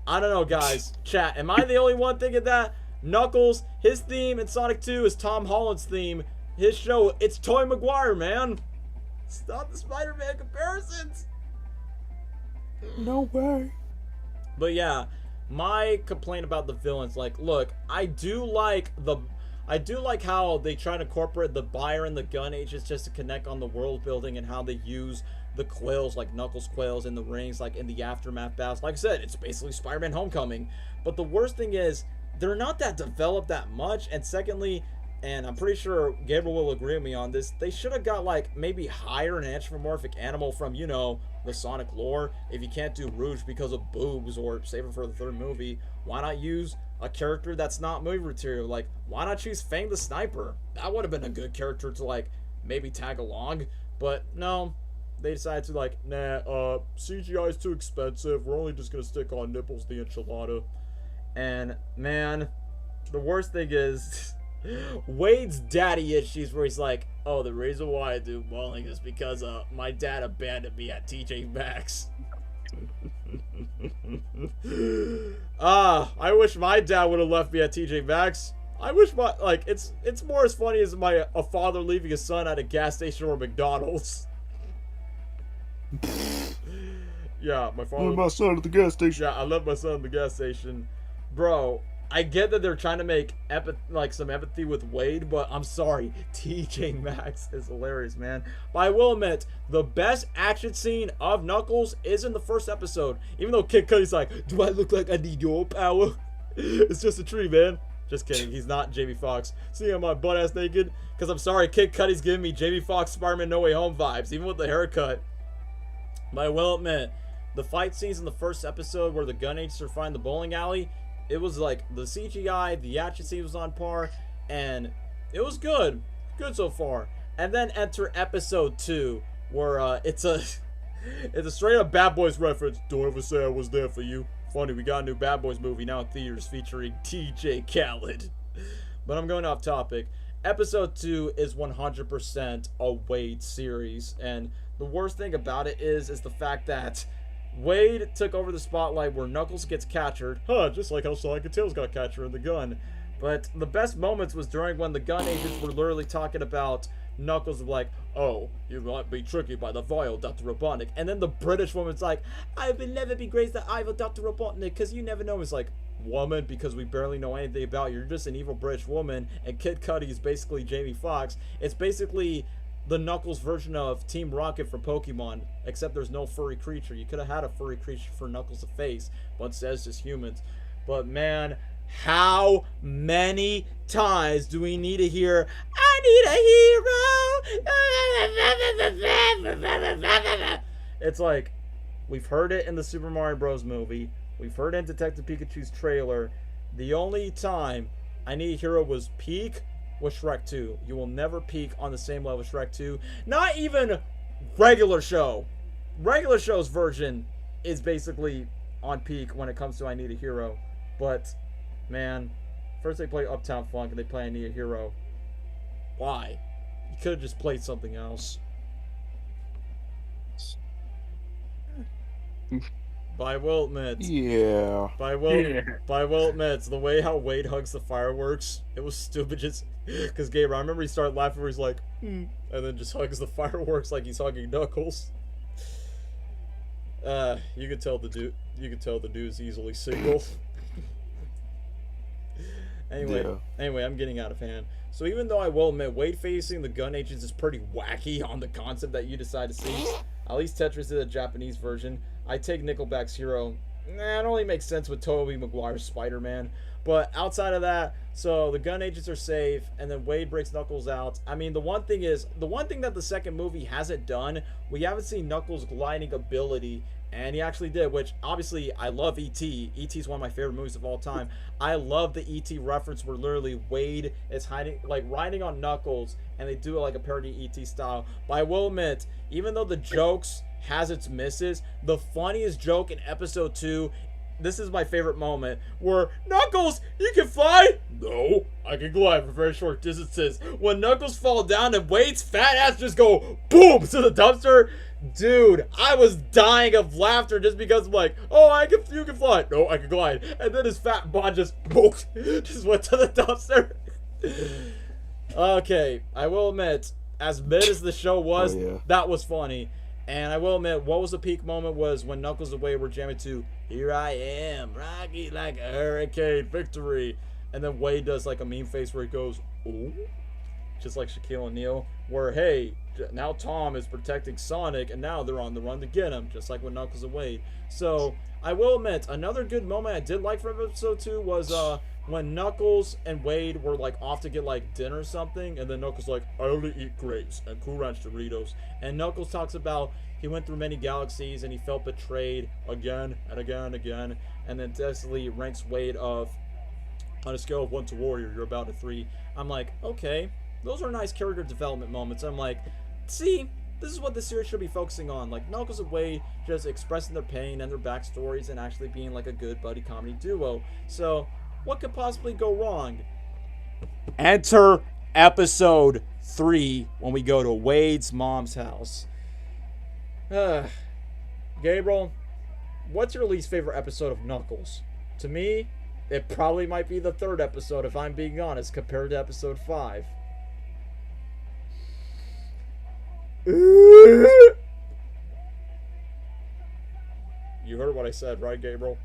I don't know, guys. Chat, am I the only one thinking that? Knuckles, his theme in Sonic 2 is Tom Holland's theme. His show, it's Tobey Maguire, man. Stop the Spider-Man comparisons. No way. But yeah, my complaint about the villains, like, look, I do like how they try to incorporate the buyer and the gun agents just to connect on the world building, and how they use the quails, like Knuckles quails in the rings, like in the aftermath battles. Like I said, it's basically Spider-Man Homecoming. But the worst thing is, they're not that developed that much. And secondly, and I'm pretty sure Gabriel will agree with me on this, they should have got, like, maybe hire an anthropomorphic animal from, you know, the Sonic lore. If you can't do Rouge because of boobs, or save it for the third movie, why not use a character that's not movie material? Like, why not choose Fang the Sniper? That would have been a good character to, like, maybe tag along. But no, they decided to, like, nah, CGI is too expensive, we're only just gonna stick on Nipples the Enchilada. And man, the worst thing is Wade's daddy issues, where he's like, oh, the reason why I do bowling is because my dad abandoned me at TJ Maxx. I wish my dad would have left me at TJ Maxx. I wish my, like, it's more as funny as a father leaving his son at a gas station or McDonald's. Yeah, my father. Leave my son at the gas station. Yeah, I left my son at the gas station. Bro, I get that they're trying to make some empathy with Wade, but I'm sorry, TJ Maxx is hilarious, man. But I will admit, the best action scene of Knuckles is in the first episode. Even though Kid Cudi's like, do I look like I need your power? It's just a tree, man. Just kidding, he's not Jamie Foxx. See, I'm my butt ass naked? Because I'm sorry, Kid Cudi's giving me Jamie Foxx Spider-Man No Way Home vibes, even with the haircut. But I will admit, the fight scenes in the first episode where the gun agents are finding the bowling alley, it was like the CGI, the action scene was on par, and it was good. Good so far. And then enter episode 2, where it's a straight up Bad Boys reference. Don't ever say I was there for you. Funny, we got a new Bad Boys movie now in theaters featuring TJ Khaled. But I'm going off topic. Episode 2 is 100% a Wade series, and the worst thing about it is the fact that Wade took over the spotlight where Knuckles gets captured. Just like how Sonic and Tails got captured in the gun. But the best moments was during when the gun agents were literally talking about Knuckles, like, oh, you might be tricked by the vile Dr. Robotnik. And then the British woman's like, I will never be graced the evil Dr. Robotnik, because you never know. It's like, woman, because we barely know anything about you. You're just an evil British woman. And Kid Cudi is basically Jamie Foxx. It's basically the Knuckles version of Team Rocket for Pokemon, except there's no furry creature. You could have had a furry creature for Knuckles to face, but instead it's just humans. But man, how many times do we need to hear, I need a hero? It's like, we've heard it in the Super Mario Bros. Movie. We've heard it in Detective Pikachu's trailer. The only time I Need a Hero was peak with Shrek 2. You will never peak on the same level as Shrek 2. Not even regular show. Regular show's version is basically on peak when it comes to I Need a Hero. But, man, first they play Uptown Funk and they play I Need a Hero. Why? You could have just played something else. By Will admit. Yeah. By Will admit, the way how Wade hugs the fireworks, it was stupid. Just because Gabe, I remember he started laughing where he's like, and then just hugs the fireworks like he's hugging Knuckles. You could tell the dude. You could tell the dude's easily single. Anyway, I'm getting out of hand. So even though I will admit, Wade facing the gun agents is pretty wacky on the concept that you decide to see. At least Tetris did a Japanese version. I take Nickelback's Hero. It only makes sense with Tobey Maguire's Spider-Man. But outside of that, so the gun agents are safe, and then Wade breaks Knuckles out. I mean, the one thing that the second movie hasn't done, we haven't seen Knuckles' gliding ability, and he actually did, which obviously I love E.T. E.T. is one of my favorite movies of all time. I love the E.T. reference where literally Wade is riding on Knuckles, and they do it like a parody E.T. style. But I will admit, even though the jokes has its misses, the funniest joke in episode 2, this is my favorite moment, where Knuckles, you can fly? No, I can glide for very short distances. When Knuckles fall down and Wade's fat ass just go boom to the dumpster. Dude, I was dying of laughter just because I'm like, oh, you can fly. No, I can glide. And then his fat bod just went to the dumpster. Okay, I will admit, as mid as the show was, that was funny. And I will admit, what was the peak moment was when Knuckles and Wade were jamming to "Here I Am, Rocky Like a Hurricane, Victory," and then Wade does like a meme face where he goes, "Oh," just like Shaquille O'Neal. Where hey, now Tom is protecting Sonic, and now they're on the run to get him, just like with Knuckles and Wade. So I will admit, another good moment I did like from episode 2 was when Knuckles and Wade were like off to get like dinner or something, and then Knuckles like, I only eat grapes and Cool Ranch Doritos, and Knuckles talks about he went through many galaxies and he felt betrayed again and again and again, and then desperately ranks Wade of, on a scale of 1 to warrior, you're about a 3. I'm like, okay, those are nice character development moments. I'm like, see, this is what the series should be focusing on, like Knuckles and Wade just expressing their pain and their backstories and actually being like a good buddy comedy duo. So what could possibly go wrong? Enter episode 3 when we go to Wade's mom's house. Gabriel, what's your least favorite episode of Knuckles? To me, it probably might be the 3rd episode, if I'm being honest, compared to episode 5. You heard what I said, right, Gabriel?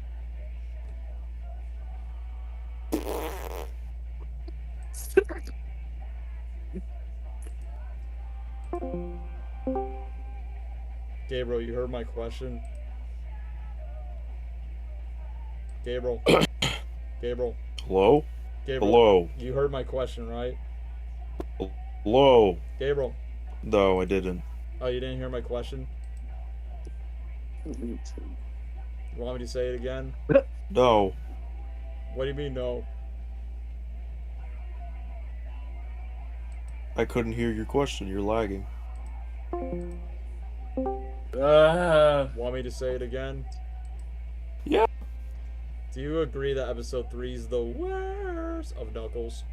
Gabriel, you heard my question? Gabriel. Gabriel. Hello? Gabriel. Hello? You heard my question, right? Hello? Gabriel. No, I didn't. Oh, you didn't hear my question? You want me to say it again? No. What do you mean, no? I couldn't hear your question. You're lagging. Want me to say it again? Yeah. Do you agree that episode 3 is the worst of Knuckles?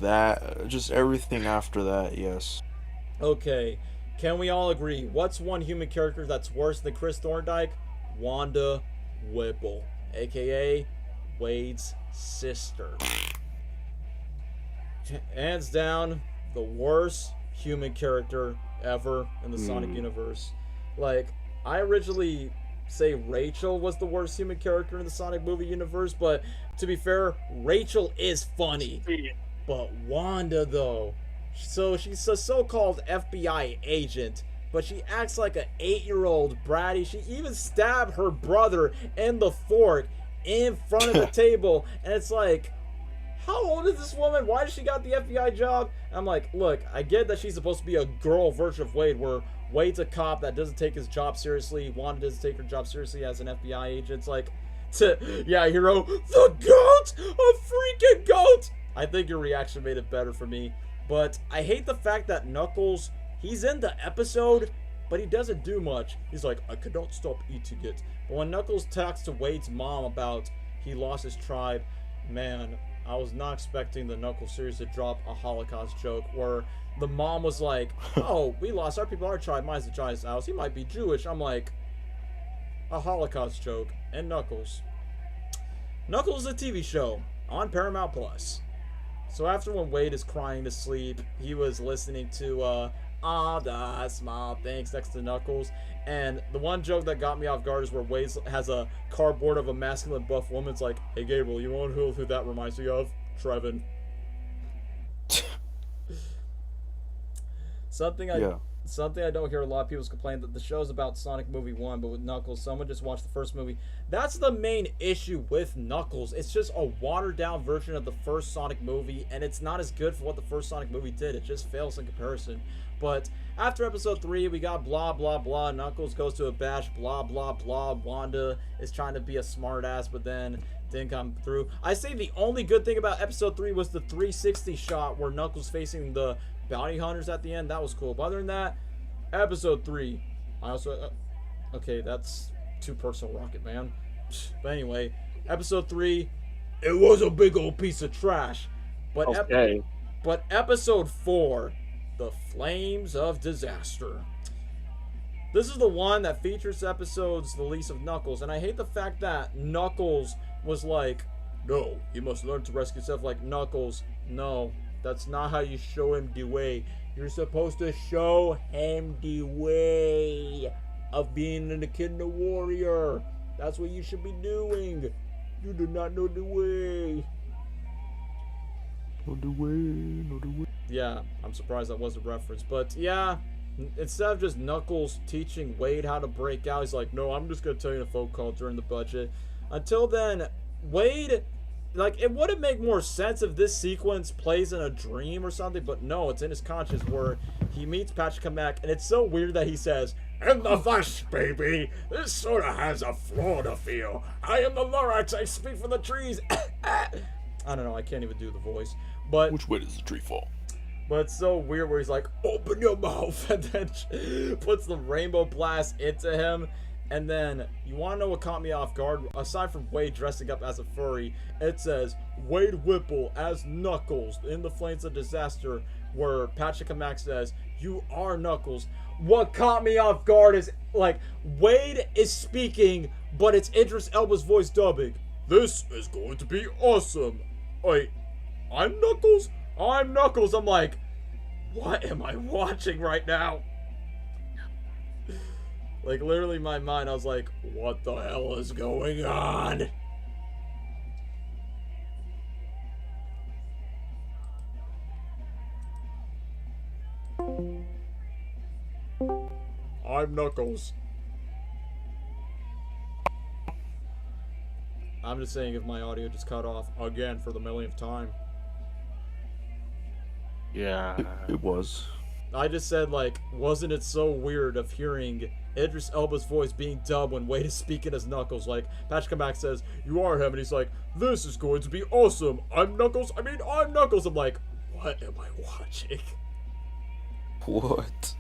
That, just everything after that, yes. Okay, can we all agree? What's one human character that's worse than Chris Thorndike? Wanda Whipple, aka Wade's sister. Hands down, the worst human character ever in the Sonic universe. Like, I originally say Rachel was the worst human character in the Sonic movie universe, but to be fair, Rachel is funny. But Wanda, though, so she's a so-called FBI agent, but she acts like an 8-year-old bratty. She even stabbed her brother in the fork in front of the table, and it's like, how old is this woman? Why does she got the FBI job? I'm like, look, I get that she's supposed to be a girl version of Wade, where Wade's a cop that doesn't take his job seriously. Wanda doesn't take her job seriously as an FBI agent. It's like, yeah, hero, the goat, a freaking goat. I think your reaction made it better for me. But I hate the fact that Knuckles, he's in the episode, but he doesn't do much. He's like, I could not stop eating it. But when Knuckles talks to Wade's mom about he lost his tribe, man, I was not expecting the Knuckles series to drop a Holocaust joke where the mom was like, "Oh, we lost our people, our tribe. Mine's the giant's house. He might be Jewish." I'm like, a Holocaust joke and Knuckles. Knuckles is a TV show on Paramount Plus. So after when Wade is crying to sleep, he was listening to all the small things next to Knuckles. And the one joke that got me off guard is where Wade has a cardboard of a masculine buff woman. It's like, "Hey Gabriel, you know who that reminds me of? Trevin." Something I don't hear a lot of people complain that the show's about Sonic Movie 1, but with Knuckles, someone just watched the first movie. That's the main issue with Knuckles. It's just a watered-down version of the first Sonic movie, and it's not as good for what the first Sonic movie did. It just fails in comparison. But after episode 3, we got blah, blah, blah. Knuckles goes to a bash, blah, blah, blah. Wanda is trying to be a smartass, but then didn't come through. I say the only good thing about episode 3 was the 360 shot where Knuckles facing the bounty hunters at the end. That was cool. But other than that, episode 3, I also okay, that's too personal, Rocket Man. But anyway, episode 3, it was a big old piece of trash. But Okay. but episode 4, the Flames of Disaster. This is the one that features episodes the least of Knuckles, and I hate the fact that Knuckles was like, "No, he must learn to rescue himself." Like, Knuckles, no, that's not how you show him the way. You're supposed to show him the way of being an Echidna warrior. That's what you should be doing. You do not know the way. Know the way, know the way. Yeah, I'm surprised that was a reference. But yeah, instead of just Knuckles teaching Wade how to break out, he's like, "No, I'm just going to tell you a phone call during the budget." Until then, Wade, like, it wouldn't make more sense if this sequence plays in a dream or something, but no, it's in his conscious where he meets Patrick Kamek, and it's so weird that he says, "In the flesh, baby, this sort of has a Florida feel. I am the Lorax, I speak for the trees." I don't know, I can't even do the voice. But Which way does the tree fall? But it's so weird where he's like, "Open your mouth," and then puts the rainbow blast into him. And then, you want to know what caught me off guard? Aside from Wade dressing up as a furry, it says, "Wade Whipple as Knuckles in the Flames of Disaster," where Patrick Kamek says, "You are Knuckles." What caught me off guard is, like, Wade is speaking, but it's Idris Elba's voice dubbing. "This is going to be awesome." Wait, I'm Knuckles? I'm Knuckles. I'm like, what am I watching right now? Like, literally in my mind, I was like, what the hell is going on? I'm Knuckles. I'm just saying if my audio just cut off again for the millionth time. Yeah. It was. I just said, like, wasn't it so weird of hearing Idris Elba's voice being dubbed when Wade is speaking as Knuckles? Like, Patrick Kamek says, "You are him," and he's like, "This is going to be awesome. I'm Knuckles. I'm Knuckles." I'm like, what am I watching? What?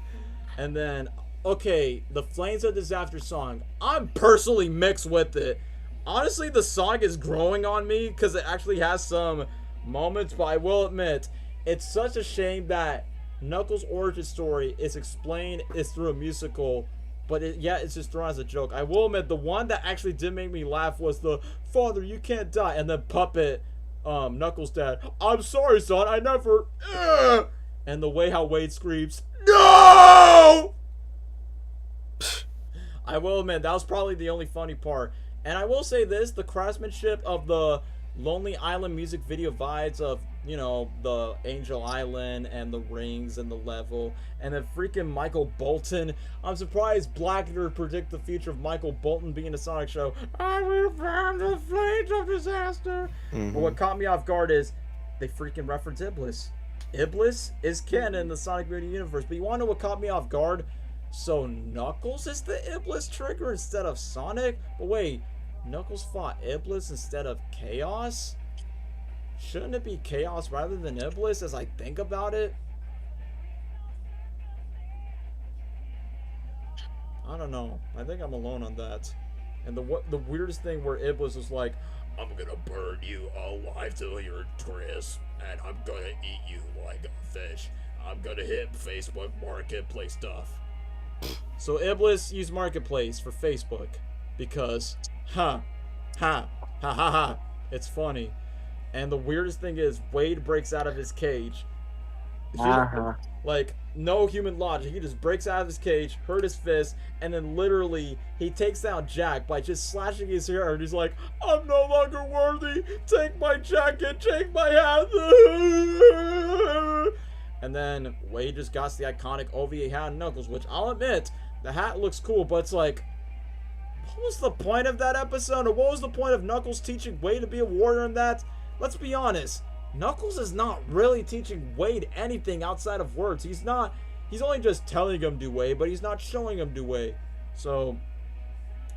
And then, okay, the Flames of Disaster song. I'm personally mixed with it. Honestly, the song is growing on me because it actually has some moments, but I will admit, it's such a shame that Knuckles' origin story is explained is through a musical, but it's just thrown as a joke. I will admit, the one that actually did make me laugh was the "Father, you can't die," and then Puppet, Knuckles' dad, "I'm sorry, son, I never," and the way how Wade screams, "No!" I will admit, that was probably the only funny part. And I will say this, the craftsmanship of the Lonely Island music video vibes of, you know, the Angel Island and the rings and the level, and then freaking Michael Bolton. I'm surprised Blackner would predict the future of Michael Bolton being a Sonic show. "I will burn the flames of disaster." But what caught me off guard is they freaking reference Iblis. Iblis is canon in the Sonic Movie universe. But you want to know what caught me off guard? So Knuckles is the Iblis trigger instead of Sonic? But wait, Knuckles fought Iblis instead of Chaos? Shouldn't it be Chaos rather than Iblis as I think about it? I don't know. I think I'm alone on that. And the weirdest thing where Iblis was like, I'm gonna burn you alive till you're crisp, and I'm gonna eat you like a fish. I'm gonna hit Facebook Marketplace stuff. So Iblis used Marketplace for Facebook because, ha, ha, ha, ha, ha. It's funny. And the weirdest thing is, Wade breaks out of his cage. Like, no human logic. He just breaks out of his cage, hurt his fist, and then literally he takes down Jack by just slashing his hair. And he's like, I'm no longer worthy. Take my jacket, take my hat. And then Wade just got the iconic OVA hat and Knuckles, which I'll admit, the hat looks cool, but it's like, what was the point of that episode? Or what was the point of Knuckles teaching Wade to be a warrior in that? Let's be honest. Knuckles is not really teaching Wade anything outside of words. He's only just telling him do way, but he's not showing him do way. So,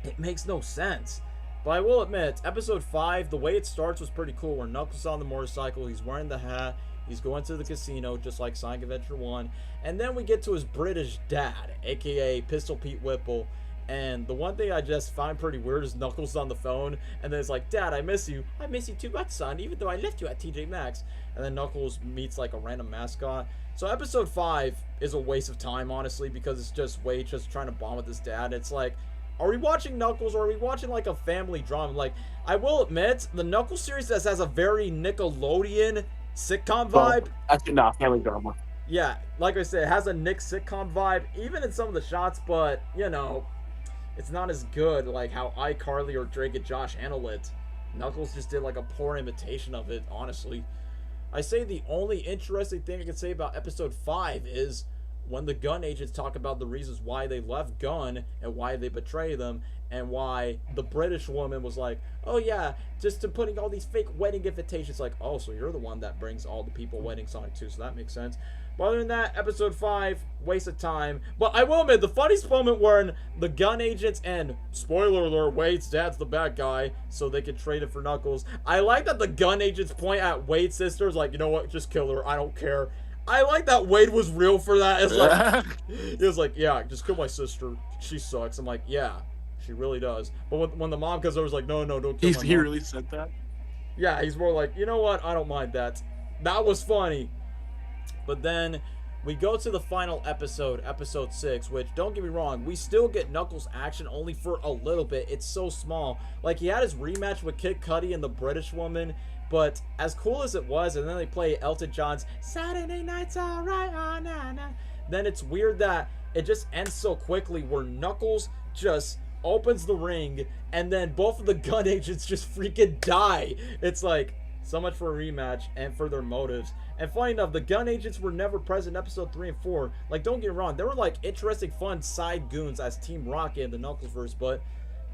it makes no sense. But I will admit, episode 5, the way it starts was pretty cool. Where Knuckles is on the motorcycle, he's wearing the hat, he's going to the casino, just like Sonic Adventure 1. And then we get to his British dad, aka Pistol Pete Whipple. And the one thing I just find pretty weird is Knuckles on the phone, and then it's like, Dad, I miss you. I miss you too much, son, even though I left you at TJ Maxx. And then Knuckles meets like a random mascot. So episode 5 is a waste of time, honestly, because it's just Wade just trying to bond with his dad. It's like, are we watching Knuckles, or are we watching like a family drama? Like, I will admit, the Knuckles series has a very Nickelodeon sitcom vibe. That's not family drama. Yeah, like I said, it has a Nick sitcom vibe, even in some of the shots, but, you know, it's not as good like how iCarly or Drake and Josh handle it. Knuckles just did like a poor imitation of it, honestly. I say the only interesting thing I can say about episode 5 is when the gun agents talk about the reasons why they left Gun and why they betray them, and why the British woman was like, oh yeah, just to putting all these fake wedding invitations. Like, oh, so you're the one that brings all the people wedding Sonic 2, so that makes sense. But other than that, episode 5, waste of time. But I will admit, the funniest moment when the gun agents and, spoiler alert, Wade's dad's the bad guy, so they can trade it for Knuckles. I like that the gun agents point at Wade's sisters, like, you know what, just kill her, I don't care. I like that Wade was real for that. It's like, he was like, yeah, just kill my sister, she sucks. I'm like, yeah, she really does. But when the mom comes over, was like, no, don't kill my mom. He really said that? Yeah, he's more like, you know what, I don't mind that. That was funny. But then we go to the final episode, episode 6, which, don't get me wrong, we still get Knuckles action only for a little bit. It's so small. Like, he had his rematch with Kid Cudi and the British woman, but as cool as it was, and then they play Elton John's Saturday Night's Alright, oh, nah, nah. Then it's weird that it just ends so quickly, where Knuckles just opens the ring, and then both of the gun agents just freaking die. It's like, so much for a rematch and for their motives. And funny enough, the gun agents were never present in episode 3 and 4. Like, don't get me wrong, they were like interesting, fun side goons as Team Rocket in the Knuckles-verse, but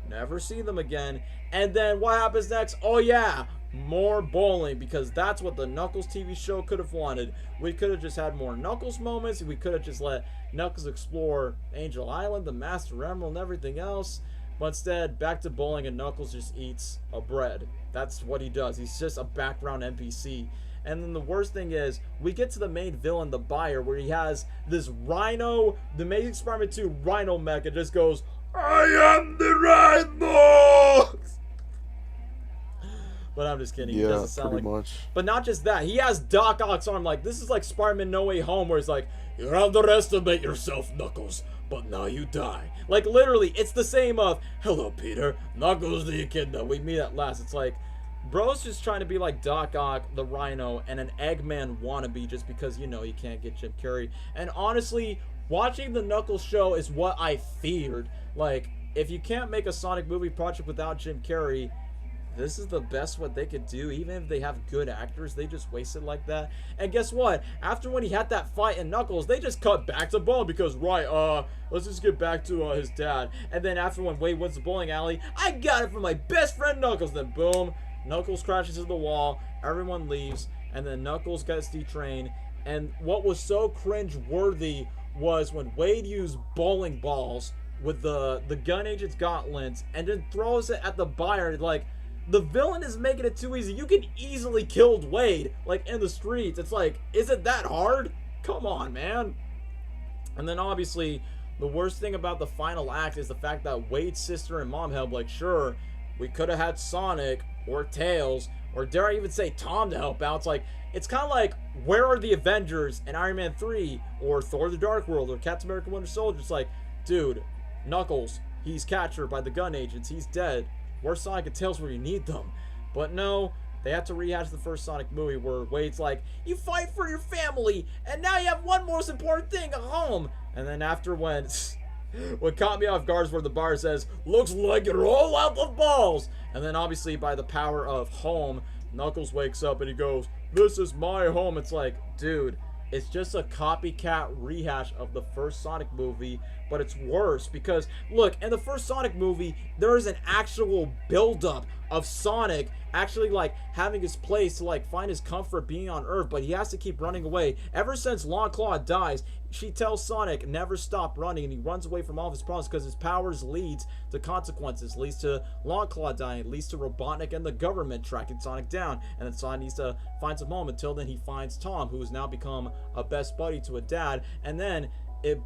never see them again. And then what happens next? Oh yeah, more bowling, because that's what the Knuckles TV show could have wanted. We could have just had more Knuckles moments. We could have just let Knuckles explore Angel Island, the Master Emerald, and everything else. But instead, back to bowling, and Knuckles just eats a bread. That's what he does. He's just a background NPC. And then the worst thing is, we get to the main villain, the buyer, where he has this Rhino, the Amazing Spider-Man 2 Rhino mech, and just goes, I am the Rhino! But I'm just kidding. He doesn't sound pretty like much. But not just that, he has Doc Ock's arm. Like, this is like Spider-Man No Way Home, where he's like, you underestimate yourself, Knuckles, but now you die. Like, literally, it's the same of, hello, Peter, Knuckles the Echidna, we meet at last. It's like, bro's just trying to be like Doc Ock, the Rhino, and an Eggman wannabe just because, you know, you can't get Jim Carrey. And honestly, watching the Knuckles show is what I feared. Like, if you can't make a Sonic movie project without Jim Carrey, this is the best what they could do. Even if they have good actors, they just waste it like that. And guess what? After when he had that fight in Knuckles, they just cut back to bowling because, right, let's just get back to his dad. And then after when Wade wins the bowling alley, I got it from my best friend Knuckles. Then boom, Knuckles crashes into the wall, everyone leaves, and then Knuckles gets detrained. And what was so cringe-worthy was when Wade used bowling balls with the gun agent's gauntlets and then throws it at the buyer. Like, the villain is making it too easy. You can easily kill Wade, like, in the streets. It's like, is it that hard? Come on, man. And then obviously, the worst thing about the final act is the fact that Wade's sister and mom help. Like, sure, we could have had Sonic or Tails, or dare I even say Tom to help out. It's like, it's kind of like, where are the Avengers in Iron Man 3 or Thor the Dark World or Captain America Winter Soldier? It's like, dude, Knuckles, he's captured by the gun agents, he's dead. Where's Sonic and Tails where you need them? But no, they have to rehash the first Sonic movie where Wade's like, you fight for your family, and now you have one most important thing at home. And then after when what caught me off guard is where the bar says, looks like you're all out of balls. And then obviously by the power of home, Knuckles wakes up and he goes, this is my home. It's like, dude, it's just a copycat rehash of the first Sonic movie, but it's worse because, look, in the first Sonic movie, there is an actual buildup of Sonic actually, like, having his place to, like, find his comfort being on Earth, but he has to keep running away. Ever since Longclaw dies, she tells Sonic, never stop running, and he runs away from all of his problems because his powers leads to consequences, leads to Longclaw dying, leads to Robotnik and the government tracking Sonic down, and then Sonic needs to find some home. Until then, he finds Tom, who has now become a best buddy to a dad, and then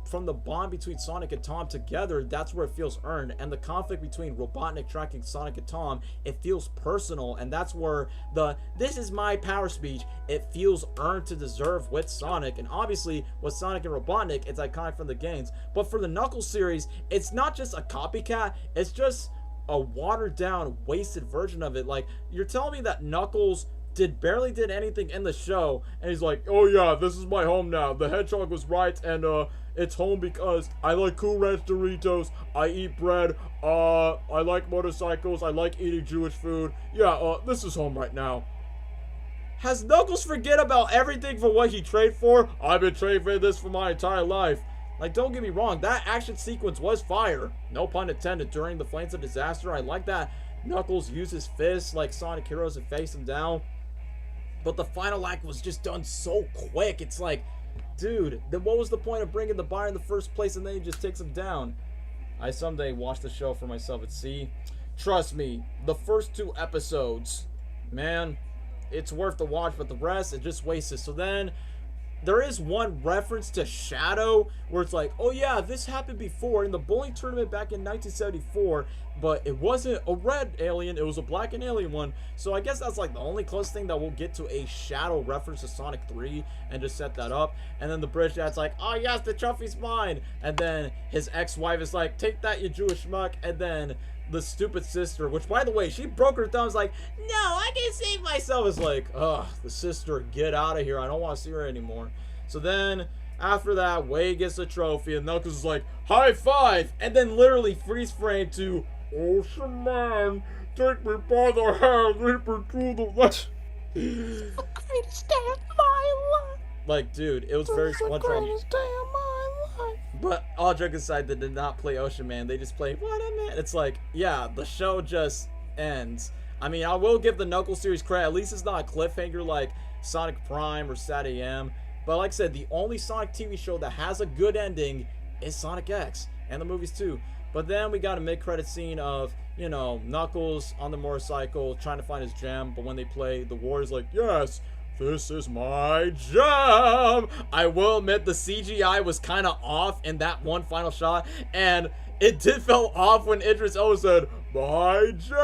from the bond between Sonic and Tom together, that's where it feels earned. And the conflict between Robotnik tracking Sonic and Tom, it feels personal, and that's where the this is my power speech, it feels earned to deserve with Sonic. And obviously with Sonic and Robotnik, it's iconic from the games, but for the Knuckles series, it's not just a copycat, it's just a watered down, wasted version of it. Like, you're telling me that Knuckles barely did anything in the show, and he's like, oh yeah, this is my home now, the Hedgehog was right, and it's home because I like Cool Ranch Doritos, I eat bread, I like motorcycles, I like eating Jewish food, yeah, this is home right now. Has Knuckles forget about everything for what he trained for? I've been training for this for my entire life. Like, don't get me wrong, that action sequence was fire, no pun intended, during the Flames of Disaster. I like that Knuckles used his fists like Sonic Heroes to face him down. But the final act was just done so quick. It's like, dude, then what was the point of bringing the buyer in the first place and then he just takes him down? I someday watch the show for myself and see. Trust me, the first 2 episodes, man, it's worth the watch, but the rest, it just wasted. So then, there is one reference to Shadow where it's like, oh yeah, this happened before in the bowling tournament back in 1974, but it wasn't a red alien, it was a black and alien one. So I guess that's like the only close thing that we'll get to a Shadow reference to Sonic 3 and just set that up. And then the British dad's like, oh yes, the trophy's mine. And then his ex-wife is like, take that, you Jewish schmuck. And then the stupid sister, which by the way, she broke her thumbs like, no, I can save myself. It's like, ugh, the sister, get out of here. I don't want to see her anymore. So then, after that, Wade gets the trophy, and Knuckles is like, high five! And then literally freeze frame to, Ocean Man, take me by the hand, leap into the west. The greatest day of my life. Like, dude, it was very SpongeBob. The greatest day of my life. But all joking aside, they did not play Ocean Man. They just played What a Man. It's like, yeah, the show just ends. I mean, I will give the Knuckles series credit. At least it's not a cliffhanger like Sonic Prime or SatAM. But like I said, the only Sonic TV show that has a good ending is Sonic X. And the movies too. But then we got a mid-credit scene of, you know, Knuckles on the motorcycle trying to find his gem. But when they play, the Warrior's like, yes, this is my gem. I will admit the CGI was kind of off in that one final shot. And it did fell off when Idris Elba said, my gem.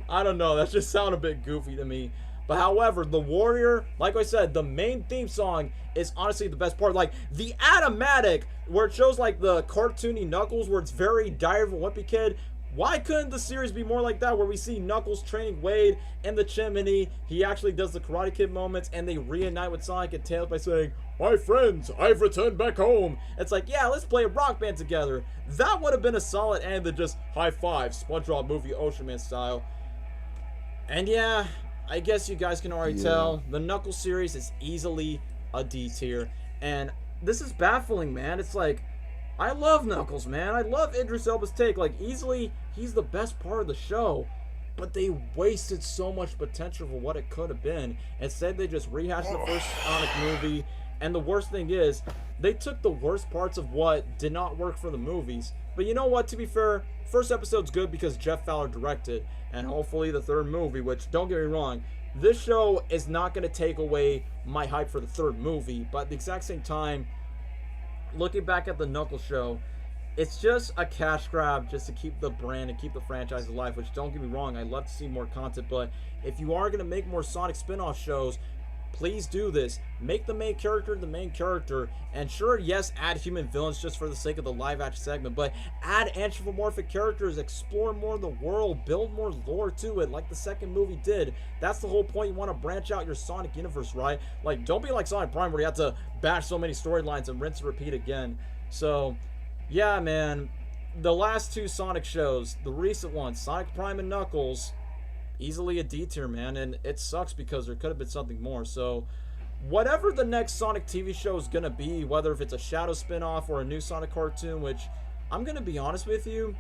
I don't know, that just sounded a bit goofy to me. But however, the Warrior, like I said, the main theme song is honestly the best part. Like, the Automatic, where it shows like the cartoony Knuckles, where it's very Diary of a Wimpy Kid. Why couldn't the series be more like that, where we see Knuckles training Wade in the chimney, he actually does the Karate Kid moments, and they reunite with Sonic and Tails by saying, my friends, I've returned back home. It's like, yeah, let's play a rock band together. That would have been a solid end than just high five, SpongeBob movie Ocean Man style. And yeah, I guess you guys can already tell, the Knuckles series is easily a D tier. And this is baffling, man. It's like, I love Knuckles, man. I love Idris Elba's take. Like, easily, he's the best part of the show. But they wasted so much potential for what it could have been. Instead, they just rehashed the first Sonic movie. And the worst thing is, they took the worst parts of what did not work for the movies. But you know what, to be fair, first episode's good because Jeff Fowler directed. And hopefully the third movie, which, don't get me wrong, this show is not going to take away my hype for the third movie. But at the exact same time, looking back at the Knuckles show, it's just a cash grab just to keep the brand and keep the franchise alive, which, don't get me wrong, I'd love to see more content, but if you are going to make more Sonic spin-off shows, please do this. Make the main character the main character, and sure, yes, add human villains just for the sake of the live action segment, but add anthropomorphic characters, explore more of the world, build more lore to it, like the second movie did. That's the whole point. You want to branch out your Sonic universe, right? Like, don't be like Sonic Prime where you have to bash so many storylines and rinse and repeat again. So, yeah, man, the last two Sonic shows, the recent ones, Sonic Prime and Knuckles, easily a D tier, man, and it sucks because there could have been something more. So whatever the next Sonic TV show is gonna be, whether if it's a Shadow spin-off or a new Sonic cartoon, which I'm gonna be honest with you,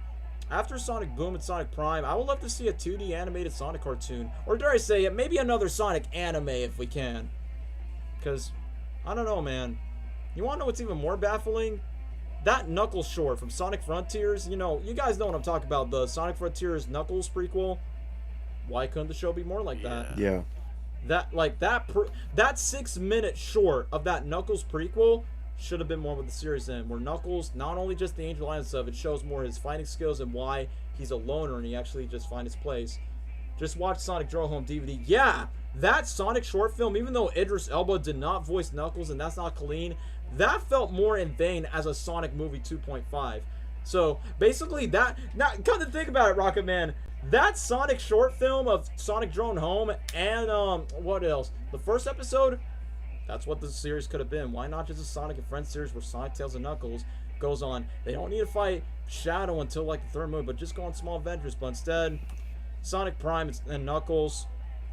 after Sonic Boom and Sonic Prime, I would love to see a 2D animated Sonic cartoon, or dare I say it, maybe another Sonic anime if we can, because I don't know, man. You want to know what's even more baffling? That Knuckles short from Sonic Frontiers, you know, you guys know what I'm talking about, the Sonic Frontiers Knuckles prequel. Why couldn't the show be more like that? Yeah. That 6-minute short of that Knuckles prequel should have been more with the series in, where Knuckles, not only just the Angel Island stuff, it shows more his fighting skills and why he's a loner and he actually just find his place. Just watch Sonic Drove Home DVD. Yeah, that Sonic short film, even though Idris Elba did not voice Knuckles and that's not clean, that felt more in vain as a Sonic movie 2.5. So basically that, now come to think about it, Rocket Man, that Sonic short film of Sonic Drone Home and what else? The first episode, that's what the series could have been. Why not just a Sonic and Friends series where Sonic, Tails, and Knuckles goes on? They don't need to fight Shadow until like the third movie, but just go on small adventures. But instead, Sonic Prime and Knuckles,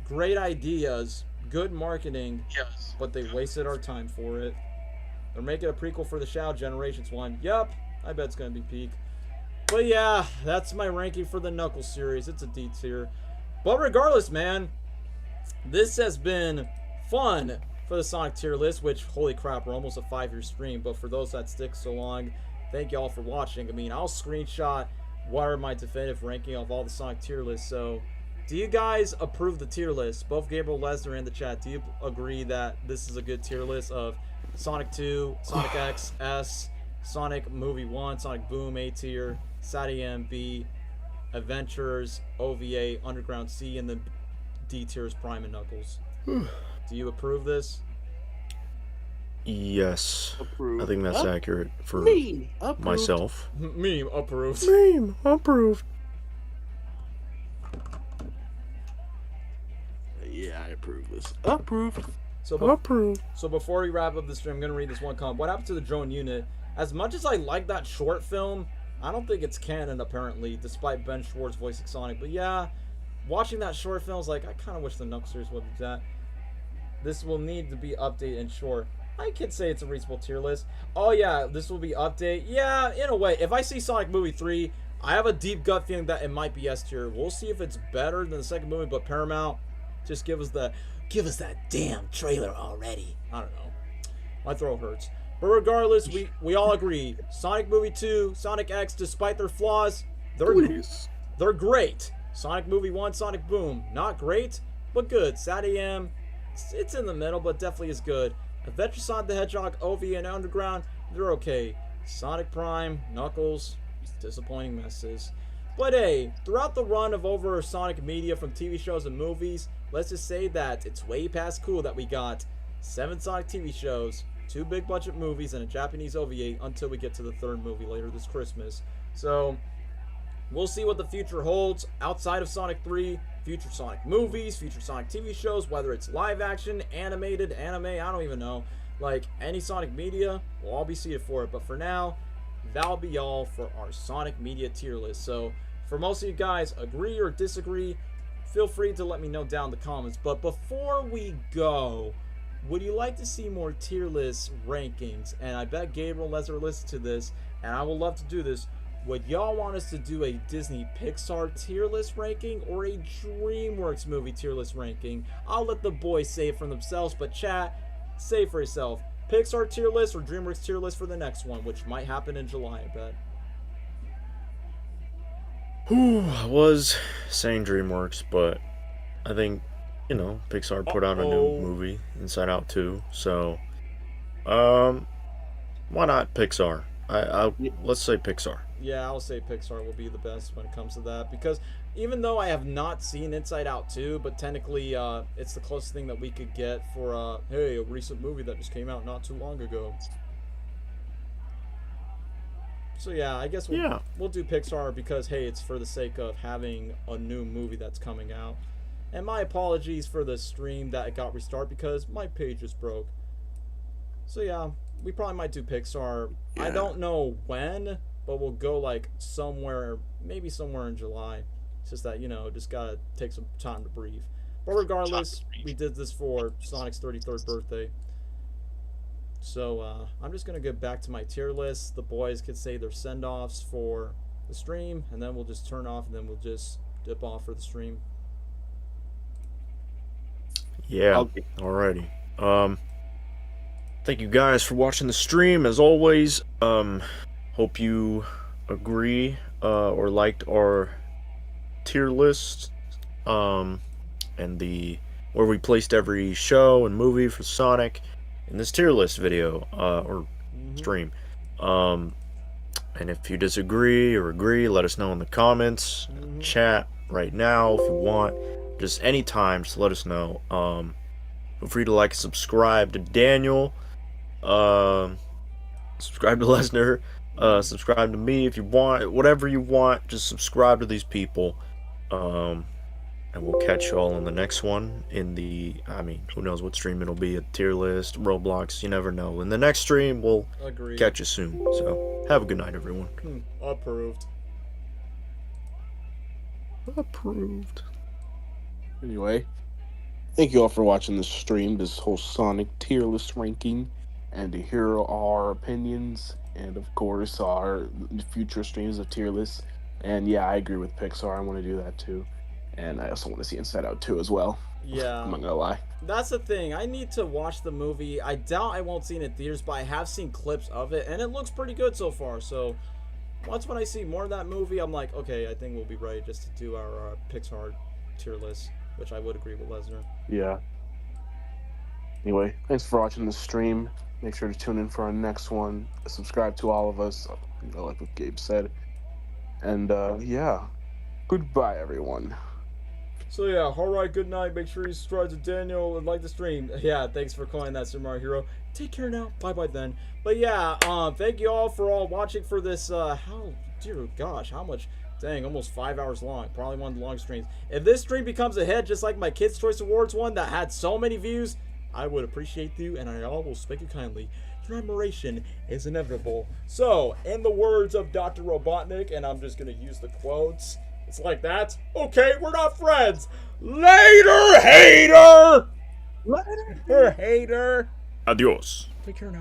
great ideas, good marketing, Yes. but they wasted our time for it. They're making a prequel for the Shadow Generations one. Yup, I bet it's gonna be peak. But yeah, that's my ranking for the Knuckles series. It's a D tier. But regardless, man, this has been fun for the Sonic tier list, which, holy crap, we're almost a 5-year stream. But for those that stick so long, thank you all for watching. I mean, I'll screenshot what are my definitive ranking of all the Sonic tier lists. So, do you guys approve the tier list? Both Gabriel Lesnar and the chat, do you agree that this is a good tier list of Sonic 2, Sonic X, S, Sonic Movie 1, Sonic Boom, A tier, SatAM, B, Adventures, OVA, Underground, C, and then D tiers, Prime and Knuckles? Do you approve this? Yes. Approved. I think that's accurate for Me. Approved. myself. Meme approved. Meme approved. Yeah, I approve this. Approved. So, Approved. so before we wrap up the stream, I'm going to read this one comment. What happened to the drone unit? As much as I like that short film, I don't think it's canon, apparently, despite Ben Schwartz voicing Sonic. But yeah, watching that short film is like, I kind of wish the Knuckles series would do that. This will need to be updated and short. I could say it's a reasonable tier list. Oh yeah, this will be update. Yeah, in a way. If I see Sonic Movie 3, I have a deep gut feeling that it might be S tier. We'll see if it's better than the second movie, but Paramount, just give us that damn trailer already. I don't know. My throat hurts. But regardless, we all agree. Sonic Movie 2, Sonic X, despite their flaws, they're great. Sonic Movie 1, Sonic Boom, not great, but good. SatAM, it's in the middle, but definitely is good. Adventure Sonic the Hedgehog, OVA, and Underground, they're okay. Sonic Prime, Knuckles, disappointing messes. But hey, throughout the run of over Sonic media from TV shows and movies, let's just say that it's way past cool that we got 7 Sonic TV shows, 2 big budget movies, and a Japanese OVA until we get to the 3rd movie later this Christmas. So, we'll see what the future holds outside of Sonic 3, future Sonic movies, future Sonic TV shows, whether it's live action, animated, anime, I don't even know. Like, any Sonic media, we'll all be seated for it. But for now, that'll be all for our Sonic media tier list. So, for most of you guys, agree or disagree, feel free to let me know down in the comments. But before we go, would you like to see more tier list rankings? And I bet Gabriel Lesnar listens to this, and I would love to do this. Would y'all want us to do a Disney Pixar tier list ranking or a DreamWorks movie tier list ranking? I'll let the boys say it for themselves, but chat, say it for yourself. Pixar tier list or DreamWorks tier list for the next one, which might happen in July, I bet. I was saying DreamWorks, but I think, you know, Pixar put out a new movie, Inside Out 2. So, Why not Pixar? Let's say Pixar. Yeah, I'll say Pixar will be the best when it comes to that, because even though I have not seen Inside Out 2, but technically it's the closest thing that we could get for hey, a recent movie that just came out not too long ago. So yeah, I guess we'll do Pixar because hey, it's for the sake of having a new movie that's coming out. And my apologies for the stream that it got restart because my page just broke. So yeah, we probably might do Pixar. Yeah. I don't know when, but we'll go like somewhere, maybe somewhere in July. It's just that, just gotta take some time to breathe. But regardless, we did this for Sonic's 33rd birthday. So I'm just gonna get back to my tier list. The boys can say their send-offs for the stream, and then we'll just turn off, and then we'll just dip off for the stream. Yeah. Alrighty. Thank you guys for watching the stream. As always, hope you agree or liked our tier list, and where we placed every show and movie for Sonic in this tier list video or stream. And if you disagree or agree, let us know in the comments, chat right now if you want. Just anytime, just let us know. Feel free to like and subscribe to Daniel. Subscribe to Lesnar. Subscribe to me if you want. Whatever you want, just subscribe to these people. And we'll catch you all on the next one who knows what stream it'll be, a tier list, Roblox, you never know. In the next stream, we'll catch you soon. So, have a good night, everyone. Approved. Approved. Anyway, thank you all for watching this stream, this whole Sonic tier list ranking, and to hear our opinions, and of course our future streams of tier lists. And yeah, I agree with Pixar. I want to do that too. And I also want to see Inside Out 2 as well. Yeah. I'm not gonna lie. That's the thing. I need to watch the movie. I doubt I won't see it in theaters, but I have seen clips of it, and it looks pretty good so far. So when I see more of that movie, I'm like, okay, I think we'll be ready just to do our Pixar tier list, which I would agree with Lesnar. Yeah. Anyway, thanks for watching the stream. Make sure to tune in for our next one. Subscribe to all of us, like what Gabe said. And yeah, goodbye, everyone. So yeah, alright, good night. Make sure you subscribe to Daniel and like the stream. Yeah, thanks for calling that Super Mario Hero. Take care now. Bye then. But yeah, thank you all for watching for this, dear gosh, how much? Dang, almost 5 hours long. Probably one of the longest streams. If this stream becomes a hit, just like my Kids' Choice Awards one that had so many views, I would appreciate you, and I will speak you kindly. Your admiration is inevitable. So, in the words of Dr. Robotnik, and I'm just gonna use the quotes, it's like that. Okay, we're not friends. Later, hater! Later, hater! Adios. Take care now.